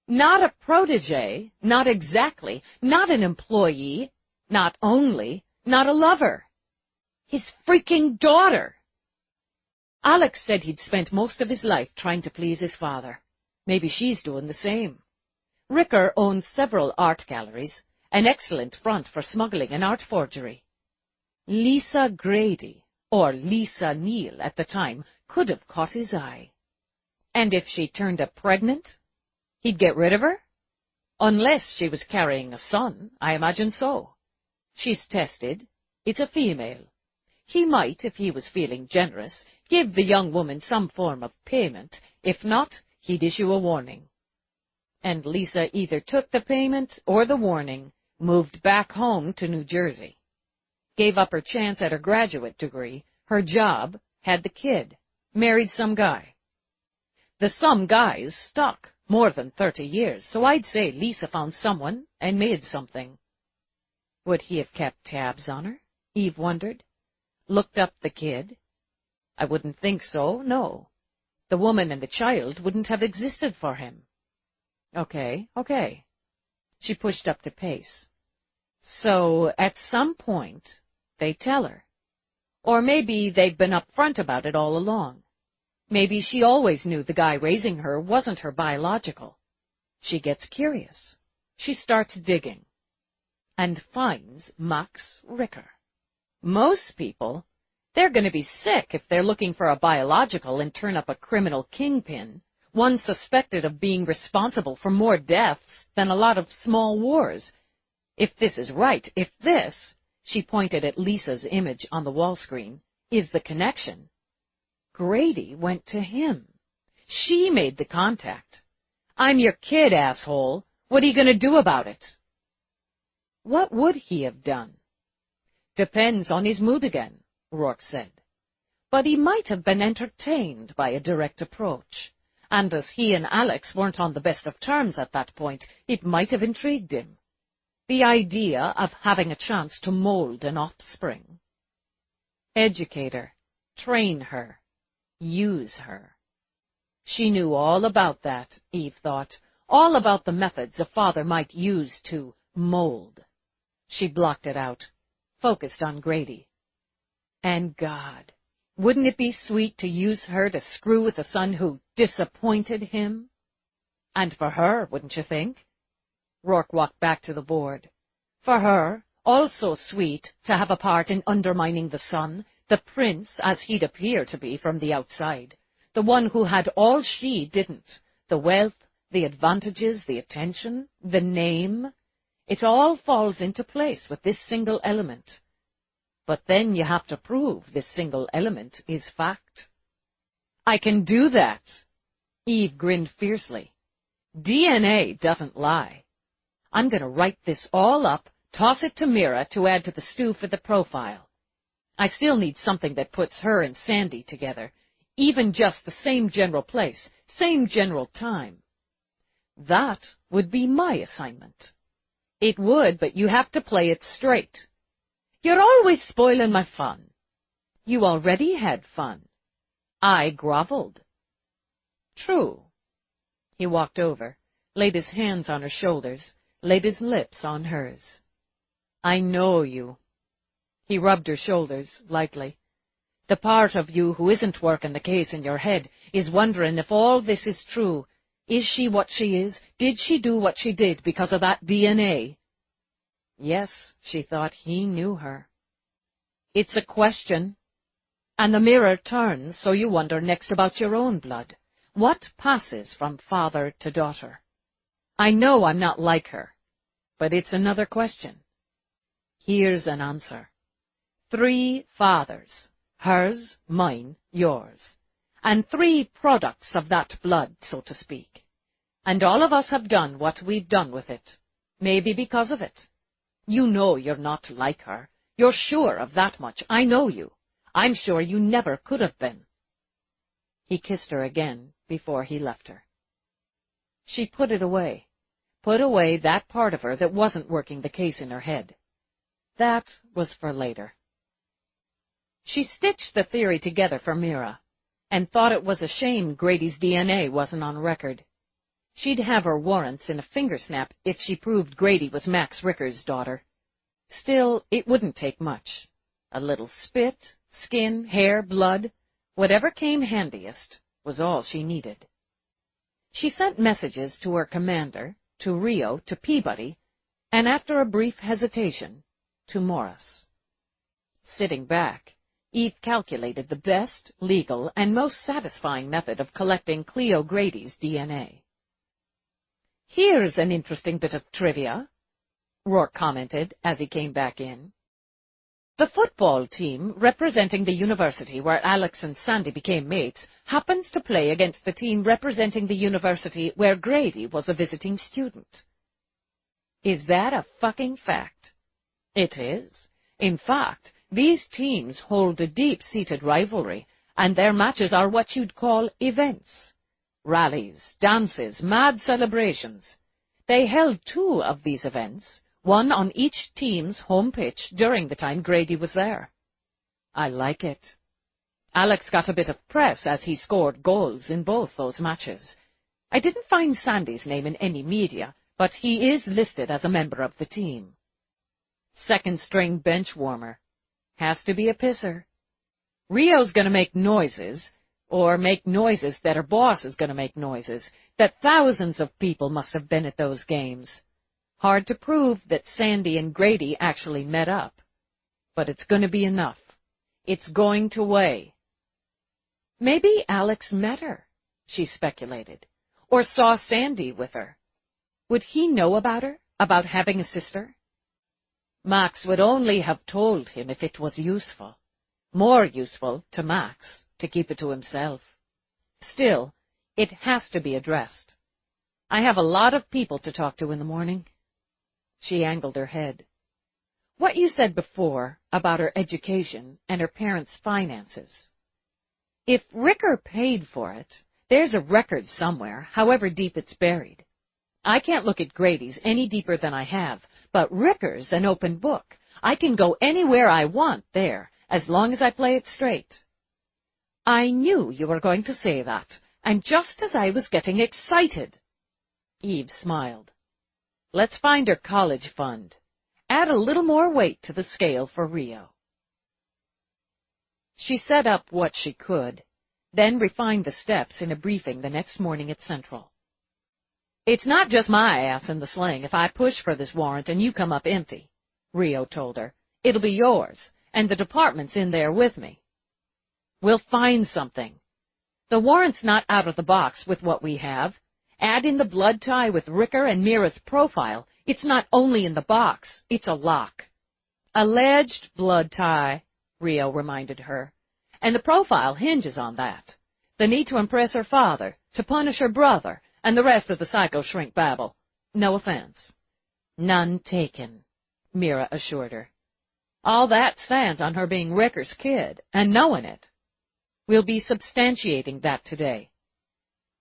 Not a protégé, not exactly, not an employee, not only, not a lover. His freaking daughter. Alex said he'd spent most of his life trying to please his father. Maybe she's doing the same. Ricker owns several art galleries, an excellent front for smuggling and art forgery. Lisa Grady, or Lisa Neal at the time, could have caught his eye. And if she turned up pregnant, he'd get rid of her? Unless she was carrying a son, I imagine so. She's tested. It's a female. He might, if he was feeling generous, give the young woman some form of payment. If not, he'd issue a warning. And Lisa either took the payment or the warning, moved back home to New Jersey. Gave up her chance at her graduate degree, her job, had the kid, married some guy. The some guy's stuck more than 30 years, so I'd say Lisa found someone and made something. Would he have kept tabs on her? Eve wondered. Looked up the kid? I wouldn't think so, no. The woman and the child wouldn't have existed for him. Okay. She pushed up the pace. So, at some point, they tell her. Or maybe they've been upfront about it all along. Maybe she always knew the guy raising her wasn't her biological. She gets curious. She starts digging. And finds Max Ricker. Most people, they're going to be sick if they're looking for a biological and turn up a criminal kingpin, one suspected of being responsible for more deaths than a lot of small wars. If this is right, if this, she pointed at Lisa's image on the wall screen, is the connection, Grady went to him. She made the contact. I'm your kid, asshole. What are you going to do about it? What would he have done? Depends on his mood again, Rourke said. But he might have been entertained by a direct approach. And as he and Alex weren't on the best of terms at that point, it might have intrigued him. The idea of having a chance to mold an offspring. Educate her, train her, use her. She knew all about that, Eve thought, all about the methods a father might use to mold. She blocked it out, focused on Grady. And God, wouldn't it be sweet to use her to screw with a son who disappointed him? And for her, wouldn't you think? Rourke walked back to the board. For her, also sweet to have a part in undermining the son, the prince as he'd appear to be from the outside, the one who had all she didn't, the wealth, the advantages, the attention, the name. It all falls into place with this single element. But then you have to prove this single element is fact. I can do that. Eve grinned fiercely. DNA doesn't lie. I'm going to write this all up, toss it to Mira to add to the stew for the profile. I still need something that puts her and Sandy together, even just the same general place, same general time. That would be my assignment. It would, but you have to play it straight. You're always spoiling my fun. You already had fun. I groveled. True. He walked over, laid his hands on her shoulders, laid his lips on hers. I know you. He rubbed her shoulders lightly. The part of you who isn't working the case in your head is wondering if all this is true. Is she what she is? Did she do what she did because of that DNA? Yes, she thought, he knew her. It's a question. And the mirror turns, so you wonder next about your own blood. What passes from father to daughter? I know I'm not like her, but it's another question. Here's an answer. 3 fathers, hers, mine, yours, and 3 products of that blood, so to speak. And all of us have done what we've done with it, maybe because of it. You know you're not like her. You're sure of that much. I know you. I'm sure you never could have been. He kissed her again before he left her. She put away that part of her that wasn't working the case in her head. That was for later. She stitched the theory together for Mira, and thought it was a shame Grady's DNA wasn't on record. She'd have her warrants in a finger snap if she proved Grady was Max Ricker's daughter. Still, it wouldn't take much. A little spit, skin, hair, blood, whatever came handiest was all she needed. She sent messages to her commander, to Rio, to Peabody, and after a brief hesitation, to Morris. Sitting back, Eve calculated the best, legal, and most satisfying method of collecting Cleo Grady's DNA. Here's an interesting bit of trivia, Rourke commented as he came back in. The football team representing the university where Alex and Sandy became mates happens to play against the team representing the university where Grady was a visiting student. Is that a fucking fact? It is. In fact, these teams hold a deep-seated rivalry, and their matches are what you'd call events. Rallies, dances, mad celebrations. They held 2 of these events, one on each team's home pitch during the time Grady was there. I like it. Alex got a bit of press as he scored goals in both those matches. I didn't find Sandy's name in any media, but he is listed as a member of the team. Second-string bench warmer. Has to be a pisser. Rio's going to make noises, or make noises that her boss is going to make noises, that thousands of people must have been at those games. Hard to prove that Sandy and Grady actually met up. But it's going to be enough. It's going to weigh. Maybe Alex met her, she speculated, or saw Sandy with her. Would he know about her, about having a sister? Max would only have told him if it was useful. More useful to Max to keep it to himself. Still, it has to be addressed. I have a lot of people to talk to in the morning. She angled her head. What you said before about her education and her parents' finances. If Ricker paid for it, there's a record somewhere, however deep it's buried. I can't look at Grady's any deeper than I have, but Ricker's an open book. I can go anywhere I want there, as long as I play it straight. I knew you were going to say that, and just as I was getting excited. Eve smiled. Let's find her college fund. Add a little more weight to the scale for Rio. She set up what she could, then refined the steps in a briefing the next morning at Central. It's not just my ass in the sling if I push for this warrant and you come up empty, Rio told her. It'll be yours, and the department's in there with me. We'll find something. The warrant's not out of the box with what we have. Add in the blood tie with Ricker and Mira's profile. It's not only in the box, it's a lock. Alleged blood tie, Rio reminded her, and the profile hinges on that. The need to impress her father, to punish her brother, and the rest of the psycho-shrink babble. No offense. None taken, Mira assured her. All that stands on her being Ricker's kid, and knowing it. We'll be substantiating that today.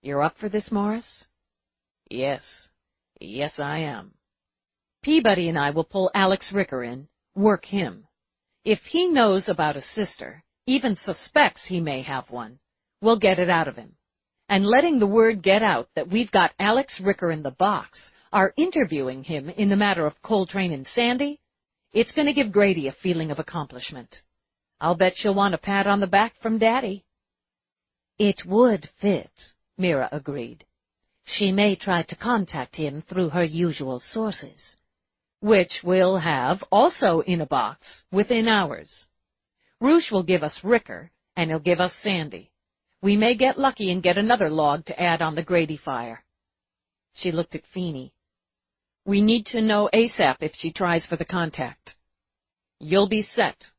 You're up for this, Morris? Yes. Yes, I am. Peabody and I will pull Alex Ricker in, work him. If he knows about a sister, even suspects he may have one, we'll get it out of him. And letting the word get out that we've got Alex Ricker in the box, are interviewing him in the matter of Coltrane and Sandy, It's going to give Grady a feeling of accomplishment. I'll bet she'll want a pat on the back from Daddy." "It would fit," Mira agreed. "She may try to contact him through her usual sources." "Which we'll have also in a box within hours. Roosh will give us Ricker, and he'll give us Sandy. We may get lucky and get another log to add on the Grady fire." She looked at Feeney. "We need to know ASAP if she tries for the contact." "You'll be set."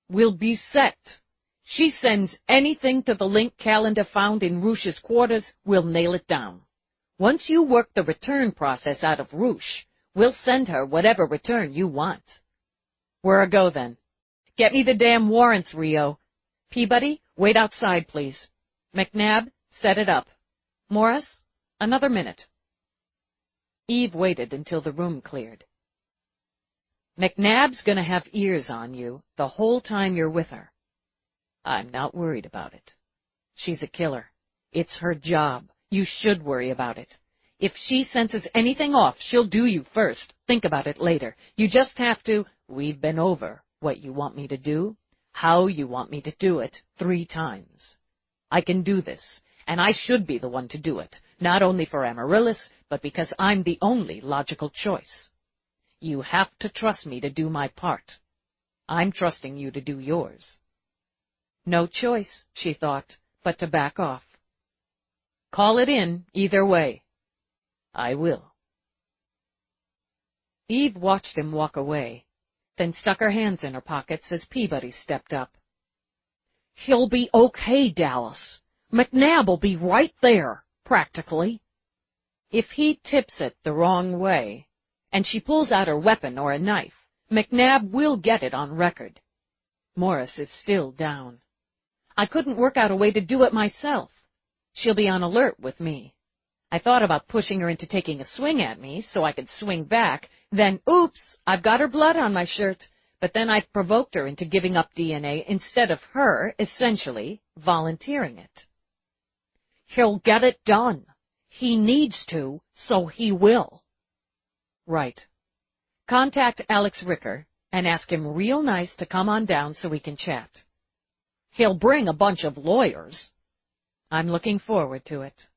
"We'll be set. She sends anything to the link Calendar found in Roosh's quarters, we'll nail it down. Once you work the return process out of Roosh, we'll send her whatever return you want." "We're a go, then. Get me the damn warrants, Rio. Peabody, wait outside, please. McNabb, set it up. Morris, another minute." Eve waited until the room cleared. "McNabb's going to have ears on you the whole time you're with her." "I'm not worried about it. She's a killer. It's her job. You should worry about it. If she senses anything off, she'll do you first. Think about it later. You just have to, we've been over what you want me to do, how you want me to do it 3 times. I can do this, and I should be the one to do it, not only for Amaryllis, but because I'm the only logical choice. You have to trust me to do my part. I'm trusting you to do yours." No choice, she thought, but to back off. "Call it in, either way." "I will." Eve watched him walk away, then stuck her hands in her pockets as Peabody stepped up. "He'll be okay, Dallas. McNabb'll be right there, practically." "If he tips it the wrong way, and she pulls out her weapon or a knife, McNabb will get it on record." Morris is still down. "I couldn't work out a way to do it myself. She'll be on alert with me. I thought about pushing her into taking a swing at me so I could swing back, then, oops, I've got her blood on my shirt, but then I've provoked her into giving up DNA instead of her, essentially, volunteering it." "He'll get it done. He needs to, so he will." "Right. Contact Alex Ricker and ask him real nice to come on down so we can chat." "He'll bring a bunch of lawyers." "I'm looking forward to it."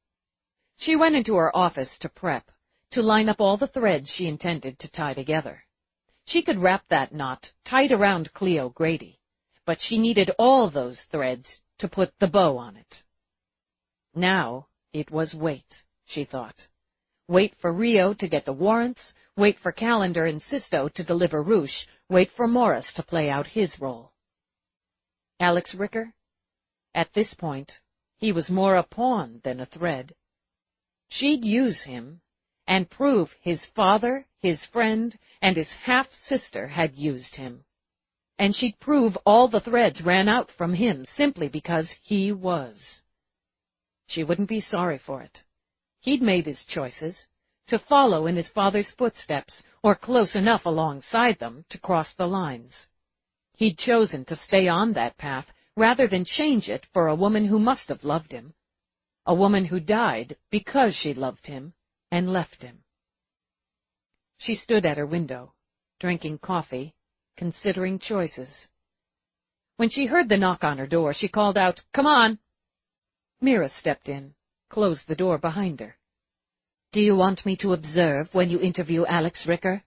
She went into her office to prep, to line up all the threads she intended to tie together. She could wrap that knot tight around Cleo Grady, but she needed all those threads to put the bow on it. Now it was wait, she thought. Wait for Rio to get the warrants, wait for Calendar and Sisto to deliver Roosh, wait for Morris to play out his role. Alex Ricker? At this point, he was more a pawn than a thread. She'd use him and prove his father, his friend, and his half-sister had used him. And she'd prove all the threads ran out from him simply because he was. She wouldn't be sorry for it. He'd made his choices, to follow in his father's footsteps, or close enough alongside them to cross the lines. He'd chosen to stay on that path rather than change it for a woman who must have loved him. A woman who died because she loved him and left him. She stood at her window, drinking coffee, considering choices. When she heard the knock on her door, she called out, "Come on!" Mira stepped in, closed the door behind her. "Do you want me to observe when you interview Alex Ricker?"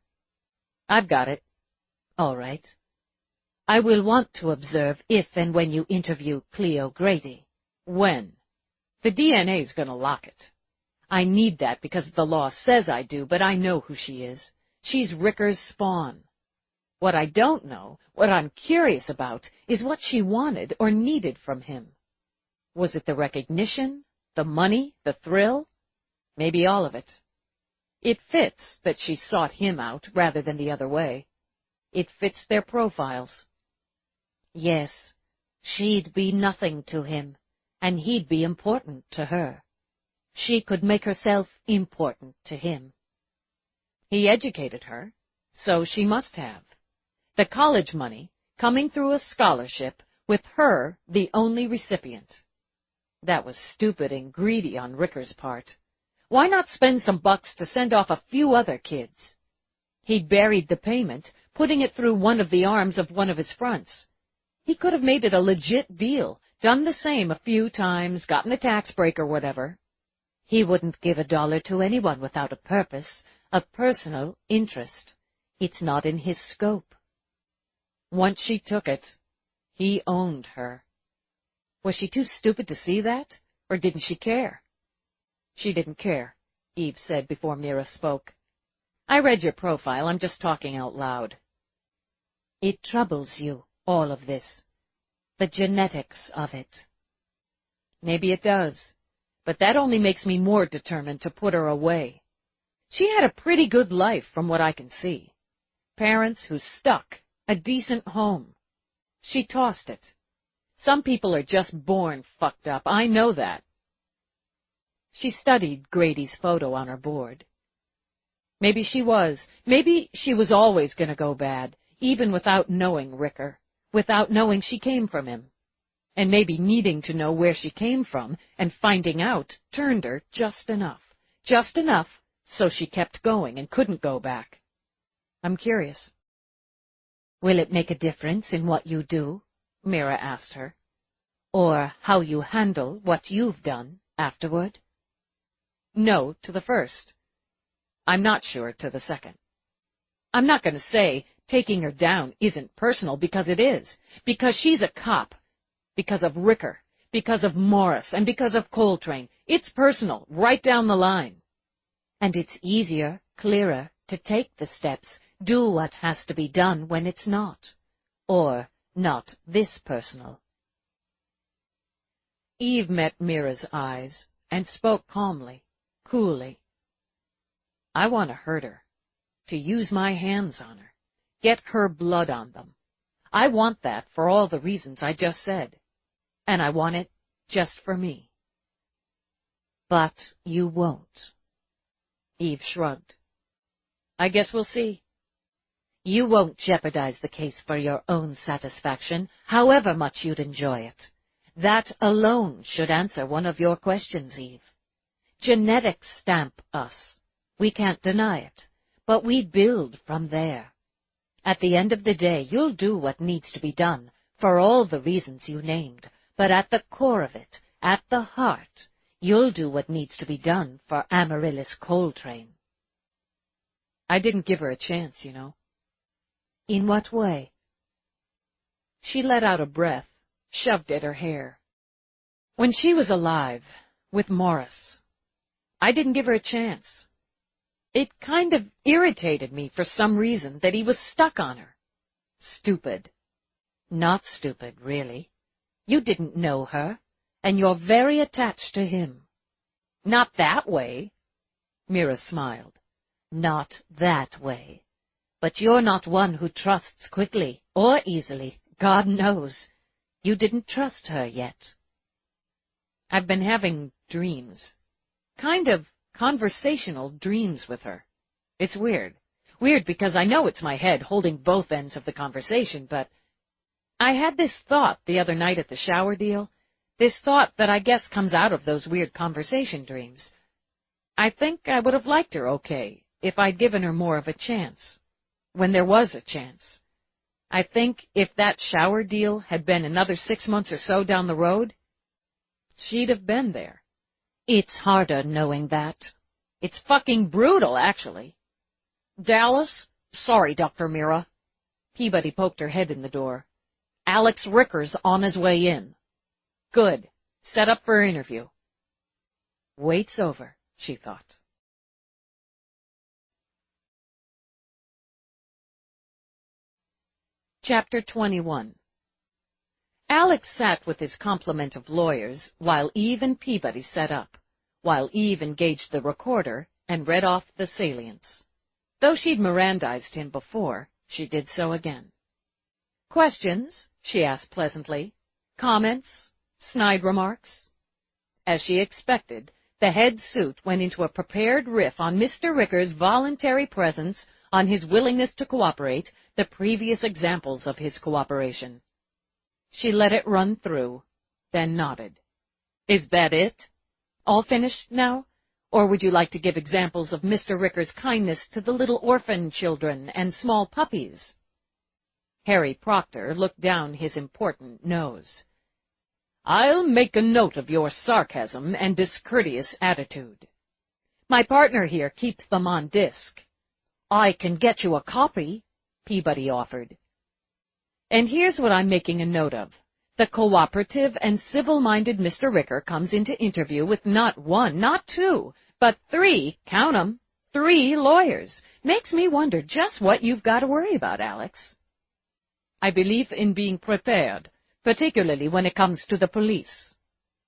"I've got it." "All right. I will want to observe if and when you interview Cleo Grady." "When?" "The DNA's going to lock it. I need that because the law says I do, but I know who she is. She's Ricker's spawn. What I don't know, what I'm curious about, is what she wanted or needed from him. Was it the recognition, the money, the thrill? Maybe all of it. It fits that she sought him out rather than the other way. It fits their profiles." "Yes, she'd be nothing to him, and he'd be important to her. She could make herself important to him." He educated her, so she must have. The college money, coming through a scholarship, with her the only recipient. That was stupid and greedy on Ricker's part. Why not spend some bucks to send off a few other kids? He'd buried the payment, putting it through one of the arms of one of his fronts. He could have made it a legit deal, done the same a few times, gotten a tax break or whatever. He wouldn't give $1 to anyone without a purpose, a personal interest. It's not in his scope. Once she took it, he owned her. Was she too stupid to see that, or didn't she care? She didn't care, Eve said before Mira spoke. I read your profile, I'm just talking out loud. It troubles you, all of this. The genetics of it. Maybe it does, but that only makes me more determined to put her away. She had a pretty good life from what I can see. Parents who stuck, a decent home. She tossed it. Some people are just born fucked up, I know that. She studied Grady's photo on her board. Maybe she was always going to go bad, even without knowing Ricker, without knowing she came from him. And maybe needing to know where she came from and finding out turned her just enough so she kept going and couldn't go back. I'm curious. Will it make a difference in what you do? Mira asked her. Or how you handle what you've done afterward? No to the first. I'm not sure to the second. I'm not going to say taking her down isn't personal, because it is. Because she's a cop. Because of Ricker. Because of Morris. And because of Coltrane. It's personal, right down the line. And it's easier, clearer, to take the steps, do what has to be done when it's not. Or not this personal. Eve met Mira's eyes and spoke calmly, coolly. I want to hurt her, to use my hands on her, get her blood on them. I want that for all the reasons I just said, and I want it just for me. But you won't. Eve shrugged. I guess we'll see. You won't jeopardize the case for your own satisfaction, however much you'd enjoy it. That alone should answer one of your questions, Eve. Genetics stamp us. We can't deny it, but we build from there. At the end of the day, you'll do what needs to be done for all the reasons you named, but at the core of it, at the heart, you'll do what needs to be done for Amaryllis Coltrane. I didn't give her a chance, you know. In what way? She let out a breath, shoved at her hair. When she was alive, with Morris, I didn't give her a chance. It kind of irritated me for some reason that he was stuck on her. Stupid. Not stupid, really. You didn't know her, and you're very attached to him. Not that way. Mira smiled. Not that way. But you're not one who trusts quickly or easily. God knows. You didn't trust her yet. I've been having dreams. Kind of conversational dreams with her. It's weird. Weird because I know it's my head holding both ends of the conversation, but I had this thought the other night at the shower deal. This thought that I guess comes out of those weird conversation dreams. I think I would have liked her okay if I'd given her more of a chance. When there was a chance. I think if that shower deal had been another 6 months or so down the road, she'd have been there. It's harder knowing that. It's fucking brutal, actually. Dallas? Sorry, Dr. Mira. Peabody poked her head in the door. Alex Ricker's on his way in. Good. Set up for interview. Wait's over, she thought. Chapter 21. Alex sat with his complement of lawyers while Eve and Peabody set up, while Eve engaged the recorder and read off the salients. Though she'd Mirandized him before, she did so again. Questions? She asked pleasantly. Comments? Snide remarks? As she expected, the head suit went into a prepared riff on Mr. Ricker's voluntary presence, on his willingness to cooperate, the previous examples of his cooperation. She let it run through, then nodded. Is that it? All finished now? Or would you like to give examples of Mr. Ricker's kindness to the little orphan children and small puppies? Harry Proctor looked down his important nose. I'll make a note of your sarcasm and discourteous attitude. My partner here keeps them on disc. I can get you a copy, Peabody offered. And here's what I'm making a note of. The cooperative and civil-minded Mr. Ricker comes into interview with not one, not two, but three, count 'em, 3 lawyers. Makes me wonder just what you've got to worry about, Alex. I believe in being prepared, particularly when it comes to the police.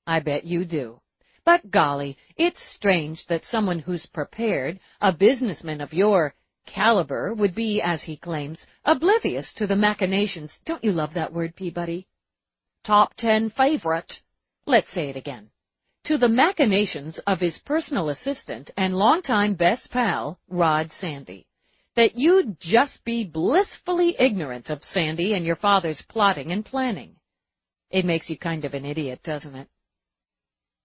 I bet you do. But golly, it's strange that someone who's prepared, a businessman of your caliber, would be, as he claims, oblivious to the machinations. Don't you love that word, Peabody? Top 10 favorite. Let's say it again. To the machinations of his personal assistant and longtime best pal, Rod Sandy. That you'd just be blissfully ignorant of Sandy and your father's plotting and planning. It makes you kind of an idiot, doesn't it?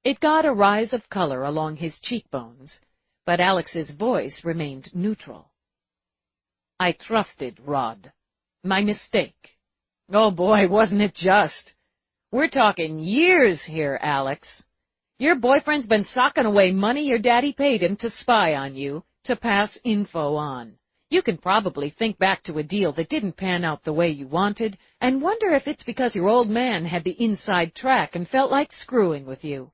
It got a rise of color along his cheekbones, but Alex's voice remained neutral. I trusted Rod. My mistake. Oh boy, wasn't it just? We're talking years here, Alex. Your boyfriend's been socking away money your daddy paid him to spy on you, to pass info on. You can probably think back to a deal that didn't pan out the way you wanted and wonder if it's because your old man had the inside track and felt like screwing with you.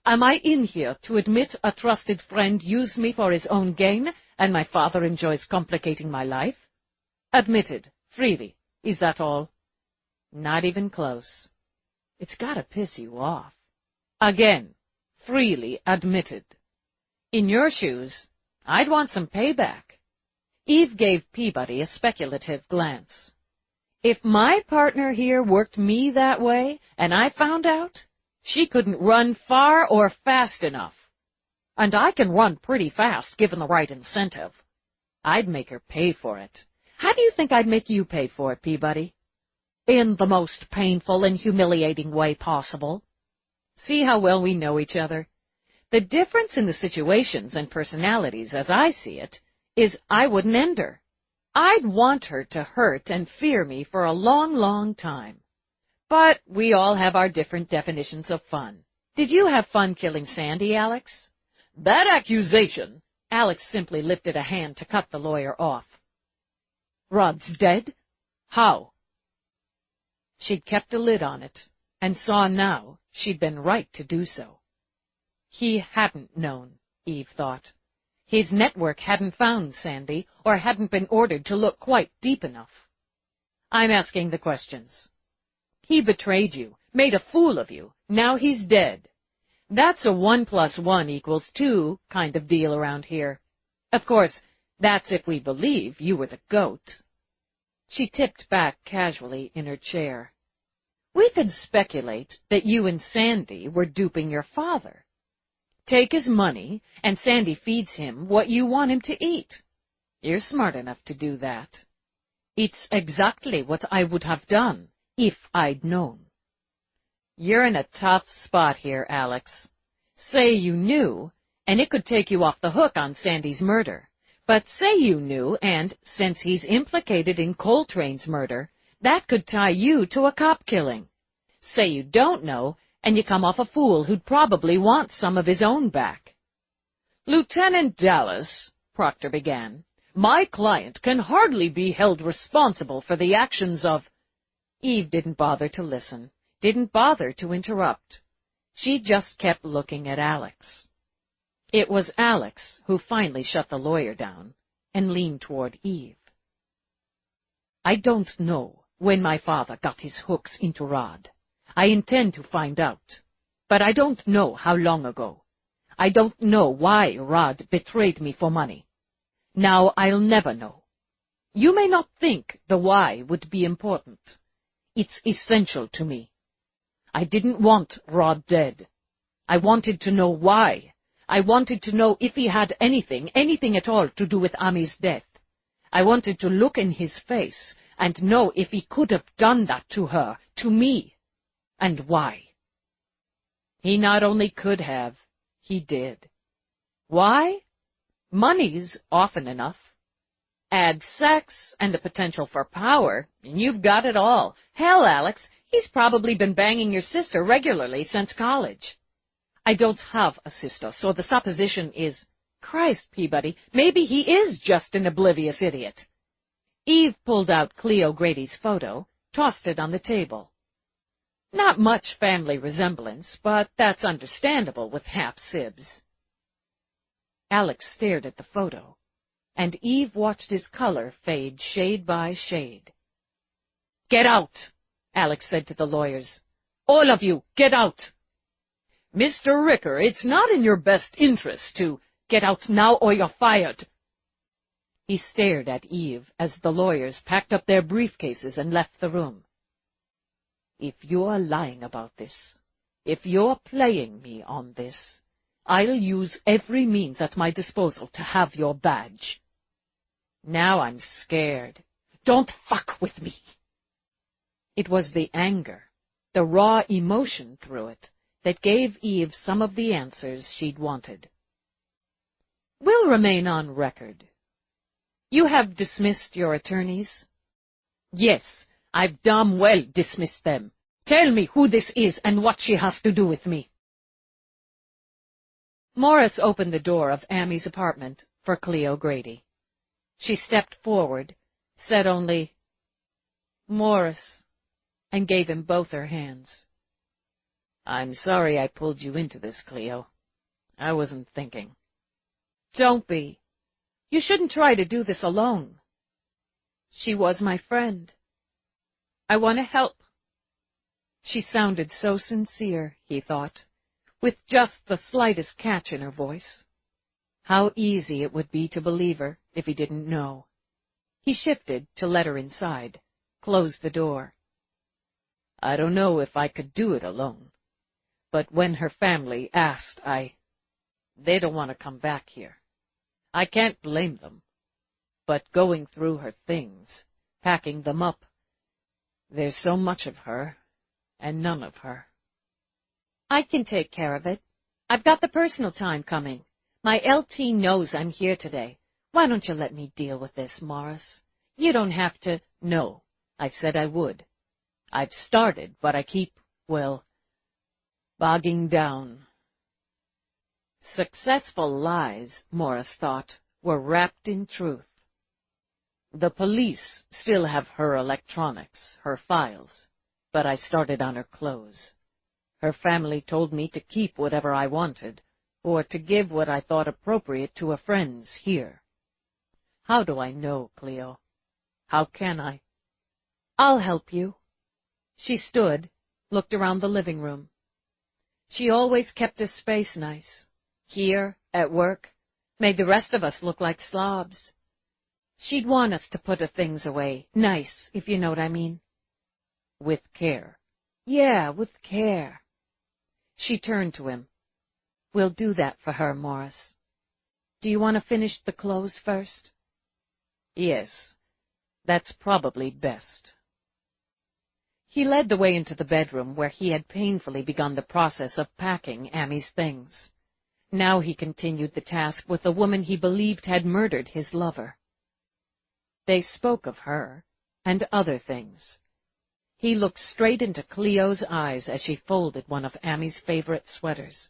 Am I in here to admit a trusted friend used me for his own gain and my father enjoys complicating my life? Admitted, freely. Is that all? Not even close. It's gotta piss you off. Again, freely admitted. In your shoes, I'd want some payback. Eve gave Peabody a speculative glance. If my partner here worked me that way, and I found out, she couldn't run far or fast enough. And I can run pretty fast, given the right incentive. I'd make her pay for it. How do you think I'd make you pay for it, Peabody? In the most painful and humiliating way possible. See how well we know each other? The difference in the situations and personalities, as I see it, is I wouldn't end her. I'd want her to hurt and fear me for a long, long time. But we all have our different definitions of fun. Did you have fun killing Sandy, Alex? That accusation! Alex simply lifted a hand to cut the lawyer off. Rod's dead? How? She'd kept a lid on it, and saw now she'd been right to do so. He hadn't known, Eve thought. His network hadn't found Sandy, or hadn't been ordered to look quite deep enough. I'm asking the questions. He betrayed you, made a fool of you, now he's dead. That's a 1 + 1 = 2 kind of deal around here. Of course, that's if we believe you were the goat. She tipped back casually in her chair. We could speculate that you and Sandy were duping your father. Take his money, and Sandy feeds him what you want him to eat. You're smart enough to do that. It's exactly what I would have done, if I'd known. You're in a tough spot here, Alex. Say you knew, and it could take you off the hook on Sandy's murder. But say you knew, and, since he's implicated in Coltrane's murder, that could tie you to a cop killing. Say you don't know, and you come off a fool who'd probably want some of his own back. Lieutenant Dallas, Proctor began, my client can hardly be held responsible for the actions of... Eve didn't bother to listen, didn't bother to interrupt. She just kept looking at Alex. It was Alex who finally shut the lawyer down and leaned toward Eve. I don't know when my father got his hooks into Rod. I intend to find out, but I don't know how long ago. I don't know why Rod betrayed me for money. Now I'll never know. You may not think the why would be important. It's essential to me. I didn't want Rod dead. I wanted to know why. I wanted to know if he had anything at all to do with Ami's death. I wanted to look in his face and know if he could have done that to her, to me, and why. He not only could have, He did. Why? Money's often enough. Add sex and the potential for power, and you've got it all. Hell, Alex, he's probably been banging your sister regularly since college. I don't have a sister, so the supposition is, Christ, Peabody, maybe he is just an oblivious idiot. Eve pulled out Cleo Grady's photo, tossed it on the table. Not much family resemblance, but that's understandable with half-sibs. Alex stared at the photo, and Eve watched his color fade shade by shade. "Get out," Alex said to the lawyers. "All of you, get out." "Mr. Ricker, it's not in your best interest to get out now or you're fired." He stared at Eve as the lawyers packed up their briefcases and left the room. "If you're lying about this, if you're playing me on this, I'll use every means at my disposal to have your badge. Now I'm scared. Don't fuck with me." It was the anger, the raw emotion through it, that gave Eve some of the answers she'd wanted. "We'll remain on record. You have dismissed your attorneys?" "Yes, I've damn well dismissed them. Tell me who this is and what she has to do with me." Morris opened the door of Amy's apartment for Cleo Grady. She stepped forward, said only, "Morris," and gave him both her hands. "I'm sorry I pulled you into this, Cleo. I wasn't thinking." "Don't be. You shouldn't try to do this alone. She was my friend. I want to help." She sounded so sincere, he thought, with just the slightest catch in her voice. How easy it would be to believe her if he didn't know. He shifted to let her inside, closed the door. "I don't know if I could do it alone, but when her family asked, they don't want to come back here. I can't blame them, but going through her things, packing them up, there's so much of her and none of her." "I can take care of it. I've got the personal time coming. My LT knows I'm here today. Why don't you let me deal with this, Morris? You don't have to—" "No, I said I would. I've started, but I keep, bogging down." Successful lies, Morris thought, were wrapped in truth. "The police still have her electronics, her files, but I started on her clothes. Her family told me to keep whatever I wanted, or to give what I thought appropriate to her friends here. How do I know, Cleo? How can I?" "I'll help you." She stood, looked around the living room. She always kept his space nice. Here, at work, made the rest of us look like slobs. She'd want us to put her things away, nice, if you know what I mean. "With care." "Yeah, with care." She turned to him. "We'll do that for her, Morris. Do you want to finish the clothes first?" "Yes, that's probably best." He led the way into the bedroom where he had painfully begun the process of packing Amy's things. Now he continued the task with the woman he believed had murdered his lover. They spoke of her, and other things. He looked straight into Cleo's eyes as she folded one of Amy's favorite sweaters.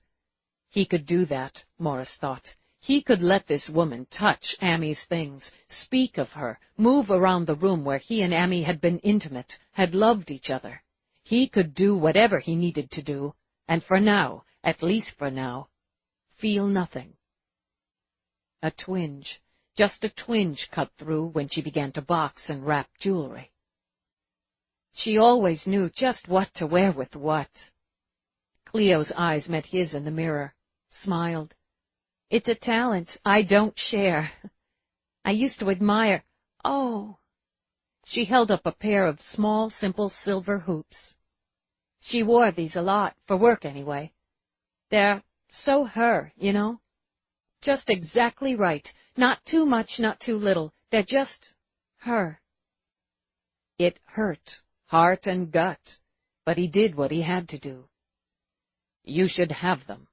He could do that, Morris thought. He could let this woman touch Amy's things, speak of her, move around the room where he and Amy had been intimate, had loved each other. He could do whatever he needed to do, and for now, at least for now, feel nothing. A twinge, just a twinge cut through when she began to box and wrap jewelry. She always knew just what to wear with what. Cleo's eyes met his in the mirror, smiled. "It's a talent I don't share. I used to admire—" "Oh." She held up a pair of small, simple silver hoops. She wore these a lot, for work anyway. They're so her, you know. Just exactly right. Not too much, not too little. They're just her. It hurt, heart and gut, but he did what he had to do. "You should have them."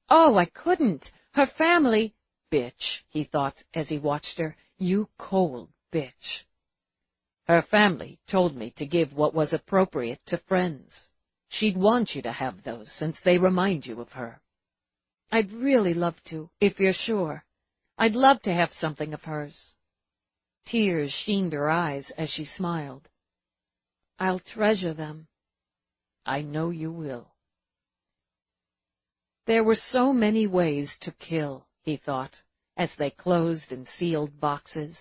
Oh, I couldn't. Her family... Bitch, he thought as he watched her. You cold bitch. Her family told me to give what was appropriate to friends. She'd want you to have those since they remind you of her. I'd really love to, if you're sure. I'd love to have something of hers. Tears sheened her eyes as she smiled. I'll treasure them. I know you will. There were so many ways to kill, he thought, as they closed and sealed boxes.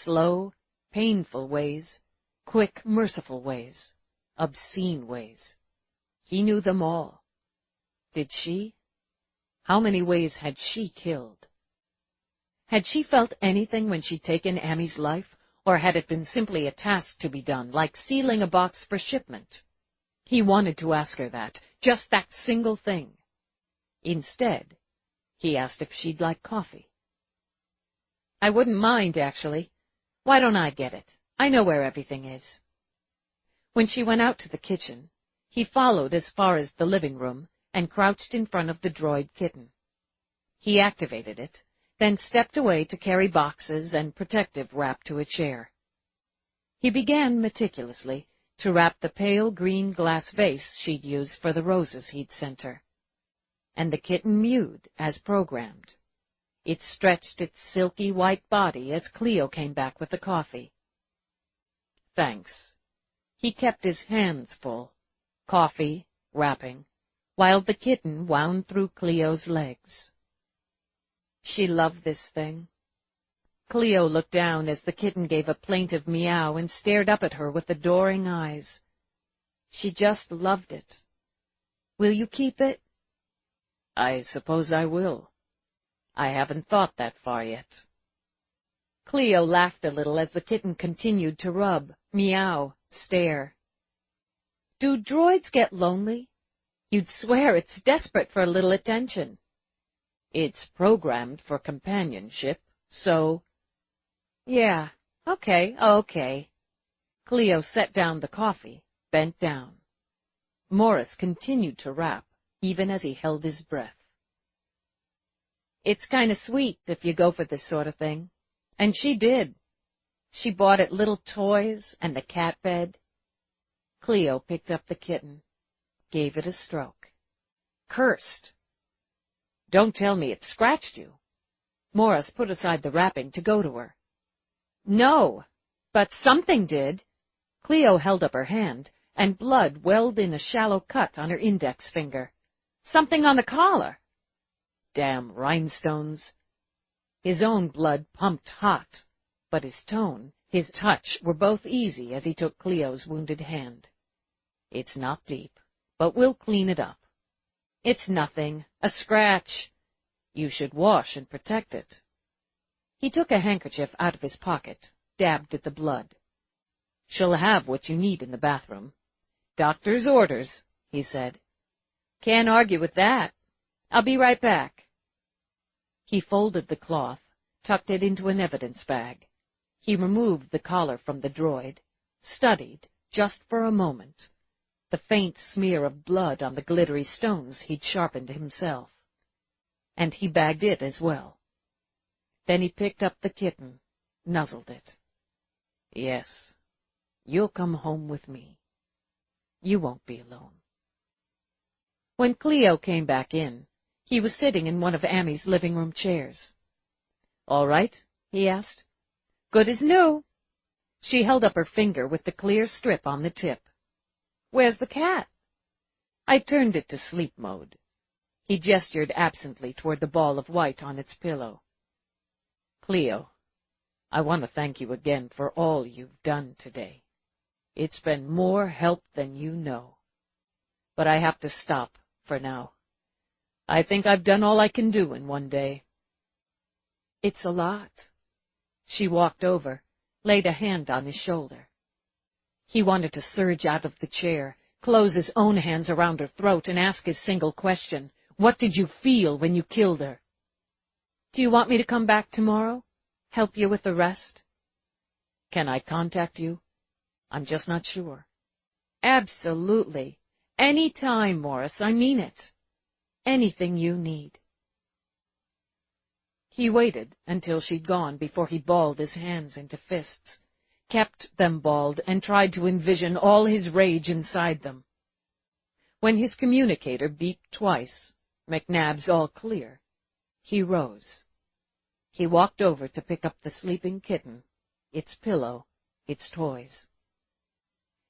Slow, painful ways, quick, merciful ways, obscene ways. He knew them all. Did she? How many ways had she killed? Had she felt anything when she'd taken Ammy's life, or had it been simply a task to be done, like sealing a box for shipment? He wanted to ask her that, just that single thing. Instead, he asked if she'd like coffee. I wouldn't mind, actually. Why don't I get it? I know where everything is. When she went out to the kitchen, he followed as far as the living room and crouched in front of the droid kitten. He activated it, then stepped away to carry boxes and protective wrap to a chair. He began meticulously to wrap the pale green glass vase she'd used for the roses he'd sent her. And the kitten mewed as programmed. It stretched its silky white body as Cleo came back with the coffee. Thanks. He kept his hands full, coffee, wrapping, while the kitten wound through Cleo's legs. She loved this thing. Cleo looked down as the kitten gave a plaintive meow and stared up at her with adoring eyes. She just loved it. Will you keep it? I suppose I will. I haven't thought that far yet. Cleo laughed a little as the kitten continued to rub, meow, stare. Do droids get lonely? You'd swear it's desperate for a little attention. It's programmed for companionship, so... Yeah, okay. Cleo set down the coffee, bent down. Morris continued to rap, even as he held his breath. It's kind of sweet if you go for this sort of thing. And she did. She bought it little toys and the cat bed. Cleo picked up the kitten, gave it a stroke. Cursed. Don't tell me it scratched you. Morris put aside the wrapping to go to her. No, but something did. Cleo held up her hand, and blood welled in a shallow cut on her index finger. Something on the collar. Damn rhinestones. His own blood pumped hot, but his tone, his touch were both easy as he took Cleo's wounded hand. It's not deep, but we'll clean it up. It's nothing, a scratch. You should wash and protect it. He took a handkerchief out of his pocket, dabbed at the blood. She'll have what you need in the bathroom. Doctor's orders, he said. Can't argue with that. I'll be right back. He folded the cloth, tucked it into an evidence bag. He removed the collar from the droid, studied, just for a moment, the faint smear of blood on the glittery stones he'd sharpened himself. And he bagged it as well. Then he picked up the kitten, nuzzled it. Yes, you'll come home with me. You won't be alone. When Cleo came back in, he was sitting in one of Ammy's living room chairs. All right, he asked. Good as new. She held up her finger with the clear strip on the tip. Where's the cat? I turned it to sleep mode. He gestured absently toward the ball of white on its pillow. Cleo, I want to thank you again for all you've done today. It's been more help than you know. But I have to stop for now. I think I've done all I can do in one day. It's a lot. She walked over, laid a hand on his shoulder. He wanted to surge out of the chair, close his own hands around her throat, and ask his single question. What did you feel when you killed her? Do you want me to come back tomorrow? Help you with the rest? Can I contact you? I'm just not sure. Absolutely. Any time, Morris, I mean it. Anything you need." He waited until she'd gone before he balled his hands into fists, kept them balled, and tried to envision all his rage inside them. When his communicator beeped twice, McNabb's all clear, he rose. He walked over to pick up the sleeping kitten, its pillow, its toys.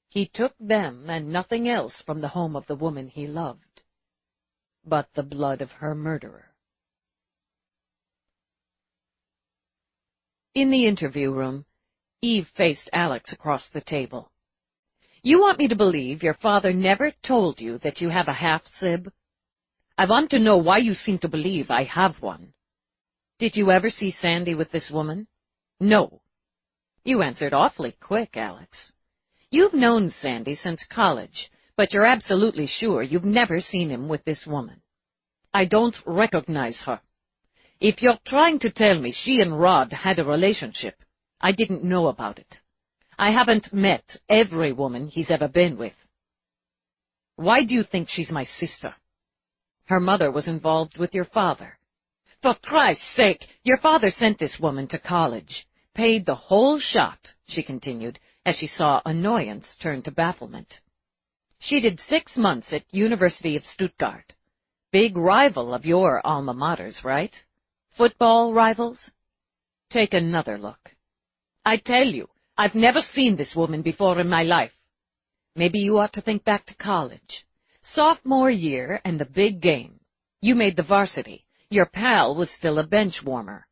He took them and nothing else from the home of the woman he loved, but the blood of her murderer. In the interview room, Eve faced Alex across the table. "You want me to believe your father never told you that you have a half-sib? I want to know why you seem to believe I have one. Did you ever see Sandy with this woman?" "No." "You answered awfully quick, Alex. You've known Sandy since college, but you're absolutely sure you've never seen him with this woman." "I don't recognize her. If you're trying to tell me she and Rod had a relationship, I didn't know about it. I haven't met every woman he's ever been with." "Why do you think she's my sister?" "Her mother was involved with your father." "For Christ's sake, your father sent this woman to college, paid the whole shot," she continued, as she saw annoyance turn to bafflement. "She did 6 months at University of Stuttgart. Big rival of your alma maters, right? Football rivals? Take another look. I tell you, I've never seen this woman before in my life. Maybe you ought to think back to college. Sophomore year and the big game. You made the varsity. Your pal was still a bench warmer."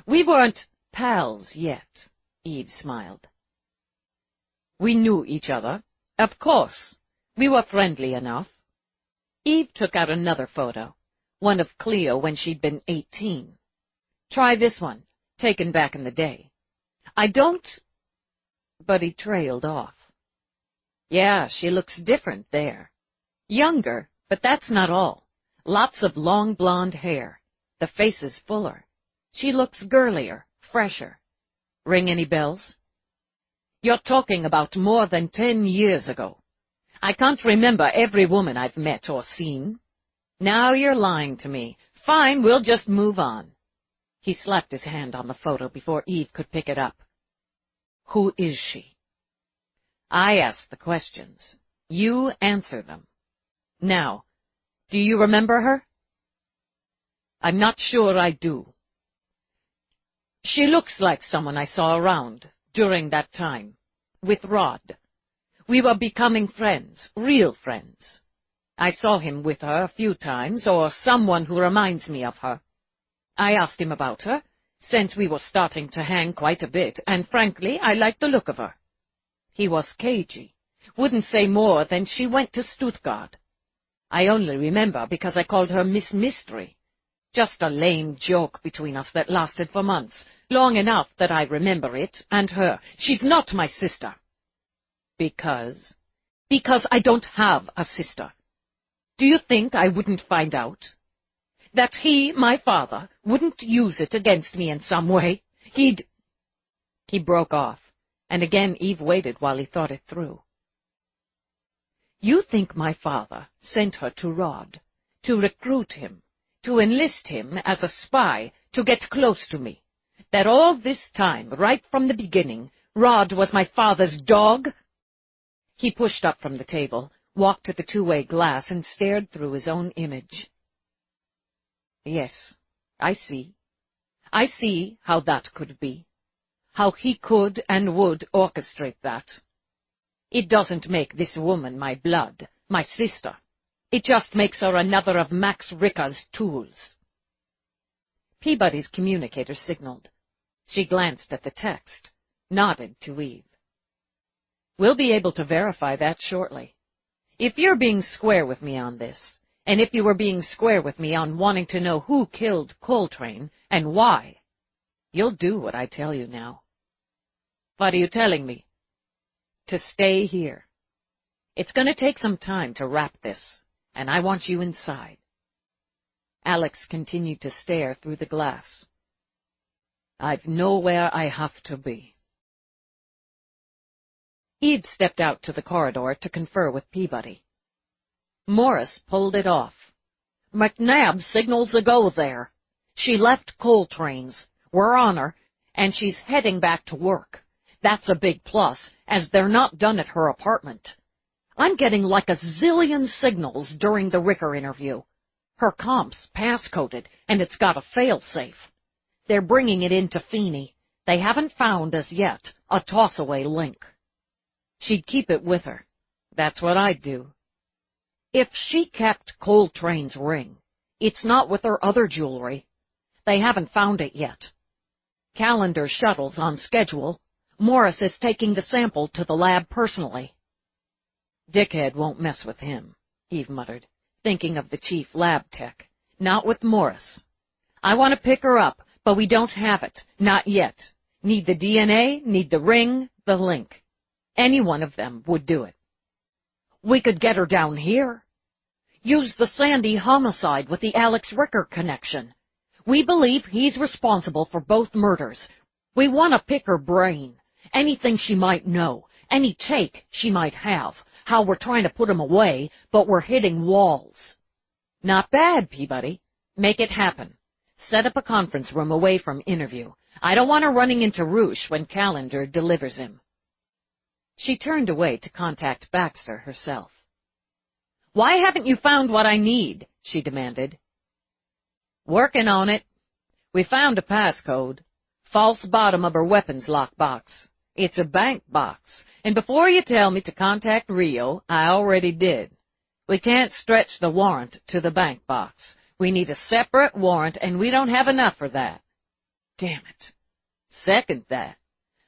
"We weren't pals yet," Eve smiled. "We knew each other. Of course. We were friendly enough." Eve took out another photo, one of Cleo when she'd been 18. "Try this one, taken back in the day. I don't—" But he trailed off. "Yeah, she looks different there. Younger, but that's not all. Lots of long blonde hair. The face is fuller. She looks girlier, fresher. Ring any bells?" "You're talking about more than 10 years ago. I can't remember every woman I've met or seen." "Now you're lying to me. Fine, we'll just move on." He slapped his hand on the photo before Eve could pick it up. "Who is she?" "I ask the questions. You answer them. Now, do you remember her?" "I'm not sure I do." "She looks like someone I saw around during that time, with Rod. We were becoming friends, real friends. I saw him with her a few times, or someone who reminds me of her. I asked him about her, since we were starting to hang quite a bit, and frankly, I liked the look of her. He was cagey, wouldn't say more than she went to Stuttgart. I only remember because I called her Miss Mystery. Just a lame joke between us that lasted for months, long enough that I remember it and her. She's not my sister." "Because?" "Because I don't have a sister. Do you think I wouldn't find out? That he, my father, wouldn't use it against me in some way? He broke off, and again Eve waited while he thought it through. "You think my father sent her to Rod, to recruit him, to enlist him as a spy, to get close to me? That all this time, right from the beginning, Rod was my father's dog?" He pushed up from the table, walked to the two-way glass, and stared through his own image. "Yes, I see. I see how that could be, how he could and would orchestrate that. It doesn't make this woman my blood, my sister. It just makes her another of Max Ricker's tools." Peabody's communicator signaled. She glanced at the text, nodded to Eve. "We'll be able to verify that shortly. If you're being square with me on this, and if you were being square with me on wanting to know who killed Coltrane and why, you'll do what I tell you now." "What are you telling me?" "To stay here. It's going to take some time to wrap this, and I want you inside." Alex continued to stare through the glass. "I've nowhere I have to be." Eve stepped out to the corridor to confer with Peabody. Morris pulled it off. McNabb signals a go there. She left Coltrane's. We're on her, and she's heading back to work. That's a big plus, as they're not done at her apartment. I'm getting like a zillion signals during the Ricker interview. Her comp's pass-coded, and it's got a fail-safe. They're bringing it into Feeney. They haven't found, as yet, a toss-away link. She'd keep it with her. That's what I'd do. If she kept Coltrane's ring, it's not with her other jewelry. They haven't found it yet. Calendar shuttle's on schedule. Morris is taking the sample to the lab personally. Dickhead won't mess with him, Eve muttered, thinking of the chief lab tech. Not with Morris. I want to pick her up, but we don't have it. Not yet. Need the DNA, need the ring, the link. Any one of them would do it. We could get her down here. Use the Sandy homicide with the Alex Ricker connection. We believe he's responsible for both murders. We want to pick her brain. Anything she might know, any take she might have, how we're trying to put him away, but we're hitting walls. Not bad, Peabody. Make it happen. Set up a conference room away from interview. I don't want her running into Roosh when Calendar delivers him. She turned away to contact Baxter herself. Why haven't you found what I need? She demanded. Working on it. We found a passcode. False bottom of her weapons lockbox. It's a bank box, and before you tell me to contact Rio, I already did. We can't stretch the warrant to the bank box. We need a separate warrant, and we don't have enough for that. Damn it. Second that.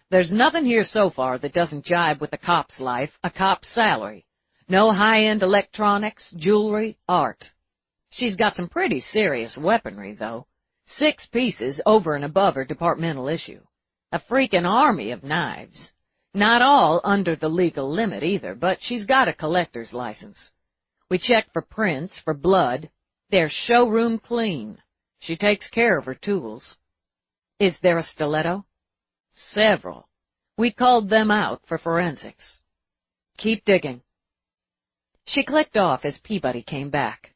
There's nothing here so far that doesn't jibe with a cop's life, a cop's salary. No high-end electronics, jewelry, art. She's got some pretty serious weaponry, though. 6 pieces over and above her departmental issue. A freaking army of knives. Not all under the legal limit either, but she's got a collector's license. We checked for prints, for blood. They're showroom clean. She takes care of her tools. Is there a stiletto? Several. We called them out for forensics. Keep digging. She clicked off as Peabody came back.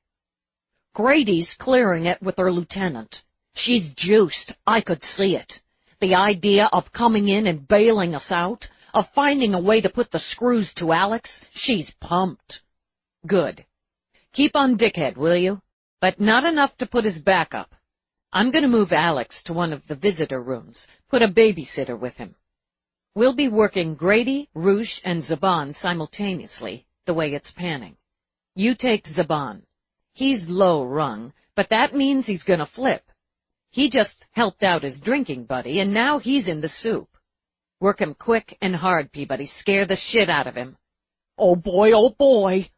Grady's clearing it with her lieutenant. She's juiced. I could see it. The idea of coming in and bailing us out, of finding a way to put the screws to Alex, she's pumped. Good. Keep on Dickhead, will you? But not enough to put his back up. I'm going to move Alex to one of the visitor rooms, put a babysitter with him. We'll be working Grady, Roosh, and Zaban simultaneously, the way it's panning. You take Zaban. He's low rung, but that means he's going to flip. He just helped out his drinking buddy, and now he's in the soup. Work him quick and hard, Peabody. Scare the shit out of him. Oh, boy, oh, boy.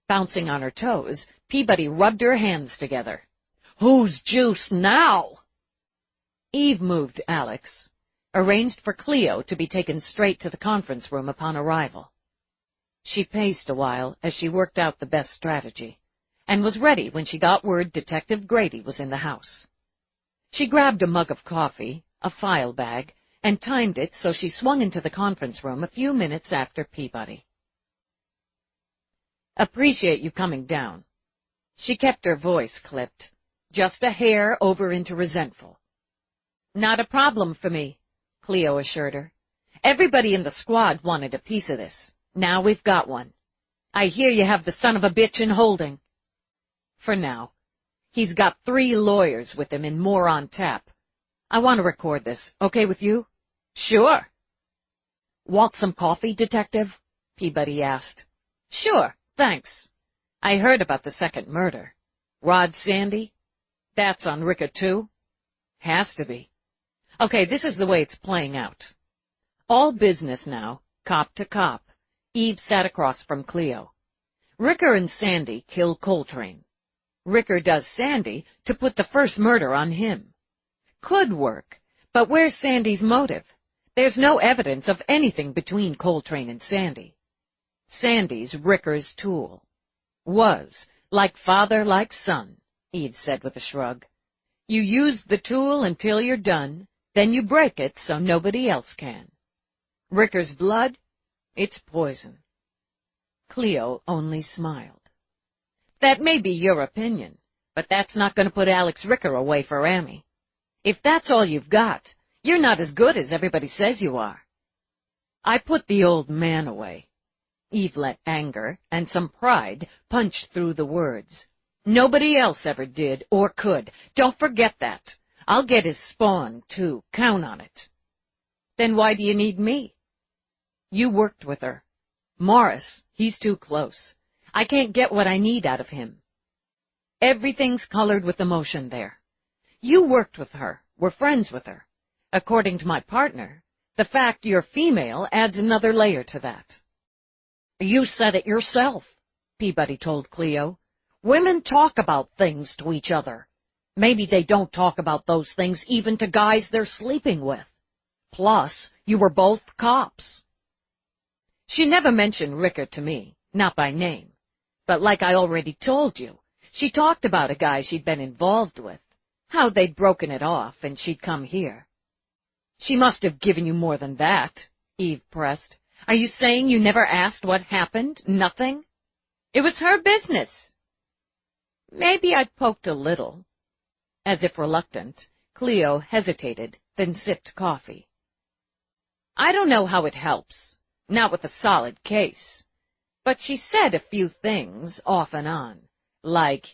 Bouncing on her toes, Peabody rubbed her hands together. Who's juice now? Eve moved Alex, arranged for Cleo to be taken straight to the conference room upon arrival. She paced a while as she worked out the best strategy, and was ready when she got word Detective Grady was in the house. She grabbed a mug of coffee, a file bag, and timed it so she swung into the conference room a few minutes after Peabody. Appreciate you coming down. She kept her voice clipped, just a hair over into resentful. Not a problem for me, Cleo assured her. Everybody in the squad wanted a piece of this. Now we've got one. I hear you have the son of a bitch in holding. For now. He's got 3 lawyers with him and more on tap. I want to record this. Okay with you? Sure. Want some coffee, Detective? Peabody asked. Sure, thanks. I heard about the second murder. Rod Sandy? That's on Ricker, too? Has to be. Okay, this is the way it's playing out. All business now, cop to cop. Eve sat across from Cleo. Ricker and Sandy kill Coltrane. Ricker does Sandy to put the first murder on him. Could work, but where's Sandy's motive? There's no evidence of anything between Coltrane and Sandy. Sandy's Ricker's tool. Was, like father, like son, Eve said with a shrug. You use the tool until you're done, then you break it so nobody else can. Ricker's blood? It's poison. Cleo only smiled. That may be your opinion, But that's not going to put Alex Ricker away for Amy. If that's all you've got, you're not as good as everybody says you are. I put the old man away. Eve let anger and some pride punch through the words. Nobody else ever did or could. Don't forget that. I'll get his spawn, too. Count on it. Then why do you need me? You worked with her. Morris, he's too close. I can't get what I need out of him. Everything's colored with emotion there. You worked with her, were friends with her. According to my partner, the fact you're female adds another layer to that. You said it yourself, Peabody told Cleo. Women talk about things to each other. Maybe they don't talk about those things even to guys they're sleeping with. Plus, you were both cops. She never mentioned Ricker to me, not by name. But like I already told you, she talked about a guy she'd been involved with, how they'd broken it off and she'd come here. She must have given you more than that, Eve pressed. Are you saying you never asked what happened? Nothing? It was her business. Maybe I'd poked a little. As if reluctant, Cleo hesitated, then sipped coffee. I don't know how it helps, not with a solid case. But she said a few things off and on, like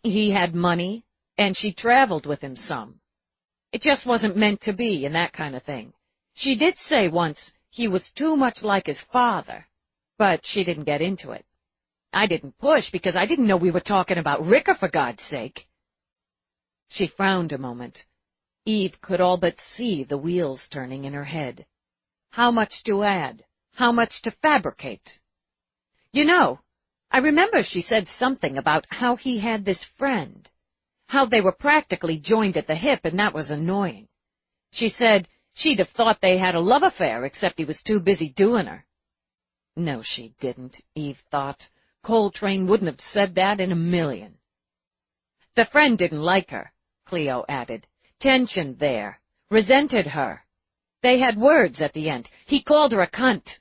he had money and she traveled with him some. It just wasn't meant to be and that kind of thing. She did say once he was too much like his father, but she didn't get into it. I didn't push because I didn't know we were talking about Ricker, for God's sake. She frowned a moment. Eve could all but see the wheels turning in her head. How much to add? How much to fabricate? You know, I remember she said something about how he had this friend, how they were practically joined at the hip, and that was annoying. She said she'd have thought they had a love affair, except he was too busy doing her. No, she didn't, Eve thought. Coltrane wouldn't have said that in a million. The friend didn't like her, Cleo added. Tension there. Resented her. They had words at the end. He called her a cunt.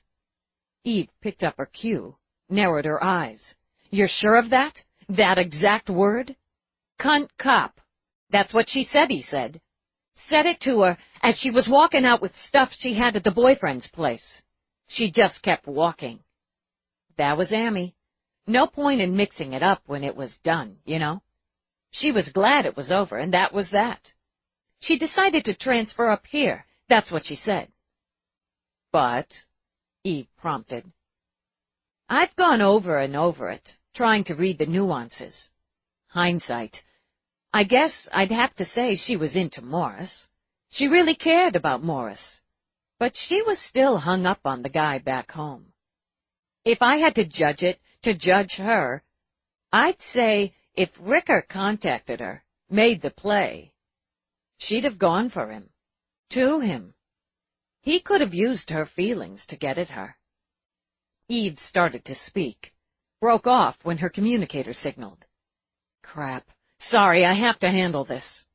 Eve picked up her cue, narrowed her eyes. You're sure of that? That exact word? Cunt cop. That's what she said, he said. Said it to her as she was walking out with stuff she had at the boyfriend's place. She just kept walking. That was Amy. No point in mixing it up when it was done, you know. She was glad it was over, and that was that. She decided to transfer up here. That's what she said. But, Eve prompted, I've gone over and over it, trying to read the nuances. Hindsight. I guess I'd have to say she was into Morris. She really cared about Morris. But she was still hung up on the guy back home. If I had to judge it, to judge her, I'd say if Ricker contacted her, made the play, she'd have gone for him. To him. He could have used her feelings to get at her. Eve started to speak, broke off when her communicator signaled. Crap. Sorry, I have to handle this.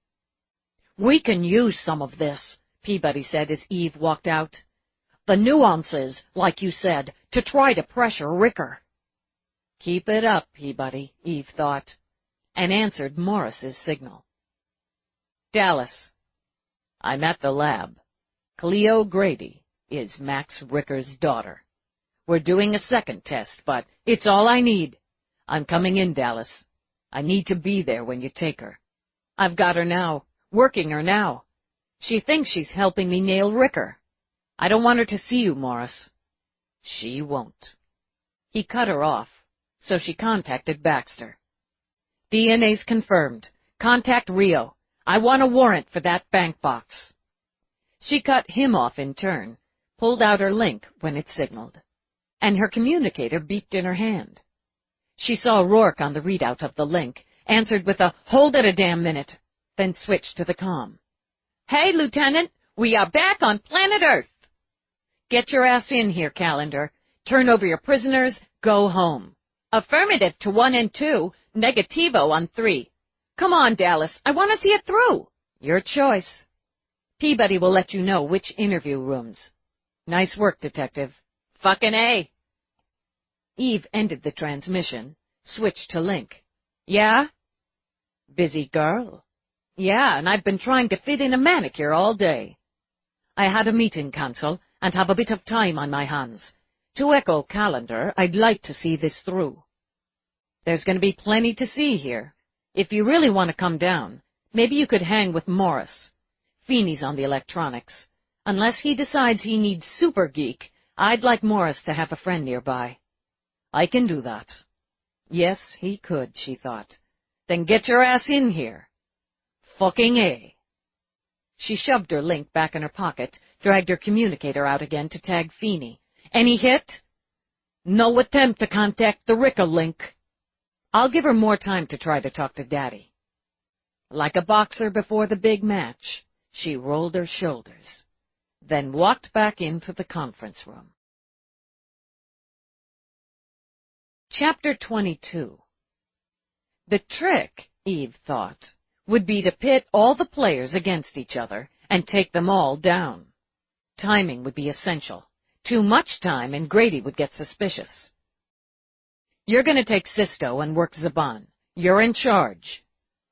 We can use some of this, Peabody said as Eve walked out. The nuances, like you said, to try to pressure Ricker. Keep it up, Peabody, Eve thought, and answered Morris's signal. Dallas. I'm at the lab. Cleo Grady is Max Ricker's daughter. We're doing a second test, but it's all I need. I'm coming in, Dallas. I need to be there when you take her. I've got her now, working her now. She thinks she's helping me nail Ricker. I don't want her to see you, Morris. She won't. He cut her off, so she contacted Baxter. DNA's confirmed. Contact Rio. I want a warrant for that bank box. She cut him off in turn, pulled out her link when it signaled, and her communicator beeped in her hand. She saw Rourke on the readout of the link, answered with a "Hold it a damn minute," then switched to the comm. Hey, Lieutenant, we are back on planet Earth. Get your ass in here, Calendar. Turn over your prisoners, go home. Affirmative to 1 and 2, negativo on 3. Come on, Dallas, I want to see it through. Your choice. Peabody will let you know which interview rooms. Nice work, Detective. Fucking A. Eve ended the transmission, switched to Link. Yeah? Busy girl. Yeah, and I've been trying to fit in a manicure all day. I had a meeting cancel and have a bit of time on my hands. To echo calendar, I'd like to see this through. There's going to be plenty to see here. If you really want to come down, maybe you could hang with Morris. Feeney's on the electronics. Unless he decides he needs super geek, I'd like Morris to have a friend nearby. I can do that. Yes, he could, she thought. Then get your ass in here. Fucking A. She shoved her link back in her pocket, dragged her communicator out again to tag Feeney. Any hit? No attempt to contact the Ricka link. I'll give her more time to try to talk to Daddy. Like a boxer before the big match, she rolled her shoulders, then walked back into the conference room. Chapter 22. The trick, Eve thought, would be to pit all the players against each other and take them all down. Timing would be essential. Too much time and Grady would get suspicious. You're going to take Sisto and work Zaban. You're in charge.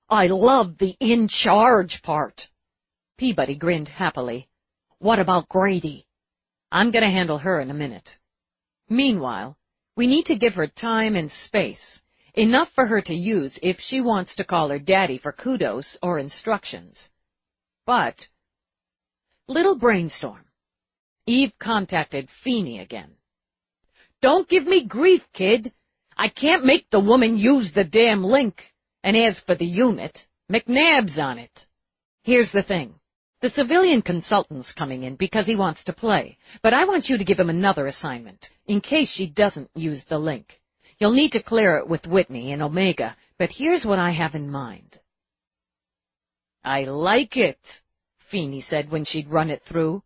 I love the in charge part. Peabody grinned happily. What about Grady? I'm going to handle her in a minute. Meanwhile, we need to give her time and space, enough for her to use if she wants to call her daddy for kudos or instructions. But, little brainstorm. Eve contacted Feeney again. Don't give me grief, kid. I can't make the woman use the damn link. And as for the unit, McNabb's on it. Here's the thing. The civilian consultant's coming in because he wants to play, but I want you to give him another assignment, in case she doesn't use the link. You'll need to clear it with Whitney and Omega, but here's what I have in mind. I like it, Feeney said when she'd run it through.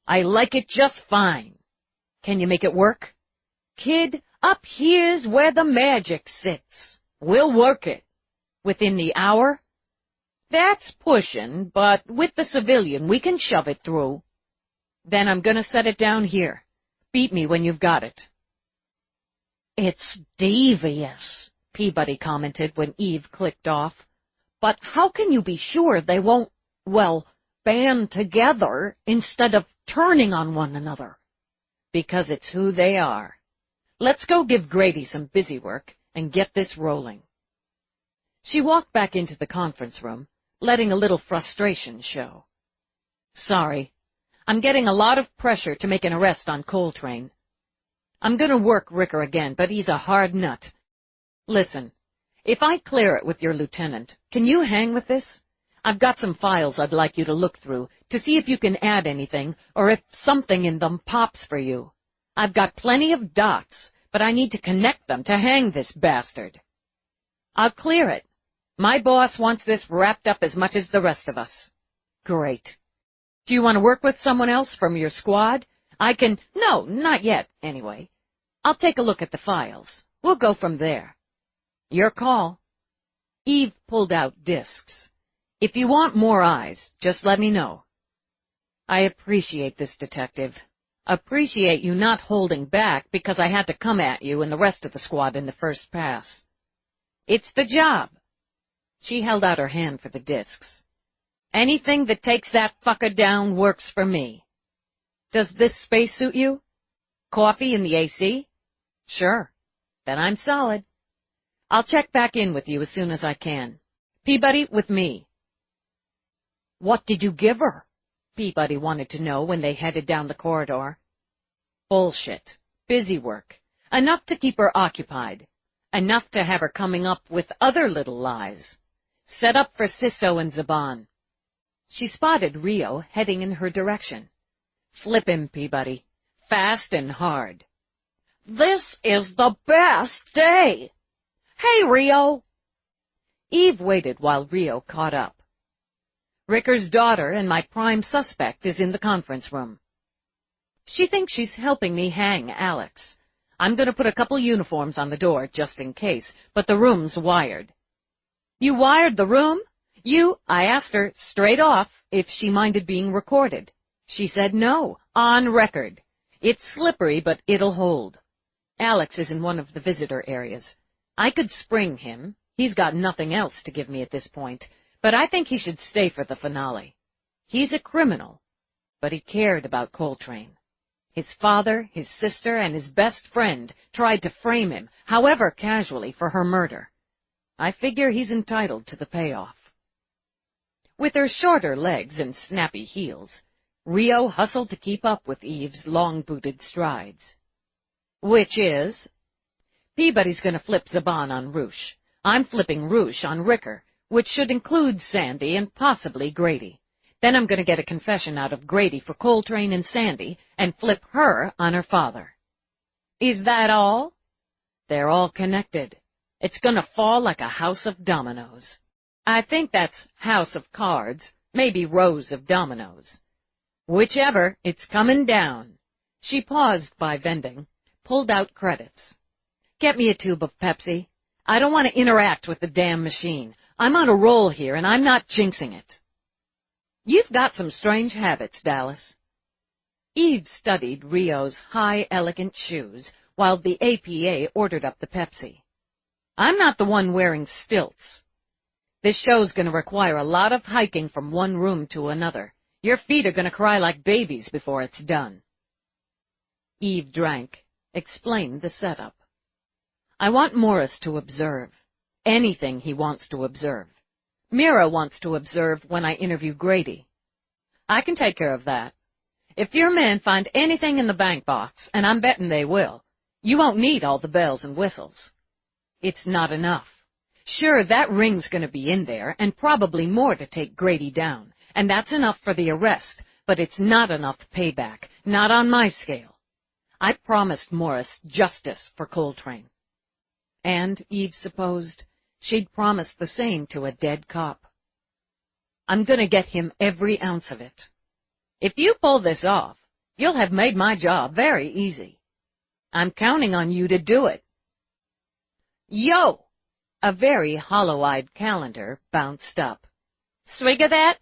I like it just fine. Can you make it work? Kid, up here's where the magic sits. We'll work it. Within the hour? That's pushing, but with the civilian we can shove it through. Then I'm going to set it down here. Beat me when you've got it. It's devious, Peabody commented when Eve clicked off. But how can you be sure they won't, well, band together instead of turning on one another? Because it's who they are. Let's go give Grady some busy work and get this rolling. She walked back into the conference room, letting a little frustration show. Sorry, I'm getting a lot of pressure to make an arrest on Coltrane. I'm going to work Ricker again, but he's a hard nut. Listen, if I clear it with your lieutenant, can you hang with this? I've got some files I'd like you to look through to see if you can add anything or if something in them pops for you. I've got plenty of dots, but I need to connect them to hang this bastard. I'll clear it. My boss wants this wrapped up as much as the rest of us. Great. Do you want to work with someone else from your squad? I can... No, not yet, anyway. I'll take a look at the files. We'll go from there. Your call. Eve pulled out discs. If you want more eyes, just let me know. I appreciate this, Detective. Appreciate you not holding back because I had to come at you and the rest of the squad in the first pass. It's the job. She held out her hand for the discs. Anything that takes that fucker down works for me. Does this space suit you? Coffee in the AC? Sure. Then I'm solid. I'll check back in with you as soon as I can. Peabody, with me. What did you give her? Peabody wanted to know when they headed down the corridor. Bullshit. Busy work. Enough to keep her occupied. Enough to have her coming up with other little lies. Set up for Sisto and Zaban. She spotted Rio heading in her direction. Flip him, Peabody. Fast and hard. This is the best day. Hey, Rio. Eve waited while Rio caught up. Ricker's daughter and my prime suspect is in the conference room. She thinks she's helping me hang Alex. I'm going to put a couple uniforms on the door just in case, but the room's wired. You wired the room? I asked her straight off if she minded being recorded. She said no, on record. It's slippery, but it'll hold. Alex is in one of the visitor areas. I could spring him, He's got nothing else to give me at this point, but I think he should stay for the finale. He's a criminal, but he cared about Coltrane. His father, his sister, and his best friend tried to frame him, however casually, for her murder. I figure he's entitled to the payoff. With her shorter legs and snappy heels, Rio hustled to keep up with Eve's long-booted strides. Which is? Peabody's going to flip Zhaban on Roosh. I'm flipping Roosh on Ricker, which should include Sandy and possibly Grady. Then I'm going to get a confession out of Grady for Coltrane and Sandy and flip her on her father. Is that all? They're all connected. It's going to fall like a house of dominoes. I think that's house of cards, maybe rows of dominoes. Whichever, it's coming down. She paused by vending, pulled out credits. Get me a tube of Pepsi. I don't want to interact with the damn machine. I'm on a roll here, and I'm not jinxing it. You've got some strange habits, Dallas. Eve studied Rio's high, elegant shoes while the APA ordered up the Pepsi. I'm not the one wearing stilts. This show's going to require a lot of hiking from one room to another. Your feet are going to cry like babies before it's done. Eve drank, explained the setup. I want Morris to observe. Anything he wants to observe. Mira wants to observe when I interview Grady. I can take care of that. If your men find anything in the bank box, and I'm betting they will, you won't need all the bells and whistles. It's not enough. Sure, that ring's going to be in there, and probably more to take Grady down, and that's enough for the arrest, but it's not enough payback, not on my scale. I promised Morris justice for Coltrane. And, Eve supposed, she'd promised the same to a dead cop. I'm going to get him every ounce of it. If you pull this off, you'll have made my job very easy. I'm counting on you to do it. Yo! A very hollow-eyed Calendar bounced up. Swig of that?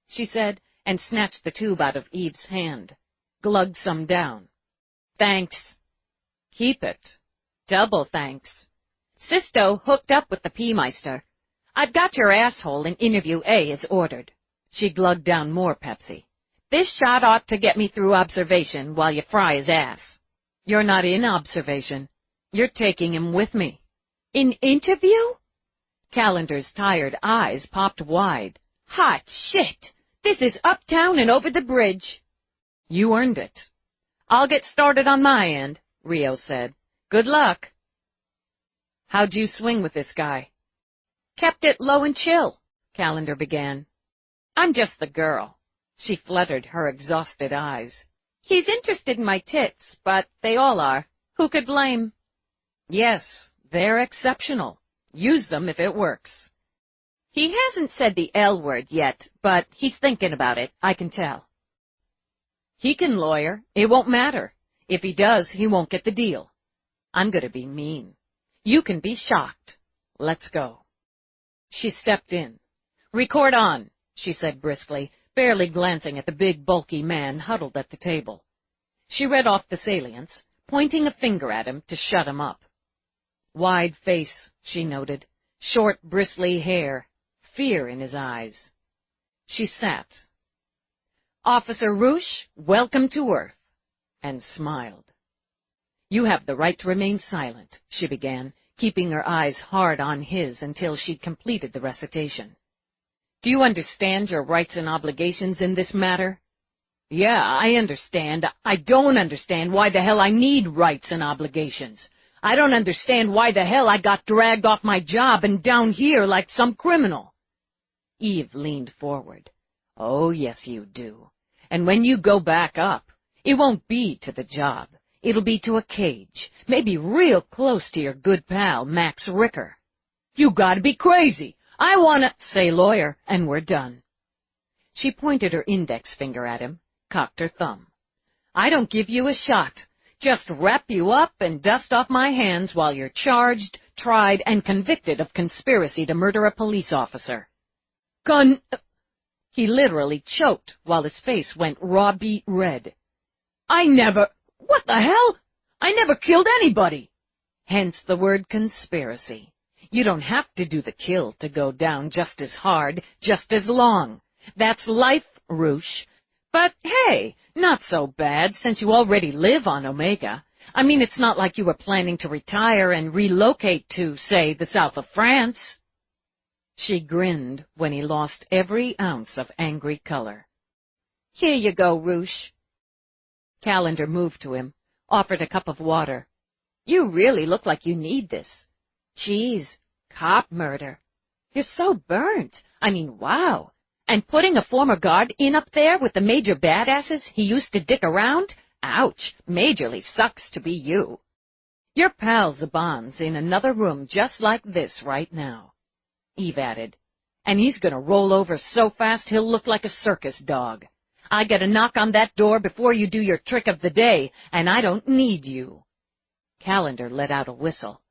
She said, and snatched the tube out of Eve's hand. Glugged some down. Thanks. Keep it. Double thanks. Sisto hooked up with the P-Meister. I've got your asshole in interview A as ordered. She glugged down more Pepsi. This shot ought to get me through observation while you fry his ass. You're not in observation. You're taking him with me. In interview? Calendar's tired eyes popped wide. Hot shit! This is uptown and over the bridge. You earned it. I'll get started on my end, Rio said. Good luck. How'd you swing with this guy? Kept it low and chill, Calendar began. I'm just the girl. She fluttered her exhausted eyes. He's interested in my tits, but they all are. Who could blame? Yes, they're exceptional. Use them if it works. He hasn't said the L word yet, but he's thinking about it, I can tell. He can lawyer. It won't matter. If he does, he won't get the deal. I'm going to be mean. You can be shocked. Let's go. She stepped in. Record on, she said briskly, barely glancing at the big, bulky man huddled at the table. She read off the salients, pointing a finger at him to shut him up. Wide face, she noted, short, bristly hair, fear in his eyes. She sat. Officer Roosh, welcome to Earth, and smiled. You have the right to remain silent, she began, keeping her eyes hard on his until she'd completed the recitation. Do you understand your rights and obligations in this matter? Yeah, I understand. I don't understand why the hell I need rights and obligations. I don't understand why the hell I got dragged off my job and down here like some criminal. Eve leaned forward. Oh, yes, you do. And when you go back up, it won't be to the job. It'll be to a cage, maybe real close to your good pal, Max Ricker. You gotta be crazy. I wanna say lawyer, and we're done. She pointed her index finger at him, cocked her thumb. I don't give you a shot. Just wrap you up and dust off my hands while you're charged, tried, and convicted of conspiracy to murder a police officer. He literally choked while his face went raw-beet red. What the hell? I never killed anybody. Hence the word conspiracy. You don't have to do the kill to go down just as hard, just as long. That's life, Roosh. But hey, not so bad since you already live on Omega. I mean, it's not like you were planning to retire and relocate to, say, the south of France. She grinned when he lost every ounce of angry color. Here you go, Roosh. Calendar moved to him, offered a cup of water. You really look like you need this. Geez, cop murder. You're so burnt. I mean, wow. And putting a former guard in up there with the major badasses he used to dick around? Ouch, majorly sucks to be you. Your pal Zaban's in another room just like this right now, Eve added. And he's going to roll over so fast he'll look like a circus dog. I got to knock on that door before you do your trick of the day, and I don't need you. Calendar let out a whistle.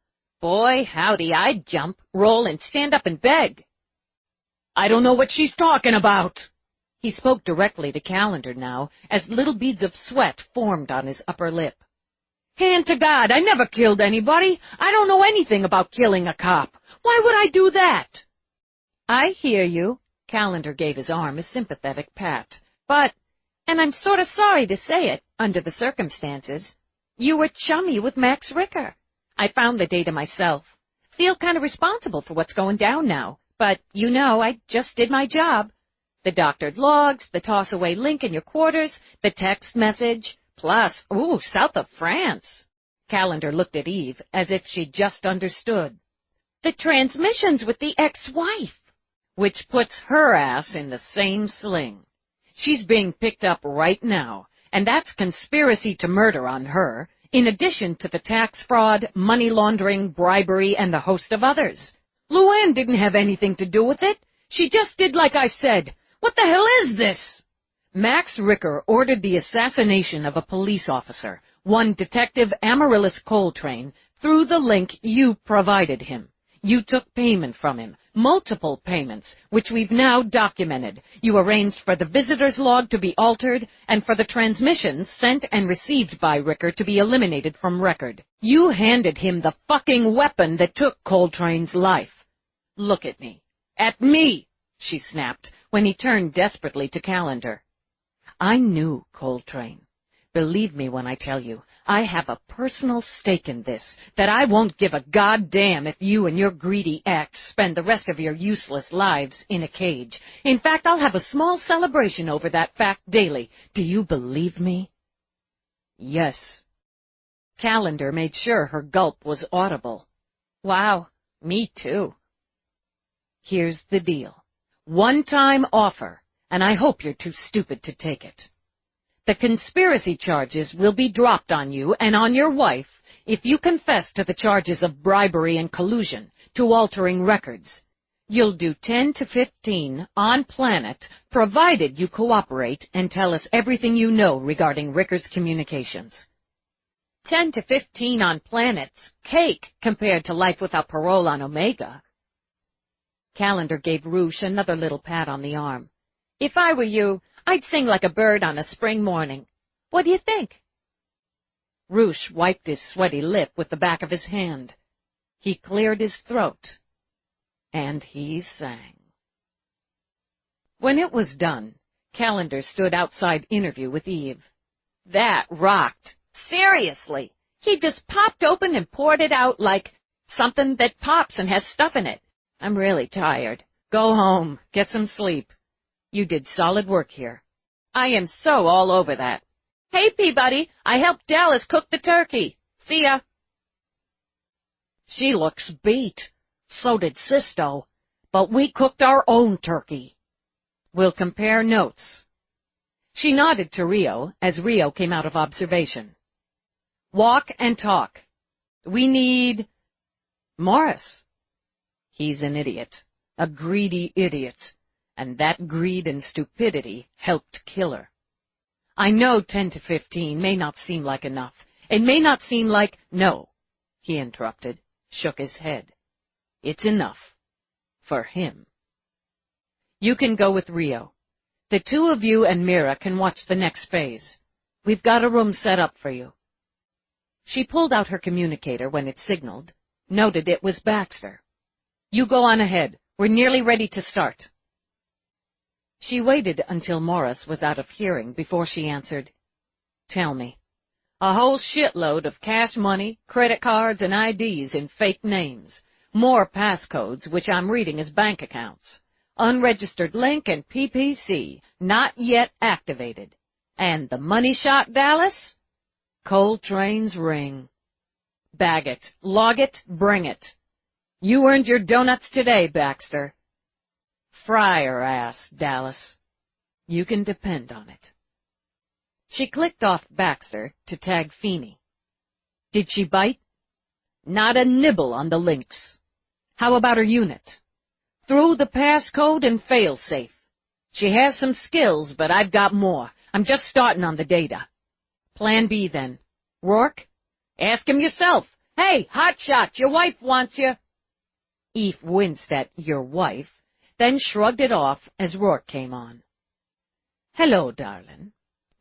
Boy, howdy, I'd jump, roll, and stand up and beg. I don't know what she's talking about. He spoke directly to Calendar now, as little beads of sweat formed on his upper lip. Hand to God, I never killed anybody. I don't know anything about killing a cop. Why would I do that? I hear you. Calendar gave his arm a sympathetic pat. But, and I'm sort of sorry to say it, under the circumstances, you were chummy with Max Ricker. I found the data myself. Feel kind of responsible for what's going down now. But, you know, I just did my job. The doctored logs, the toss-away link in your quarters, the text message, plus, south of France. Calendar looked at Eve as if she just understood. The transmissions with the ex-wife, which puts her ass in the same sling. She's being picked up right now, and that's conspiracy to murder on her, in addition to the tax fraud, money laundering, bribery, and a host of others. Luann didn't have anything to do with it. She just did like I said. What the hell is this? Max Ricker ordered the assassination of a police officer, one Detective Amaryllis Coltrane, through the link you provided him. You took payment from him, multiple payments, which we've now documented. You arranged for the visitor's log to be altered and for the transmissions sent and received by Ricker to be eliminated from record. You handed him the fucking weapon that took Coltrane's life. Look at me. At me, she snapped, when he turned desperately to Calendar. I knew Coltrane. Believe me when I tell you, I have a personal stake in this, that I won't give a goddamn if you and your greedy ex spend the rest of your useless lives in a cage. In fact, I'll have a small celebration over that fact daily. Do you believe me? Yes. Calendar made sure her gulp was audible. Wow, me too. Here's the deal. One-time offer, and I hope you're too stupid to take it. The conspiracy charges will be dropped on you and on your wife if you confess to the charges of bribery and collusion to altering records. You'll do 10 to 15 on Planet, provided you cooperate and tell us everything you know regarding Ricker's communications. 10 to 15 on Planet's cake compared to life without parole on Omega. Calendar gave Roosh another little pat on the arm. If I were you, I'd sing like a bird on a spring morning. What do you think? Roosh wiped his sweaty lip with the back of his hand. He cleared his throat, and he sang. When it was done, Calendar stood outside interview with Eve. That rocked. Seriously. He just popped open and poured it out like something that pops and has stuff in it. I'm really tired. Go home. Get some sleep. You did solid work here. I am so all over that. Hey, Peabody, I helped Dallas cook the turkey. See ya. She looks beat. So did Sisto. But we cooked our own turkey. We'll compare notes. She nodded to Rio as Rio came out of observation. Walk and talk. We need Morris. He's an idiot, a greedy idiot, and that greed and stupidity helped kill her. I know 10 to 15 may not seem like enough. It may not seem like— No, he interrupted, shook his head. It's enough. For him. You can go with Rio. The two of you and Mira can watch the next phase. We've got a room set up for you. She pulled out her communicator when it signaled, noted it was Baxter. You go on ahead. We're nearly ready to start. She waited until Morris was out of hearing before she answered. Tell me. A whole shitload of cash money, credit cards, and IDs in fake names. More passcodes, which I'm reading as bank accounts. Unregistered link and PPC, not yet activated. And the money shot, Dallas? Coltrane's ring. Bag it, log it, bring it. You earned your donuts today, Baxter. Fry her ass, Dallas. You can depend on it. She clicked off Baxter to tag Feeney. Did she bite? Not a nibble on the links. How about her unit? Through the passcode and fail-safe. She has some skills, but I've got more. I'm just starting on the data. Plan B, then. Rourke? Ask him yourself. Hey, hotshot, your wife wants you. Eve winced at your wife, then shrugged it off as Rourke came on. Hello, darling.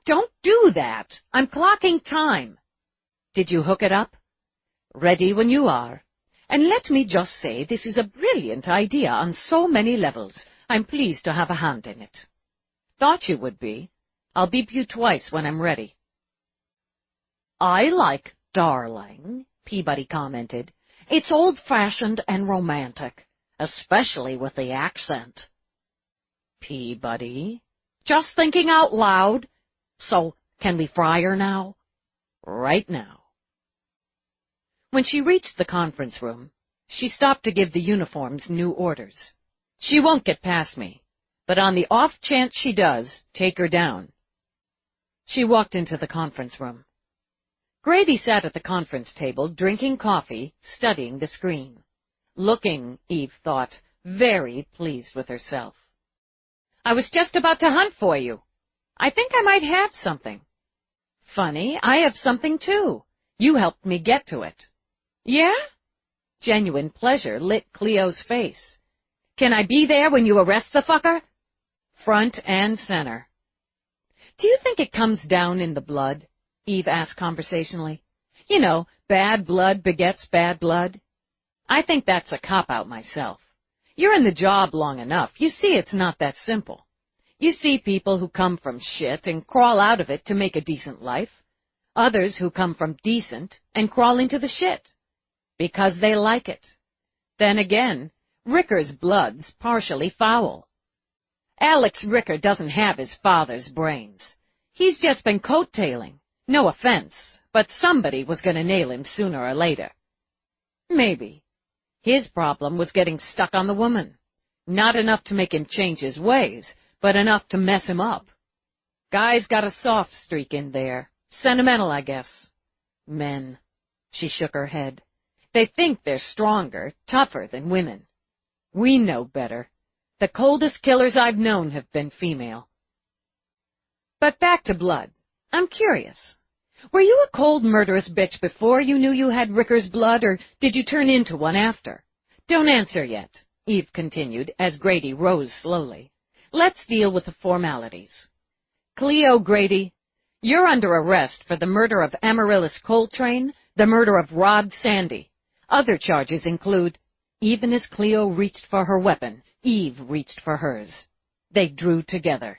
Don't do that. I'm clocking time. Did you hook it up? Ready when you are. And let me just say this is a brilliant idea on so many levels. I'm pleased to have a hand in it. Thought you would be. I'll beep you twice when I'm ready. I like darling, Peabody commented. It's old-fashioned and romantic, especially with the accent. Peabody? Just thinking out loud. So, can we fry her now? Right now. When she reached the conference room, she stopped to give the uniforms new orders. She won't get past me, but on the off chance she does, take her down. She walked into the conference room. Grady sat at the conference table, drinking coffee, studying the screen. Looking, Eve thought, very pleased with herself. I was just about to hunt for you. I think I might have something. Funny, I have something too. You helped me get to it. Yeah? Genuine pleasure lit Cleo's face. Can I be there when you arrest the fucker? Front and center. Do you think it comes down in the blood? Eve asked conversationally. You know, bad blood begets bad blood. I think that's a cop-out myself. You're in the job long enough. You see it's not that simple. You see people who come from shit and crawl out of it to make a decent life. Others who come from decent and crawl into the shit. Because they like it. Then again, Ricker's blood's partially foul. Alex Ricker doesn't have his father's brains. He's just been coattailing. No offense, but somebody was going to nail him sooner or later. Maybe. His problem was getting stuck on the woman. Not enough to make him change his ways, but enough to mess him up. Guy's got a soft streak in there. Sentimental, I guess. Men. She shook her head. They think they're stronger, tougher than women. We know better. The coldest killers I've known have been female. But back to blood. I'm curious. Were you a cold, murderous bitch before you knew you had Ricker's blood, or did you turn into one after? Don't answer yet, Eve continued, as Grady rose slowly. Let's deal with the formalities. Cleo Grady, you're under arrest for the murder of Amaryllis Coltrane, the murder of Rod Sandy. Other charges include, even as Cleo reached for her weapon, Eve reached for hers. They drew together.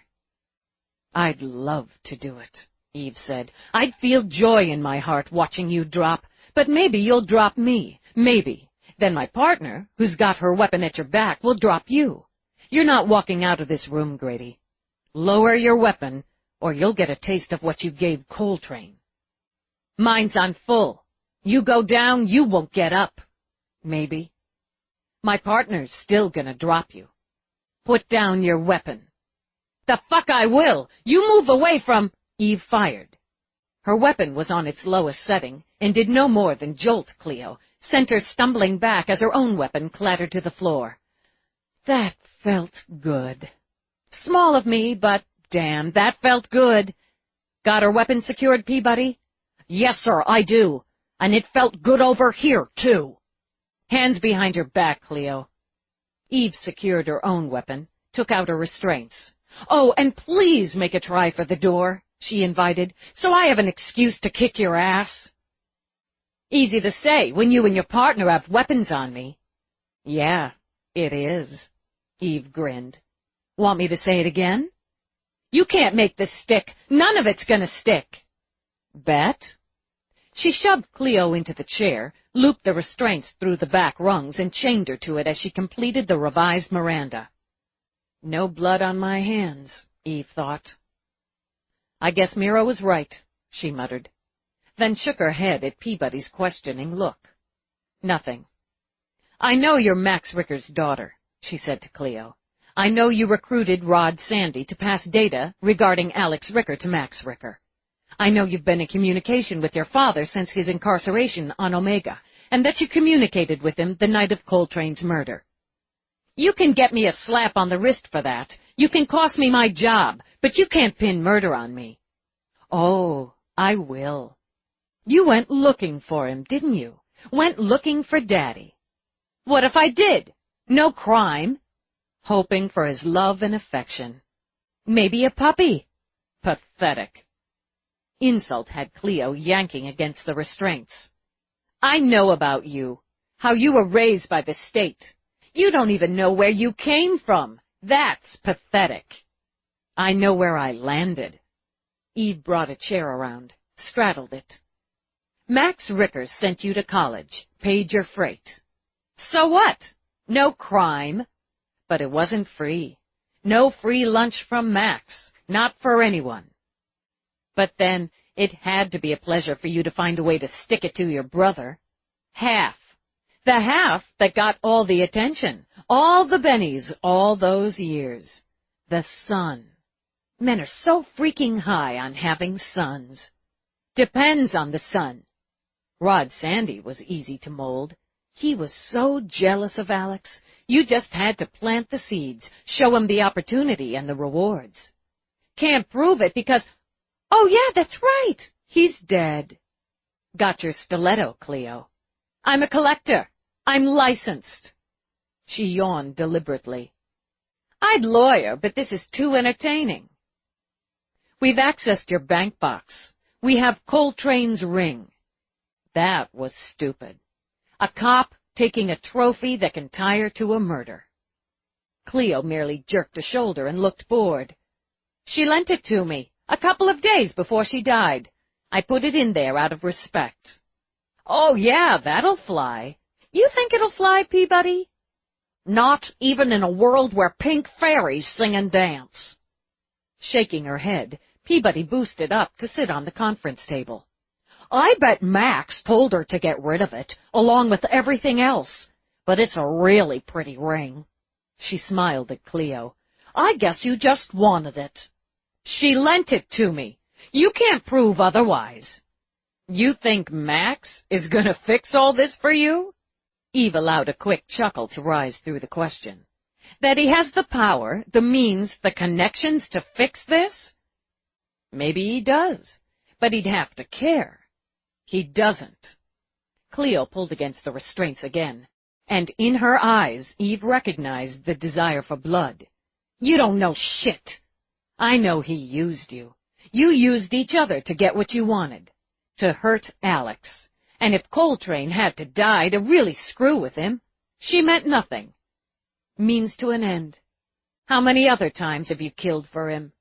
I'd love to do it, Eve said. I'd feel joy in my heart watching you drop, but maybe you'll drop me. Maybe. Then my partner, who's got her weapon at your back, will drop you. You're not walking out of this room, Grady. Lower your weapon, or you'll get a taste of what you gave Coltrane. Mine's on full. You go down, you won't get up. Maybe. My partner's still gonna drop you. Put down your weapon. The fuck I will! You move away from... Eve fired. Her weapon was on its lowest setting and did no more than jolt Cleo, sent her stumbling back as her own weapon clattered to the floor. That felt good. Small of me, but damn, that felt good. Got her weapon secured, Peabody? Yes, sir, I do. And it felt good over here, too. Hands behind your back, Cleo. Eve secured her own weapon, took out her restraints. Oh, and please make a try for the door, she invited, so I have an excuse to kick your ass. Easy to say when you and your partner have weapons on me. Yeah, It is. Eve grinned. Want me to say it again? You can't make this stick. None of it's gonna stick. Bet? She shoved Cleo into the chair, looped the restraints through the back rungs, and chained her to it as she completed the revised Miranda. No blood on my hands, Eve thought. I guess Mira was right, she muttered, then shook her head at Peabody's questioning look. Nothing. I know you're Max Ricker's daughter, she said to Cleo. I know you recruited Rod Sandy to pass data regarding Alex Ricker to Max Ricker. I know you've been in communication with your father since his incarceration on Omega, and that you communicated with him the night of Coltrane's murder. You can get me a slap on the wrist for that. You can cost me my job, but you can't pin murder on me. Oh, I will. You went looking for him, didn't you? Went looking for Daddy. What if I did? No crime. Hoping for his love and affection. Maybe a puppy. Pathetic. Insult had Cleo yanking against the restraints. I know about you, how you were raised by the state. You don't even know where you came from. That's pathetic. I know where I landed. Eve brought a chair around, straddled it. Max Ricker sent you to college, paid your freight. So what? No crime. But it wasn't free. No free lunch from Max, not for anyone. But then, it had to be a pleasure for you to find a way to stick it to your brother. Half. The half that got all the attention, all the bennies, all those years. The son. Men are so freaking high on having sons. Depends on the son. Rod Sandy was easy to mold. He was so jealous of Alex. You just had to plant the seeds, show him the opportunity and the rewards. Can't prove it because, oh yeah, that's right, he's dead. Got your stiletto, Cleo. I'm a collector. I'm licensed. She yawned deliberately. I'd lawyer, but this is too entertaining. We've accessed your bank box. We have Coltrane's ring. That was stupid. A cop taking a trophy that can tie her to a murder. Cleo merely jerked a shoulder and looked bored. She lent it to me a couple of days before she died. I put it in there out of respect. Oh, yeah, that'll fly. You think it'll fly, Peabody? Not even in a world where pink fairies sing and dance. Shaking her head, Peabody boosted up to sit on the conference table. I bet Max told her to get rid of it, along with everything else. But it's a really pretty ring. She smiled at Cleo. I guess you just wanted it. She lent it to me. You can't prove otherwise. You think Max is going to fix all this for you? Eve allowed a quick chuckle to rise through the question. That he has the power, the means, the connections to fix this? Maybe he does, but he'd have to care. He doesn't. Cleo pulled against the restraints again, and in her eyes Eve recognized the desire for blood. You don't know shit. I know he used you. You used each other to get what you wanted, to hurt Alex. And if Coltrane had to die to really screw with him, she meant nothing. Means to an end. How many other times have you killed for him?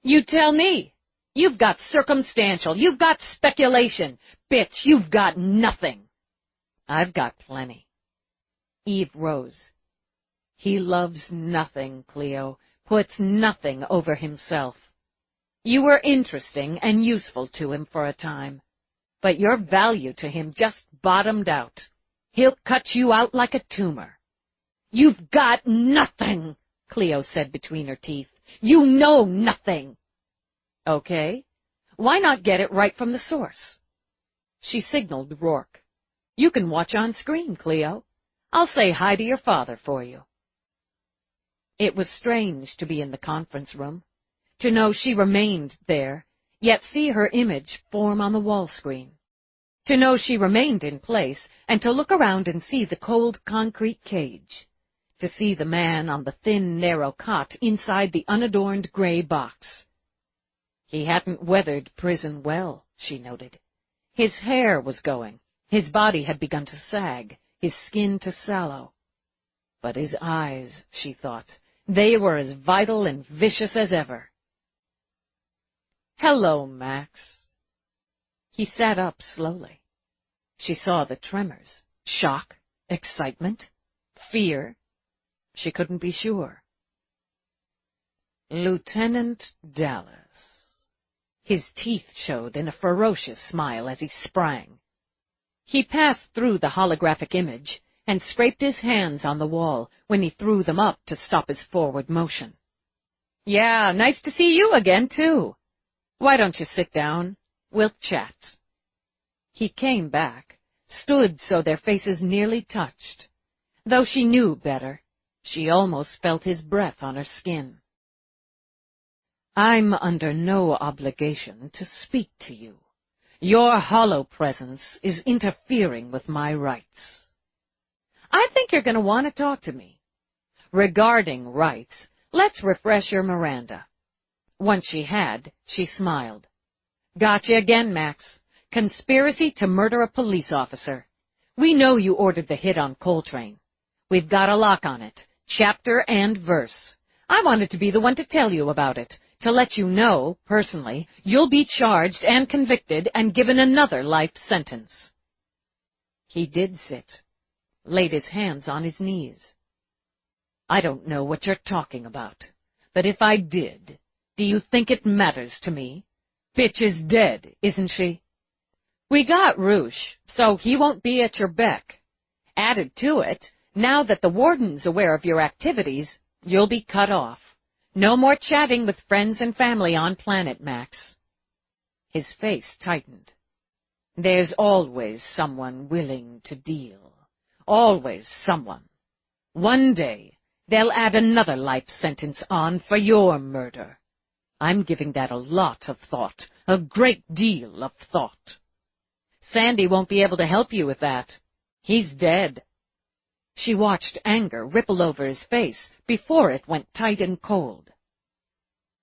You tell me. You've got circumstantial. You've got speculation. Bitch, you've got nothing. I've got plenty. Eve rose. He loves nothing, Cleo. Puts nothing over himself. You were interesting and useful to him for a time, but your value to him just bottomed out. He'll cut you out like a tumor. You've got nothing, Cleo said between her teeth. You know nothing. Okay, why not get it right from the source? She signaled Rourke. You can watch on screen, Cleo. I'll say hi to your father for you. It was strange to be in the conference room, to know she remained there, yet see her image form on the wall screen. To know she remained in place, and to look around and see the cold concrete cage. To see the man on the thin, narrow cot inside the unadorned gray box. He hadn't weathered prison well, she noted. His hair was going. His body had begun to sag, his skin to sallow. But his eyes, she thought, they were as vital and vicious as ever. "Hello, Max." He sat up slowly. She saw the tremors, shock, excitement, fear. She couldn't be sure. "Lieutenant Dallas." His teeth showed in a ferocious smile as he sprang. He passed through the holographic image and scraped his hands on the wall when he threw them up to stop his forward motion. "Yeah, nice to see you again, too. Why don't you sit down? We'll chat." He came back, stood so their faces nearly touched. Though she knew better, she almost felt his breath on her skin. "I'm under no obligation to speak to you. Your hollow presence is interfering with my rights." "I think you're going to want to talk to me. Regarding rights, let's refresh your Miranda." Once she had, she smiled. "Gotcha again, Max. Conspiracy to murder a police officer. We know you ordered the hit on Coltrane. We've got a lock on it, chapter and verse. I wanted to be the one to tell you about it, to let you know, personally, you'll be charged and convicted and given another life sentence." He did sit, laid his hands on his knees. "I don't know what you're talking about, but if I did, do you think it matters to me? Bitch is dead, isn't she? We got Roosh, so he won't be at your beck. Added to it, now that the warden's aware of your activities, you'll be cut off. No more chatting with friends and family on planet, Max." His face tightened. "There's always someone willing to deal. Always someone. One day, they'll add another life sentence on for your murder. I'm giving that a lot of thought, a great deal of thought. Sandy won't be able to help you with that. He's dead." She watched anger ripple over his face before it went tight and cold.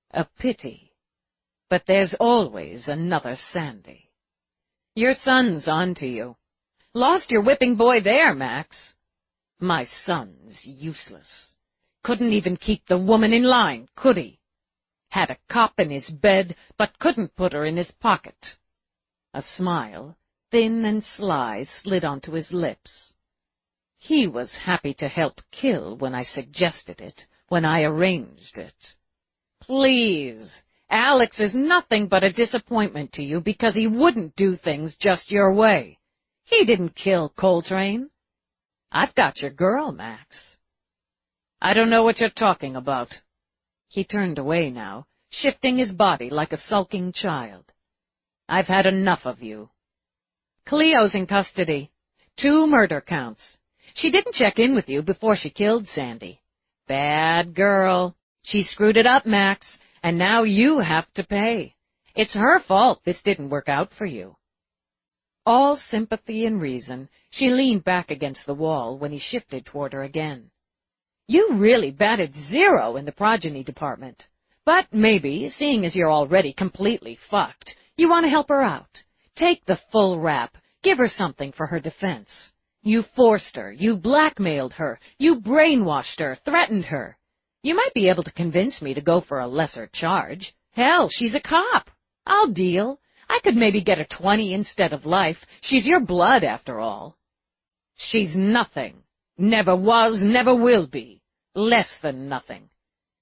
"A pity. But there's always another Sandy. Your son's on to you. Lost your whipping boy there, Max. My son's useless. Couldn't even keep the woman in line, could he? Had a cop in his bed, but couldn't put her in his pocket." A smile, thin and sly, slid onto his lips. "He was happy to help kill when I suggested it, when I arranged it. Please, Alex is nothing but a disappointment to you because he wouldn't do things just your way. He didn't kill Coltrane. I've got your girl, Max." "I don't know what you're talking about." He turned away now, shifting his body like a sulking child. "I've had enough of you. Cleo's in custody. 2 murder counts. She didn't check in with you before she killed Sandy. Bad girl. She screwed it up, Max, and now you have to pay. It's her fault this didn't work out for you." All sympathy and reason, she leaned back against the wall when he shifted toward her again. "You really batted 0 in the progeny department. But maybe, seeing as you're already completely fucked, you want to help her out. Take the full rap. Give her something for her defense. You forced her. You blackmailed her. You brainwashed her, threatened her. You might be able to convince me to go for a lesser charge. Hell, she's a cop. I'll deal. I could maybe get her 20 instead of life. She's your blood, after all." "She's nothing. Never was, never will be. Less than nothing.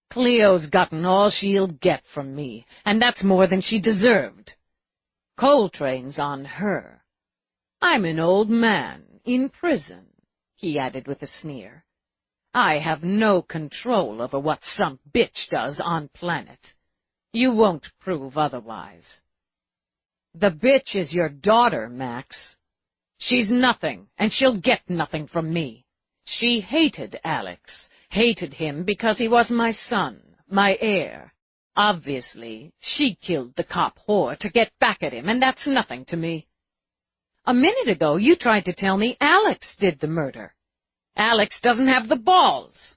Cleo's gotten all she'll get from me, and that's more than she deserved. Coltrane's on her. I'm an old man, in prison," he added with a sneer. "I have no control over what some bitch does on planet. You won't prove otherwise. The bitch is your daughter, Max. She's nothing, and she'll get nothing from me. She hated Alex, hated him because he was my son, my heir. Obviously, she killed the cop whore to get back at him, and that's nothing to me. A minute ago, you tried to tell me Alex did the murder. Alex doesn't have the balls.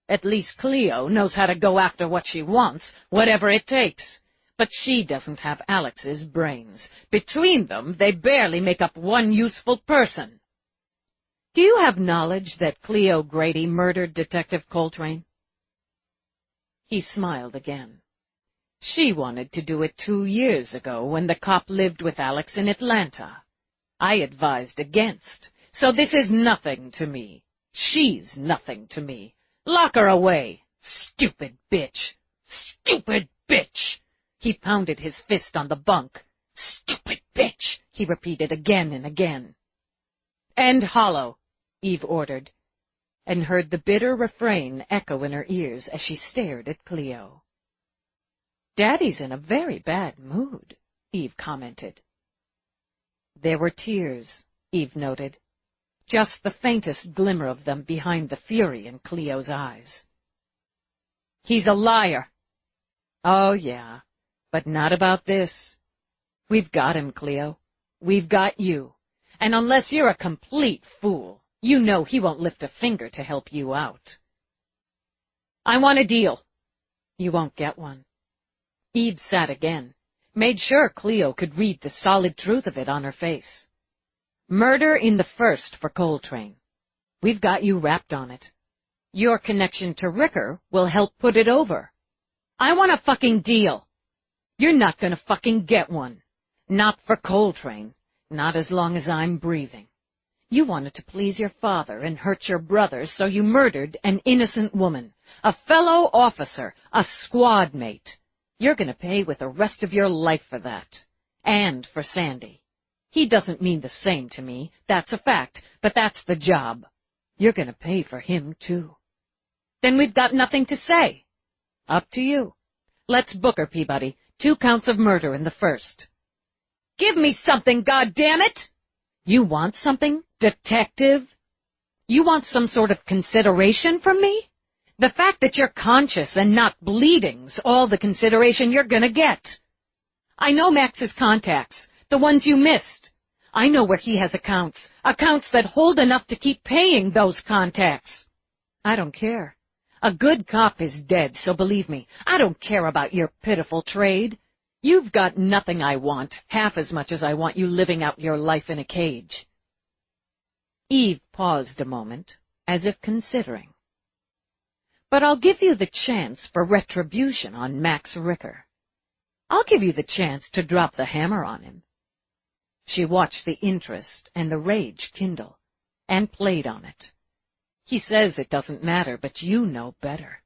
At least Cleo knows how to go after what she wants, whatever it takes. But she doesn't have Alex's brains. Between them, they barely make up one useful person." Do you have knowledge that Cleo Grady murdered Detective Coltrane? He smiled again. She wanted to do it 2 years ago when the cop lived with Alex in Atlanta. I advised against, so this is nothing to me. She's nothing to me. Lock her away, stupid bitch! Stupid bitch! He pounded his fist on the bunk. Stupid bitch! He repeated again and again. End hollow, Eve ordered, and heard the bitter refrain echo in her ears as she stared at Cleo. Daddy's in a very bad mood, Eve commented. There were tears, Eve noted, just the faintest glimmer of them behind the fury in Cleo's eyes. He's a liar. Oh, yeah, but not about this. We've got him, Cleo. We've got you. And unless you're a complete fool, you know he won't lift a finger to help you out. I want a deal. You won't get one. Eve sat again, made sure Cleo could read the solid truth of it on her face. Murder in the first for Coltrane. We've got you wrapped on it. Your connection to Ricker will help put it over. I want a fucking deal. You're not gonna fucking get one. Not for Coltrane. Not as long as I'm breathing. You wanted to please your father and hurt your brother, so you murdered an innocent woman, a fellow officer, a squad mate. You're gonna pay with the rest of your life for that. And for Sandy. He doesn't mean the same to me, that's a fact, but that's the job. You're gonna pay for him, too. Then we've got nothing to say. Up to you. Let's book her, Peabody. 2 counts of murder in the first. Give me something, goddammit! You want something, detective? You want some sort of consideration from me? The fact that you're conscious and not bleeding's all the consideration you're gonna get. I know Max's contacts, the ones you missed. I know where he has accounts that hold enough to keep paying those contacts. I don't care. A good cop is dead, so believe me, I don't care about your pitiful trade. You've got nothing I want, half as much as I want you living out your life in a cage. Eve paused a moment, as if considering. But I'll give you the chance for retribution on Max Ricker. I'll give you the chance to drop the hammer on him. She watched the interest and the rage kindle, and played on it. He says it doesn't matter, but you know better.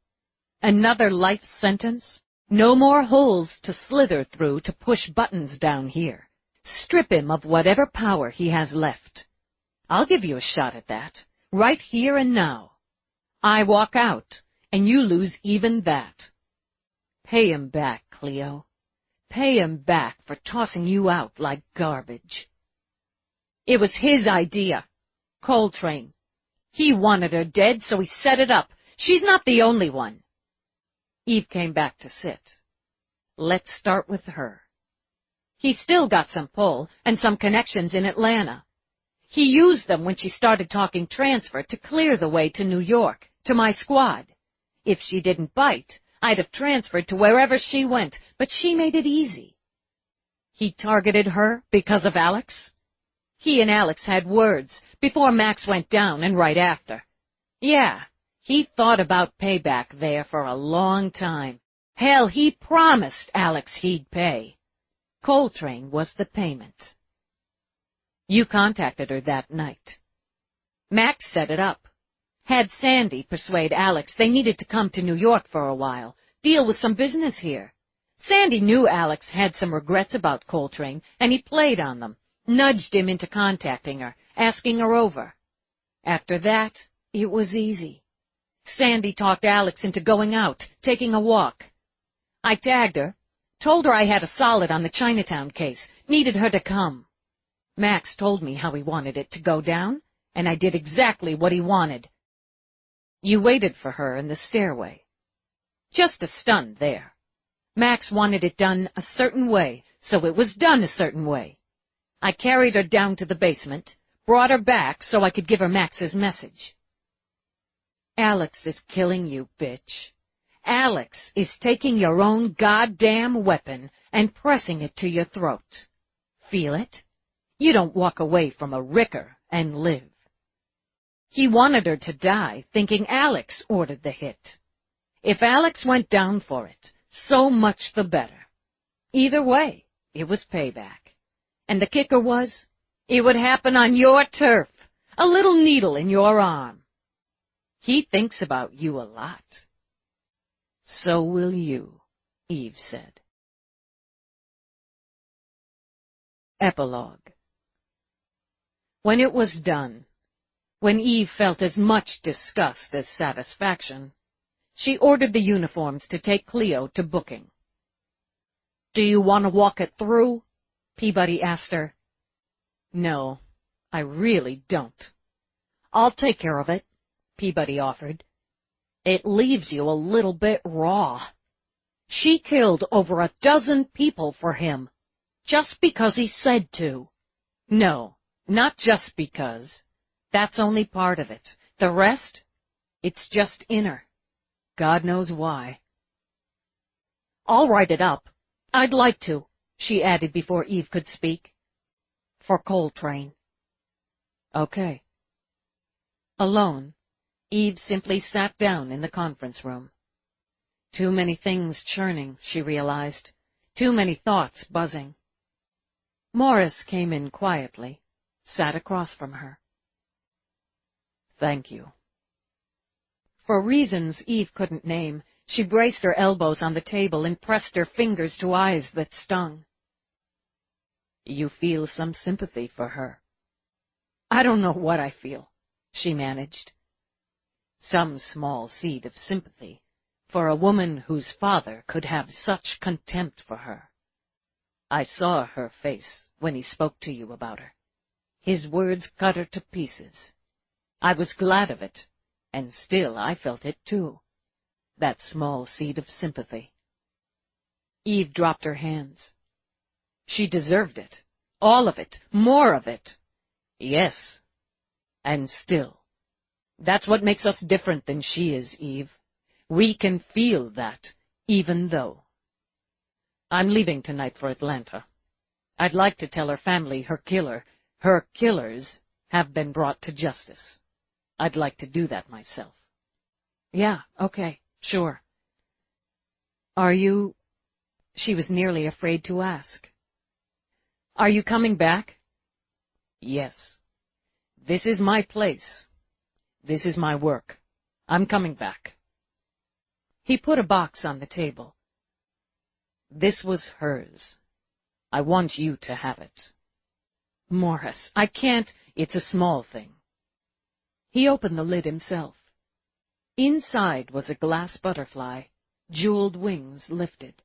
Another life sentence? No more holes to slither through to push buttons down here. Strip him of whatever power he has left. I'll give you a shot at that, right here and now. I walk out, and you lose even that. Pay him back, Cleo. Pay him back for tossing you out like garbage. It was his idea. Coltrane. He wanted her dead, so he set it up. She's not the only one. Eve came back to sit. Let's start with her. He's still got some pull and some connections in Atlanta. He used them when she started talking transfer to clear the way to New York, to my squad. If she didn't bite, I'd have transferred to wherever she went, but she made it easy. He targeted her because of Alex? He and Alex had words before Max went down and right after. Yeah. He thought about payback there for a long time. Hell, he promised Alex he'd pay. Coltrane was the payment. You contacted her that night. Max set it up. Had Sandy persuade Alex they needed to come to New York for a while, deal with some business here. Sandy knew Alex had some regrets about Coltrane, and he played on them, nudged him into contacting her, asking her over. After that, it was easy. Sandy talked Alex into going out, taking a walk. I tagged her, told her I had a solid on the Chinatown case, needed her to come. Max told me how he wanted it to go down, and I did exactly what he wanted. You waited for her in the stairway. Just a stunt there. Max wanted it done a certain way, so it was done a certain way. I carried her down to the basement, brought her back so I could give her Max's message. Alex is killing you, bitch. Alex is taking your own goddamn weapon and pressing it to your throat. Feel it? You don't walk away from a Ricker and live. He wanted her to die, thinking Alex ordered the hit. If Alex went down for it, so much the better. Either way, it was payback. And the kicker was, it would happen on your turf, a little needle in your arm. He thinks about you a lot. So will you, Eve said. Epilogue. When it was done, when Eve felt as much disgust as satisfaction, she ordered the uniforms to take Cleo to booking. "Do you want to walk it through?" Peabody asked her. "No, I really don't." "I'll take care of it," Peabody offered. "It leaves you a little bit raw. She killed over a dozen people for him, just because he said to." "No, not just because. That's only part of it. The rest, it's just inner. God knows why." "I'll write it up. I'd like to," she added before Eve could speak. "For Coltrane." "Okay." Alone, Eve simply sat down in the conference room. Too many things churning, she realized. Too many thoughts buzzing. Morris came in quietly, sat across from her. "Thank you." For reasons Eve couldn't name, she braced her elbows on the table and pressed her fingers to eyes that stung. "You feel some sympathy for her." "I don't know what I feel," she managed. "Some small seed of sympathy for a woman whose father could have such contempt for her. I saw her face when he spoke to you about her. His words cut her to pieces. I was glad of it, and still I felt it too. That small seed of sympathy." Eve dropped her hands. She deserved it. All of it. More of it. Yes. And still. That's what makes us different than she is, Eve. We can feel that, even though. I'm leaving tonight for Atlanta. I'd like to tell her family her killers, have been brought to justice. I'd like to do that myself. "Yeah, okay, sure." "Are you—" She was nearly afraid to ask. "Are you coming back?" "Yes. This is my place. This is my work. I'm coming back." He put a box on the table. "This was hers. I want you to have it." "Morris, I can't—" "It's a small thing." He opened the lid himself. Inside was a glass butterfly, jeweled wings lifted.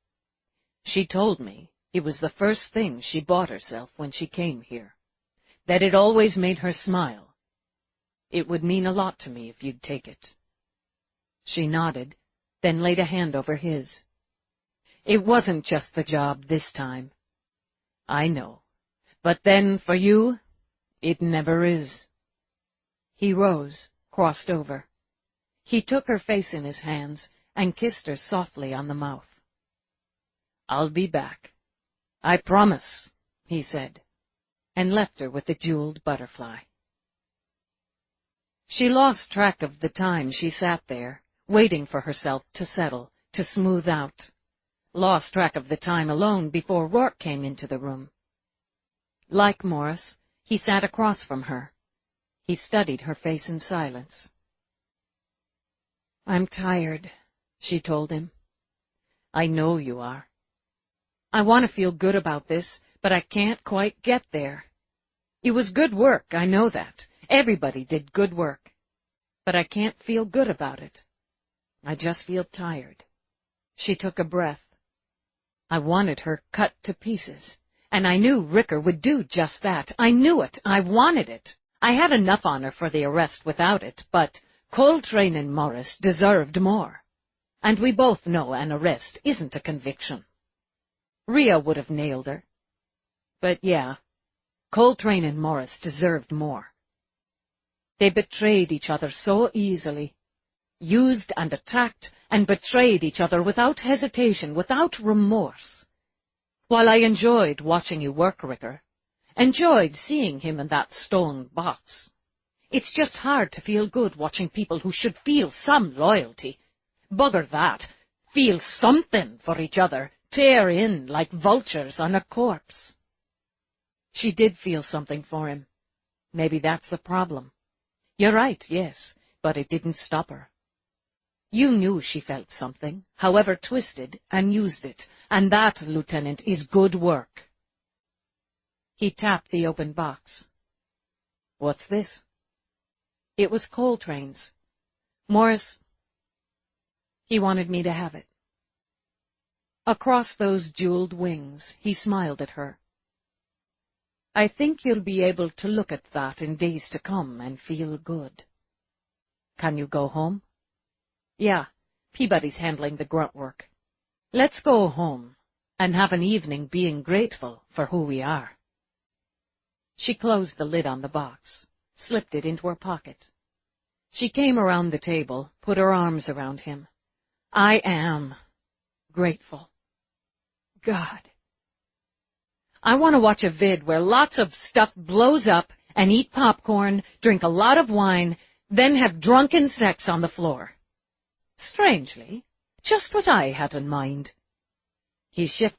She told me it was the first thing she bought herself when she came here, that it always made her smile. "It would mean a lot to me if you'd take it." She nodded, then laid a hand over his. "It wasn't just the job this time." "I know. But then, for you, it never is." He rose, crossed over. He took her face in his hands and kissed her softly on the mouth. "I'll be back. I promise," he said, and left her with the jeweled butterfly. She lost track of the time she sat there, waiting for herself to settle, to smooth out. Lost track of the time alone before Rourke came into the room. Like Morris, he sat across from her. He studied her face in silence. "I'm tired," she told him. "I know you are." "I want to feel good about this, but I can't quite get there. It was good work, I know that. Everybody did good work. But I can't feel good about it. I just feel tired." She took a breath. I wanted her cut to pieces, and I knew Ricker would do just that. I knew it. I wanted it. I had enough on her for the arrest without it, but Coltrane and Morris deserved more. And we both know an arrest isn't a conviction. Rhea would have nailed her. But yeah, Coltrane and Morris deserved more. They betrayed each other so easily, used and attacked and betrayed each other without hesitation, without remorse. While I enjoyed watching you work, Ricker, enjoyed seeing him in that stone box, It's just hard to feel good watching people who should feel some loyalty. Bugger that. Feel something for each other. Tear in like vultures on a corpse. She did feel something for him. Maybe that's the problem. You're right, yes, but it didn't stop her. You knew she felt something, however twisted, and used it, and that, Lieutenant, is good work. He tapped the open box. What's this? It was Coltrane's. Morris, he wanted me to have it. Across those jeweled wings, he smiled at her. I think you'll be able to look at that in days to come and feel good. Can you go home? Yeah, Peabody's handling the grunt work. Let's go home and have an evening being grateful for who we are. She closed the lid on the box, slipped it into her pocket. She came around the table, put her arms around him. I am grateful. God. I want to watch a vid where lots of stuff blows up and eat popcorn, drink a lot of wine, then have drunken sex on the floor. Strangely, just what I had in mind. He shifted